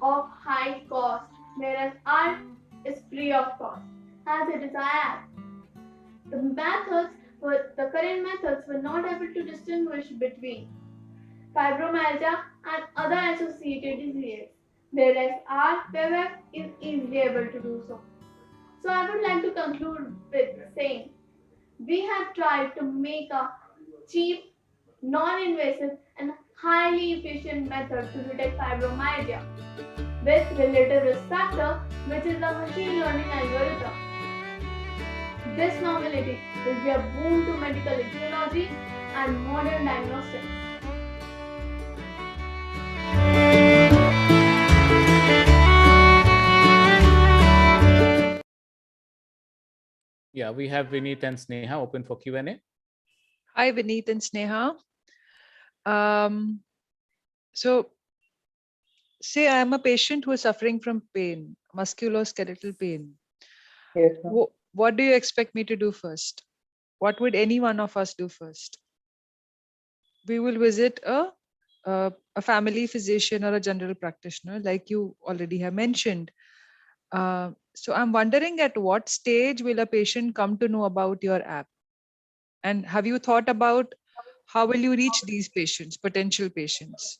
of high cost, whereas ours is free of cost, as it is an app. The current methods were not able to distinguish between fibromyalgia and other associated diseases, whereas our web app is easily able to do so. So I would like to conclude with saying we have tried to make a cheap, non-invasive and highly efficient method to detect fibromyalgia with relative risk factor, which is a machine learning algorithm. This novelty will be a boon to medical etiology and modern diagnostics. Yeah, we have Vineet and Sneha open for Q&A. Hi, Vineet and Sneha. So, say I am a patient who is suffering from pain, musculoskeletal pain. Yes, What do you expect me to do first? What would any one of us do first? We will visit a family physician or a general practitioner, like you already have mentioned. So I'm wondering, at what stage will a patient come to know about your app? And have you thought about how will you reach these patients, potential patients?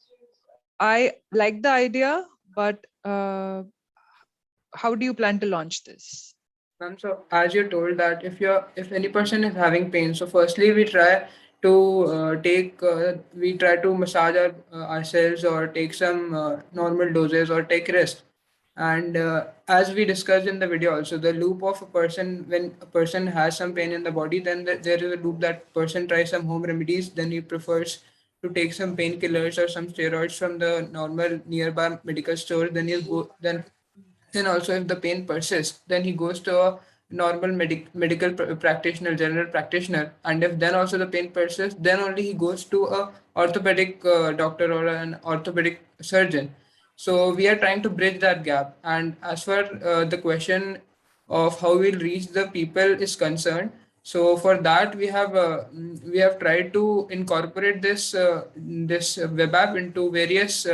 I like the idea, but how do you plan to launch this? So as you told that if any person is having pain, so firstly we try to massage ourselves or take some normal doses or take rest. And as we discussed in the video also, the loop of a person, when a person has some pain in the body, then there is a loop that person tries some home remedies, then he prefers to take some painkillers or some steroids from the normal nearby medical store, then he'll go then also if the pain persists, then he goes to a normal medical practitioner, general practitioner, and if then also the pain persists, then only he goes to a orthopedic doctor or an orthopedic surgeon. So we are trying to bridge that gap. And as far the question of how we'll reach the people is concerned, so for that we have tried to incorporate this web app into various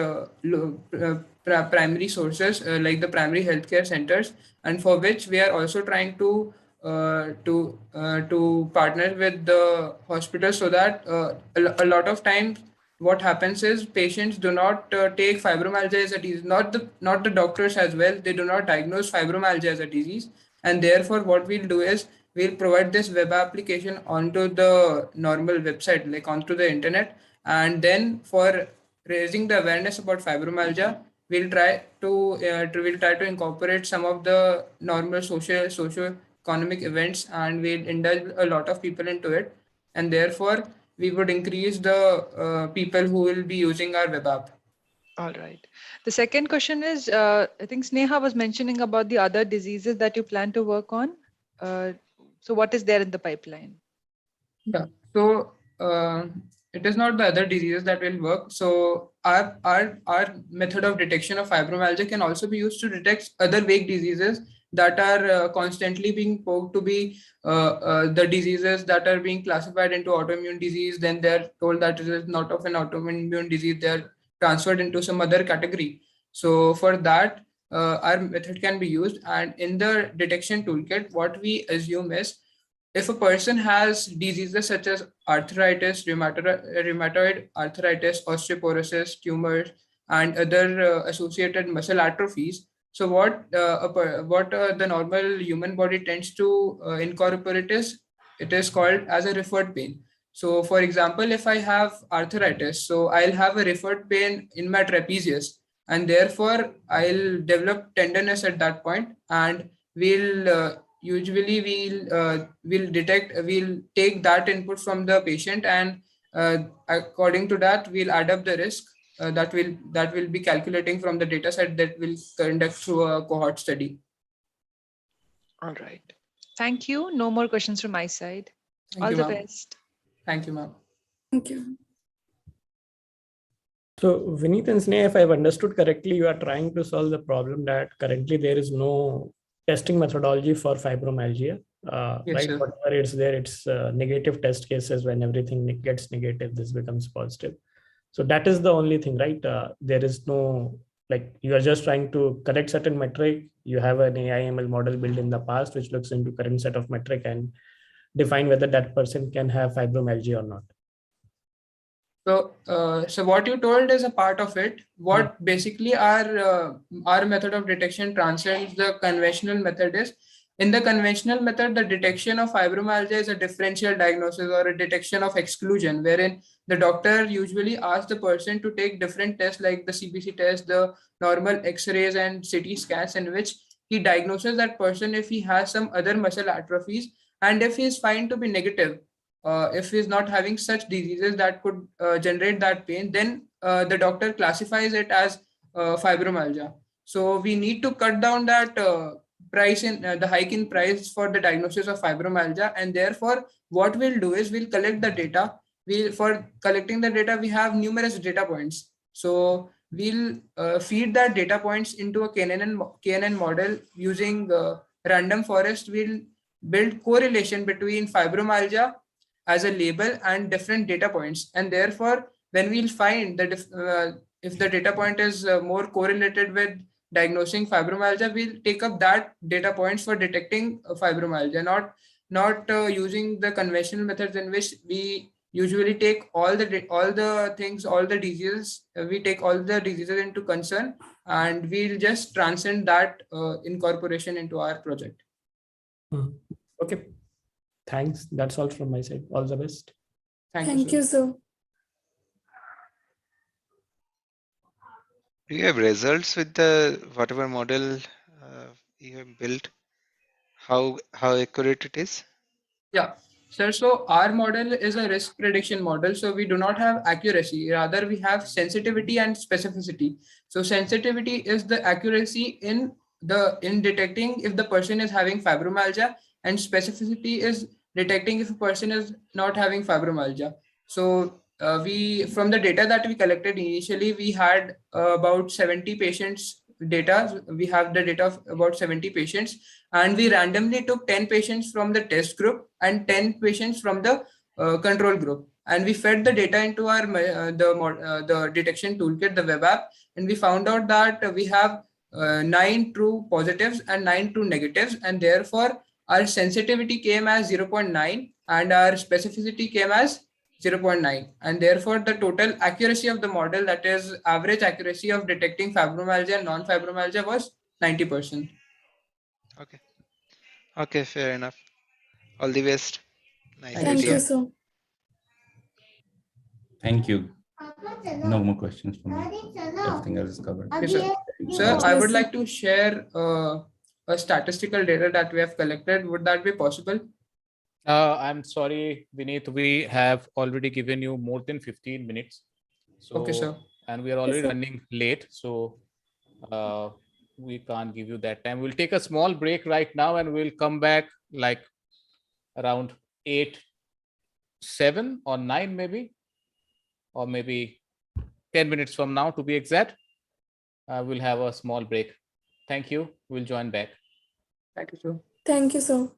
primary sources like the primary healthcare centers, and for which we are also trying to partner with the hospitals, so that a lot of times what happens is patients do not take fibromyalgia as a disease. Not the doctors as well. They do not diagnose fibromyalgia as a disease, and therefore what we'll do is we'll provide this web application onto the normal website, like onto the internet, and then for raising the awareness about fibromyalgia, we'll try to incorporate some of the normal socio economic events, and we'll indulge a lot of people into it, and therefore we would increase the people who will be using our web app. All right. The second question is, I think Sneha was mentioning about the other diseases that you plan to work on. So what is there in the pipeline? Yeah. So it is not the other diseases that will work. So our method of detection of fibromyalgia can also be used to detect other vague diseases that are constantly being poked to be the diseases that are being classified into autoimmune disease. Then they're told that it is not of an autoimmune disease. They're transferred into some other category. So for that, our method can be used. And in the detection toolkit, what we assume is, if a person has diseases such as arthritis, rheumatoid arthritis, osteoporosis, tumors, and other associated muscle atrophies, so what the normal human body tends to incorporate is, it is called as a referred pain. So for example, if I have arthritis, so I'll have a referred pain in my trapezius, and therefore I'll develop tenderness at that point, and usually we'll take that input from the patient, and according to that we'll add up the risk that will be calculating from the data set that will conduct through a cohort study. All right. Thank you. No more questions from my side. Thank All you, the ma'am. best. Thank you, ma'am. Thank you. So Vineet and Sneha, if I've understood correctly, you are trying to solve the problem that currently there is no testing methodology for fibromyalgia, Yes, right? sir. Whatever it's there, it's negative test cases. When everything gets negative, this becomes positive. So that is the only thing, right? There is no, like, you are just trying to correct certain metric. You have an AI/ML model built in the past, which looks into current set of metric and define whether that person can have fibromyalgia or not. So what you told is a part of it. What basically our method of detection transcends the conventional method is, in the conventional method, the detection of fibromyalgia is a differential diagnosis or a detection of exclusion, wherein the doctor usually asks the person to take different tests like the CBC test, the normal X-rays and CT scans, in which he diagnoses that person if he has some other muscle atrophies, and if he is found to be negative, if he's not having such diseases that could generate that pain, then the doctor classifies it as fibromyalgia. So we need to cut down that the hike in price for the diagnosis of fibromyalgia, and therefore what we'll do is we'll collect the data. For collecting the data, we have numerous data points. So we'll feed that data points into a KNN model using random forest. We'll build correlation between fibromyalgia as a label and different data points, and therefore when we'll find that if the data point is more correlated with diagnosing fibromyalgia, we'll take up that data points for detecting fibromyalgia, not using the conventional methods in which we usually take all the diseases. We take all the diseases into concern, and we'll just transcend that incorporation into our project. Okay. Thanks. That's all from my side. All the best. Thank you, sir. Do you have results with the whatever model you have built? How accurate it is? Yeah, sir. So our model is a risk prediction model. So we do not have accuracy. Rather, we have sensitivity and specificity. So sensitivity is the accuracy in in detecting if the person is having fibromyalgia, and specificity is detecting if a person is not having fibromyalgia. So we, from the data that we collected initially, we had about 70 patients data. We have the data of about 70 patients, and we randomly took 10 patients from the test group and 10 patients from the control group, and we fed the data into our the detection toolkit, the web app, and we found out that we have 9 true positives and 9 true negatives, and therefore our sensitivity came as 0.9 and our specificity came as 0.9, and therefore the total accuracy of the model, that is average accuracy of detecting fibromyalgia and non-fibromyalgia, was 90%. Okay. Okay, fair enough. All the best. Nice Thank idea. you, sir. Thank you. No more questions from me. Everything else is covered. Okay, sir. Sir, I would like to share a statistical data that we have collected. Would that be possible? I'm sorry, Vineet, we have already given you more than 15 minutes. So, Okay, sir. And we are already running late. So we can't give you that time. We'll take a small break right now and we'll come back like around 8, 7 or 9 maybe, or maybe 10 minutes from now to be exact. We'll have a small break. Thank you. We'll join back. Thank you, sir. Thank you, sir.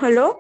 Hello?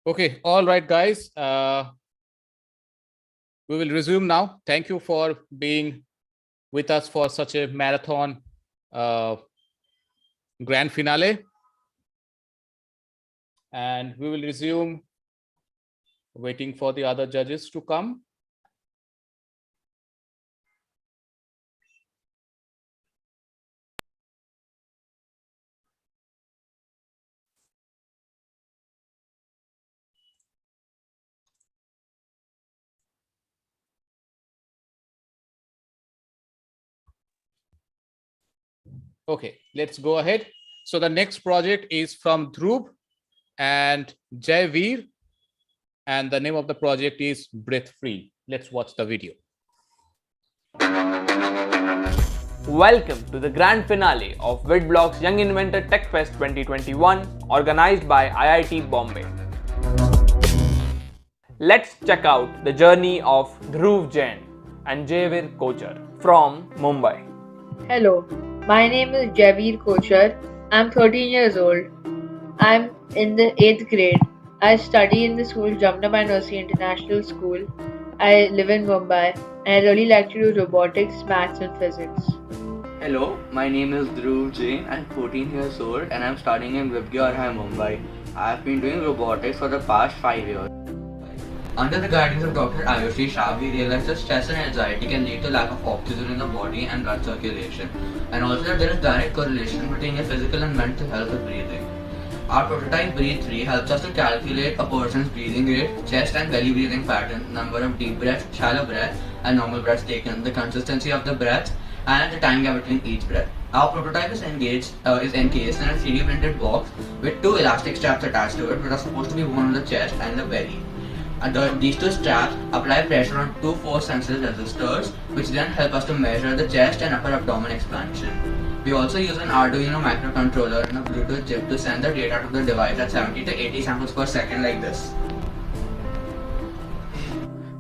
Okay, all right, guys. We will resume now. Thank you for being with us for such a marathon grand finale. And we will resume, waiting for the other judges to come. Okay, let's go ahead. So the next project is from Dhruv and Jaiveer, and the name of the project is Breath Free. Let's watch the video. Welcome to the grand finale of Witblox Young Inventor Techfest 2021, organized by IIT Bombay. Let's check out the journey of Dhruv Jain and Jaiveer Kochar from Mumbai. Hello, my name is Javeer Kochar. I'm 13 years old. I'm in the 8th grade. I study in the school Jamnabai Nursery International School. I live in Mumbai and I really like to do robotics, maths and physics. Hello, my name is Dhruv Jain. I'm 14 years old and I'm studying in Vibgyor, Mumbai. I've been doing robotics for the past 5 years. Under the guidance of Dr. Ayushi Shah, we realized that stress and anxiety can lead to lack of oxygen in the body and blood circulation, and also that there is direct correlation between your physical and mental health of breathing. Our prototype Breathe 3 helps us to calculate a person's breathing rate, chest and belly breathing pattern, number of deep breaths, shallow breaths, and normal breaths taken, the consistency of the breath, and the time gap between each breath. Our prototype is encased in a 3D printed box with 2 elastic straps attached to it, which are supposed to be worn on the chest and the belly. These 2 straps apply pressure on 2 force-sensitive resistors, which then help us to measure the chest and upper abdomen expansion. We also use an Arduino microcontroller and a Bluetooth chip to send the data to the device at 70 to 80 samples per second like this.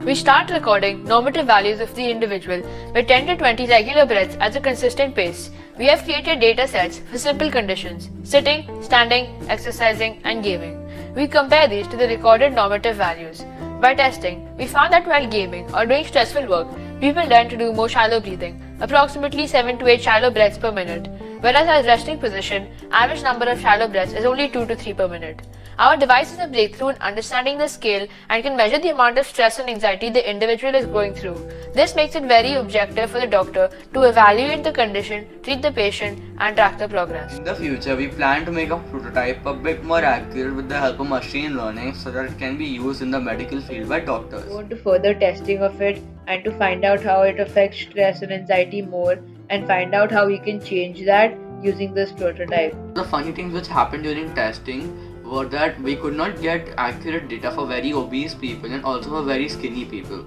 We start recording normative values of the individual with 10 to 20 regular breaths at a consistent pace. We have created data sets for simple conditions: sitting, standing, exercising, and gaming. We compare these to the recorded normative values. By testing, we found that while gaming or doing stressful work, people tend to do more shallow breathing, approximately 7 to 8 shallow breaths per minute, whereas at resting position, average number of shallow breaths is only 2 to 3 per minute. Our device is a breakthrough in understanding the scale and can measure the amount of stress and anxiety the individual is going through. This makes it very objective for the doctor to evaluate the condition, treat the patient, and track the progress. In the future, we plan to make a prototype a bit more accurate with the help of machine learning so that it can be used in the medical field by doctors. Go into further testing of it and to find out how it affects stress and anxiety more and find out how we can change that using this prototype. The funny things which happened during testing were that we could not get accurate data for very obese people and also for very skinny people.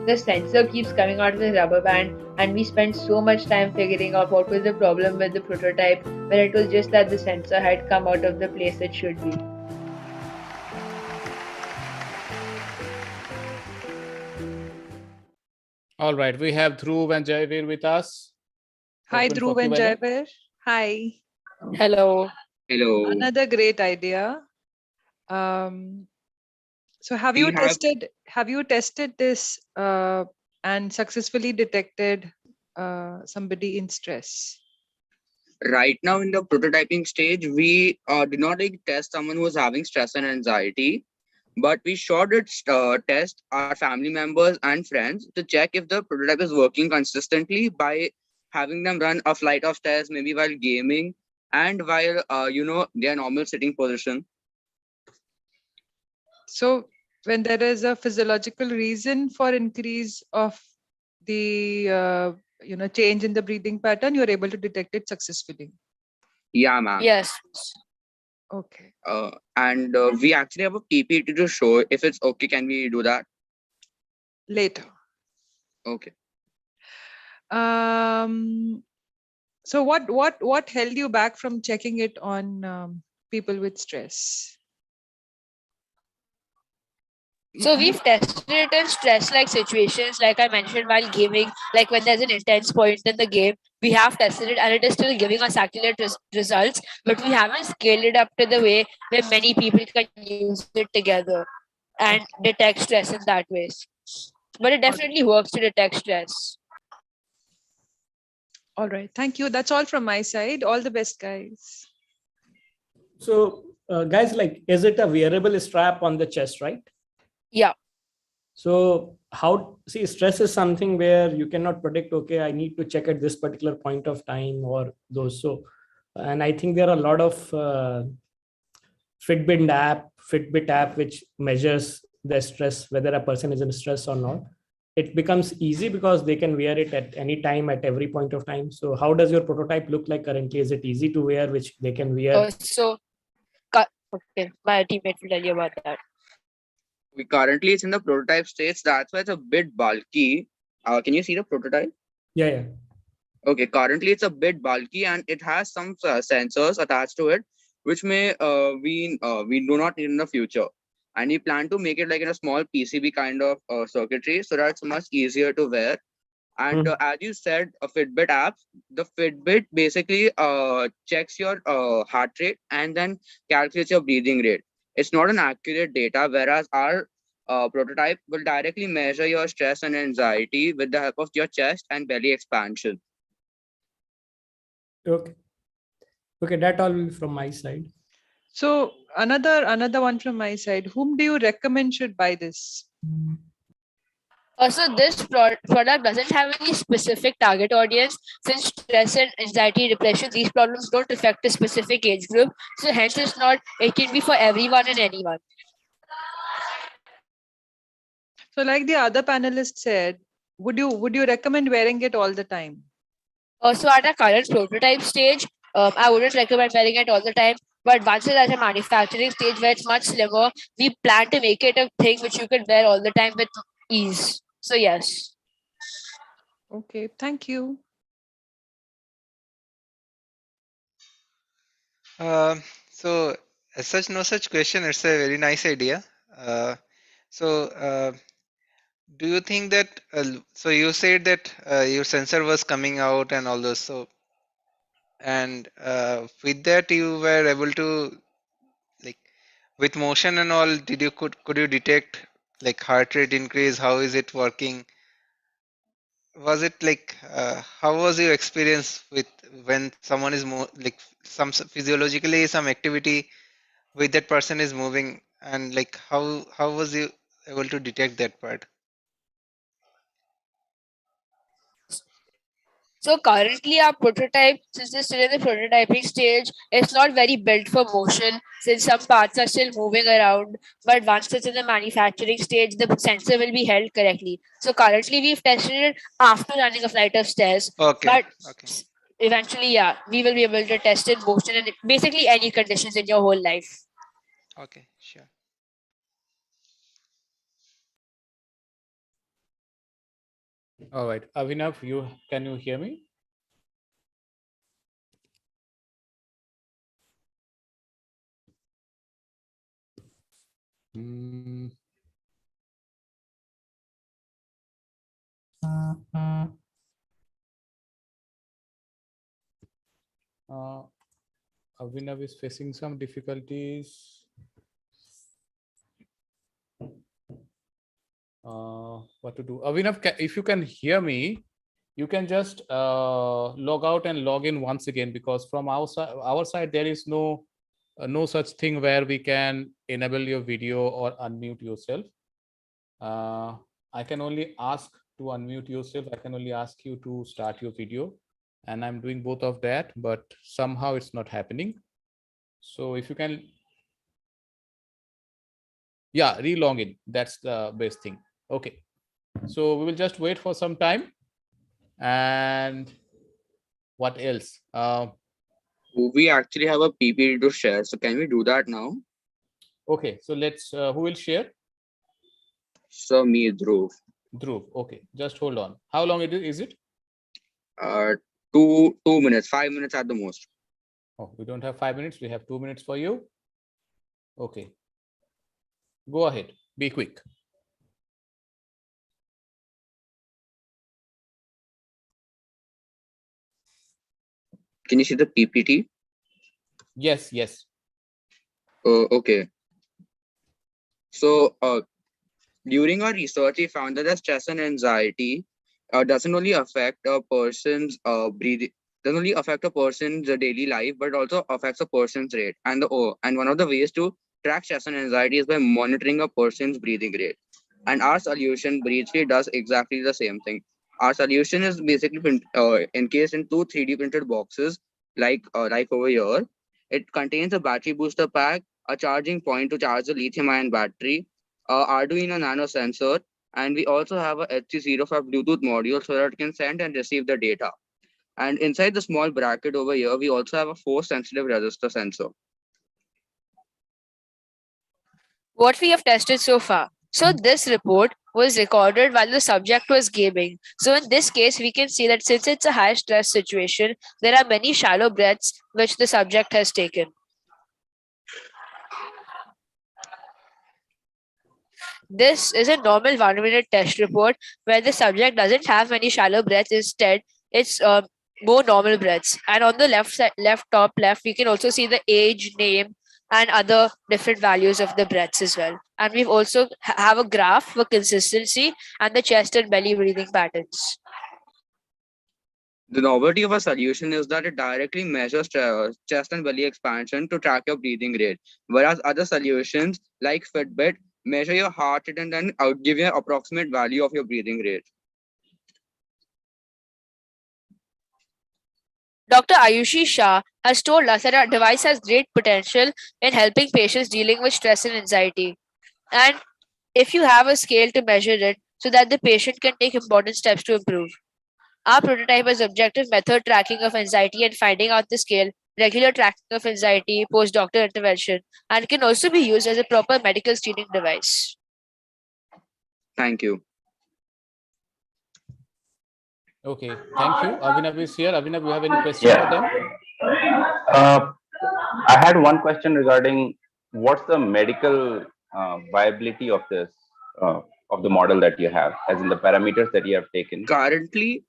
The sensor keeps coming out of the rubber band and we spent so much time figuring out what was the problem with the prototype when it was just that the sensor had come out of the place it should be. All right, we have Dhruv and Jaiveer with us. Hi, Open for Dhruv and Q&A. Jaiveer. Hi. Hello. Hello. Another great idea. So have you tested this and successfully detected somebody in stress? Right now in the prototyping stage, we did not test someone who was having stress and anxiety, but we sure did test our family members and friends to check if the prototype is working consistently by having them run a flight of stairs, maybe while gaming and while their normal sitting position. So when there is a physiological reason for increase of the change in the breathing pattern, you're able to detect it successfully. Yeah, ma'am. Yes. Okay. And we actually have a PPT to show. If it's okay, can we do that later? Okay. So what held you back from checking it on people with stress? So we've tested it in stress-like situations, like I mentioned while gaming, like when there's an intense point in the game, We have tested it and it is still giving us accurate results, but we haven't scaled it up to the way where many people can use it together and detect stress in that way. But it definitely works to detect stress. All right. Thank you. That's all from my side. All the best, guys. So, guys, like, is it a wearable strap on the chest, right? Yeah. So, how, see, stress is something where you cannot predict, okay, I need to check at this particular point of time or those. So, and I think there are a lot of Fitbit app, which measures the stress, whether a person is in stress or not. It becomes easy because they can wear it at any time, at every point of time. So how does your prototype look like currently? Is it easy to wear, which they can wear? Okay, my teammate will tell you about that. We currently it's in the prototype stage. That's why it's a bit bulky. Can you see the prototype? Yeah. Okay, currently it's a bit bulky and it has some sensors attached to it, which may we do not need in the future. And we plan to make it like in a small PCB kind of circuitry, so that it's much easier to wear. And as you said, a Fitbit app, the Fitbit basically checks your heart rate and then calculates your breathing rate. It's not an accurate data, whereas our prototype will directly measure your stress and anxiety with the help of your chest and belly expansion. Okay, that all from my side. So another one from my side. Whom do you recommend should buy this? Also, this product doesn't have any specific target audience, since stress and anxiety, depression, these problems don't affect a specific age group. So hence it can be for everyone and anyone. So like the other panelists said, would you recommend wearing it all the time? Also, at our current prototype stage, I wouldn't recommend wearing it all the time. But once it's at a manufacturing stage where it's much slimmer, we plan to make it a thing which you can wear all the time with ease. So yes. Okay, thank you. So as such, no such question. It's a very nice idea. Do you think that? So you said that your sensor was coming out and all those. So and with that you were able to, like, with motion and all, could you detect like heart rate increase? How is it working? Was it like how was your experience with when someone is more like some physiologically some activity with that person is moving, and like how was you able to detect that part? So currently our prototype, since it's still in the prototyping stage, it's not very built for motion since some parts are still moving around. But once it's in the manufacturing stage, the sensor will be held correctly. So currently we've tested it after running a flight of stairs. Okay. But eventually, yeah, we will be able to test in motion and basically any conditions in your whole life. Okay, sure. All right, Avinav, can you hear me? Avinav is facing some difficulties. What to do? Avinav, if you can hear me, you can just log out and log in once again, because from our side there is no such thing where we can enable your video or unmute yourself. I can only ask to unmute yourself. I can only ask you to start your video, and I'm doing both of that, but somehow it's not happening. So if you can, yeah, re-log in. That's the best thing. Okay. So we will just wait for some time. And what else? We actually have a PPT to share. So can we do that now? Okay. So let's, who will share? So me, Dhruv. Dhruv. Okay. Just hold on. How long is it? 2 minutes, 5 minutes at the most. Oh, we don't have 5 minutes. We have 2 minutes for you. Okay. Go ahead. Be quick. Can you see the PPT? Yes, yes. Okay. So during our research, we found that the stress and anxiety doesn't only affect a person's breathing, doesn't only affect a person's daily life, but also affects a person's rate. And one of the ways to track stress and anxiety is by monitoring a person's breathing rate. And our solution briefly does exactly the same thing. Our solution is basically encased in two 3D printed boxes, like over here. It contains a battery booster pack, a charging point to charge the lithium-ion battery, Arduino Nano sensor, and we also have a HC05 Bluetooth module so that it can send and receive the data. And inside the small bracket over here, we also have a force-sensitive resistor sensor. What we have tested so far. So this report was recorded while the subject was gaming. So in this case, we can see that since it's a high stress situation, there are many shallow breaths which the subject has taken. This is a normal 1 minute test report where the subject doesn't have any shallow breaths. Instead, it's more normal breaths. And on the top left, we can also see the age, name, and other different values of the breaths as well. And we've also have a graph for consistency and the chest and belly breathing patterns. The novelty of a solution is that it directly measures chest and belly expansion to track your breathing rate, whereas other solutions like Fitbit measure your heart rate and then give you an approximate value of your breathing rate. Dr. Ayushi Shah has told us that our device has great potential in helping patients dealing with stress and anxiety. And if you have a scale to measure it so that the patient can take important steps to improve. Our prototype has objective method tracking of anxiety and finding out the scale, regular tracking of anxiety, post-doctor intervention, and can also be used as a proper medical screening device. Thank you. Okay, thank you. Abhinav is here. Abhinav, you have any questions for them? I had one question regarding what's the medical viability of this, of the model that you have, as in the parameters that you have taken. Currently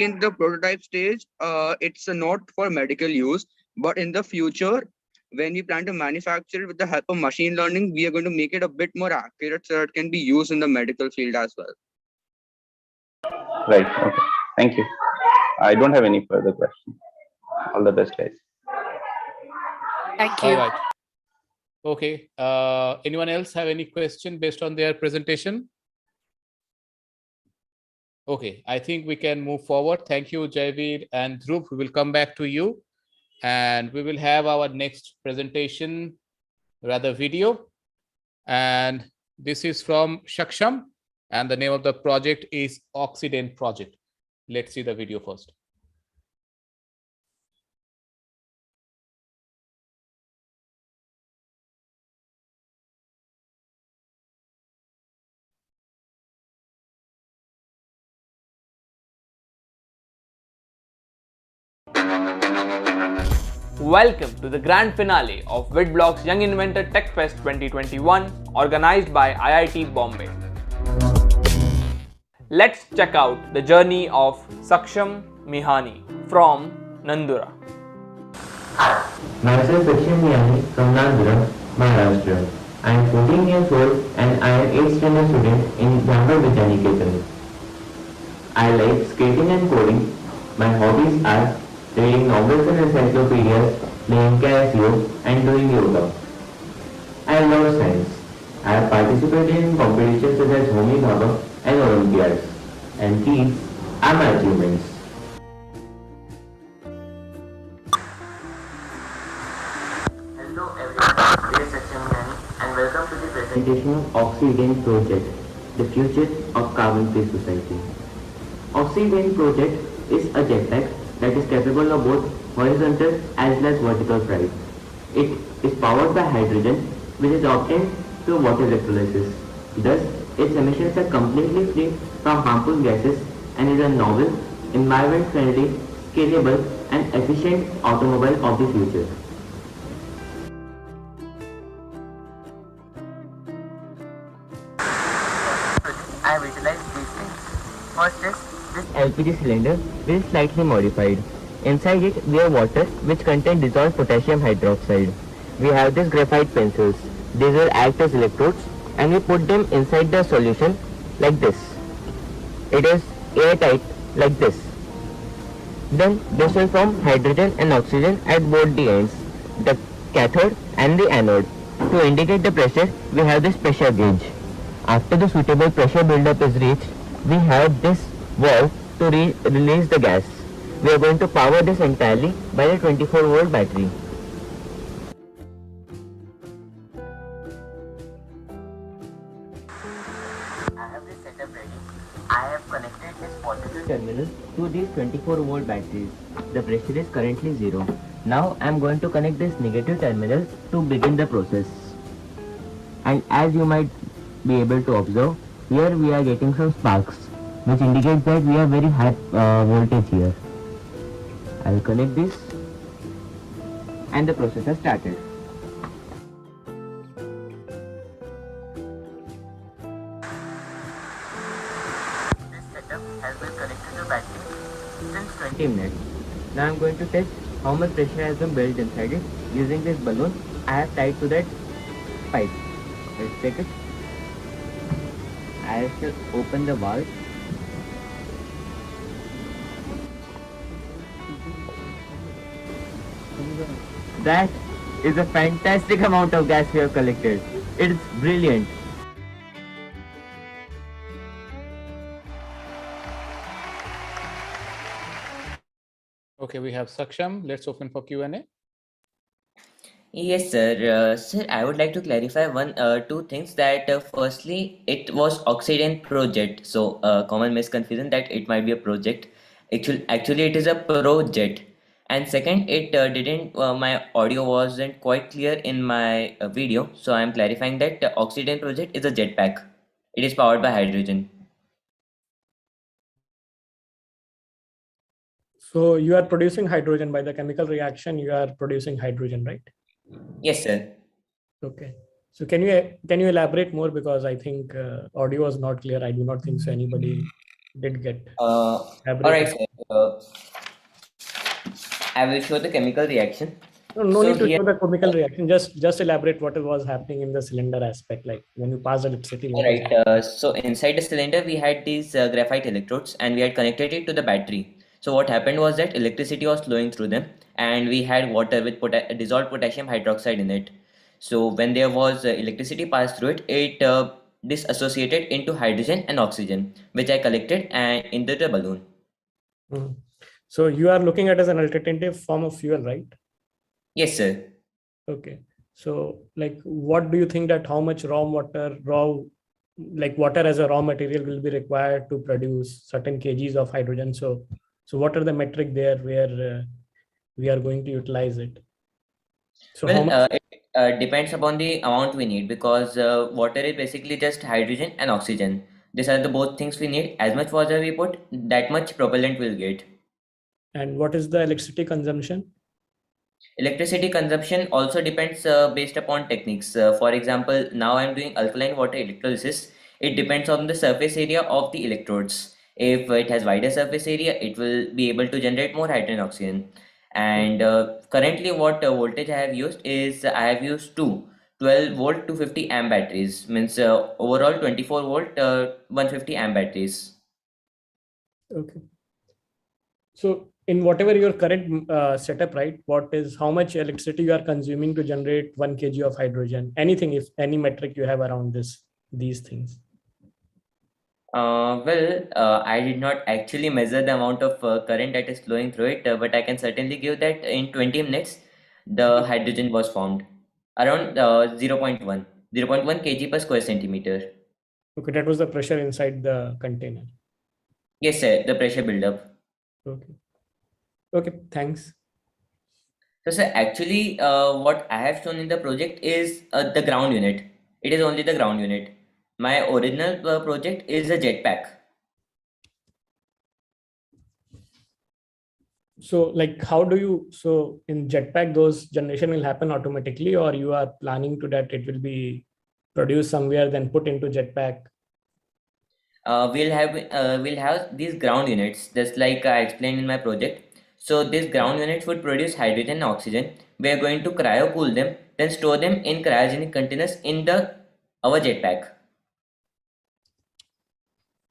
in the prototype stage, it's not for medical use, but in the future, when we plan to manufacture it with the help of machine learning, we are going to make it a bit more accurate so it can be used in the medical field as well. Right. Okay. Thank you. I don't have any further questions. All the best, guys. Thank you. All right. Okay. Anyone else have any question based on their presentation? Okay, I think we can move forward. Thank you, Javeer and Dhruv. We will come back to you and we will have our next presentation, rather video. And this is from Shaksham and the name of the project is Oxidant Project. Let's see the video first. Welcome to the grand finale of Witblox Young Inventor Techfest 2021 organized by IIT Bombay. Let's check out the journey of Saksham Mihani from Nandura. Myself Saksham Mihani from Nandura, Maharashtra. I am 14 years old and I am 8th standard student in Jambar Vidyaniketan. I like skating and coding. My hobbies are reading novels and encyclopedias, playing Casio, and doing yoga. I love science. I have participated in competitions such as Homi Bhabha and Olympiads, and these are my achievements. Hello everyone, this is Saksham Mihani and welcome to the presentation of Oxidant Project, the future of carbon-free society. Oxidant Project is a jetpack that is capable of both horizontal as well as vertical flight. It is powered by hydrogen, which is obtained through water electrolysis. Thus, its emissions are completely free from harmful gases and is a novel, environment-friendly, scalable, and efficient automobile of the future. I visualized these things. First is this LPG cylinder, which is slightly modified. Inside it, we have water which contain dissolved potassium hydroxide. We have these graphite pencils. These will act as electrodes and we put them inside the solution like this. It is airtight like this. Then this will form hydrogen and oxygen at both the ends, the cathode and the anode. To indicate the pressure, we have this pressure gauge. After the suitable pressure buildup is reached, we have this valve to release the gas. We are going to power this entirely by the 24-volt battery. I have this setup ready. I have connected this positive terminal to these 24-volt batteries. The pressure is currently 0. Now I am going to connect this negative terminal to begin the process. And as you might be able to observe, here we are getting some sparks, which indicates that we have very high voltage here. I will connect this and the process has started. This setup has been connected to battery since 20 minutes. Now I am going to test how much pressure has been built inside it using this balloon I have tied to that pipe. Let's check it. I have to open the valve. That is a fantastic amount of gas we have collected. It's brilliant. Okay, we have Saksham. Let's open for Q&A. Yes, sir. Sir, I would like to clarify two things. That firstly, it was Oxidant project, so common misconfusion that it might be a project. Actually, it is a project. And second, it didn't. My audio wasn't quite clear in my video, so I am clarifying that the Oxidant project is a jetpack. It is powered by hydrogen. So you are producing hydrogen by the chemical reaction. You are producing hydrogen, right? Yes, sir. Okay. So can you elaborate more, because I think audio was not clear. I do not think so anybody did get. All right, sir. I will show the chemical reaction. No need to show the chemical reaction. Just elaborate what was happening in the cylinder aspect, like when you pass electricity. All right. So inside the cylinder, we had these graphite electrodes, and we had connected it to the battery. So what happened was that electricity was flowing through them, and we had water with dissolved potassium hydroxide in it. So when there was electricity passed through it, it disassociated into hydrogen and oxygen, which I collected and into the balloon. So you are looking at as an alternative form of fuel, right? Yes, sir. Okay. So like, what do you think that how much water as a raw material will be required to produce certain kgs of hydrogen? So what are the metric there where we are going to utilize it? So well, it depends upon the amount we need, because water is basically just hydrogen and oxygen. These are the both things we need. As much water we put, that much propellant we'll get. And what is the electricity consumption? Electricity consumption also depends based upon techniques. For example, now I'm doing alkaline water electrolysis. It depends on the surface area of the electrodes. If it has wider surface area, it will be able to generate more hydrogen oxygen. And currently what voltage I have used is I have used two 12 volt 250 amp batteries, means overall 24 volt 150 amp batteries. Okay. So in whatever your current setup, right, how much electricity you are consuming to generate 1 kg of hydrogen? Anything, if any metric you have around these things? I did not actually measure the amount of current that is flowing through it, but I can certainly give that in 20 minutes, the hydrogen was formed around 0.1 kg per square centimeter. Okay, that was the pressure inside the container. Yes, sir, the pressure buildup. Okay. Okay, thanks. So, sir, actually, what I have shown in the project is the ground unit. It is only the ground unit. My original project is a jetpack. So like, so in jetpack, those generation will happen automatically, or you are planning to that it will be produced somewhere, then put into jetpack? We'll have these ground units, just like I explained in my project. So these ground units would produce hydrogen and oxygen. We are going to cryo cool them, then store them in cryogenic containers in our jetpack.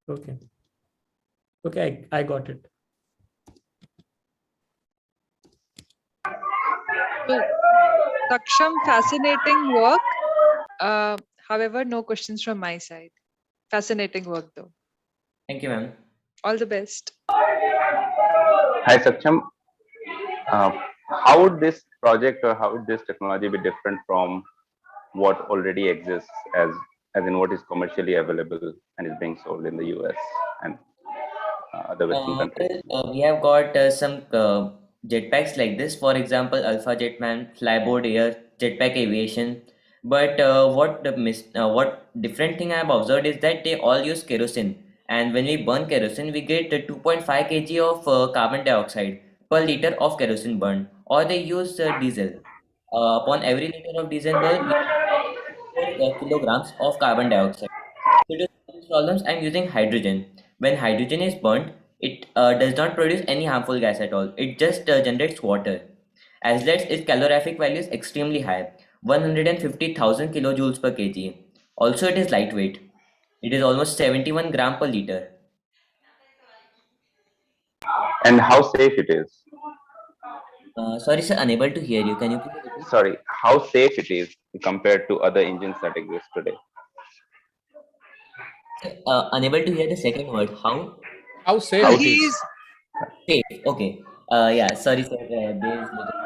Okay. Okay, I got it. So, Saksham, fascinating work. However, no questions from my side. Fascinating work, though. Thank you, ma'am. All the best. Hi, Saksham. Uh, how would this project or how would this technology be different from what already exists, as in what is commercially available and is being sold in the US and other Western countries? We have got some jetpacks like this. For example, Alpha Jetman, Flyboard Air, Jetpack Aviation. But what different thing I have observed is that they all use kerosene. And when we burn kerosene, we get 2.5 kg of carbon dioxide per liter of kerosene burned. Or they use diesel. Upon every liter of diesel burn, we get 4 kilograms of carbon dioxide. So to solve these problems, I'm using hydrogen. When hydrogen is burnt, it does not produce any harmful gas at all. It just generates water. As that, its calorific value is extremely high, 150,000 kilojoules per kg. Also, it is lightweight. It is almost 71 gram per liter. And how safe it is? Sorry, sir, unable to hear you. Can you please repeat? Sorry, how safe it is compared to other engines that exist today? Unable to hear the second word. How? How safe it is? Safe. Okay. Yeah. Sorry, sir. There is little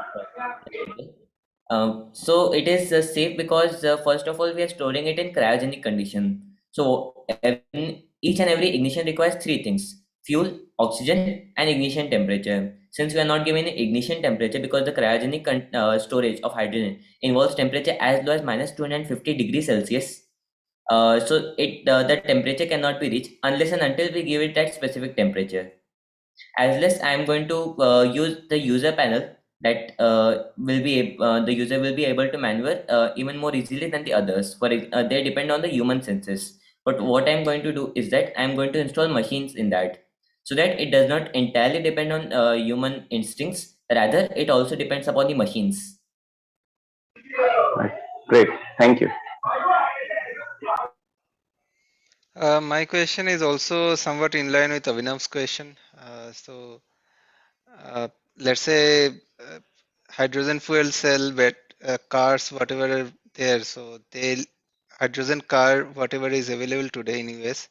problem. So it is safe because first of all we are storing it in cryogenic condition. So each and every ignition requires three things: fuel, oxygen, and ignition temperature. Since we are not given ignition temperature because the cryogenic storage of hydrogen involves temperature as low as minus 250 degrees Celsius. So the temperature cannot be reached unless and until we give it that specific temperature. As less I am going to use the user panel that the user will be able to maneuver even more easily than the others. They depend on the human senses, but what I'm going to do is that I'm going to install machines in that, so that it does not entirely depend on human instincts, rather it also depends upon the machines. Right. Great, thank you. My question is also somewhat in line with Avinav's question. Let's say hydrogen fuel cell, cars, whatever are there. So they hydrogen car, whatever is available today in US.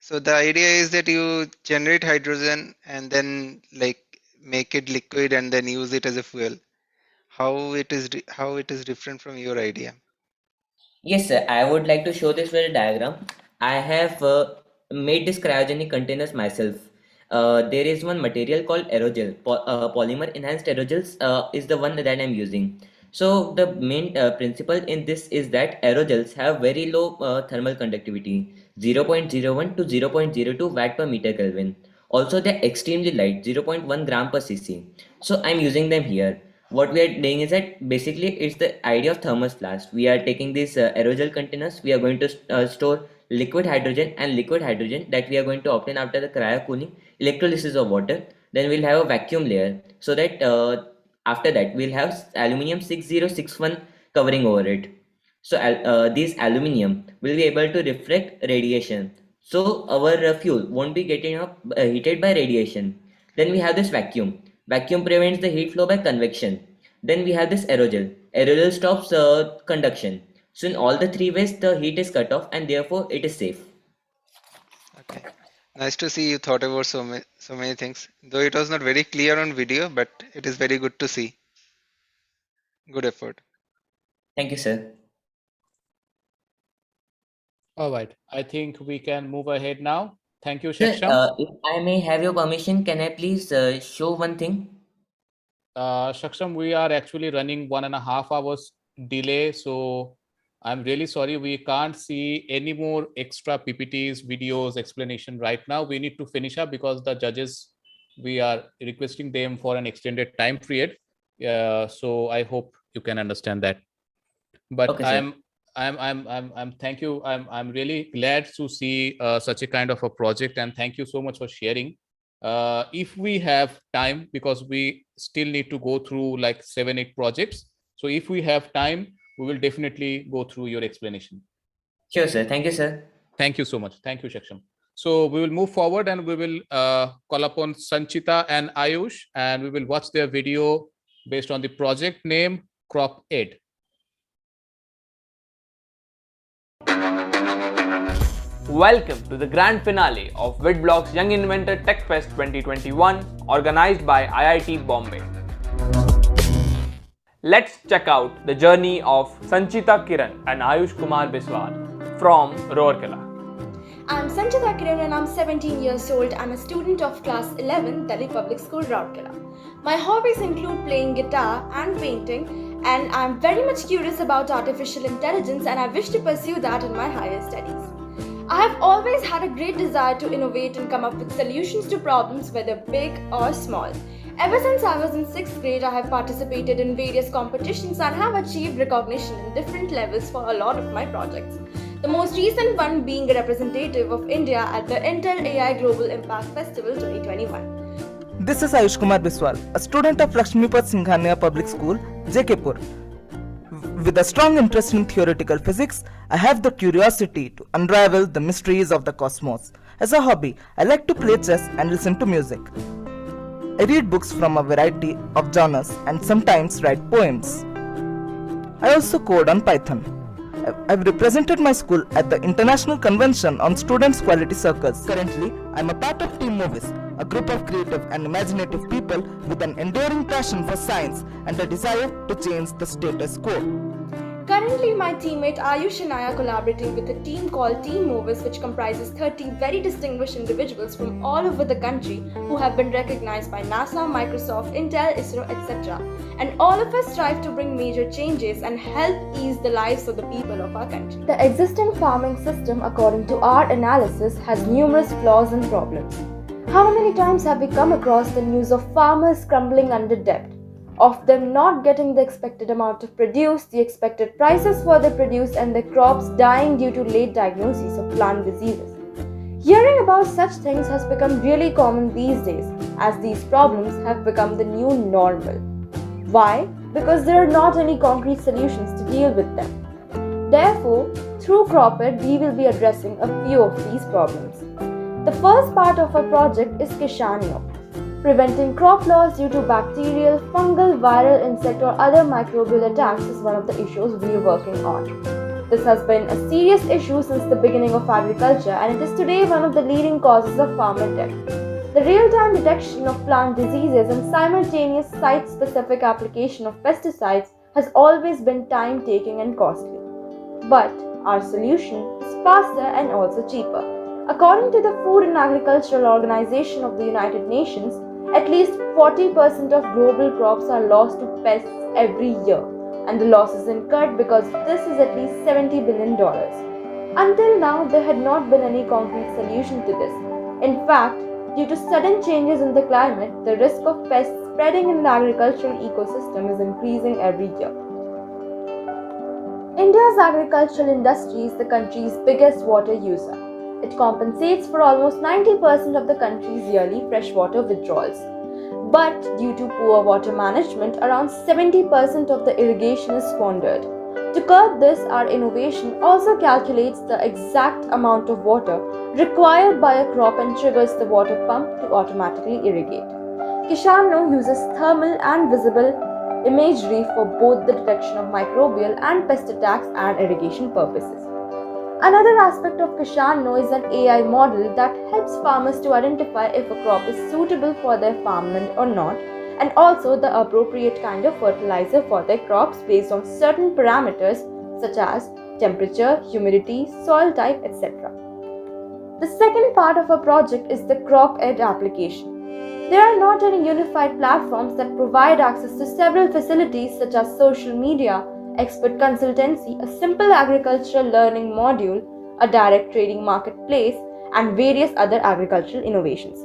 So the idea is that you generate hydrogen and then like make it liquid and then use it as a fuel. How it is different from your idea? Yes, sir. I would like to show this with a diagram. I have made this cryogenic containers myself. There is one material called aerogel. Polymer enhanced aerogels is the one that I'm using. So the main principle in this is that aerogels have very low thermal conductivity, 0.01 to 0.02 watt per meter Kelvin. Also, they're extremely light, 0.1 gram per cc. So I'm using them here. What we are doing is that basically it's the idea of thermos flask. We are taking these aerogel containers. We are going to store liquid hydrogen, and liquid hydrogen that we are going to obtain after the cryo cooling, electrolysis of water. Then we'll have a vacuum layer, so that after that we'll have aluminium 6061 covering over it. So these aluminium will be able to reflect radiation. So our fuel won't be getting up heated by radiation. Then we have this vacuum. Vacuum prevents the heat flow by convection. Then we have this aerogel. Aerogel stops conduction. So in all the three ways, the heat is cut off and therefore it is safe. Okay. Nice to see you thought about so many things. Though it was not very clear on video, but it is very good to see. Good effort. Thank you, sir. All right. I think we can move ahead now. Thank you, Sir, Shaksham. if I may have your permission, can I please show one thing? Shaksham, we are actually running 1.5 hours delay. So I'm really sorry. We can't see any more extra PPTs, videos, explanation right now. We need to finish up because the judges, we are requesting them for an extended time period. So I hope you can understand that. But Okay, sir. I'm thank you. I'm really glad to see such a kind of a project, and thank you so much for sharing. If we have time, because we still need to go through like 7-8 projects. So if we have time, we will definitely go through your explanation. Sure, sir. Thank you, sir. Thank you so much. Thank you, Shaksham. So we will move forward and we will call upon Sanchita and Ayush, and we will watch their video based on the project name Crop Ed. Welcome to the grand finale of Witblox Young Inventor Techfest 2021, organized by IIT Bombay. Let's check out the journey of Sanchita Kiran and Ayush Kumar Biswal from Rourkela. I'm Sanchita Kiran and I'm 17 years old. I'm a student of class 11, Delhi Public School, Rourkela. My hobbies include playing guitar and painting, and I'm very much curious about artificial intelligence and I wish to pursue that in my higher studies. I have always had a great desire to innovate and come up with solutions to problems, whether big or small. Ever since I was in 6th grade, I have participated in various competitions and have achieved recognition in different levels for a lot of my projects. The most recent one being a representative of India at the Intel AI Global Impact Festival 2021. This is Ayush Kumar Biswal, a student of Lakshmipad Singhania Public School, JK. With a strong interest in theoretical physics, I have the curiosity to unravel the mysteries of the cosmos. As a hobby, I like to play chess and listen to music. I read books from a variety of genres and sometimes write poems. I also code on Python. I've represented my school at the International Convention on Students' Quality Circles. Currently, I'm a part of Team Movies, a group of creative and imaginative people with an enduring passion for science and a desire to change the status quo. Currently, my teammate Ayush and I are collaborating with a team called Team Movis, which comprises 30 very distinguished individuals from all over the country who have been recognized by NASA, Microsoft, Intel, ISRO, etc. And all of us strive to bring major changes and help ease the lives of the people of our country. The existing farming system, according to our analysis, has numerous flaws and problems. How many times have we come across the news of farmers crumbling under debt? Of them not getting the expected amount of produce, the expected prices for the produce, and the crops dying due to late diagnosis of plant diseases. Hearing about such things has become really common these days, as these problems have become the new normal. Why? Because there are not any concrete solutions to deal with them. Therefore, through CropEd, we will be addressing a few of these problems. The first part of our project is Kishanyo. Preventing crop loss due to bacterial, fungal, viral, insect or other microbial attacks is one of the issues we are working on. This has been a serious issue since the beginning of agriculture and it is today one of the leading causes of farmer death. The real-time detection of plant diseases and simultaneous site-specific application of pesticides has always been time-taking and costly. But our solution is faster and also cheaper. According to the Food and Agricultural Organization of the United Nations, at least 40% of global crops are lost to pests every year, and the losses incurred because of this is at least $70 billion. Until now, there had not been any concrete solution to this. In fact, due to sudden changes in the climate, the risk of pests spreading in the agricultural ecosystem is increasing every year. India's agricultural industry is the country's biggest water user. It compensates for almost 90% of the country's yearly freshwater withdrawals. But due to poor water management, around 70% of the irrigation is squandered. To curb this, our innovation also calculates the exact amount of water required by a crop and triggers the water pump to automatically irrigate. Kishanyo uses thermal and visible imagery for both the detection of microbial and pest attacks and irrigation purposes. Another aspect of Kishanyo is an AI model that helps farmers to identify if a crop is suitable for their farmland or not, and also the appropriate kind of fertilizer for their crops based on certain parameters such as temperature, humidity, soil type, etc. The second part of our project is the CropEd application. There are not any unified platforms that provide access to several facilities such as social media, expert consultancy, a simple agricultural learning module, a direct trading marketplace, and various other agricultural innovations.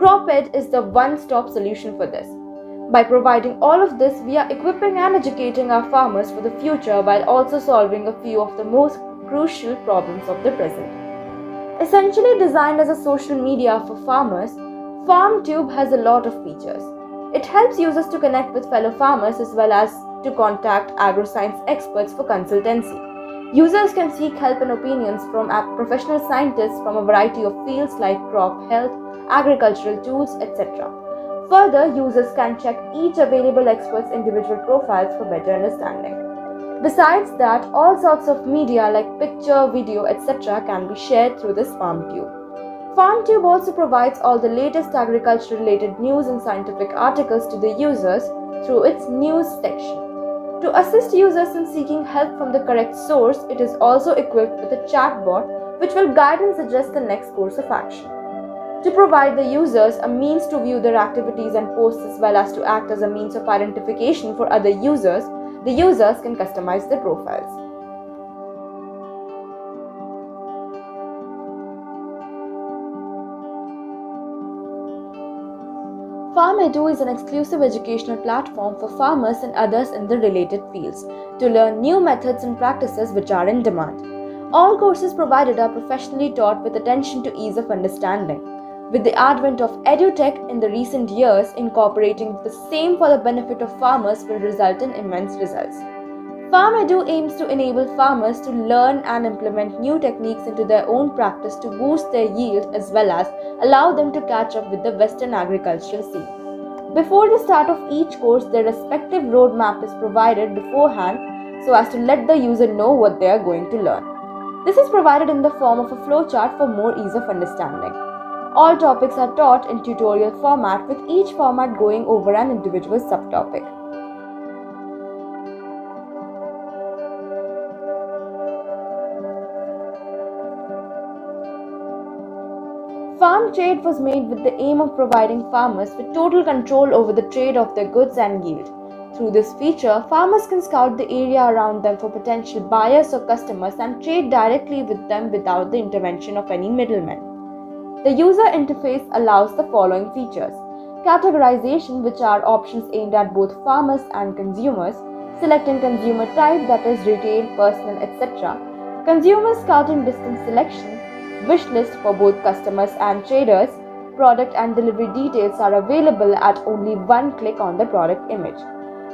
CropEd is the one-stop solution for this. By providing all of this, we are equipping and educating our farmers for the future while also solving a few of the most crucial problems of the present. Essentially designed as a social media for farmers, FarmTube has a lot of features. It helps users to connect with fellow farmers as well as to contact agroscience experts for consultancy. Users can seek help and opinions from professional scientists from a variety of fields like crop health, agricultural tools, etc. Further, users can check each available expert's individual profiles for better understanding. Besides that, all sorts of media like picture, video, etc. can be shared through this FarmTube. FarmTube also provides all the latest agriculture related news and scientific articles to the users through its news section. To assist users in seeking help from the correct source, it is also equipped with a chatbot which will guide and suggest the next course of action. To provide the users a means to view their activities and posts as well as to act as a means of identification for other users, the users can customize their profiles. FarmEdu is an exclusive educational platform for farmers and others in the related fields to learn new methods and practices which are in demand. All courses provided are professionally taught with attention to ease of understanding. With the advent of edutech in the recent years, incorporating the same for the benefit of farmers will result in immense results. FarmEdu aims to enable farmers to learn and implement new techniques into their own practice to boost their yield as well as allow them to catch up with the Western agricultural scene. Before the start of each course, their respective roadmap is provided beforehand so as to let the user know what they are going to learn. This is provided in the form of a flowchart for more ease of understanding. All topics are taught in tutorial format with each format going over an individual subtopic. Farm trade was made with the aim of providing farmers with total control over the trade of their goods and yield. Through this feature, farmers can scout the area around them for potential buyers or customers and trade directly with them without the intervention of any middlemen. The user interface allows the following features: categorization, which are options aimed at both farmers and consumers, selecting consumer type, that is retail, personal, etc., consumer scouting distance selection, wish list for both customers and traders, product and delivery details are available at only one click on the product image.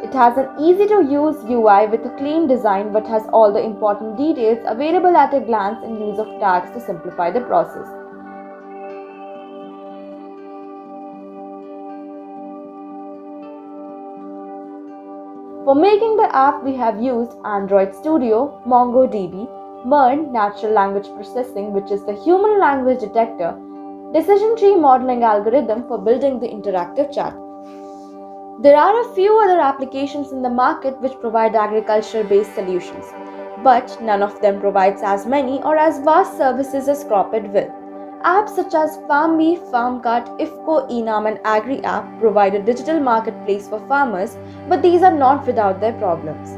It has an easy to use UI with a clean design but has all the important details available at a glance and use of tags to simplify the process. For making the app, we have used Android Studio, MongoDB, MERN, natural language processing, which is the human language detector, decision tree modeling algorithm for building the interactive chat. There are a few other applications in the market which provide agriculture-based solutions, but none of them provides as many or as vast services as Cropit will. Apps such as FarmBee, FarmCart, IFCO, Enam and AgriApp provide a digital marketplace for farmers, but these are not without their problems.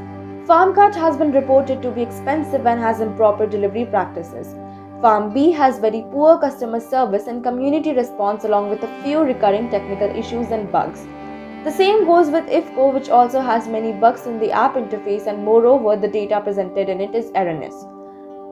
FarmCart has been reported to be expensive and has improper delivery practices. FarmBee has very poor customer service and community response along with a few recurring technical issues and bugs. The same goes with IFCO, which also has many bugs in the app interface and moreover the data presented in it is erroneous.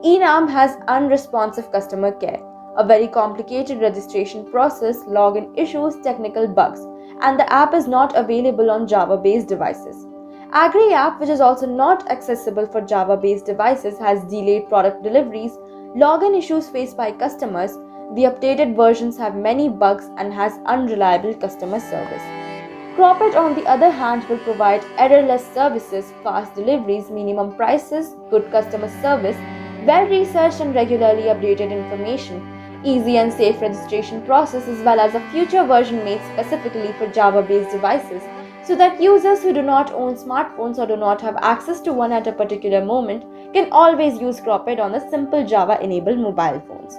Enam has unresponsive customer care, a very complicated registration process, login issues, technical bugs, and the app is not available on Java-based devices. AgriApp, which is also not accessible for Java-based devices, has delayed product deliveries, login issues faced by customers, the updated versions have many bugs and has unreliable customer service. Cropit, on the other hand, will provide errorless services, fast deliveries, minimum prices, good customer service, well-researched and regularly updated information, easy and safe registration process as well as a future version made specifically for Java-based devices so that users who do not own smartphones or do not have access to one at a particular moment can always use Cropit on the simple Java-enabled mobile phones.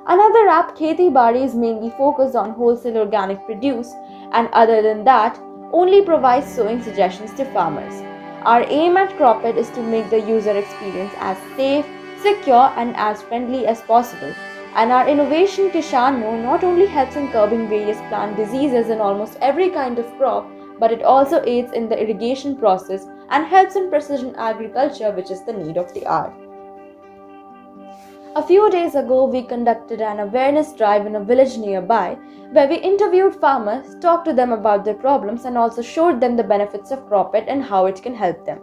Another app, Kheti Bari, is mainly focused on wholesale organic produce and other than that only provides sowing suggestions to farmers. Our aim at Cropit is to make the user experience as safe, secure and as friendly as possible. And our innovation Kishano not only helps in curbing various plant diseases in almost every kind of crop, but it also aids in the irrigation process and helps in precision agriculture, which is the need of the hour. A few days ago, we conducted an awareness drive in a village nearby where we interviewed farmers, talked to them about their problems, and also showed them the benefits of CropIt and how it can help them.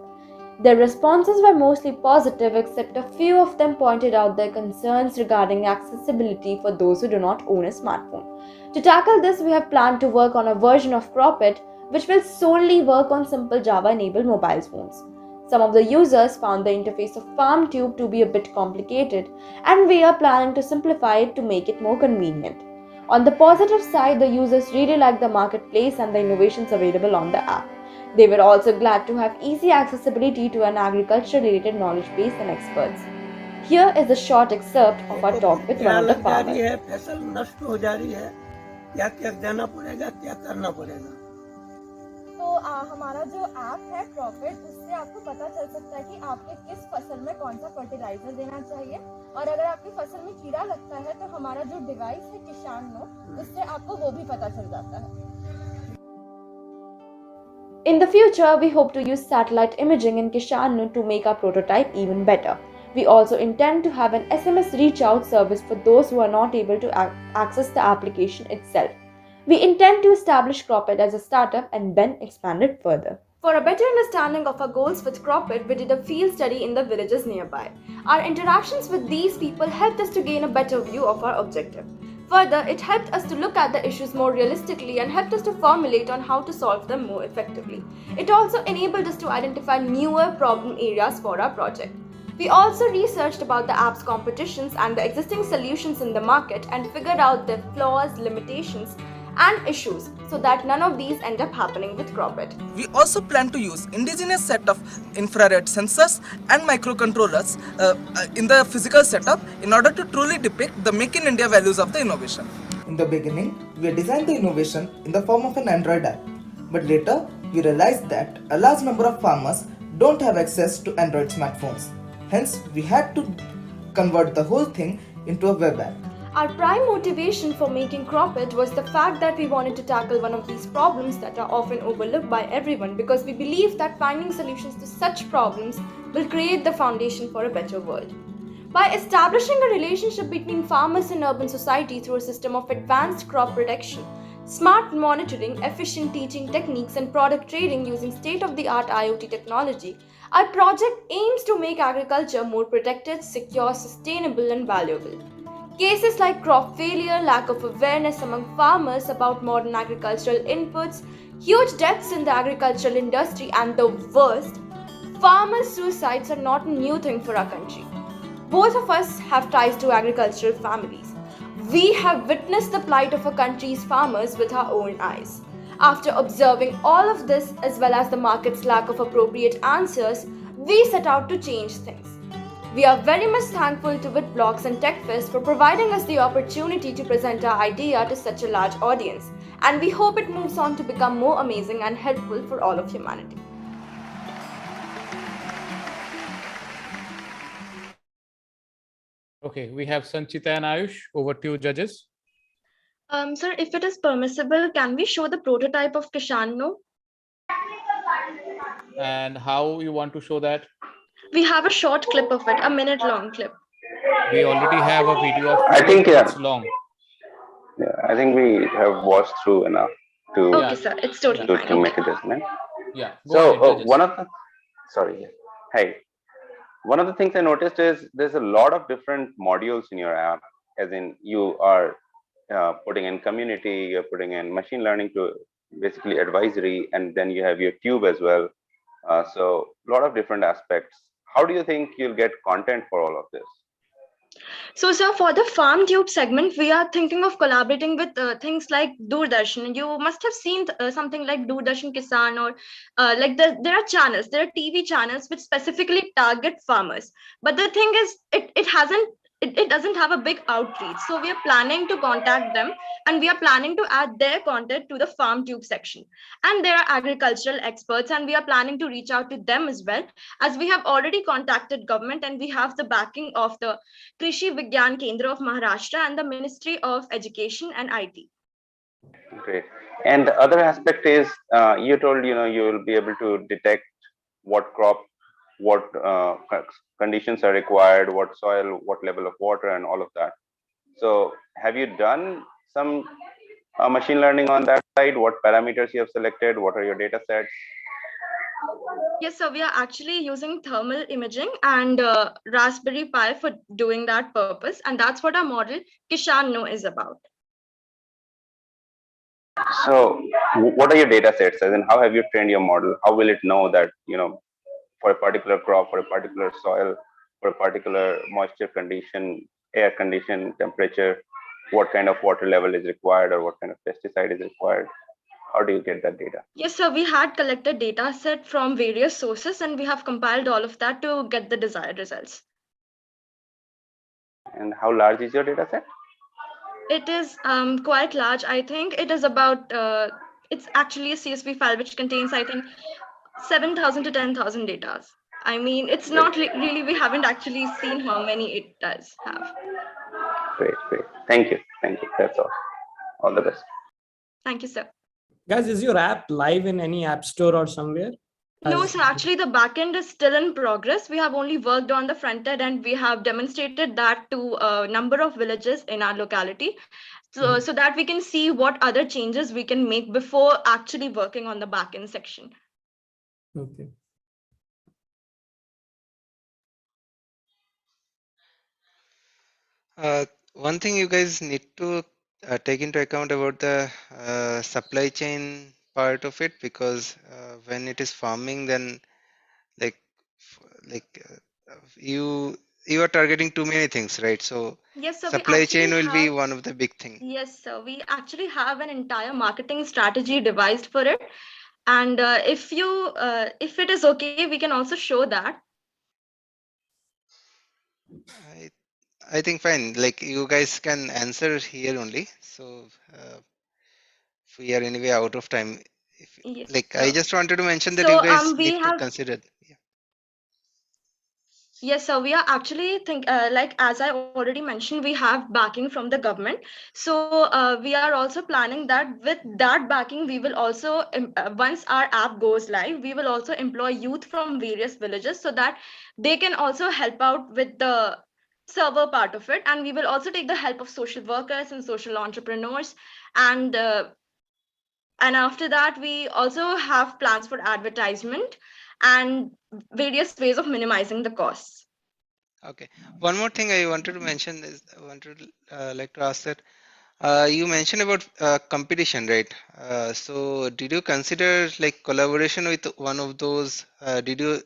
Their responses were mostly positive, except a few of them pointed out their concerns regarding accessibility for those who do not own a smartphone. To tackle this, we have planned to work on a version of CropIt which will solely work on simple Java enabled mobile phones. Some of the users found the interface of FarmTube to be a bit complicated, and we are planning to simplify it to make it more convenient. On the positive side, the users really like the marketplace and the innovations available on the app. They were also glad to have easy accessibility to an agriculture related knowledge base and experts. Here is a short excerpt of our talk with one of the farmers. फसल नष्ट हो जा रही है, क्या क्या देना पड़ेगा, क्या करना पड़ेगा? तो हमारा जो ऐप है प्रॉफिट, उससे आपको पता चल सकता है कि आपके किस फसल में कौन सा फर्टिलाइजर देना चाहिए, और अगर आपकी फसल में कीड़ा लगता है तो हमारा जो डिवाइस है किसान नो, उससे आपको वो भी पता चल जाता है. In the future, we hope to use satellite imaging in Kishanu to make our prototype even better. We also intend to have an SMS reach out service for those who are not able to access the application itself. We intend to establish CropIt as a startup and then expand it further. For a better understanding of our goals with CropIt, we did a field study in the villages nearby. Our interactions with these people helped us to gain a better view of our objective. Further, it helped us to look at the issues more realistically and helped us to formulate on how to solve them more effectively. It also enabled us to identify newer problem areas for our project. We also researched about the app's competitions and the existing solutions in the market and figured out their flaws, limitations, and issues so that none of these end up happening with CropIt. We also plan to use indigenous set of infrared sensors and microcontrollers in the physical setup in order to truly depict the Make in India values of the innovation. In the beginning, we designed the innovation in the form of an Android app, but later we realized that a large number of farmers don't have access to Android smartphones. Hence, we had to convert the whole thing into a web app. Our prime motivation for making CropIt was the fact that we wanted to tackle one of these problems that are often overlooked by everyone, because we believe that finding solutions to such problems will create the foundation for a better world. By establishing a relationship between farmers and urban society through a system of advanced crop protection, smart monitoring, efficient teaching techniques, and product trading using state-of-the-art IoT technology, our project aims to make agriculture more protected, secure, sustainable, and valuable. Cases like crop failure, lack of awareness among farmers about modern agricultural inputs, huge deaths in the agricultural industry, and the worst, farmer suicides are not a new thing for our country. Both of us have ties to agricultural families. We have witnessed the plight of our country's farmers with our own eyes. After observing all of this, as well as the market's lack of appropriate answers, we set out to change things. We are very much thankful to Witblox and Techfest for providing us the opportunity to present our idea to such a large audience, and we hope it moves on to become more amazing and helpful for all of humanity. Okay, we have Sanchita and Ayush. Over to you, judges. Sir, if it is permissible, can we show the prototype of Kishano? And how you want to show that? We have a short clip of it, a minute-long clip. We already have a video of I think, minutes long. Yeah, I think we have watched through enough to, Okay, sir, it's totally fine. to make a judgment. Yeah. So ahead, one of the, sorry, hey, one of the things I noticed is there's a lot of different modules in your app, as in you are putting in community, you're putting in machine learning to basically advisory, and then you have your tube as well. So a lot of different aspects. How do you think you'll get content for all of this? So, sir, for the farm tube segment, we are thinking of collaborating with things like Doordarshan. You must have seen something like Doordarshan Kisan, or like there are channels, there are TV channels which specifically target farmers. But the thing is, it doesn't have a big outreach. So we are planning to contact them, and we are planning to add their content to the farm tube section. And there are agricultural experts, and we are planning to reach out to them as well, as we have already contacted government, and we have the backing of the Krishi Vigyan Kendra of Maharashtra and the Ministry of Education and IT. Great. And the other aspect is you told you will be able to detect what crop what conditions are required, what soil, what level of water, and all of that. So have you done some machine learning on that side? What parameters you have selected? What are your data sets? Yes, so we are actually using thermal imaging and Raspberry Pi for doing that purpose. And that's what our model Kishan Know is about. So what are your data sets? As in, how have you trained your model? How will it know that, for a particular crop, for a particular soil, for a particular moisture condition, air condition, temperature, what kind of water level is required or what kind of pesticide is required? How do you get that data? Yes, sir. We had collected data set from various sources and we have compiled all of that to get the desired results. And how large is your data set? It is quite large. I think it is about, it's actually a CSV file which contains, I think, 7,000 to 10,000 data. I mean, it's not really, we haven't actually seen how many it does have. Great. Thank you. That's all. All the best. Thank you, sir. Guys, is your app live in any app store or somewhere? No, sir. Actually, the backend is still in progress. We have only worked on the front end and we have demonstrated that to a number of villages in our locality. So that we can see what other changes we can make before actually working on the backend section. Okay. One thing you guys need to take into account about the supply chain part of it, because when it is farming, then you are targeting too many things, right? So yes, so supply chain will be one of the big things. Yes, sir. We actually have an entire marketing strategy devised for it. And if it is okay, we can also show that. I think fine. Like you guys can answer here only. So we are anyway out of time. Yes, I just wanted to mention that so, you guys we need to have consider. Yes, so we are actually as I already mentioned, we have backing from the government. So we are also planning that with that backing, we will also, once our app goes live, we will also employ youth from various villages so that they can also help out with the server part of it. And we will also take the help of social workers and social entrepreneurs. And after that, we also have plans for advertisement and various ways of minimizing the costs. Okay. One more thing I wanted to mention is I wanted to like to ask that you mentioned about competition, right? So did you consider like collaboration with one of those? Did you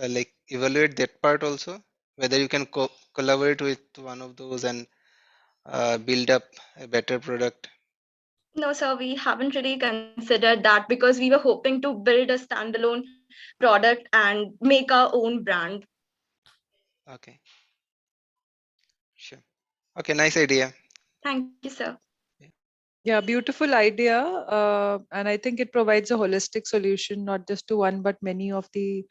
like evaluate that part also? Whether you can collaborate with one of those and build up a better product? No, sir, we haven't really considered that because we were hoping to build a standalone product and make our own brand. Okay. Sure. Okay, nice idea. Thank you, sir. Yeah, beautiful idea. And I think it provides a holistic solution, not just to one, but many of the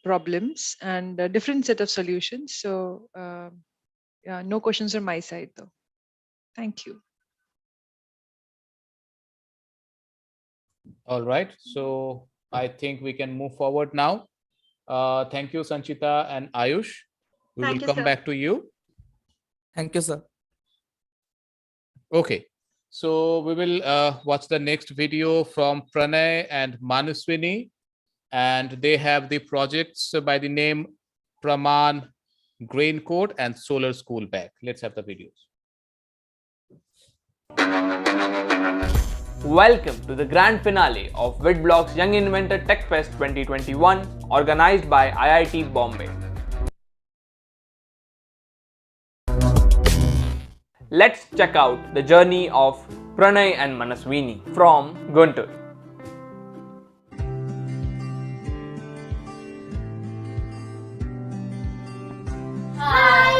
problems and a different set of solutions. So yeah, no questions from my side though. Thank you. All right. So I think we can move forward now. Thank you, Sanchita and Ayush. We will come back to you. Thank you, sir. Okay. So we will watch the next video from Pranay and Manuswini. And they have the projects by the name Praman, Grain Coat, and Solar School Bag. Let's have the videos. Welcome to the grand finale of Witblox Young Inventor Techfest 2021, organized by IIT Bombay. Let's check out the journey of Pranay and Manaswini from Guntur. Hi,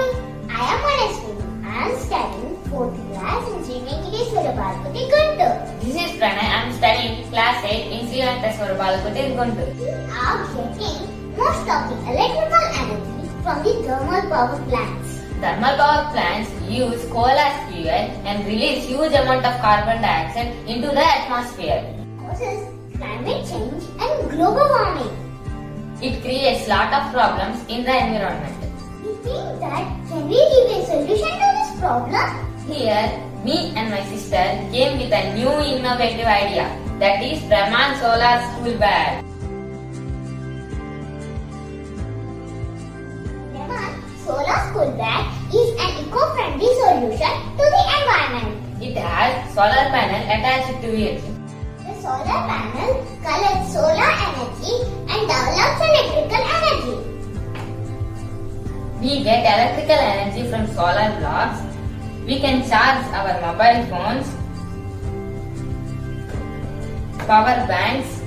I am Manaswini. I am studying 4th class in Sri Venkateswara Balapati, Guntur. This is Pranay. I am studying class 8 in Sri Venkateswara Balapati, Guntur. We are getting most of the electrical energy from the thermal power plants. Thermal power plants use coal as fuel and release huge amount of carbon dioxide into the atmosphere. Causes climate change and global warming. It creates lot of problems in the environment. You think that can we give a solution to this problem? Here, me and my sister came with a new innovative idea, that is Brahman Solar School Bag. Brahman Solar School Bag is an eco-friendly solution to the environment. It has solar panel attached to it. The solar panel collects solar energy and develops electrical energy. We get electrical energy from solar blocks. We can charge our mobile phones, power banks,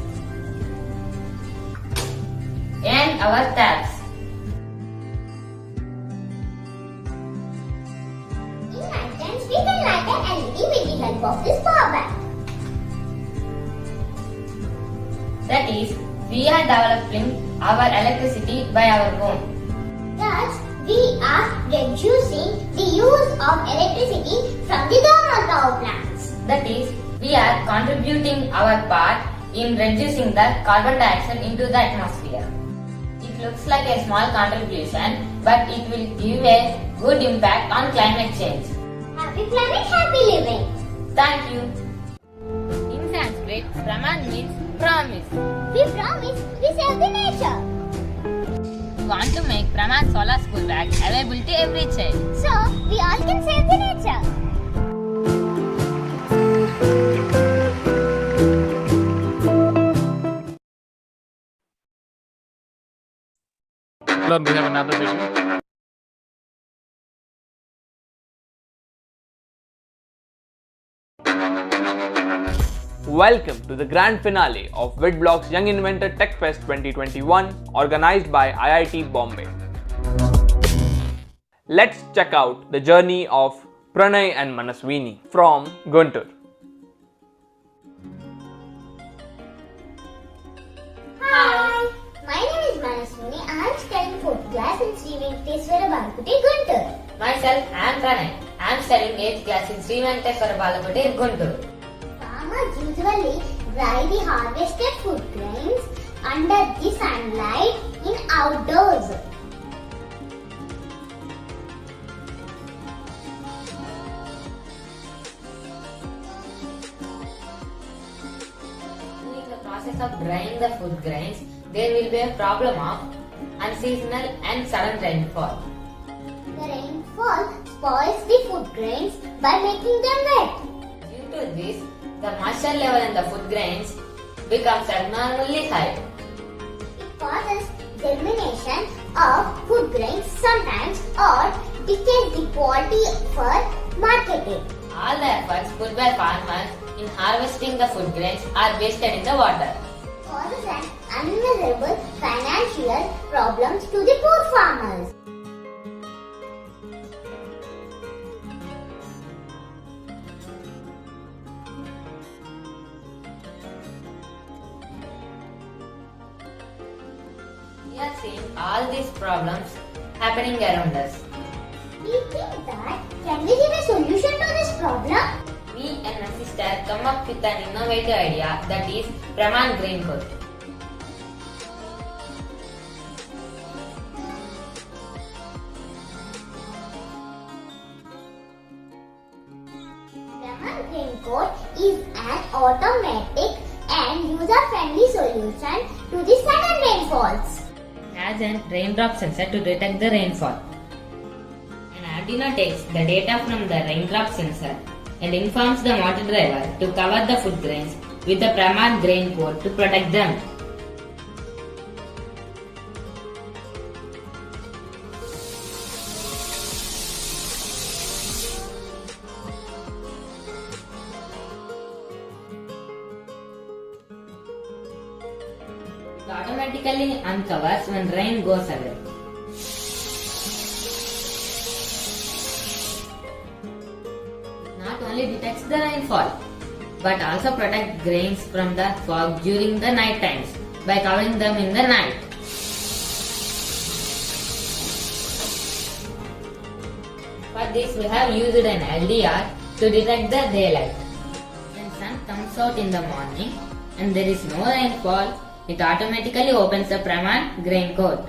and our taps. In night times, we can light an LED with the help of this power bank. That is, we are developing our electricity by our own. Thus, we are reducing the use of electricity from the thermal power plants. That is, we are contributing our part in reducing the carbon dioxide into the atmosphere. It looks like a small contribution, but it will give a good impact on climate change. Happy planet, happy living. Thank you. In Sanskrit, Brahman means promise. We promise we save the nature. We want to make Brahman Solar School Bag available to every child. So, we all can save the nature. Hold on, we have another video. Welcome to the grand finale of Witblox Young Inventor Techfest 2021 organized by IIT Bombay. Let's check out the journey of Pranay and Manaswini from Guntur. Hi, my name is Manaswini. I am studying 4th class in Sri Venkateswara Balakote, Guntur. Myself, I am Pranay. I am studying 8th class in Sri Venkateswara Balakote, Guntur. Farmers usually dry the harvested food grains under the sunlight in outdoors. During the process of drying the food grains, there will be a problem of unseasonal and sudden rainfall. The rainfall spoils the food grains by making them wet. Due to this, the moisture level in the food grains becomes abnormally high. It causes germination of food grains sometimes or decays the quality for marketing. All the efforts put by farmers in harvesting the food grains are wasted in the water. Causes an unmeasurable financial problems to the poor farmers. We are seeing all these problems happening around us. We think that can we give a solution to this problem? Me and my sister come up with an innovative idea, that is Brahman Green Coat. Brahman Green Coat is an automatic and user-friendly solution to the sudden rainfalls. It has a raindrop sensor to detect the rainfall. An Arduino takes the data from the raindrop sensor and informs the motor driver to cover the food grains with the Brahman grain coat to protect them. It automatically uncovers when rain goes away. It not only detects the rainfall, but also protects grains from the fog during the night times by covering them in the night. For this we have used an LDR to detect the daylight. When sun comes out in the morning and there is no rainfall, It automatically opens the Praman grain code.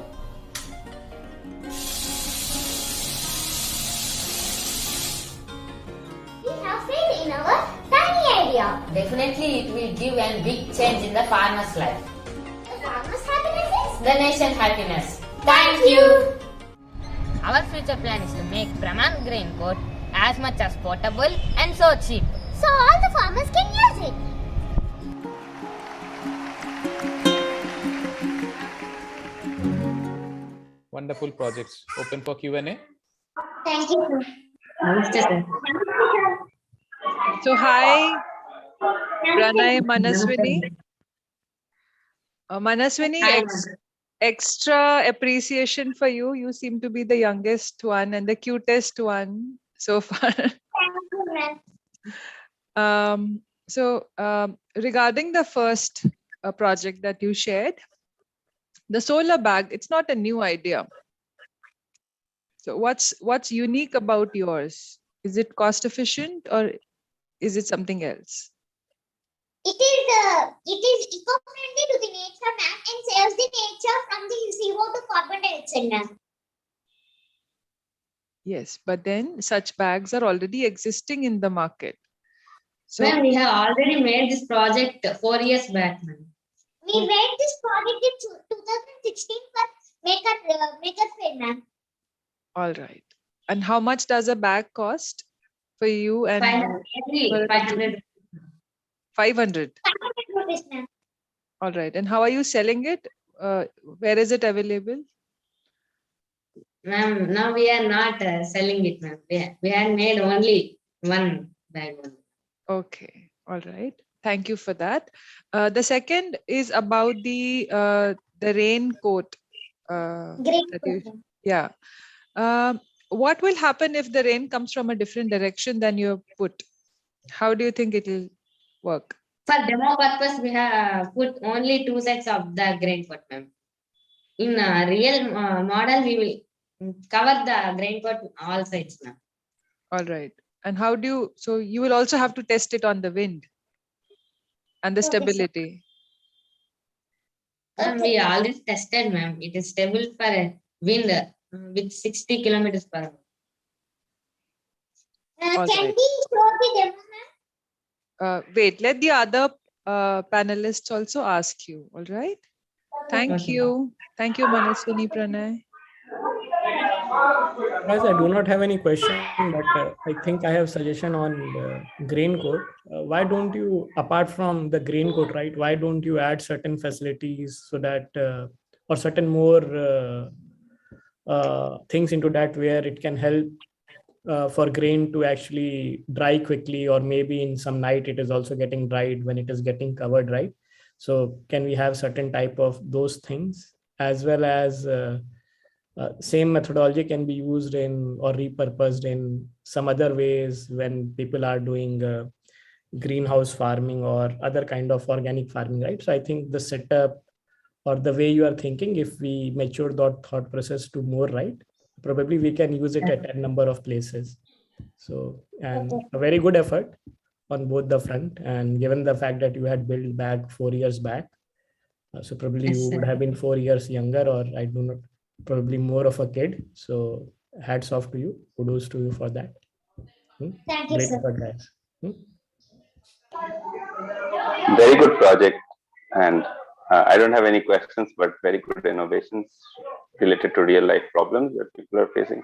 We have faith in our tiny idea. Definitely it will give a big change in the farmer's life. The farmer's happiness is The nation's happiness. Thank you. Our future plan is to make Praman grain code as much as portable and so cheap. so all the farmers can use it. Wonderful projects. Open for Q&A. Thank you. So hi, Pranay, Manaswini. Manaswini, extra appreciation for you. You seem to be the youngest one and the cutest one so far. Regarding the first project that you shared, the solar bag, it's not a new idea. So what's unique about yours? Is it cost efficient or is it something else? It is eco-friendly to the nature, ma'am, and saves the nature from the CO2 carbon dioxide, ma'am. Yes, but then such bags are already existing in the market. So Ma'am, we have already made this project 4 years back, ma'am. We made this project in 2016 for Maker Fair, ma'am. all right. And how much does a bag cost for you and 500. 500? 500 rupees, ma'am. All right. And how are you selling it? Where is it available? Ma'am, now we are not selling it, ma'am. We had made only one bag only. Okay. All right. Thank you for that. The second is about the raincoat. Yeah. What will happen if the rain comes from a different direction than you put? How do you think it will work? For demo purpose, we have put only 2 sets of the grain coat, ma'am. In a real model, we will cover the grain coat all sides, ma'am. All right. And how do you, so you will also have to test it on the wind and the stability. We already tested, ma'am. It is stable for a wind with 60 kilometers per hour. All Can right. we show the demo, ma'am? Wait, let the other panelists also ask you. All right. Thank Okay. you. Thank you, Manaswini, Pranay. Guys, I do not have any question, but I think I have suggestion on the grain code. Why don't you, apart from the grain code, right? Why don't you add certain facilities so that, or certain more things into that where it can help for grain to actually dry quickly, or maybe in some night it is also getting dried when it is getting covered, right? So can we have certain type of those things, as well as same methodology can be used in or repurposed in some other ways when people are doing greenhouse farming or other kind of organic farming, right? So I think the setup or the way you are thinking, if we mature that thought process to more, right, probably we can use it at a number of places. So, and a very good effort on both the front, and given the fact that you had built back 4 years back, so probably you would have been 4 years younger, or I do not, probably more of a kid. So hats off to you, kudos to you for that. Thank you, Great sir. effort, guys. Very good project, and I don't have any questions, but very good innovations related to real life problems that people are facing.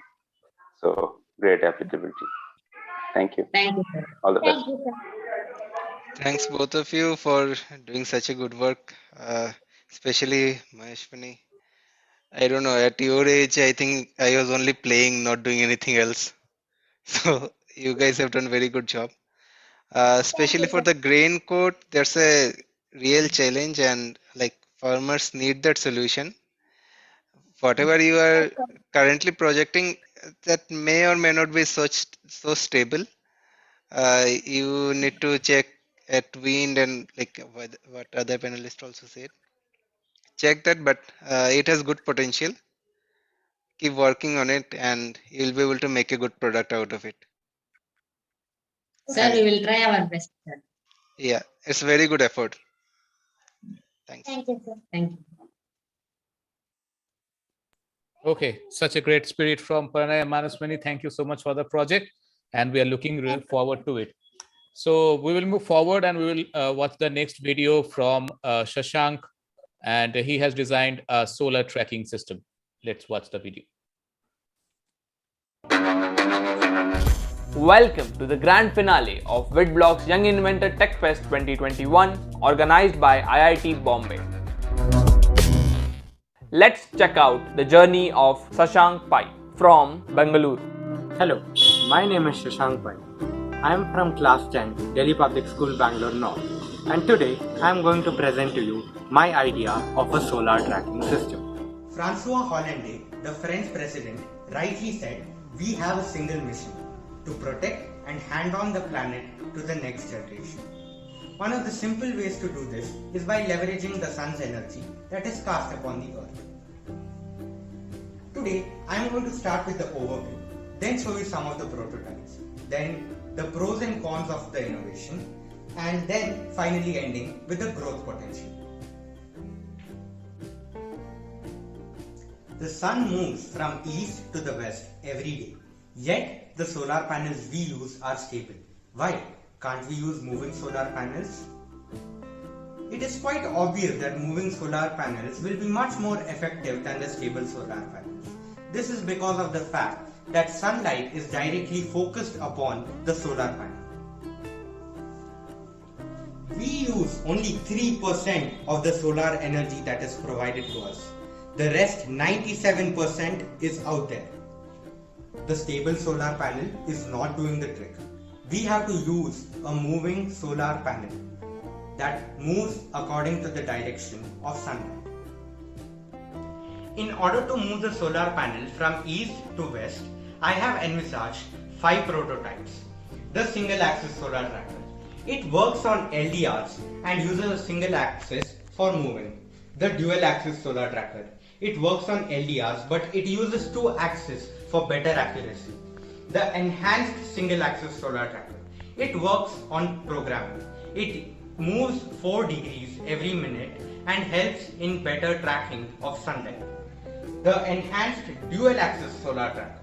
So great applicability. Thank you. Thank you, sir. All the best. Thank you, sir. Thanks both of you for doing such a good work, especially Maheshwani. I don't know, at your age, I think I was only playing, not doing anything else. So you guys have done very good job. Especially for the grain coat, there's a real challenge, and like farmers need that solution. Whatever you are currently projecting, that may or may not be so stable. You need to check at wind and like what other panelists also said. Check that, but it has good potential. Keep working on it, and you'll be able to make a good product out of it. Sir, we will try our best, sir. Yeah, it's very good effort. Thanks. Thank you, sir. Thank you. Okay, such a great spirit from Pranay and Manaswini. Thank you so much for the project, and we are looking forward to it. So we will move forward and we will watch the next video from Shashank, and he has designed a solar tracking system. Let's watch the video. Welcome to the grand finale of Witblox Young Inventor Techfest 2021, organized by IIT Bombay. Let's check out the journey of Shashank Pai from Bengaluru. Hello, my name is Shashank Pai. I am from class 10, Delhi Public School, Bangalore North, and today I am going to present to you my idea of a solar tracking system. Francois Hollande, the French president, rightly said, we have a single mission, to protect and hand on the planet to the next generation. One of the simple ways to do this is by leveraging the sun's energy that is cast upon the earth. Today, I am going to start with the overview, then show you some of the prototypes, then the pros and cons of the innovation, and then finally ending with the growth potential. The sun moves from east to the west every day, yet the solar panels we use are stable. Why can't we use moving solar panels? It is quite obvious that moving solar panels will be much more effective than the stable solar panels. This is because of the fact that sunlight is directly focused upon the solar panel. We use only 3% of the solar energy that is provided to us. The rest 97% is out there. The stable solar panel is not doing the trick. We have to use a moving solar panel that moves according to the direction of sunlight. In order to move the solar panel from east to west, I have envisaged 5 prototypes. The single axis solar tracker. It works on LDRs and uses a single axis for moving. The dual axis solar tracker. It works on LDRs but it uses 2 axes for better accuracy. The enhanced single axis solar tracker. It works on programming. It moves 4 degrees every minute and helps in better tracking of sunlight. The enhanced dual axis solar tracker.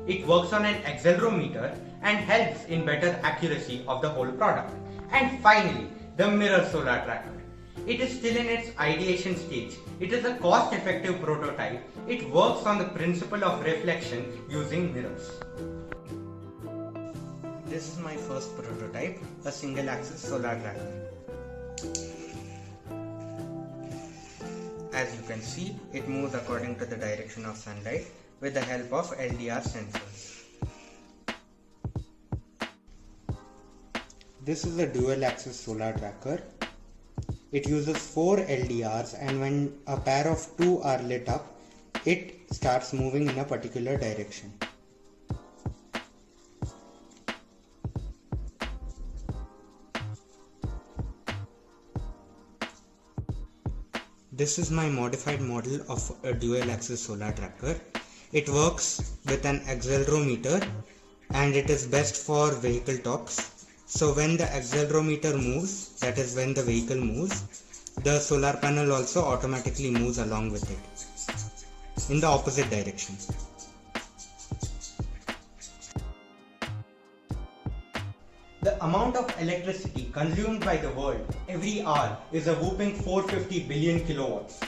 It works on an accelerometer and helps in better accuracy of the whole product. And finally, the mirror solar tracker. It is still in its ideation stage. It is a cost-effective prototype. It works on the principle of reflection using mirrors. This is my first prototype, a single axis solar tracker. As you can see, it moves according to the direction of sunlight with the help of LDR sensors. This is a dual axis solar tracker. It uses 4 LDRs, and when a pair of 2 are lit up, it starts moving in a particular direction. This is my modified model of a dual axis solar tracker. It works with an accelerometer and it is best for vehicle tops. So when the accelerometer moves, that is when the vehicle moves, the solar panel also automatically moves along with it in the opposite direction. The amount of electricity consumed by the world every hour is a whopping 450 billion kilowatts.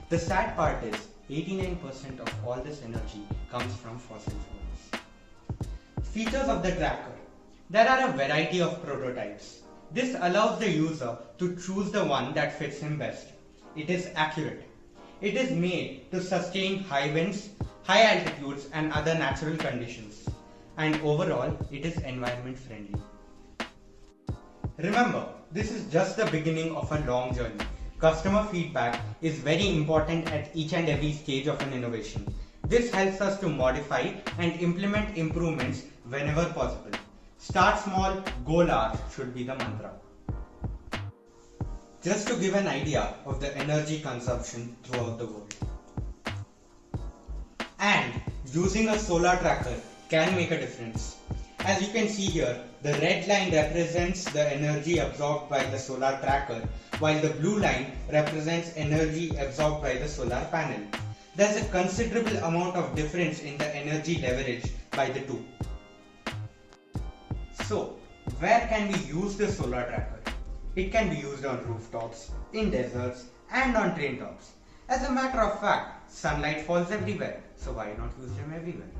The sad part is 89% of all this energy comes from fossil fuels. Features of the tracker. There are a variety of prototypes. This allows the user to choose the one that fits him best. It is accurate. It is made to sustain high winds, high altitudes and other natural conditions. And overall, it is environment friendly. Remember, this is just the beginning of a long journey. Customer feedback is very important at each and every stage of an innovation. This helps us to modify and implement improvements whenever possible. Start small, go large should be the mantra. Just to give an idea of the energy consumption throughout the world. And using a solar tracker can make a difference. As you can see here, The red line represents the energy absorbed by the solar tracker, while the blue line represents energy absorbed by the solar panel. There's a considerable amount of difference in the energy leveraged by the two. So, where can we use the solar tracker? It can be used on rooftops, in deserts, and on train tops. As a matter of fact, sunlight falls everywhere, so why not use them everywhere?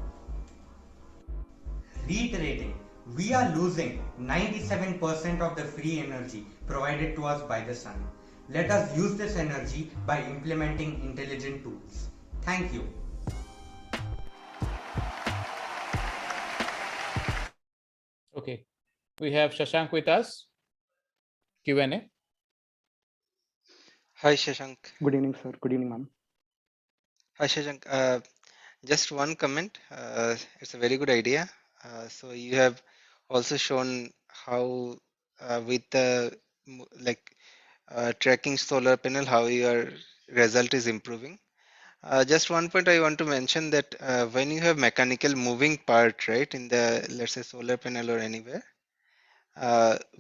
Reiterating, we are losing 97% of the free energy provided to us by the sun. Let us use this energy by implementing intelligent tools. Thank you. Okay, we have Shashank with us. Q&A. Hi Shashank. Good evening, sir. Good evening, ma'am. Hi Shashank. Just one comment. It's a very good idea. So you have also shown how with the tracking solar panel, how your result is improving. Just one point I want to mention that when you have mechanical moving part, right, in the, let's say, solar panel or anywhere,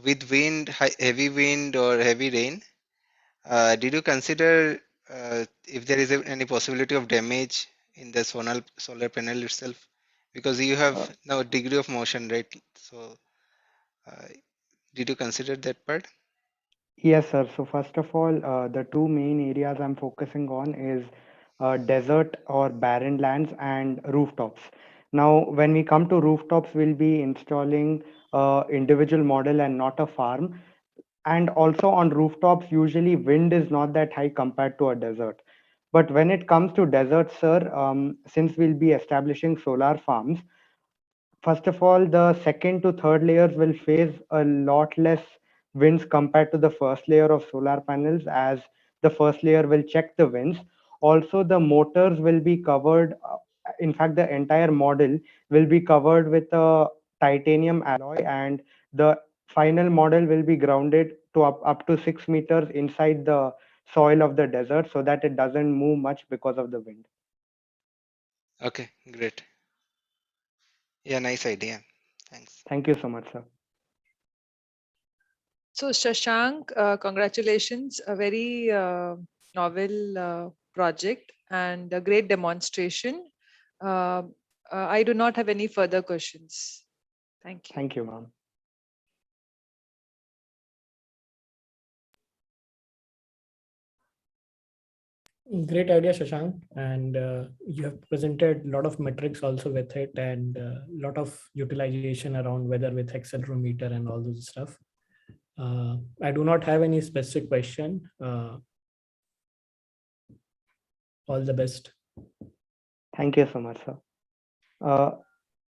with wind, heavy wind or heavy rain, did you consider if there is any possibility of damage in the solar panel itself? Because you have now a degree of motion, right? So, did you consider that part? Yes, sir. So first of all, the two main areas I'm focusing on is desert or barren lands and rooftops. Now, when we come to rooftops, we'll be installing individual model and not a farm. And also on rooftops, usually wind is not that high compared to a desert. But when it comes to deserts, sir, since we'll be establishing solar farms, first of all, the second to third layers will face a lot less winds compared to the first layer of solar panels, as the first layer will check the winds. Also, the motors will be covered. In fact, the entire model will be covered with a titanium alloy, and the final model will be grounded to up to 6 meters inside the soil of the desert so that it doesn't move much because of the wind. Okay, great. Yeah, nice idea. Thanks. Thank you so much, sir. So Shashank, congratulations, a very novel project and a great demonstration. I do not have any further questions. Thank you. Thank you, ma'am. Great idea, Shashank. And you have presented a lot of metrics also with it, and a lot of utilization around weather with accelerometer and all those stuff. I do not have any specific question. All the best. Thank you so much, sir.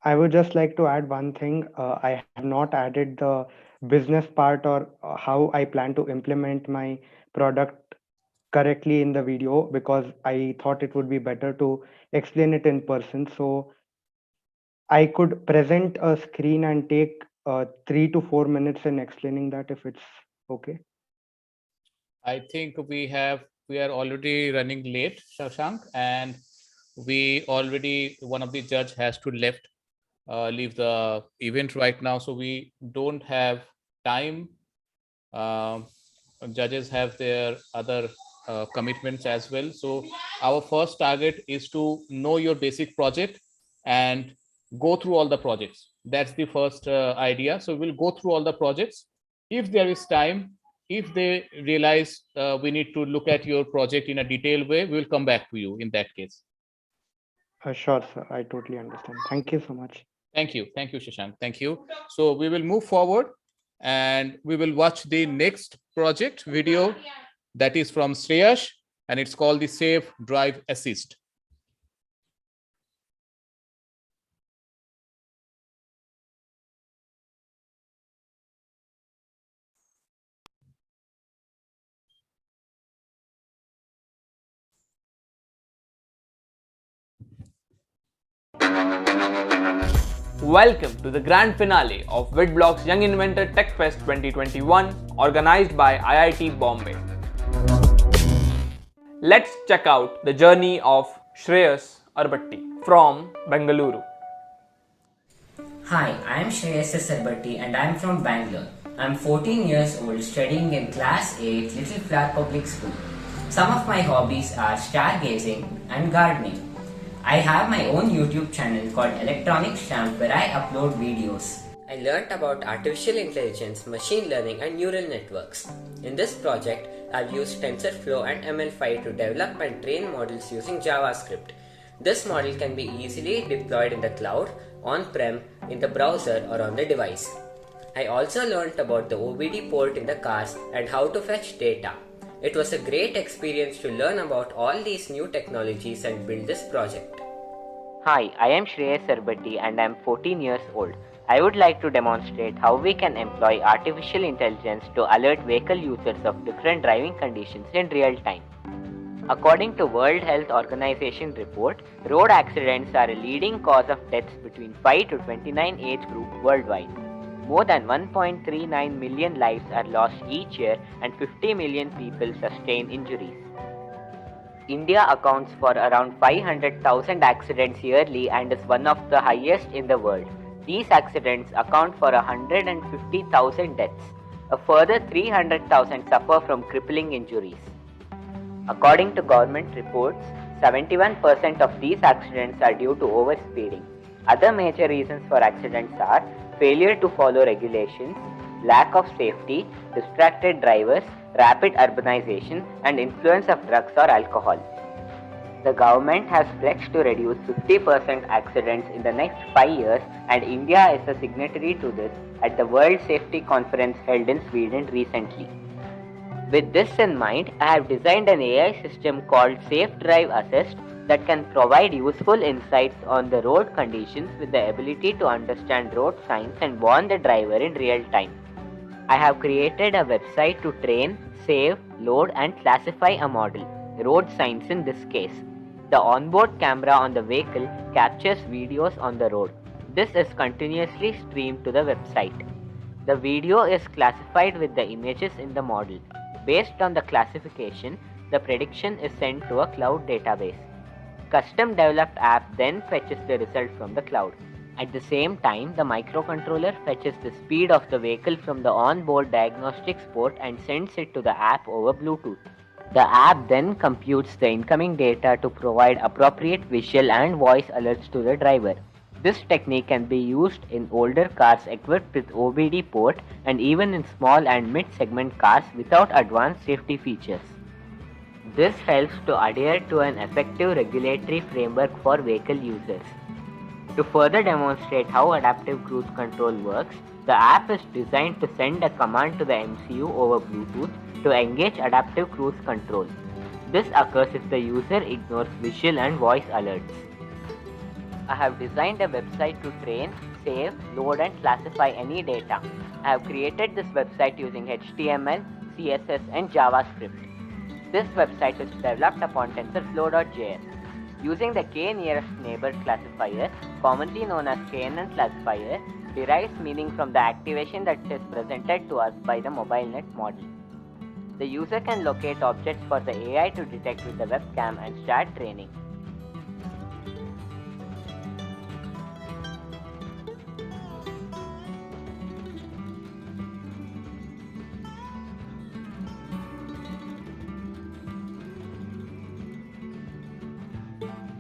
I would just like to add one thing. I have not added the business part or how I plan to implement my product correctly in the video, because I thought it would be better to explain it in person. So I could present a screen and take 3 to 4 minutes in explaining that, if it's okay. I think we are already running late, Shashank, and one of the judge has to leave the event right now, so we don't have time. Judges have their other commitments as well. So our first target is to know your basic project and go through all the projects. That's the first idea. So we'll go through all the projects. If there is time, if they realize we need to look at your project in a detailed way, we'll come back to you in that case. Sure, sir. I totally understand. Thank you so much. Thank you. Thank you, Shashank. Thank you. So we will move forward and we will watch the next project video that is from Sreyash, and it's called the Safe Drive Assist. Welcome to the grand finale of Witblox Young Inventor Techfest 2021, organized by IIT Bombay. Let's check out the journey of Shreyas Arbatti from Bengaluru. Hi, I am Shreyas Sarbati and I am from Bangalore. I am 14 years old studying in Class 8 Little Flower Public School. Some of my hobbies are stargazing and gardening. I have my own YouTube channel called Electronic Stamp where I upload videos. I learnt about artificial intelligence, machine learning and neural networks. In this project, I've used TensorFlow and ML5 to develop and train models using JavaScript. This model can be easily deployed in the cloud, on-prem, in the browser or on the device. I also learnt about the OBD port in the cars and how to fetch data. It was a great experience to learn about all these new technologies and build this project. Hi, I am Shreyas Sarbati and I am 14 years old. I would like to demonstrate how we can employ artificial intelligence to alert vehicle users of different driving conditions in real time. According to World Health Organization report, road accidents are a leading cause of deaths between 5 to 29 age group worldwide. More than 1.39 million lives are lost each year and 50 million people sustain injuries. India accounts for around 500,000 accidents yearly and is one of the highest in the world. These accidents account for 150,000 deaths. A further 300,000 suffer from crippling injuries. According to government reports, 71% of these accidents are due to overspeeding. Other major reasons for accidents are failure to follow regulations, lack of safety, distracted drivers, rapid urbanization, and influence of drugs or alcohol. The government has pledged to reduce 50% accidents in the next 5 years, and India is a signatory to this at the World Safety Conference held in Sweden recently. With this in mind, I have designed an AI system called Safe Drive Assist that can provide useful insights on the road conditions with the ability to understand road signs and warn the driver in real time. I have created a website to train, save, load and classify a model, road signs in this case. The onboard camera on the vehicle captures videos on the road. This is continuously streamed to the website. The video is classified with the images in the model. Based on the classification, the prediction is sent to a cloud database. Custom developed app then fetches the result from the cloud. At the same time, the microcontroller fetches the speed of the vehicle from the onboard diagnostics port and sends it to the app over Bluetooth. The app then computes the incoming data to provide appropriate visual and voice alerts to the driver. This technique can be used in older cars equipped with OBD port and even in small and mid-segment cars without advanced safety features. This helps to adhere to an effective regulatory framework for vehicle users. To further demonstrate how adaptive cruise control works, the app is designed to send a command to the MCU over Bluetooth to engage adaptive cruise control. This occurs if the user ignores visual and voice alerts. I have designed a website to train, save, load and classify any data. I have created this website using HTML, CSS and JavaScript. This website is developed upon TensorFlow.js. Using the k-nearest neighbor classifier, commonly known as KNN classifier, derives meaning from the activation that is presented to us by the MobileNet model. The user can locate objects for the AI to detect with the webcam and start training.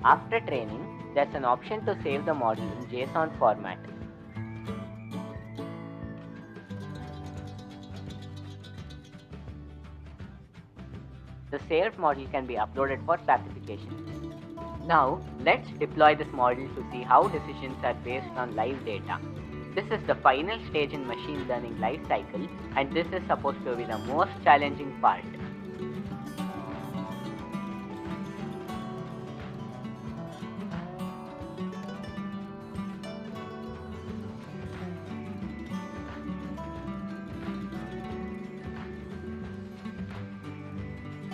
After training, there's an option to save the model in JSON format. The saved model can be uploaded for classification. Now, let's deploy this model to see how decisions are based on live data. This is the final stage in machine learning life cycle, and this is supposed to be the most challenging part.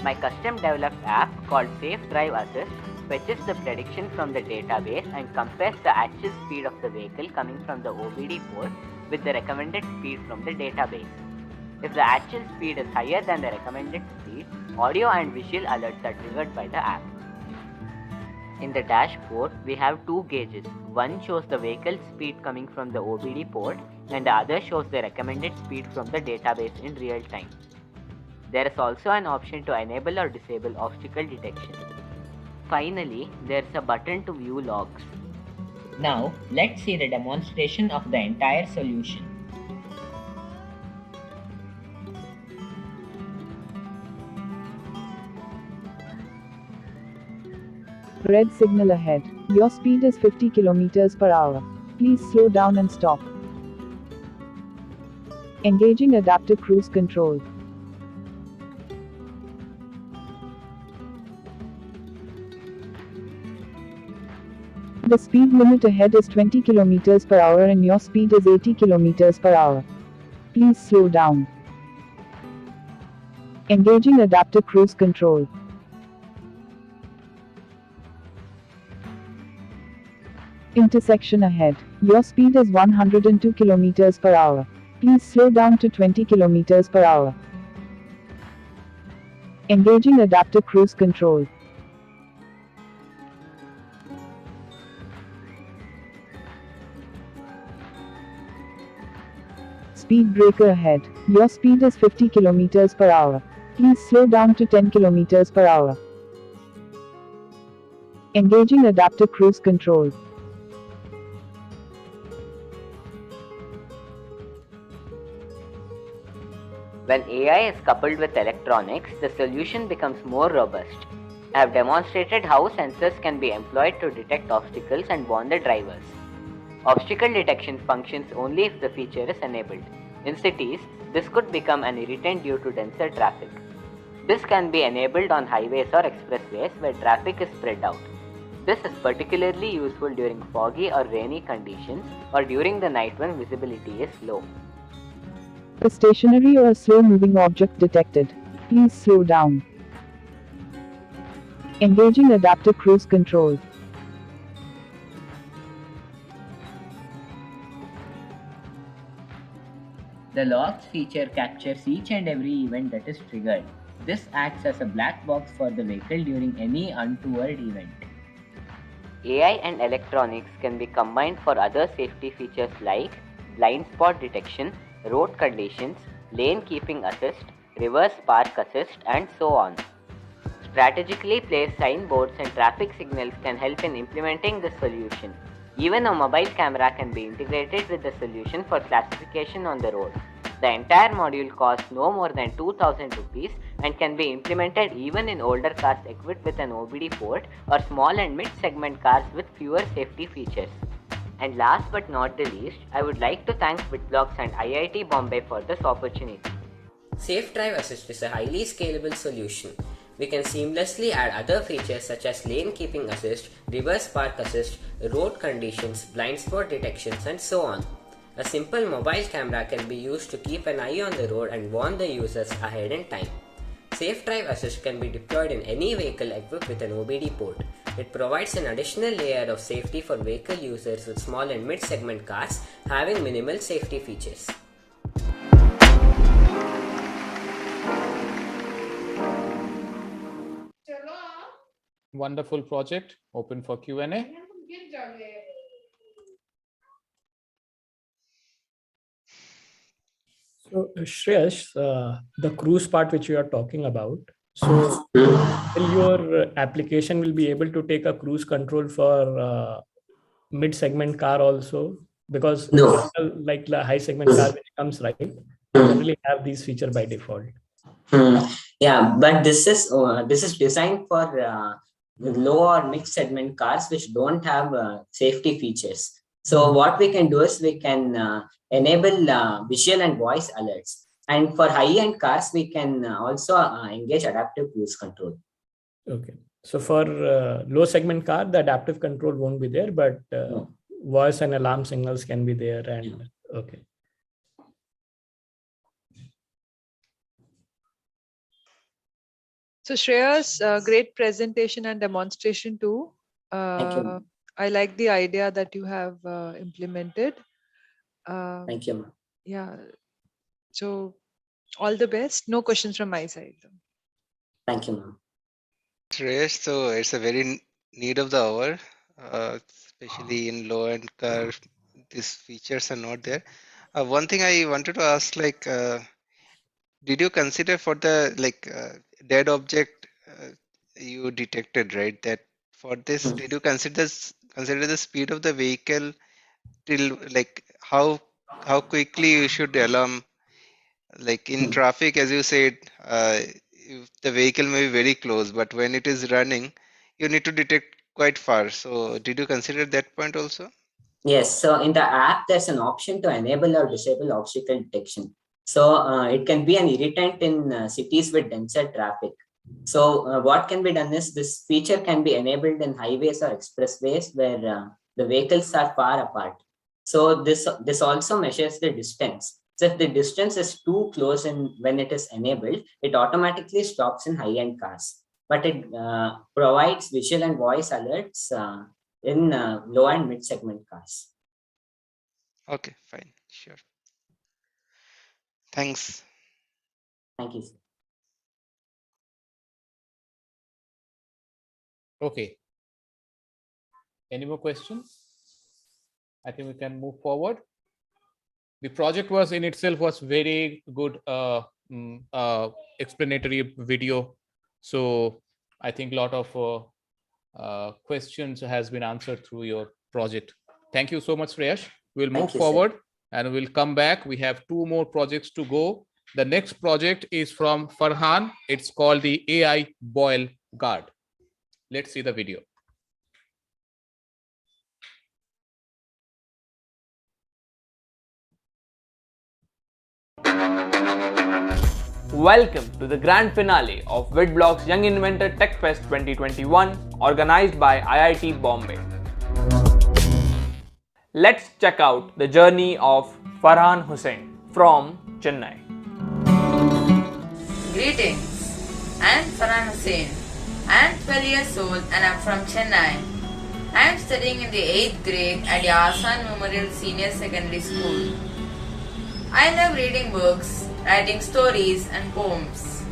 My custom developed app called Safe Drive Assist fetches the prediction from the database and compares the actual speed of the vehicle coming from the OBD port with the recommended speed from the database. If the actual speed is higher than the recommended speed, audio and visual alerts are triggered by the app. In the dashboard, we have two gauges. One shows the vehicle speed coming from the OBD port and the other shows the recommended speed from the database in real time. There is also an option to enable or disable obstacle detection. Finally, there is a button to view logs. Now, let's see the demonstration of the entire solution. Red signal ahead. Your speed is 50 kilometers per hour. Please slow down and stop. Engaging adaptive cruise control. The speed limit ahead is 20 kilometers per hour and your speed is 80 kilometers per hour. Please slow down. Engaging adaptive cruise control. Intersection ahead. Your speed is 102 kilometers per hour. Please slow down to 20 kilometers per hour. Engaging adaptive cruise control. Speed breaker ahead. Your speed is 50 kilometers per hour. Please slow down to 10 kilometers per hour. Engaging adaptive cruise control. When AI is coupled with electronics, the solution becomes more robust. I have demonstrated how sensors can be employed to detect obstacles and warn the drivers. Obstacle detection functions only if the feature is enabled. In cities, this could become an irritant due to denser traffic. This can be enabled on highways or expressways where traffic is spread out. This is particularly useful during foggy or rainy conditions or during the night when visibility is low. A stationary or a slow-moving object detected. Please slow down. Engaging adaptive cruise control. The logs feature captures each and every event that is triggered. This acts as a black box for the vehicle during any untoward event. AI and electronics can be combined for other safety features like blind spot detection, road conditions, lane keeping assist, reverse park assist, and so on. Strategically placed signboards and traffic signals can help in implementing this solution. Even a mobile camera can be integrated with the solution for classification on the road. The entire module costs no more than 2000 rupees and can be implemented even in older cars equipped with an OBD port or small and mid-segment cars with fewer safety features. And last but not the least, I would like to thank Witblox and IIT Bombay for this opportunity. Safe Drive Assist is a highly scalable solution. We can seamlessly add other features such as lane keeping assist, reverse park assist, road conditions, blind spot detections, and so on. A simple mobile camera can be used to keep an eye on the road and warn the users ahead in time. Safe Drive Assist can be deployed in any vehicle equipped with an OBD port. It provides an additional layer of safety for vehicle users with small and mid-segment cars having minimal safety features. Wonderful project. Open for Q&A. So, Shreyash, the cruise part which you are talking about, so will your application will be able to take a cruise control for mid-segment car also? Because No. like the high-segment car which comes, right, generally have these feature by default. Yeah, but this is designed for low or mixed segment cars which don't have safety features. So what we can do is we can enable visual and voice alerts. And for high-end cars, we can also engage adaptive cruise control. Okay. So for low segment car, the adaptive control won't be there, but voice and alarm signals can be there. And okay. So Shreya's, great presentation and demonstration too. Thank you. I like the idea that you have implemented. Thank you. Yeah. So all the best. No questions from my side. Thank you, ma'am. Suresh, so it's a very need of the hour, especially in low-end car. These features are not there. One thing I wanted to ask, like, did you consider for the dead object you detected, right? That for this, did you consider the speed of the vehicle till like how quickly you should alarm? Like in traffic, as you said, if the vehicle may be very close, but when it is running, you need to detect quite far. So, did you consider that point also? Yes, so in the app, there's an option to enable or disable obstacle detection. So it can be an irritant in cities with denser traffic. So what can be done is this feature can be enabled in highways or expressways where the vehicles are far apart. So this also measures the distance. So if the distance is too close and when it is enabled, it automatically stops in high-end cars. But it provides visual and voice alerts in low and mid segment cars. Okay, fine, sure. Thanks. Thank you. Okay. Any more questions? I think we can move forward. The project was in itself was very good explanatory video. So I think a lot of questions has been answered through your project. Thank you so much, Shreyash. We'll move forward and we'll come back. We have 2 more projects to go. The next project is from Farhan. It's called the AI Boil Guard. Let's see the video. Welcome to the grand finale of Witblox Young Inventor Techfest 2021, organized by IIT Bombay. Let's check out the journey of Farhan Hussain from Chennai. Greetings, I am Farhan Hussain. I am 12 years old and I am from Chennai. I am studying in the 8th grade at the Asan Memorial Senior Secondary School. I love reading books, writing stories and poems.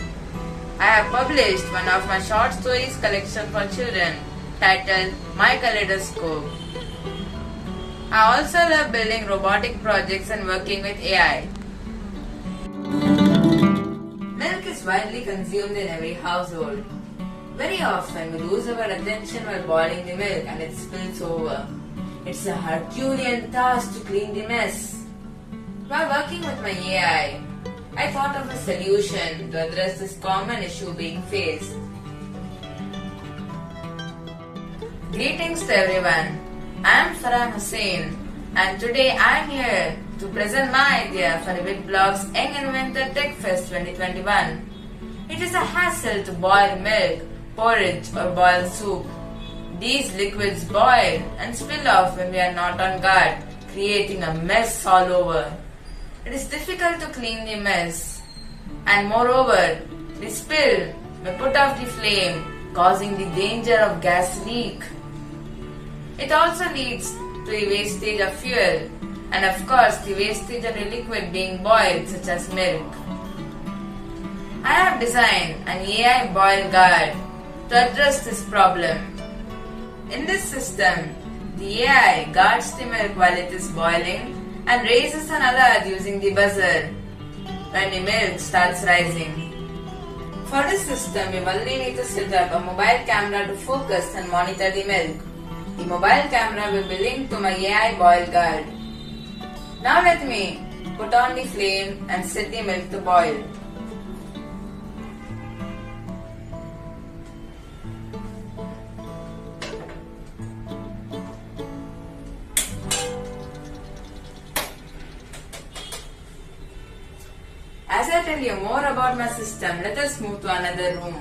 I have published one of my short stories collection for children titled My Kaleidoscope. I also love building robotic projects and working with AI. Milk is widely consumed in every household. Very often we lose our attention while boiling the milk and it spills over. It's a Herculean task to clean the mess. While working with my AI, I thought of a solution to address this common issue being faced. Greetings to everyone. I am Farhan Hussain and today I am here to present my idea for the Witblox Young Inventor Techfest 2021. It is a hassle to boil milk, porridge or boil soup. These liquids boil and spill off when we are not on guard, creating a mess all over. It is difficult to clean the mess, and moreover, the spill may put off the flame, causing the danger of gas leak. It also leads to the wastage of fuel, and of course the wastage of the liquid being boiled such as milk. I have designed an AI boil guard to address this problem. In this system, the AI guards the milk while it is boiling and raises an alert using the buzzer when the milk starts rising. For this system, we only need to set up a mobile camera to focus and monitor the milk. The mobile camera will be linked to my AI boil guard. Now let me put on the flame and set the milk to boil. As I tell you more about my system, let us move to another room.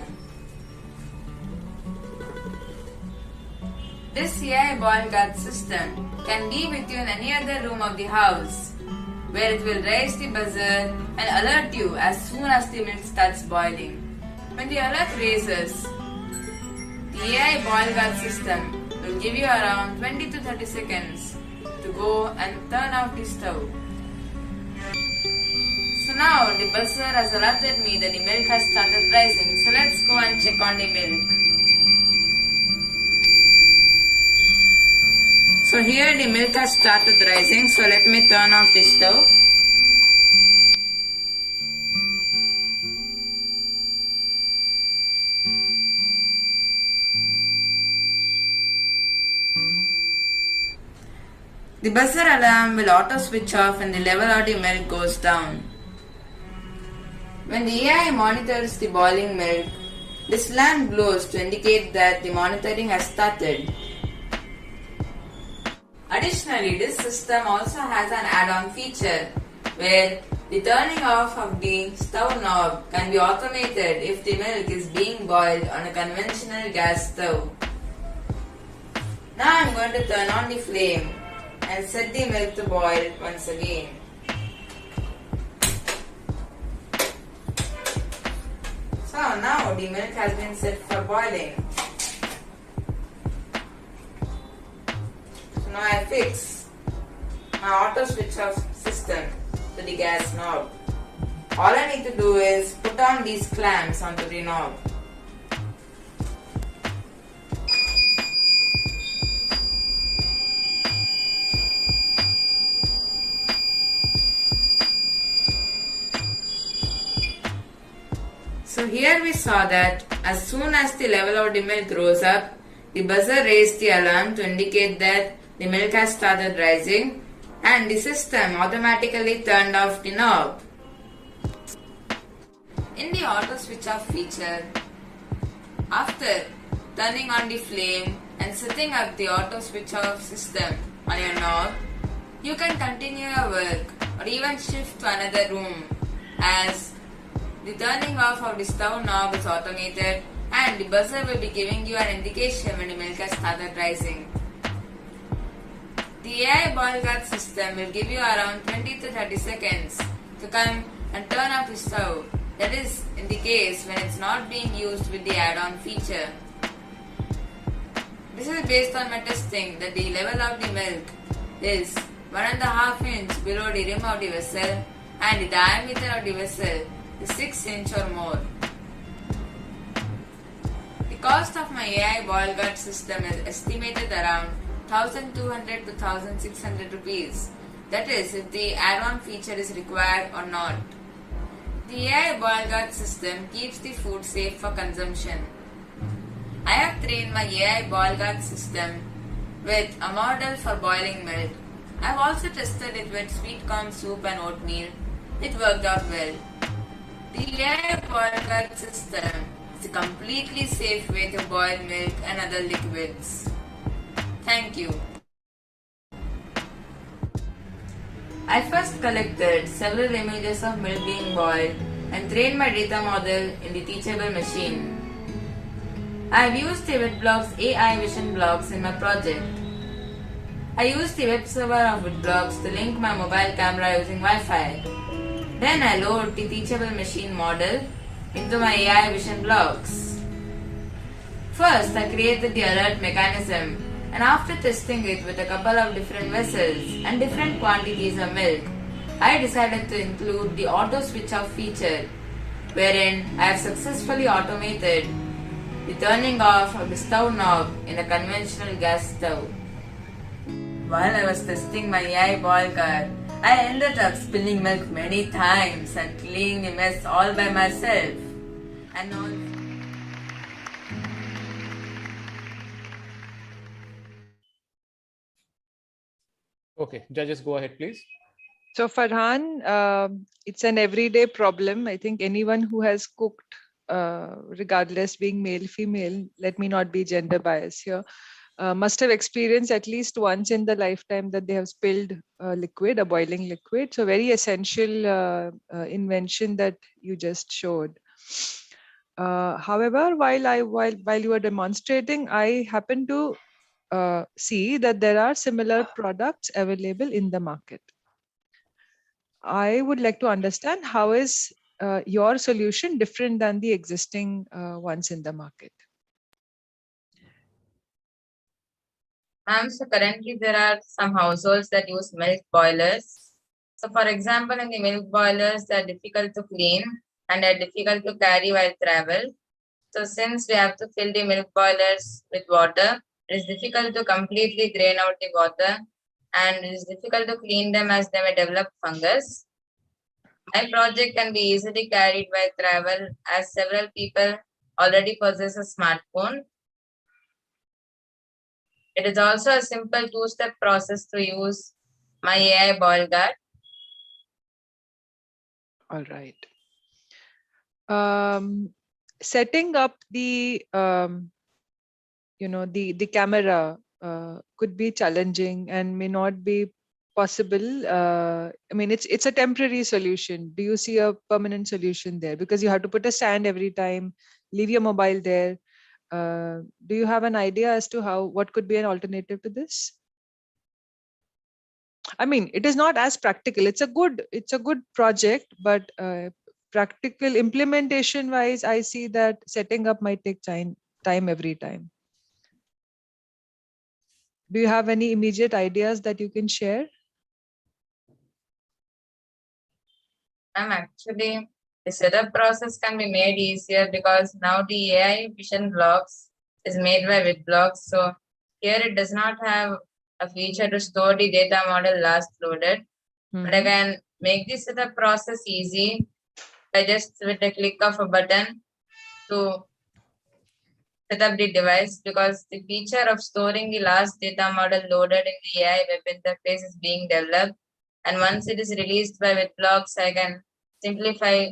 This AI boil guard system can be with you in any other room of the house, where it will raise the buzzer and alert you as soon as the milk starts boiling. When the alert raises, the AI boil guard system will give you around 20 to 30 seconds to go and turn out the stove. So now the buzzer has alerted me that the milk has started rising. So let's go and check on the milk. So here the milk has started rising, so let me turn off the stove. The buzzer alarm will auto switch off when the level of the milk goes down. When the AI monitors the boiling milk, this lamp glows to indicate that the monitoring has started. Additionally, this system also has an add-on feature where the turning off of the stove knob can be automated if the milk is being boiled on a conventional gas stove. Now I'm going to turn on the flame and set the milk to boil once again. So now the milk has been set for boiling. So now I fix my auto switch off system to the gas knob. All I need to do is put on these clamps onto the knob. So here we saw that as soon as the level of the milk rose up, the buzzer raised the alarm to indicate that the milk has started rising, and the system automatically turned off the knob. In the auto switch off feature, after turning on the flame and setting up the auto switch off system on your knob, you can continue your work or even shift to another room, as the turning off of the stove knob is automated and the buzzer will be giving you an indication when the milk has started rising. The AI boil guard system will give you around 20 to 30 seconds to come and turn off the stove. That is in the case when it's not being used with the add-on feature. This is based on my testing that the level of the milk is 1.5 inch below the rim of the vessel and the diameter of the vessel is 6 inch or more. The cost of my AI boil guard system is estimated around 1200 to 1600 rupees. That is if the add-on feature is required or not. The AI boil guard system keeps the food safe for consumption. I have trained my AI boil guard system with a model for boiling milk. I have also tested it with sweet corn soup and oatmeal. It worked out well. The AI boil guard system is a completely safe way to boil milk and other liquids. Thank you. I first collected several images of milk being boiled and trained my data model in the teachable machine. I have used the Witblox AI vision blocks in my project. I used the web server of Witblox to link my mobile camera using Wi-Fi. Then I load the teachable machine model into my AI vision blocks. First, I created the alert mechanism, and after testing it with a couple of different vessels and different quantities of milk, I decided to include the auto switch off feature, wherein I have successfully automated the turning off of the stove knob in a conventional gas stove. While I was testing my AI boil guard, I ended up spilling milk many times and cleaning the mess all by myself. And all. Okay, judges, go ahead, please. So Farhan, it's an everyday problem. I think anyone who has cooked, regardless being male, female, let me not be gender biased here, must have experienced at least once in the lifetime that they have spilled liquid, a boiling liquid. So very essential invention that you just showed. However, while you were demonstrating, I happened to see that there are similar products available in the market. I would like to understand how is your solution different than the existing ones in the market? So currently there are some households that use milk boilers. So for example, in the milk boilers, they are difficult to clean and are difficult to carry while travel. So since we have to fill the milk boilers with water, It is difficult to completely drain out the water, and it is difficult to clean them as they may develop fungus. My project can be easily carried by travel as several people already possess a smartphone. It is also a simple two-step process to use my AI boil guard. All right. Setting up the the camera could be challenging and may not be possible. I mean, it's a temporary solution. Do you see a permanent solution there? Because you have to put a stand every time, leave your mobile there. Do you have an idea as to what could be an alternative to this? I mean, it is not as practical. It's a good project, but practical implementation wise, I see that setting up might take time every time. Do you have any immediate ideas that you can share? Actually, the setup process can be made easier because now the AI vision blocks is made by Witblox. So here it does not have a feature to store the data model last loaded. But I can make the setup process easy by just with a click of a button to set up the device, because the feature of storing the last data model loaded in the AI web interface is being developed. And once it is released by Witblox, I can simplify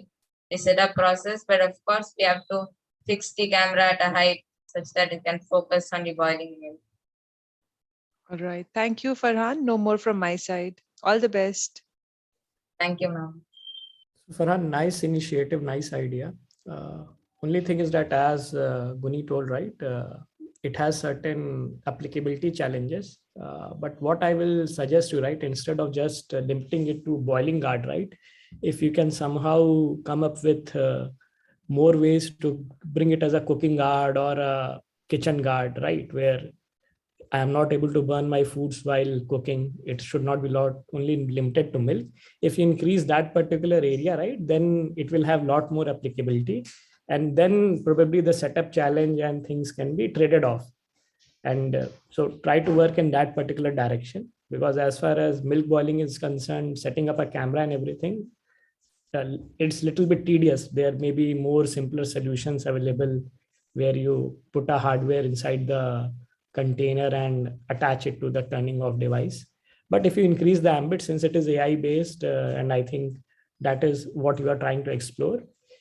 the setup process. But of course, we have to fix the camera at a height such that it can focus on the boiling milk. All right. Thank you, Farhan. No more from my side. All the best. Thank you, ma'am. Farhan, nice initiative, nice idea. Only thing is that, as Guni told, right, it has certain applicability challenges. But what I will suggest you, right, instead of just limiting it to boiling guard, right, if you can somehow come up with more ways to bring it as a cooking guard or a kitchen guard, right, where I am not able to burn my foods while cooking. It should not be only limited to milk. If you increase that particular area, right, then it will have a lot more applicability. And then probably the setup challenge and things can be traded off. And so try to work in that particular direction, because as far as milk boiling is concerned, setting up a camera and everything, it's a little bit tedious. There may be more simpler solutions available where you put a hardware inside the container and attach it to the turning off device. But if you increase the ambit, since it is AI based, and I think that is what you are trying to explore,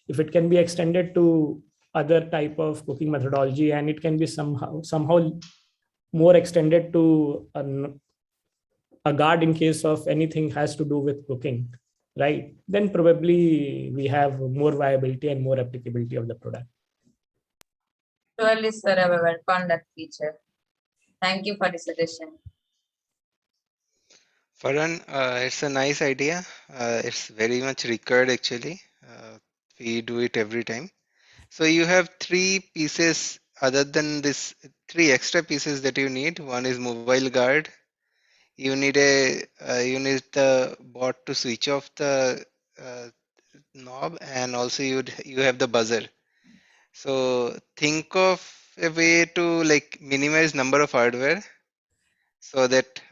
if it can be extended to other type of cooking methodology, and it can be somehow more extended to a guard in case of anything has to do with cooking, right, then probably we have more viability and more applicability of the product. Surely, sir, I will work on that feature. Thank you for the suggestion. Farhan, it's a nice idea. It's very much recurred actually. We do it every time. So you have three pieces other than this, three extra pieces that you need. One is mobile guard. You need the bot to switch off the knob, and also you have the buzzer. So think of a way to like minimize number of hardware so that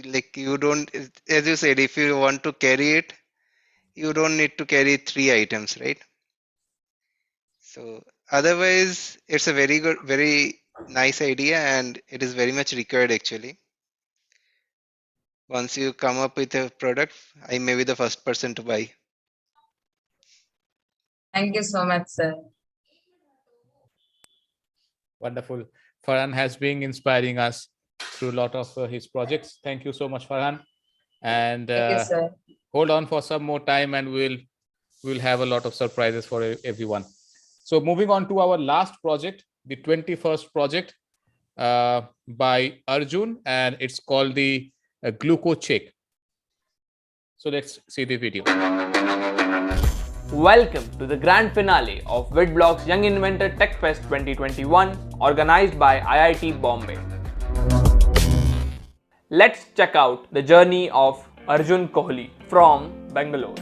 like you don't, as you said, if you want to carry it, you don't need to carry three items, right? So otherwise it's a very good, very nice idea, and it is very much required actually. Once you come up with a product, I may be the first person to buy. Thank you so much, sir. Wonderful. Farhan has been inspiring us through a lot of his projects. Thank you so much, Farhan. And Thank you, sir. hold on for some more time, and we'll have a lot of surprises for everyone. So moving on to our last project, the 21st project by Arjun, and it's called the Gluco Check. So let's see the video. Welcome to the grand finale of Witblox Young Inventor Techfest 2021, organized by IIT Bombay. Let's check out the journey of Arjun Kohli from Bangalore.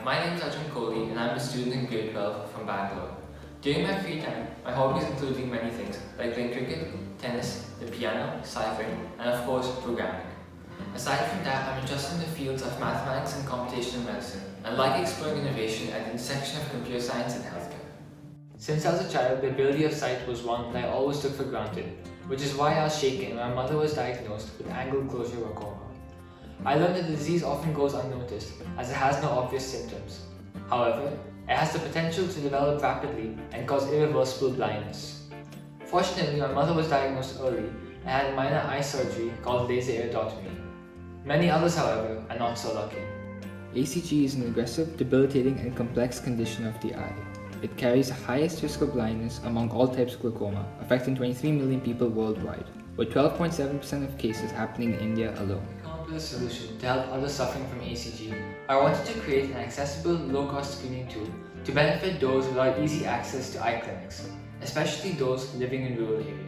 My name is Arjun Kohli and I'm a student in grade 12 from Bangalore. During my free time, my hobbies include doing many things, like playing cricket, tennis, the piano, cycling, and of course, programming. Aside from that, I'm interested in the fields of mathematics and computational medicine, and like exploring innovation at the intersection of computer science and healthcare. Since I was a child, the ability of sight was one that I always took for granted, which is why I was shaken when my mother was diagnosed with angle closure glaucoma. I learned that the disease often goes unnoticed, as it has no obvious symptoms. However, it has the potential to develop rapidly and cause irreversible blindness. Fortunately, my mother was diagnosed early and had minor eye surgery called laser iridotomy. Many others, however, are not so lucky. ACG is an aggressive, debilitating, and complex condition of the eye. It carries the highest risk of blindness among all types of glaucoma, affecting 23 million people worldwide, with 12.7% of cases happening in India alone. Come up with a solution to help others suffering from ACG. I wanted to create an accessible, low-cost screening tool to benefit those without easy access to eye clinics, especially those living in rural areas.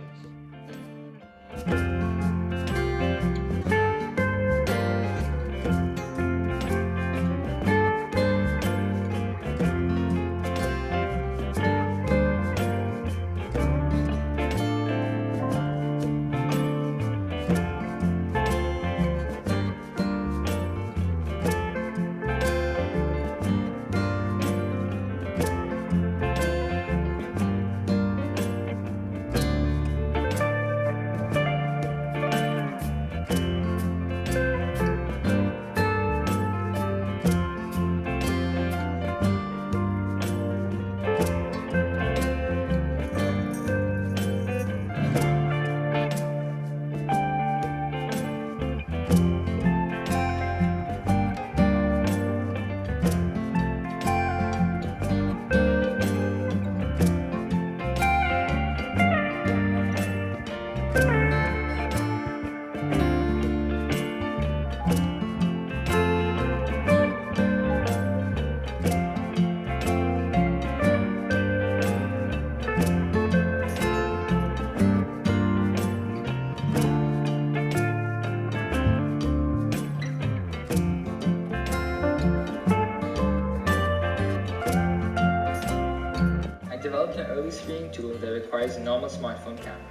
Developed an early screening tool that requires a normal smartphone camera.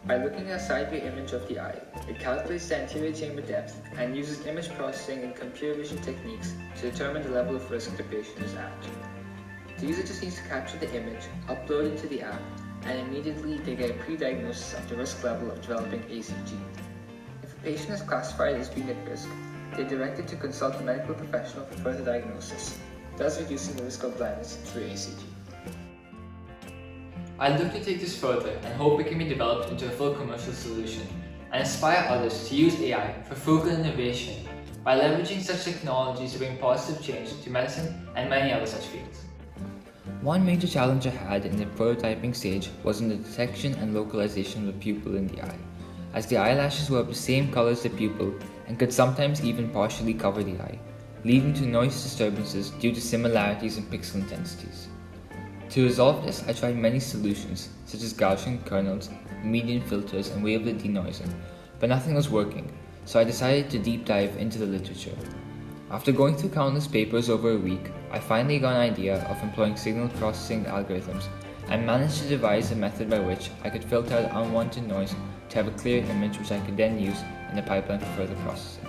By looking at a side view image of the eye, it calculates the anterior chamber depth and uses image processing and computer vision techniques to determine the level of risk the patient is at. The user just needs to capture the image, upload it to the app, and immediately they get a pre-diagnosis of the risk level of developing ACG. If a patient is classified as being at risk, they are directed to consult a medical professional for further diagnosis, thus reducing the risk of blindness through ACG. I look to take this further and hope it can be developed into a full commercial solution and inspire others to use AI for frugal innovation by leveraging such technologies to bring positive change to medicine and many other such fields. One major challenge I had in the prototyping stage was in the detection and localization of the pupil in the eye, as the eyelashes were of the same color as the pupil and could sometimes even partially cover the eye, leading to noise disturbances due to similarities in pixel intensities. To resolve this, I tried many solutions, such as Gaussian kernels, median filters, and wavelet denoising, but nothing was working, so I decided to deep dive into the literature. After going through countless papers over a week, I finally got an idea of employing signal processing algorithms and managed to devise a method by which I could filter out unwanted noise to have a clear image which I could then use in the pipeline for further processing.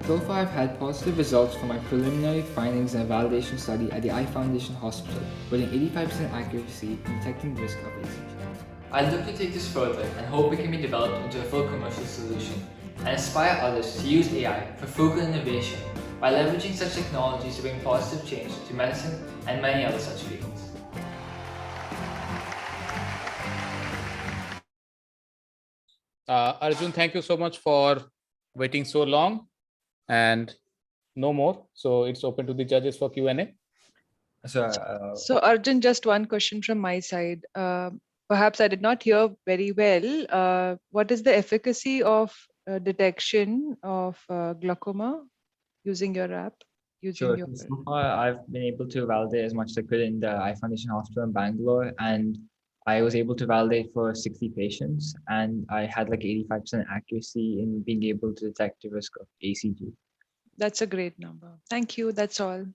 So far, I've had positive results from my preliminary findings in a validation study at the Eye Foundation Hospital, with an 85% accuracy in detecting the risk of ACG. I look to take this further and hope it can be developed into a full commercial solution and inspire others to use AI for frugal innovation by leveraging such technologies to bring positive change to medicine and many other such fields. Arjun, thank you so much for waiting so long. And no more. So it's open to the judges for Q&A. So Arjun, just one question from my side. Perhaps I did not hear very well. What is the efficacy of detection of glaucoma using your app? Sure. So far, I've been able to validate as much as I could in the Eye Foundation Hospital in Bangalore, and I was able to validate for 60 patients, and I had like 85% accuracy in being able to detect the risk of ACG. That's a great number. Thank you. That's all.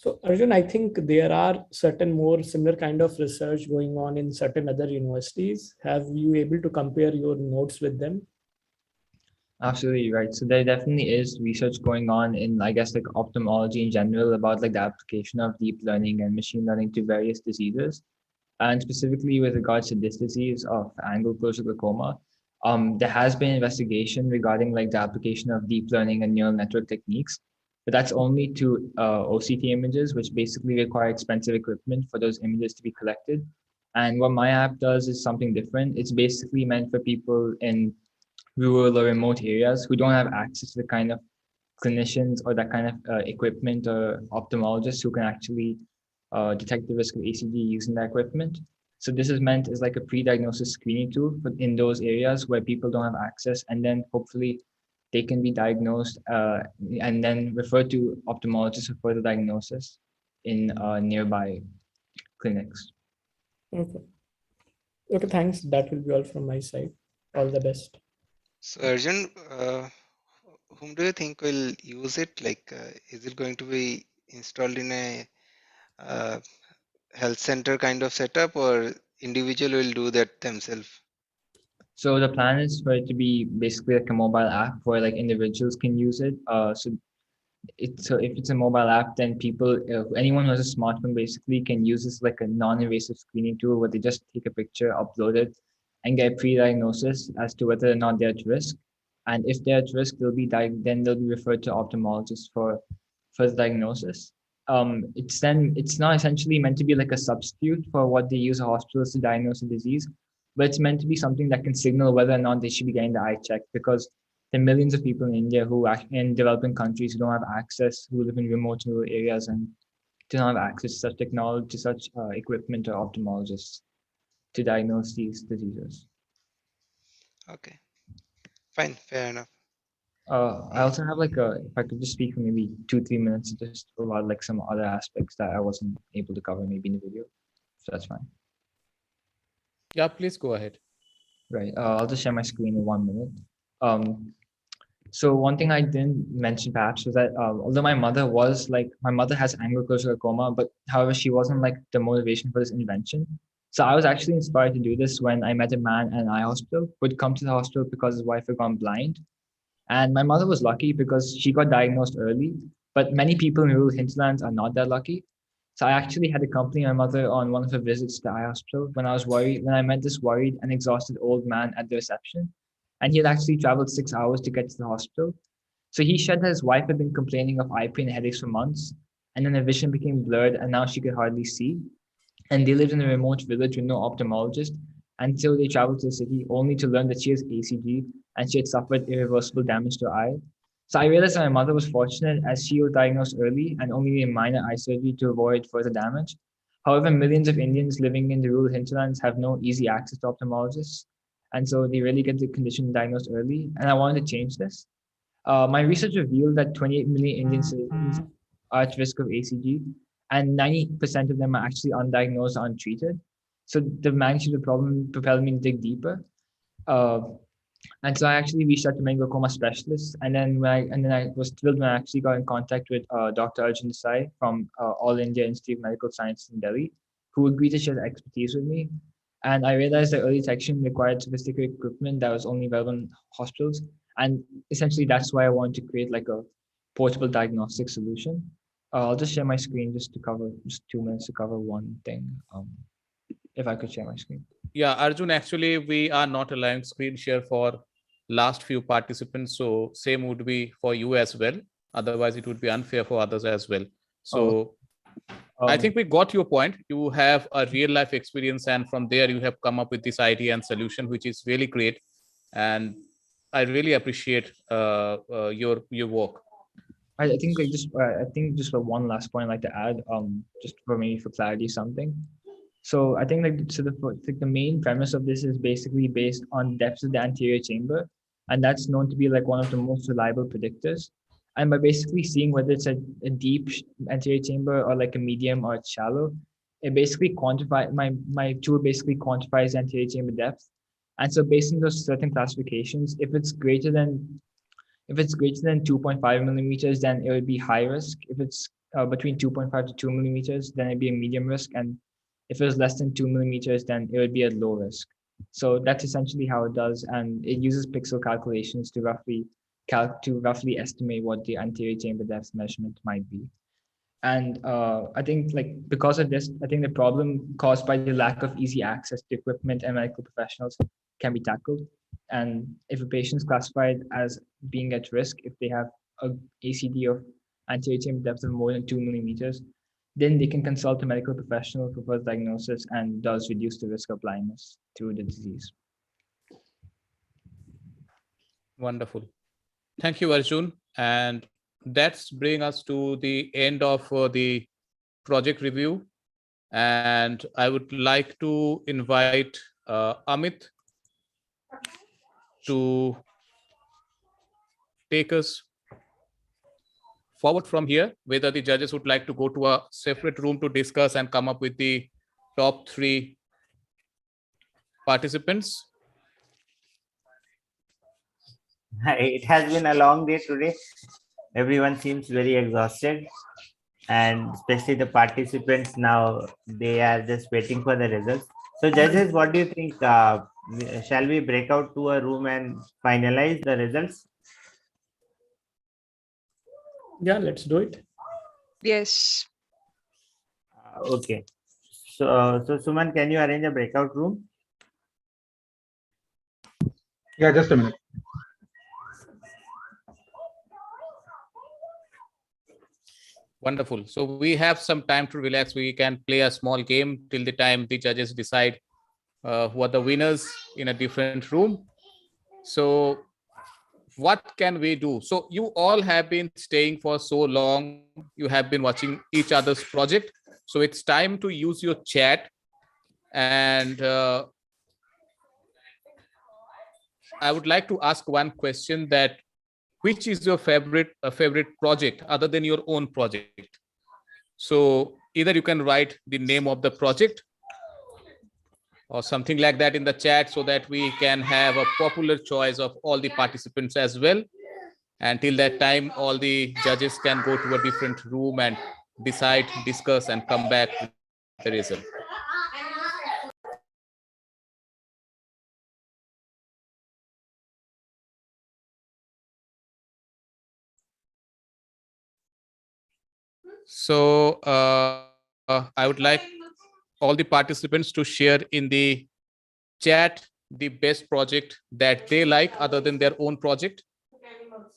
So Arjun, I think there are certain more similar kind of research going on in certain other universities. Have you able to compare your notes with them? Absolutely right. So there definitely is research going on in, I guess, like ophthalmology in general about like the application of deep learning and machine learning to various diseases. And specifically with regards to this disease of angle closure glaucoma, there has been investigation regarding like the application of deep learning and neural network techniques, but that's only to OCT images, which basically require expensive equipment for those images to be collected. And what my app does is something different. It's basically meant for people in rural or remote areas who don't have access to the kind of clinicians or that kind of equipment or ophthalmologists who can actually detect the risk of ACG using that equipment. So this is meant as like a pre-diagnosis screening tool for in those areas where people don't have access, and then hopefully they can be diagnosed and then referred to ophthalmologists for further diagnosis in nearby clinics. Okay. Okay, thanks. That will be all from my side. All the best. So Arjun, whom do you think will use it? Like, is it going to be installed in a health center kind of setup, or individual will do that themselves? So the plan is for it to be basically like a mobile app where like individuals can use it. So if it's a mobile app, then people, anyone who has a smartphone basically can use this like a non-invasive screening tool where they just take a picture, upload it, and get pre-diagnosis as to whether or not they're at risk. And if they're at risk, then they'll be referred to ophthalmologists for further diagnosis. It's not essentially meant to be like a substitute for what they use hospitals to diagnose a disease, but it's meant to be something that can signal whether or not they should be getting the eye checked, because there are millions of people in India who are in developing countries who don't have access, who live in remote rural areas and do not have access to such technology, to such equipment or ophthalmologists to diagnose these diseases. Okay, fine, fair enough. I also have like if I could just speak for maybe 2-3 minutes just about like some other aspects that I wasn't able to cover maybe in the video. So that's fine. Yeah, please go ahead. Right. I'll just share my screen in 1 minute. So one thing I didn't mention perhaps was that although my mother has angle closure glaucoma, but however, she wasn't like the motivation for this invention. So I was actually inspired to do this when I met a man at an eye hospital who had come to the hospital because his wife had gone blind. And my mother was lucky because she got diagnosed early, but many people in rural hinterlands are not that lucky. So I actually had to accompany my mother on one of her visits to the eye hospital when I met this worried and exhausted old man at the reception. And he had actually traveled 6 hours to get to the hospital. So he shared that his wife had been complaining of eye pain and headaches for months, and then her vision became blurred and now she could hardly see. And they lived in a remote village with no ophthalmologist until they traveled to the city, only to learn that she has ACG and she had suffered irreversible damage to her eye. So I realized that my mother was fortunate as she was diagnosed early and only needed minor eye surgery to avoid further damage. However, millions of Indians living in the rural hinterlands have no easy access to ophthalmologists, and so they really get the condition diagnosed early. And I wanted to change this. My research revealed that 28 million Indian citizens are at risk of ACG, and 90% of them are actually undiagnosed or untreated. So the magnitude of the problem propelled me to dig deeper. Uh, and so I actually reached out to many glaucoma specialists, and then I was thrilled when I actually got in contact with Dr. Arjun Desai from All India Institute of Medical Sciences in Delhi, who agreed to share their expertise with me. And I realized that early detection required sophisticated equipment that was only available in hospitals, and essentially that's why I wanted to create like a portable diagnostic solution. I'll just share my screen just 2 minutes to cover one thing. If I could share my screen. Yeah, Arjun, actually, we are not allowing screen share for last few participants. So same would be for you as well. Otherwise, it would be unfair for others as well. So I think we got your point. You have a real life experience, and from there you have come up with this idea and solution, which is really great. And I really appreciate your work. I think just for one last point I'd like to add, just for maybe for clarity something. So I think the main premise of this is basically based on depths of the anterior chamber, and that's known to be like one of the most reliable predictors. And by basically seeing whether it's a deep anterior chamber or like a medium or it's shallow, it basically my tool basically quantifies anterior chamber depth. And so based on those certain classifications, if it's greater than 2.5 millimeters, then it would be high risk. If it's between 2.5 to 2 millimeters, then it'd be a medium risk. And if it was less than 2 millimeters, then it would be a low risk. So that's essentially how it does. And it uses pixel calculations to roughly estimate what the anterior chamber depth measurement might be. And I think because of this, I think the problem caused by the lack of easy access to equipment and medical professionals can be tackled. And if a patient is classified as being at risk, if they have a ACD of anterior chamber depth of more than 2 millimeters, then they can consult a medical professional for further diagnosis and does reduce the risk of blindness through the disease. Wonderful. Thank you, Arjun. And that's bring us to the end of the project review. And I would like to invite Amit to take us forward from here, whether the judges would like to go to a separate room to discuss and come up with the top 3 participants. It has been a long day today. Everyone seems very exhausted, and especially the participants now, they are just waiting for the results. So judges, what do you think? Shall we break out to a room and finalize the results? Yeah, let's do it. Yes. Okay. So Suman, can you arrange a breakout room? Yeah, just a minute. Wonderful. So we have some time to relax. We can play a small game till the time the judges decide who are the winners in a different room. So what can we do? So you all have been staying for so long. You have been watching each other's project. So it's time to use your chat. And I would like to ask one question, that which is your favorite project other than your own project? So either you can write the name of the project or something like that in the chat, so that we can have a popular choice of all the participants as well. Until that time, all the judges can go to a different room and decide, discuss, and come back with the result. So I would like all the participants to share in the chat the best project that they like other than their own project.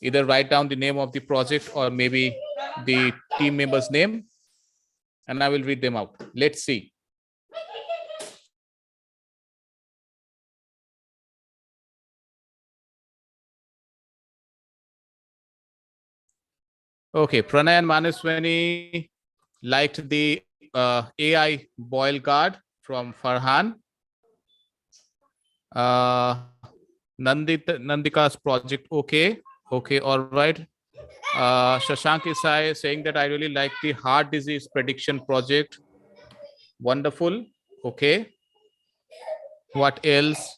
Either write down the name of the project or maybe the team member's name, and I will read them out. Let's see. Okay, Pranay and Manaswani liked the AI boil guard from Farhan. Nandika's project, okay, all right. Shashank Isai saying that I really like the heart disease prediction project. Wonderful. Okay. What else?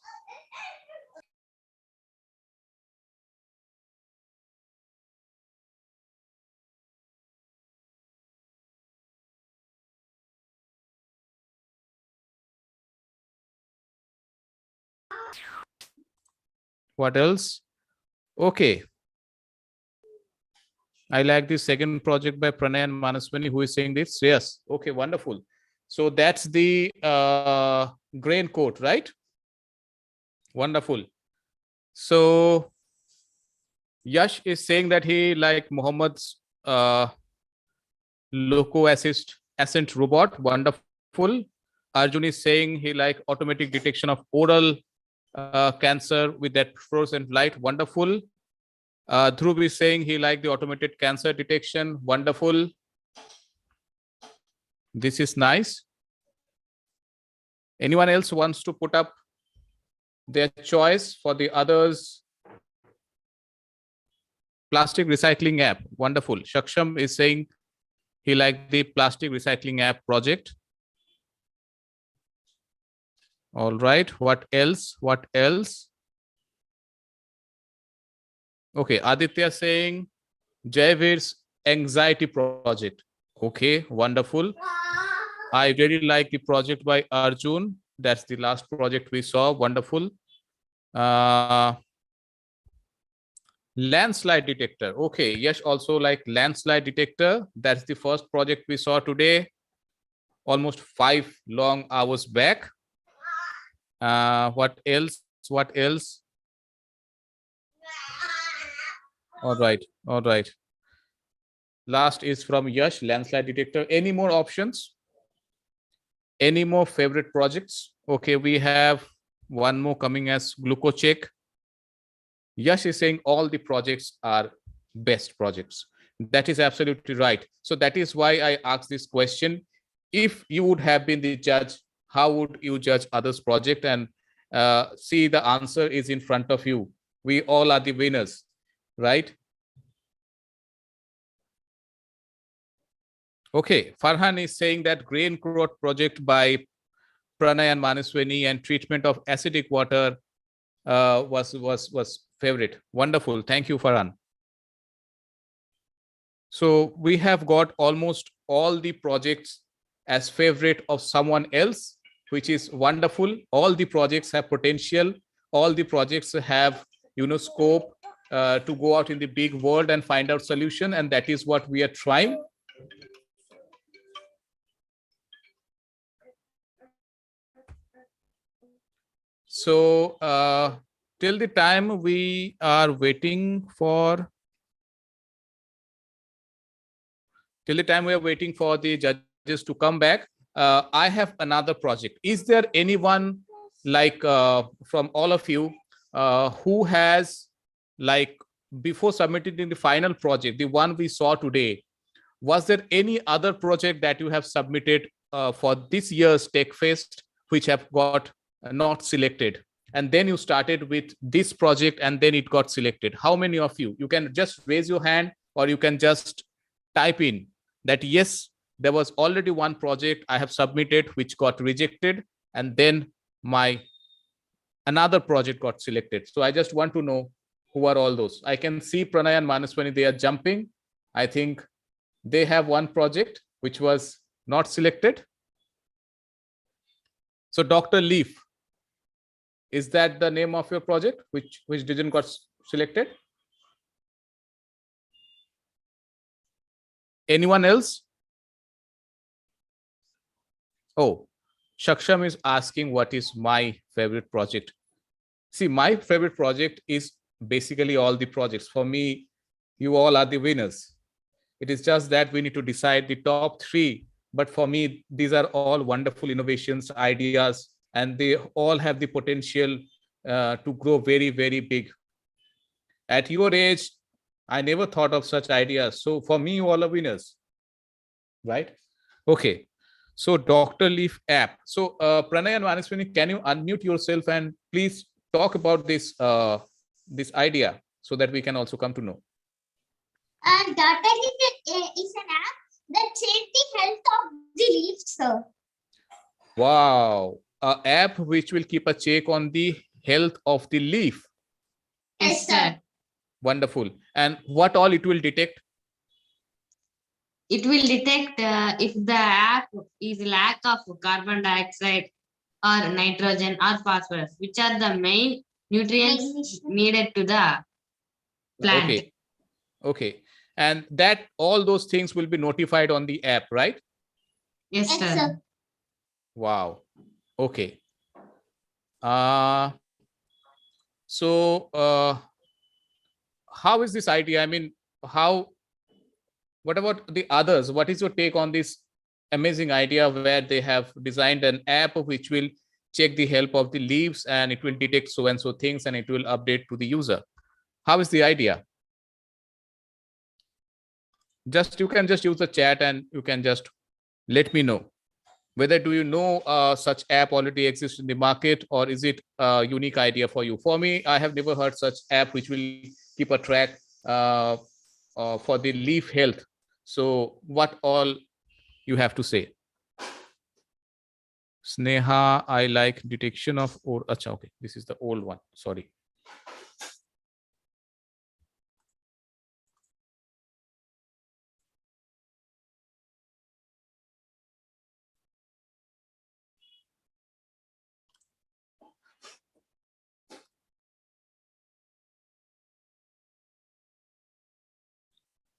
What else? Okay. I like the second project by Pranay and Manaswani, who is saying this. Yes. Okay, wonderful. So that's the grain coat, right? Wonderful. So Yash is saying that he like Muhammad's loco assistant robot. Wonderful. Arjun is saying he like automatic detection of oral cancer with that fluorescent light. Wonderful. Dhruv is saying he liked the automated cancer detection. Wonderful. This is nice. Anyone else wants to put up their choice for the others? Plastic recycling app. Wonderful. Shaksham is saying he liked the plastic recycling app project. All right. What else? What else? Okay. Aditya saying Jaivir's anxiety project. Okay, wonderful. I really like the project by Arjun. That's the last project we saw. Wonderful. Uh, landslide detector. Okay, yes, also like landslide detector. That's the first project we saw today, almost 5 long hours back. What else? What else? All right, all right. Last is from Yash, landslide detector. Any more options? Any more favorite projects? Okay, we have one more coming as glucocheck. Yash is saying all the projects are best projects. That is absolutely right. So that is why I asked this question. If you would have been the judge, how would you judge others' project? And see, the answer is in front of you. We all are the winners, right? Okay, Farhan is saying that grain growth project by Pranay and Manaswini and treatment of acidic water was favorite. Wonderful. Thank you, Farhan. So we have got almost all the projects as favorite of someone else, which is wonderful. All the projects have potential. All the projects have, scope to go out in the big world and find out solution. And that is what we are trying. So till the time we are waiting for the judges to come back, I have another project. Is there anyone like from all of you who has, like, before submitting the final project, the one we saw today, was there any other project that you have submitted for this year's Techfest which have got not selected? And then you started with this project and then it got selected. How many of you? You can just raise your hand or you can just type in that, yes, there was already one project I have submitted which got rejected and then my another project got selected. So I just want to know who are all those. I can see Pranay and Manaswani, they are jumping. I think they have one project which was not selected. So Dr. Leaf, is that the name of your project which didn't got selected? Anyone else? Oh, Shaksham is asking what is my favorite project. See, my favorite project is basically all the projects. For me, you all are the winners. It is just that we need to decide the top 3. But for me, these are all wonderful innovations, ideas, and they all have the potential to grow very, very big. At your age, I never thought of such ideas. So for me, you all are winners, right? Okay. So Dr. Leaf app. So Pranay and Manaswini, can you unmute yourself and please talk about this this idea so that we can also come to know. Data is an app that checks the health of the leaves, sir. Wow, an app which will keep a check on the health of the leaf. Yes, sir. Wonderful. And what all it will detect? It will detect if the app is lack of carbon dioxide or nitrogen or phosphorus, which are the main nutrients needed to the plant. Okay. Okay. And that all those things will be notified on the app, right? Yes, sir. Wow. Okay. So how is this idea? I mean, what about the others? What is your take on this amazing idea where they have designed an app which will check the health of the leaves and it will detect so and so things and it will update to the user? How is the idea? You can just use the chat and you can just let me know whether do you know such app already exists in the market or is it a unique idea for you. For me, I have never heard such app which will keep a track for the leaf health. So what all you have to say? Sneha, I like detection of or acha, okay, this is the old one, sorry.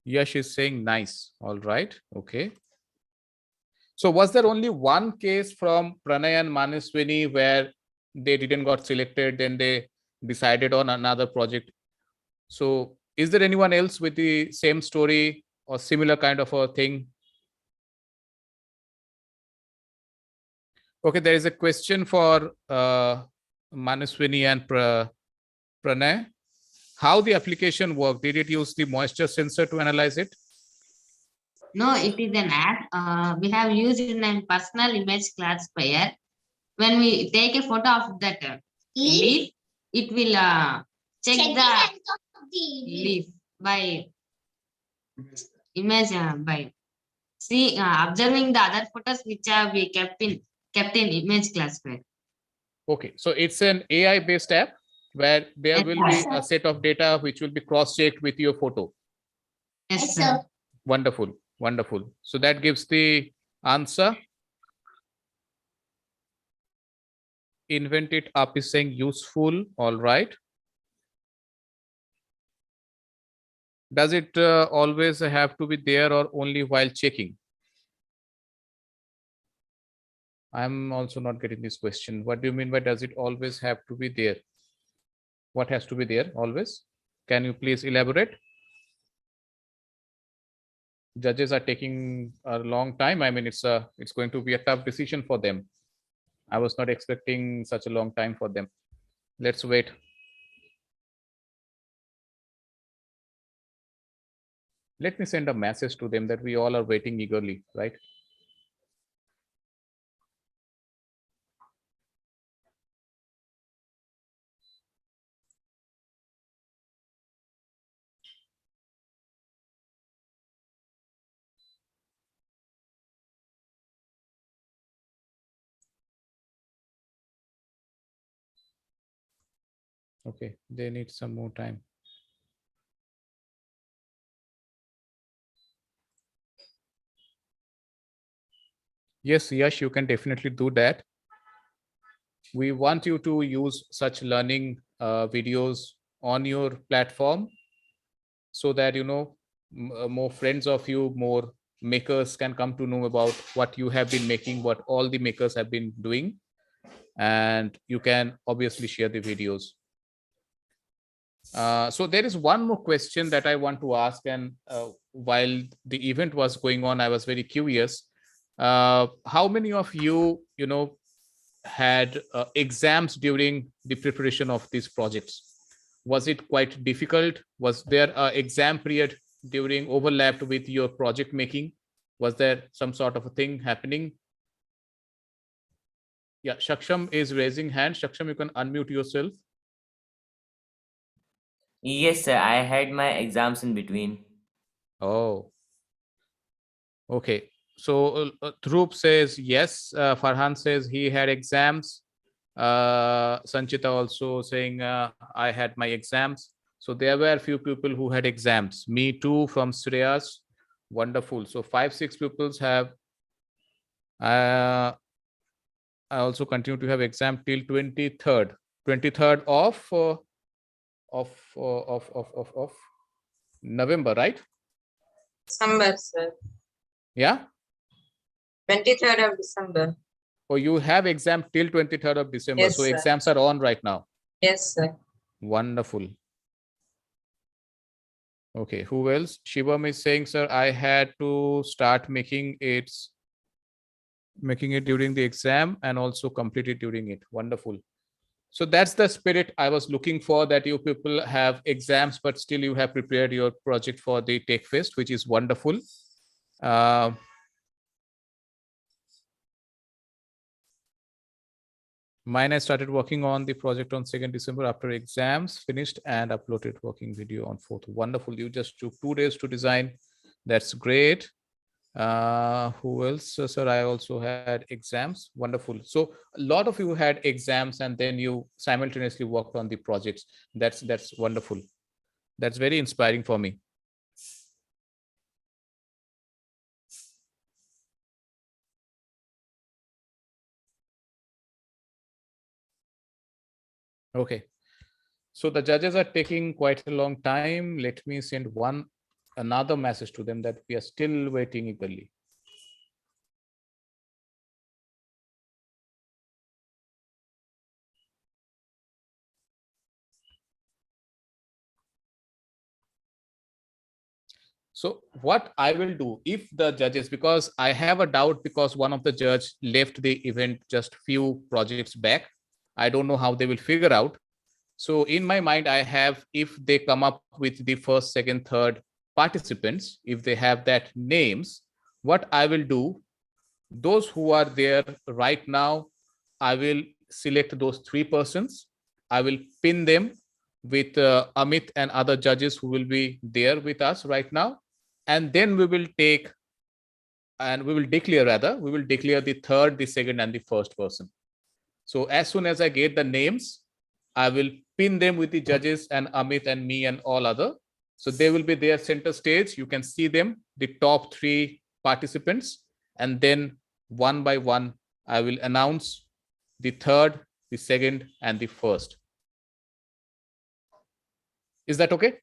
Yash is saying nice. All right. Okay. So was there only one case from Pranay and Manaswini where they didn't got selected, then they decided on another project? So is there anyone else with the same story or similar kind of a thing? Okay, there is a question for Manaswini and Pranay. How the application worked? Did it use the moisture sensor to analyze it? No, it is an app we have used in a personal image classifier. When we take a photo of that leaf, it will check the length of the leaf by image by observing the other photos which have we kept in image classifier. Okay, so it's an AI based app where there will be a set of data which will be cross checked with your photo. Yes, sir. Wonderful, wonderful. So that gives the answer. Invent it up is saying useful. All right. Does it always have to be there or only while checking? I'm also not getting this question. What do you mean by does it always have to be there? What has to be there always? Can you please elaborate? Judges are taking a long time. I mean, it's going to be a tough decision for them. I was not expecting such a long time for them. Let's wait. Let me send a message to them that we all are waiting eagerly, right? Okay, they need some more time. Yes, Yash, you can definitely do that. We want you to use such learning videos on your platform so that, more friends of you, more makers can come to know about what you have been making, what all the makers have been doing, and you can obviously share the videos. So there is one more question that I want to ask, and while the event was going on, I was very curious. How many of you, had exams during the preparation of these projects? Was it quite difficult? Was there an exam period during overlapped with your project making? Was there some sort of a thing happening? Yeah, Shaksham is raising hand. Shaksham, you can unmute yourself. Yes, sir. I had my exams in between. Oh, okay. So Dhruv says yes. Farhan says he had exams. Sanchita also saying I had my exams. So there were a few people who had exams. Me too, from Shreyas. Wonderful. So 5-6 pupils have. I also continue to have exam till 23rd. 23rd of November, right? December, sir. Yeah. 23rd of December. Oh, you have exam till 23rd of December. Yes, so sir. exams are on right now. Yes, sir. Wonderful. Okay, who else? Shivam is saying, sir, I had to start making it during the exam and also complete it during it. Wonderful. So that's the spirit I was looking for, that you people have exams, but still you have prepared your project for the Techfest, which is wonderful. Mine, I started working on the project on 2nd December after exams finished and uploaded working video on 4th. Wonderful. You just took 2 days to design. That's great. Who else? Sir, I also had exams. Wonderful. So a lot of you had exams and then you simultaneously worked on the projects. That's wonderful. That's very inspiring for me. Okay. So the judges are taking quite a long time. Let me send one another message to them that we are still waiting eagerly. So what I will do if the judges, because I have a doubt because one of the judge left the event just few projects back. I don't know how they will figure out. So in my mind, I have, if they come up with the first, second, third participants, if they have that names, what I will do, those who are there right now, I will select those 3 persons. I will pin them with Amit and other judges who will be there with us right now. And then we will take, and we will declare the third, the second, and the first person. So as soon as I get the names, I will pin them with the judges and Amit and me and all other. So they will be there center stage. You can see them, the top 3 participants. And then one by one, I will announce the third, the second, and the first. Is that okay?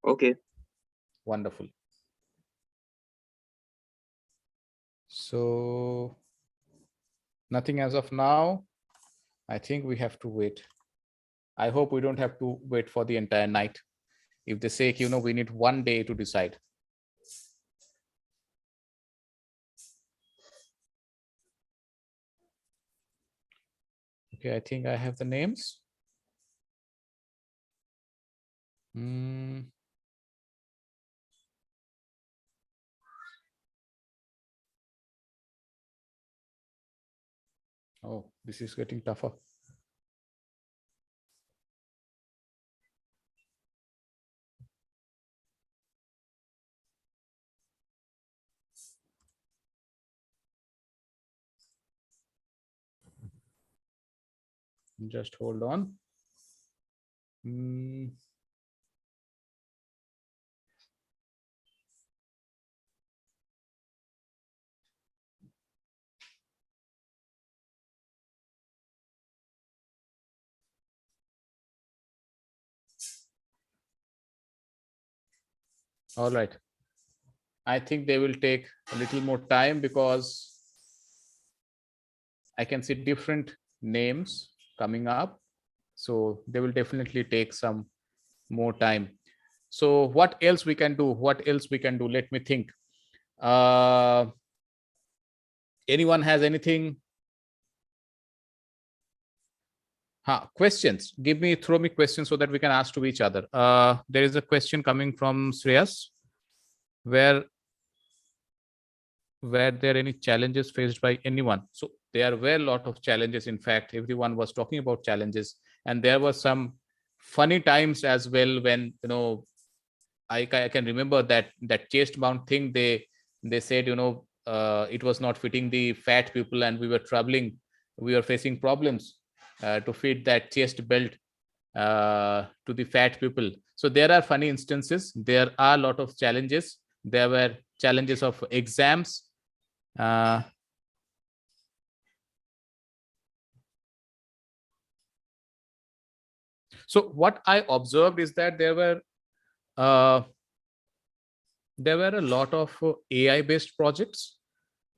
Okay. Wonderful. So nothing as of now. I think we have to wait. I hope we don't have to wait for the entire night. If they say, we need 1 day to decide. Okay, I think I have the names. Oh, this is getting tougher. Just hold on. All right. I think they will take a little more time because I can see different names coming up. So they will definitely take some more time. So what else we can do? Let me think. Anyone has anything? Questions. Throw me questions so that we can ask to each other. There is a question coming from Shreyas. Were there any challenges faced by anyone? So there were a lot of challenges. In fact, everyone was talking about challenges, and there were some funny times as well when I can remember that chest mount thing. They said it was not fitting the fat people, and we were facing problems to fit that chest belt to the fat people. So there are funny instances. There are a lot of challenges. There were challenges of exams. So what I observed is that there were a lot of AI based projects.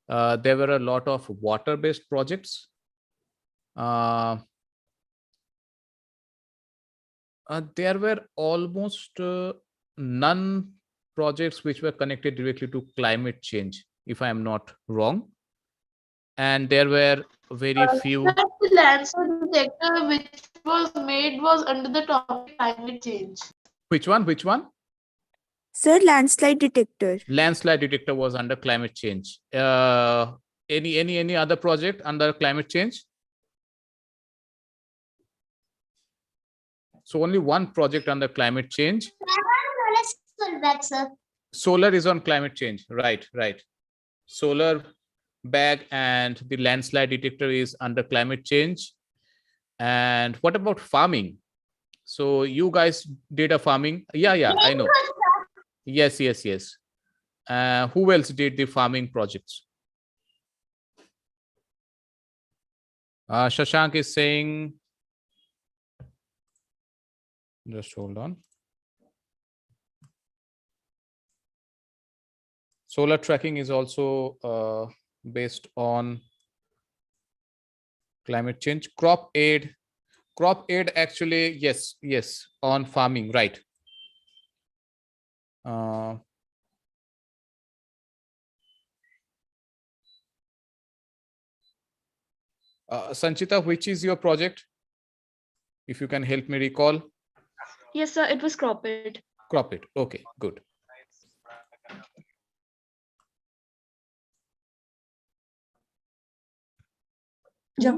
There were a lot of water based projects. There were almost none projects which were connected directly to climate change, if I am not wrong. And there were very few. The landslide detector which was made was under the topic climate change. Which one? Sir, landslide detector. Landslide detector was under climate change. Any other project under climate change? So only one project under climate change. Solar is on climate change. Right. Solar bag and the landslide detector is under climate change. And what about farming? So you guys did a farming. Yeah, I know. Yes. Who else did the farming projects? Shashank is saying, just hold on. Solar tracking is also based on climate change. Crop aid actually, yes, on farming, right? Sanchita, which is your project? If you can help me recall. Yes, sir, it was crop it. Crop it. Okay, good. Yeah.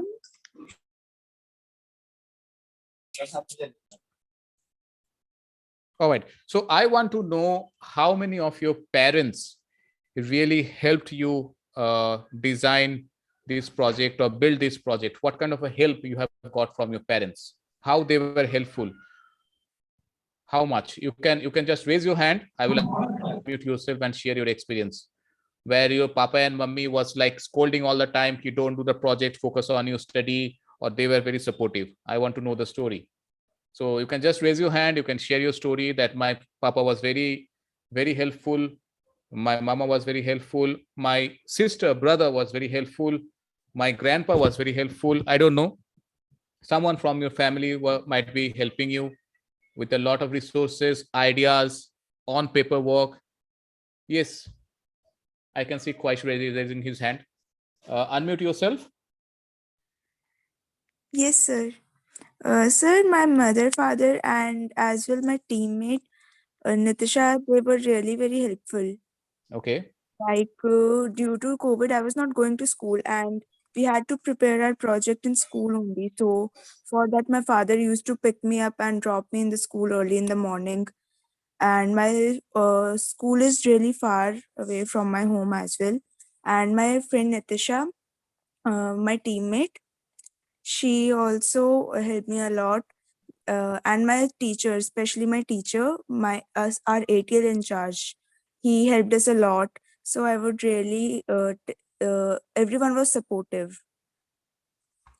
All right. So I want to know how many of your parents really helped you design this project or build this project. What kind of a help you have got from your parents? How they were helpful? How much? You can just raise your hand. I will unmute yourself and share your experience. Where your papa and mummy was like scolding all the time, you don't do the project, focus on your study, or they were very supportive. I want to know the story. So you can just raise your hand. You can share your story that my papa was very, very helpful. My mama was very helpful. My sister, brother was very helpful. My grandpa was very helpful. I don't know. Someone from your family might be helping you with a lot of resources, ideas, on paperwork. Yes, I can see Kwaish raising his hand. Unmute yourself. Yes, sir. Sir, my mother, father, and as well my teammate, Nitisha, they were really very helpful. Okay. Like due to COVID, I was not going to school and we had to prepare our project in school only. So for that, my father used to pick me up and drop me in the school early in the morning. And my school is really far away from my home as well. And my friend Nitisha, my teammate, she also helped me a lot. And my teacher, especially my teacher, our ATL in charge, he helped us a lot. So I would really, everyone was supportive.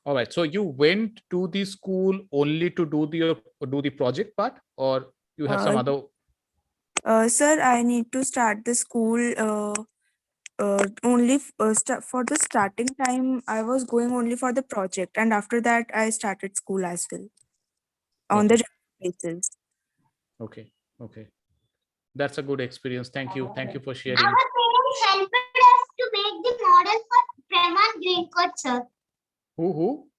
All right. So you went to the school only to do the project part, or you have some other? Sir, I need to start the school only for the starting time. I was going only for the project, and after that, I started school as well on the basis. Okay. Okay. That's a good experience. Thank you. Thank you for sharing. Our parents helped us to make the model for Praman Green Coat, sir. Who?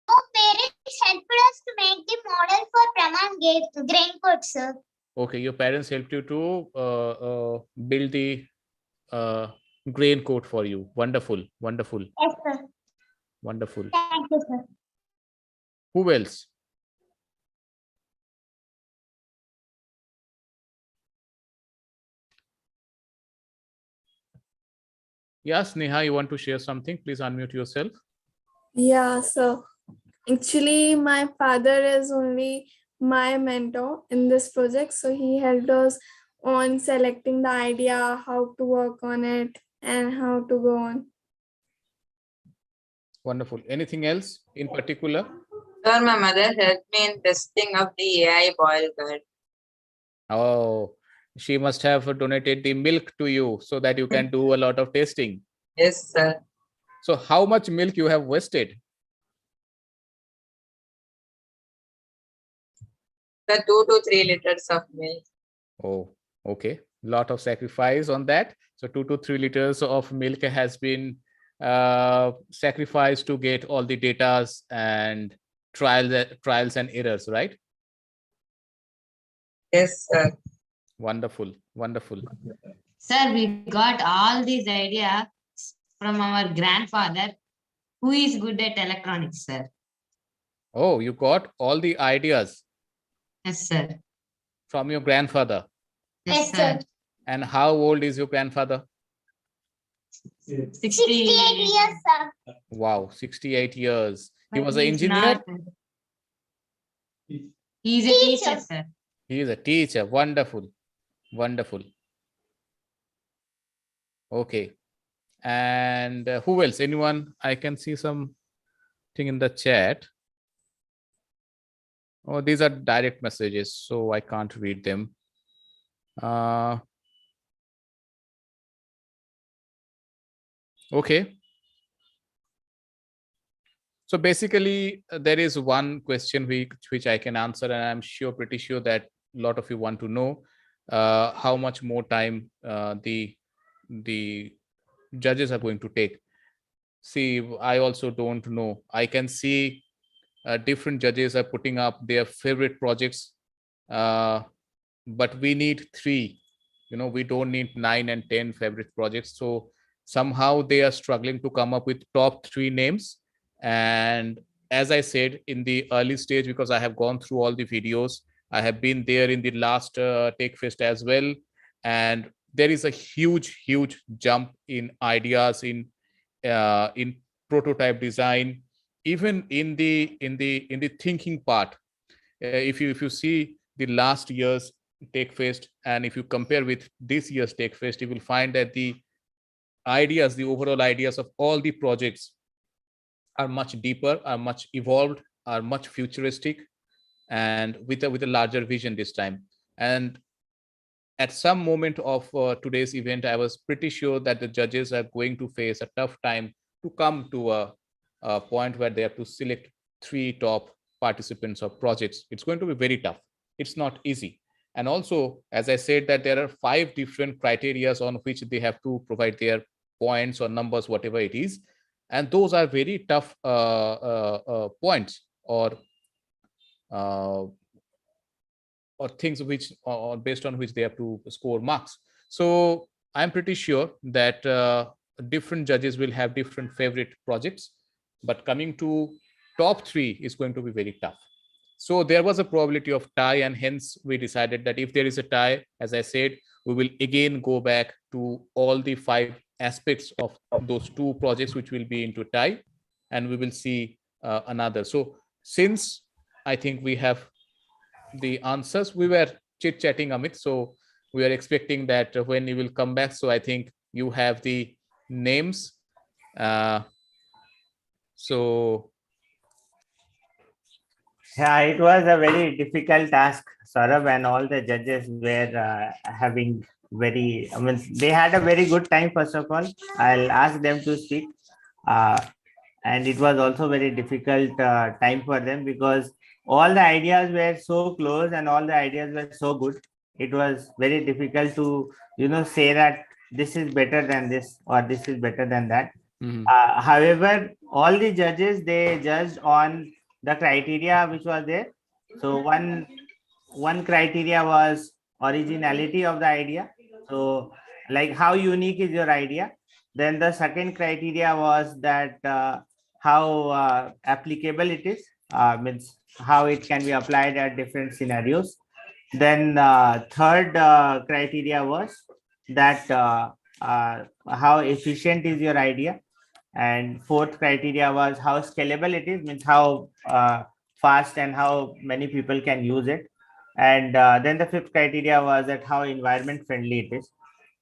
Our parents helped us to make the model for Praman Green Coat, sir. Okay. Your parents helped you to build the grain coat for you. Wonderful. Wonderful. Yes, sir. Wonderful. Thank you, sir. Who else? Yes, Neha, you want to share something? Please unmute yourself. Yeah, so actually, my father is only my mentor in this project. So he helped us on selecting the idea, how to work on it, and how to go on. Wonderful. Anything else in particular? Sir, my mother helped me in testing of the AI boil guard. Oh, she must have donated the milk to you so that you can do a lot of testing. Yes, sir. So how much milk you have wasted? The 2 to 3 liters of milk. Oh, okay. Lot of sacrifice on that. So 2 to 3 liters of milk has been sacrificed to get all the datas and trials and errors, right? Yes, sir. Wonderful. Wonderful. Sir, we got all these ideas from our grandfather, who is good at electronics, sir. Oh, you got all the ideas. Yes, sir. From your grandfather. Yes, sir. And how old is your grandfather? 68 years, sir. Wow, 68 years. He But was an he's engineer? not. He's a teacher, sir. He is a teacher. Wonderful. Wonderful. Okay. And who else? Anyone? I can see something in the chat. Oh, these are direct messages, so I can't read them. Okay. So basically, there is one question which I can answer, and I'm pretty sure that a lot of you want to know how much more time the judges are going to take. See, I also don't know. I can see different judges are putting up their favorite projects, but we need 3. We don't need 9 and 10 favorite projects. So somehow they are struggling to come up with top 3 names. And as I said in the early stage, because I have gone through all the videos, I have been there in the last Techfest as well, and there is a huge jump in ideas, in prototype design, even in the thinking part. If you see the last year's Techfest, and if you compare with this year's Techfest, you will find that the overall ideas of all the projects are much deeper, are much evolved, are much futuristic, and with a larger vision this time. And at some moment of today's event, I was pretty sure that the judges are going to face a tough time to come to a point where they have to select 3 top participants or projects. It's going to be very tough. It's not easy. And also, as I said, that there are 5 different criteria on which they have to provide their points or numbers, whatever it is. And those are very tough points or things which or based on which they have to score marks. So I'm pretty sure that different judges will have different favorite projects, but coming to top 3 is going to be very tough. So there was a probability of tie, and hence we decided that if there is a tie, as I said, we will again go back to all the 5 aspects of those 2 projects which will be into tie, and we will see another. So since I think we have the answers, we were chit-chatting, Amit, so we are expecting that when you will come back, so I think you have the names. So Yeah, it was a very difficult task, Saurabh, and all the judges were having they had a very good time. First of all, I'll ask them to speak. And it was also very difficult time for them because all the ideas were so close and all the ideas were so good. It was very difficult to, say that this is better than this or this is better than that. However, all the judges, they judged on the criteria which was there. So one criteria was originality of the idea. So like how unique is your idea. Then the second criteria was that how applicable it is, means how it can be applied at different scenarios. Then third criteria was that how efficient is your idea. And fourth criteria was how scalable it is, means how fast and how many people can use it. And then the fifth criteria was that how environment friendly it is.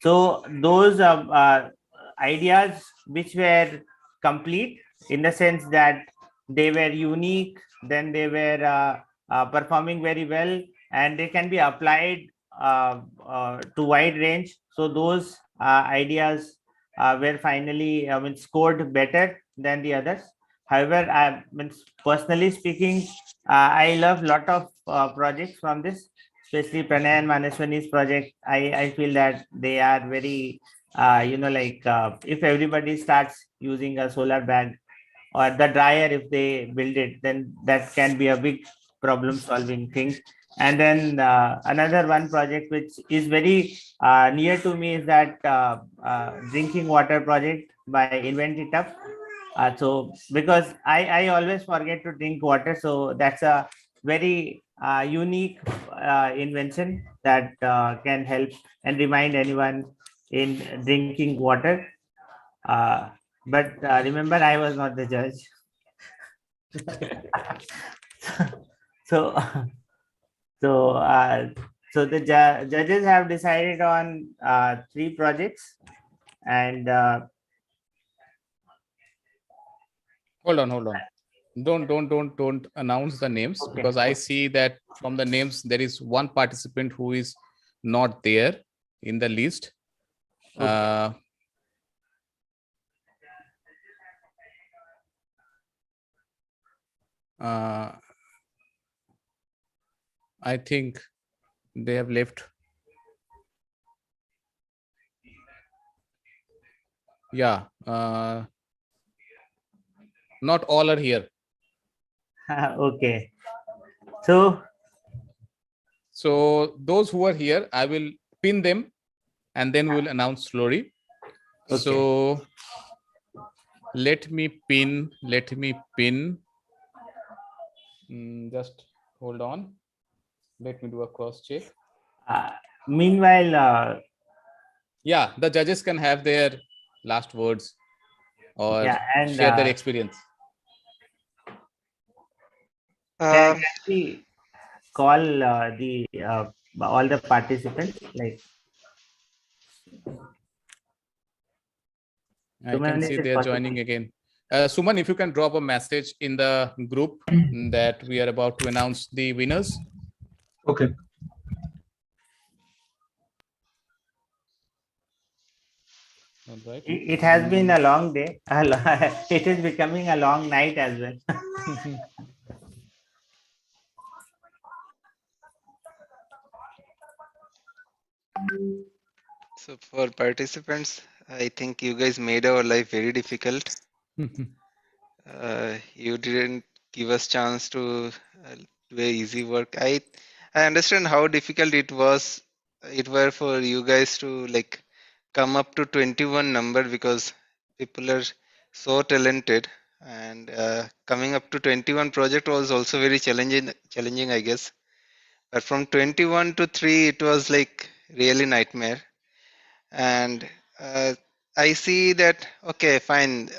So those ideas which were complete in the sense that they were unique, then they were performing very well, and they can be applied to wide range. So those ideas were finally scored better than the others. However, personally speaking, I love a lot of projects from this, especially Pranay and Manaswani's project. I feel that they are very, if everybody starts using a solar bag or the dryer, if they build it, then that can be a big problem solving thing. And then another one project which is very near to me is that drinking water project by Inventor. So because I always forget to drink water, so that's a very unique invention that can help and remind anyone in drinking water. But remember, I was not the judge. so so the judges have decided on 3 projects, and hold on. Don't announce the names, okay. Because I see that from the names there is one participant who is not there in the list. Okay. I think they have left. Yeah, not all are here. Okay. So those who are here, I will pin them and then we will announce slowly. Okay. So let me pin. Just hold on. Let me do a cross check. Meanwhile, yeah, the judges can have their last words or and share their experience. Can we call the all the participants? Like I can see they are joining again. Suman, if you can drop a message in the group that we are about to announce the winners. Okay. All right. It has been a long day. It is becoming a long night as well. So for participants, I think you guys made our life very difficult. You didn't give us chance to do a easy work. I understand how difficult it were for you guys to like come up to 21 number because people are so talented, and coming up to 21 project was also very challenging I guess. But from 21 to 3 it was like really nightmare. And I see that okay fine,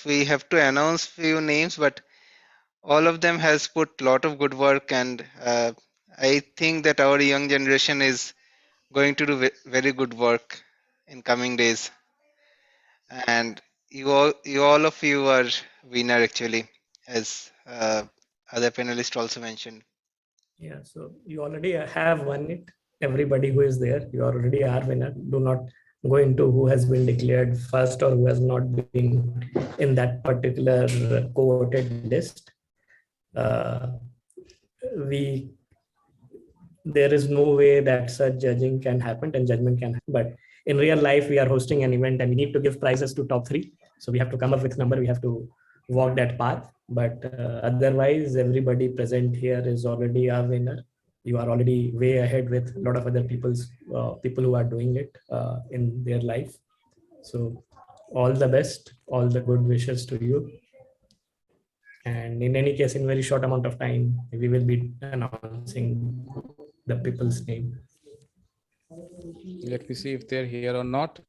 we have to announce few names, but all of them has put lot of good work, and I think that our young generation is going to do very good work in coming days. And all of you are winner actually, as other panelists also mentioned. Yeah, so you already have won it. Everybody who is there, you already are winner. Do not go into who has been declared first or who has not been in that particular cohorted list. There is no way that such judging can happen and judgment can happen. But in real life, we are hosting an event and we need to give prizes to top 3. So we have to come up with number. We have to walk that path. But otherwise, everybody present here is already a winner. You are already way ahead with a lot of other people who are doing it in their life. So all the best, all the good wishes to you. And in any case, in very short amount of time, we will be announcing the people's name. Let me see if they're here or not.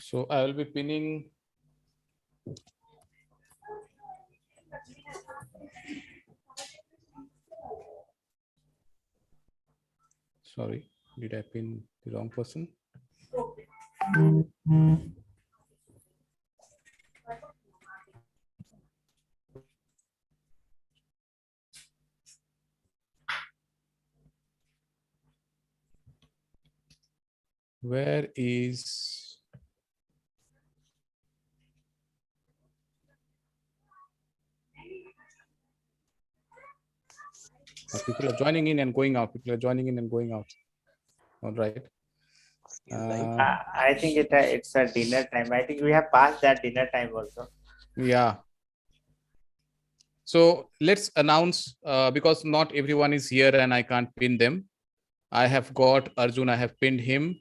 So I will be pinning. Sorry, did I pin the wrong person? Where is people are joining in and going out. People are joining in and going out. All right. I think it's a dinner time. I think we have passed that dinner time also. Yeah. So let's announce because not everyone is here and I can't pin them. I have got Arjun. I have pinned him.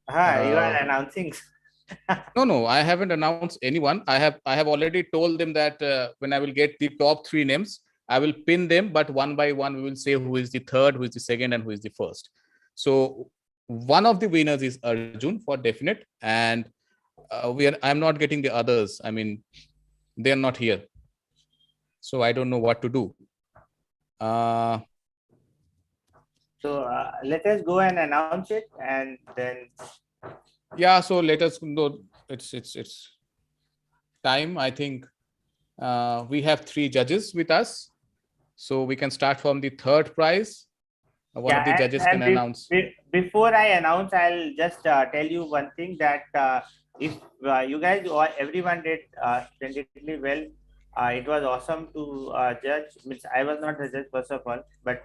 You are announcing. No, I haven't announced anyone. I have already told them that when I will get the top 3 names, I will pin them, but one by one we will say who is the third, who is the second, and who is the first. So one of the winners is Arjun for definite, and I'm not getting the others. I mean, they are not here, so I don't know what to do. So let us go and announce it, and then. Yeah, so let us know. It's time. I think we have 3 judges with us, so we can start from the third prize. one of the judges can announce. Before I announce, I'll just tell you one thing that if you guys or everyone did splendidly well, it was awesome to judge. Means I was not a judge first of all, but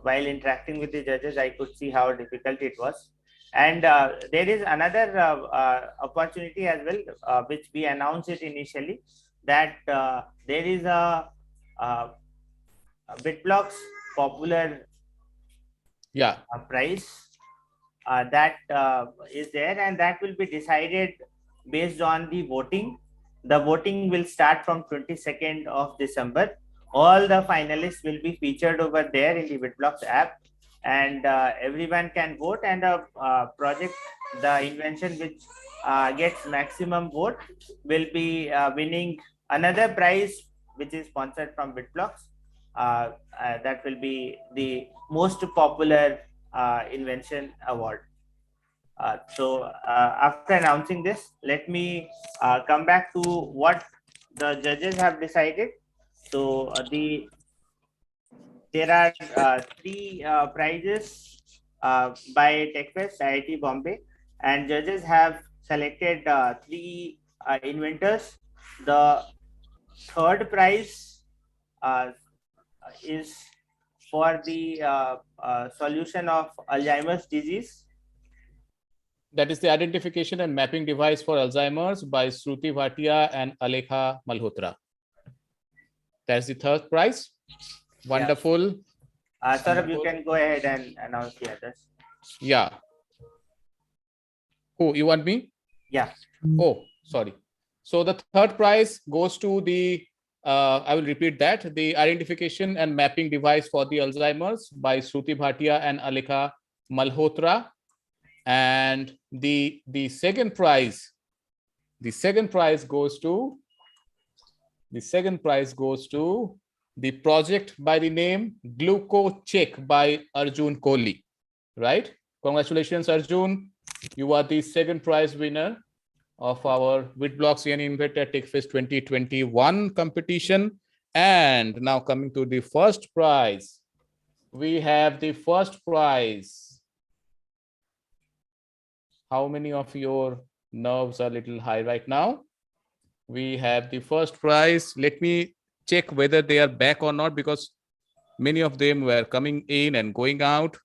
while interacting with the judges, I could see how difficult it was. And there is another opportunity as well, which we announced it initially, that there is a Witblox popular prize that is there, and that will be decided based on the voting. The voting will start from 22nd of December. All the finalists will be featured over there in the Witblox app, and everyone can vote, and a project, the invention which gets maximum vote will be winning another prize which is sponsored from Witblox. That will be the most popular invention award. So after announcing this, let me come back to what the judges have decided. So there are three prizes by Techfest, IIT Bombay, and judges have selected three inventors. The third prize is for the solution of Alzheimer's disease. That is the identification and mapping device for Alzheimer's by Shruti Bhatia and Alekha Malhotra. That's the third prize. Wonderful. Saurabh, you can go ahead and announce the others. Yeah. Who, you want me? Yeah. Oh, sorry. So the third prize goes to the, I will repeat that, the identification and mapping device for the Alzheimer's by Shruti Bhatia and Alekha Malhotra. And the second prize goes to the project by the name GlucoCheck by Arjun Kohli. Right? Congratulations, Arjun. You are the second prize winner of our Witblox Inventor Techfest 2021 competition. And now coming to the first prize. We have the first prize. How many of your nerves are a little high right now? We have the first prize. Let me check whether they are back or not, because many of them were coming in and going out.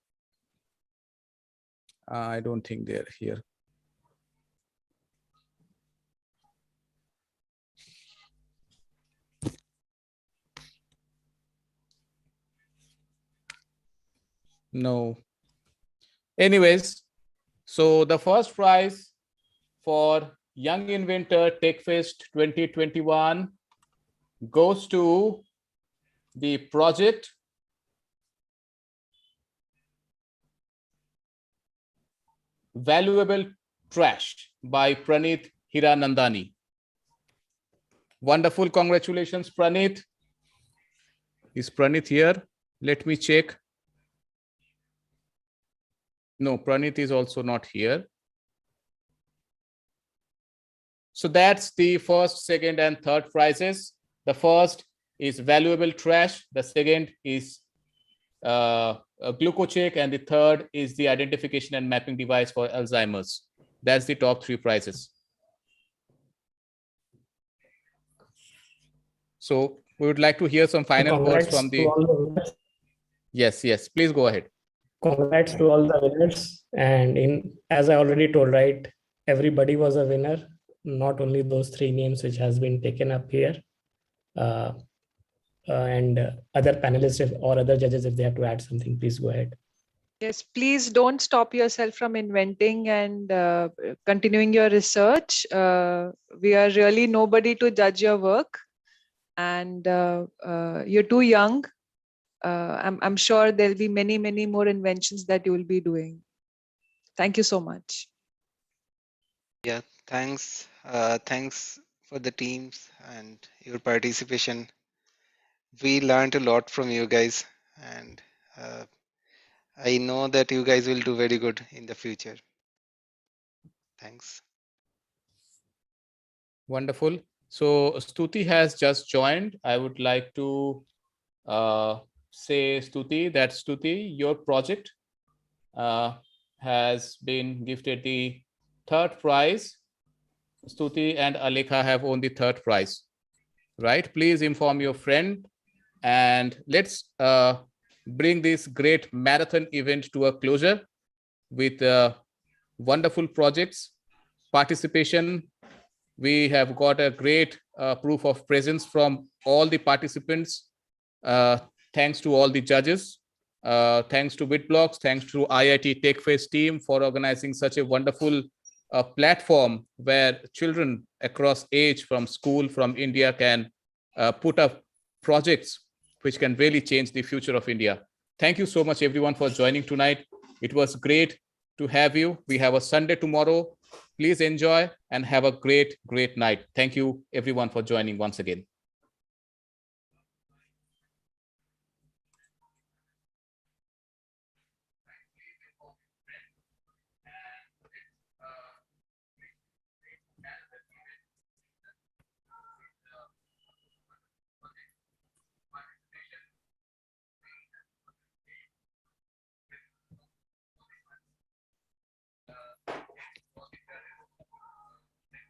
I don't think they're here. No. Anyways, so the first prize for Young Inventor Techfest 2021 goes to the project Valuable Trash by Pranit Hiranandani. Wonderful. Congratulations, Pranit. Is Pranit here? Let me check. No, Pranit is also not here. So that's the first, second, and third prizes. The first is Valuable Trash. The second is GlucoCheck, and the third is the identification and mapping device for Alzheimer's. That's the top three prizes. So we would like to hear some final words from the. Yes, please go ahead. Congrats to all the winners. And as I already told, right, everybody was a winner, not only those three names which has been taken up here. And other panelists or other judges, if they have to add something, please go ahead. Yes, please don't stop yourself from inventing and continuing your research. We are really nobody to judge your work, and you're too young. I'm sure there'll be many, many more inventions that you will be doing. Thank you so much. Yeah, thanks. Thanks for the teams and your participation. We learned a lot from you guys, and I know that you guys will do very good in the future. Thanks. Wonderful. So Stuti has just joined. I would like to say Stuti that Stuti, your project has been gifted the third prize. Stuti and Alekha have won the third prize, right? Please inform your friend, and let's bring this great marathon event to a closure with wonderful projects, participation. We have got a great proof of presence from all the participants. Thanks to all the judges. Thanks to Witblox, thanks to IIT Techfest team for organizing such a wonderful platform where children across age from school, from India can put up projects which can really change the future of India. Thank you so much everyone for joining tonight. It was great to have you. We have a Sunday tomorrow. Please enjoy and have a great night. Thank you everyone for joining once again.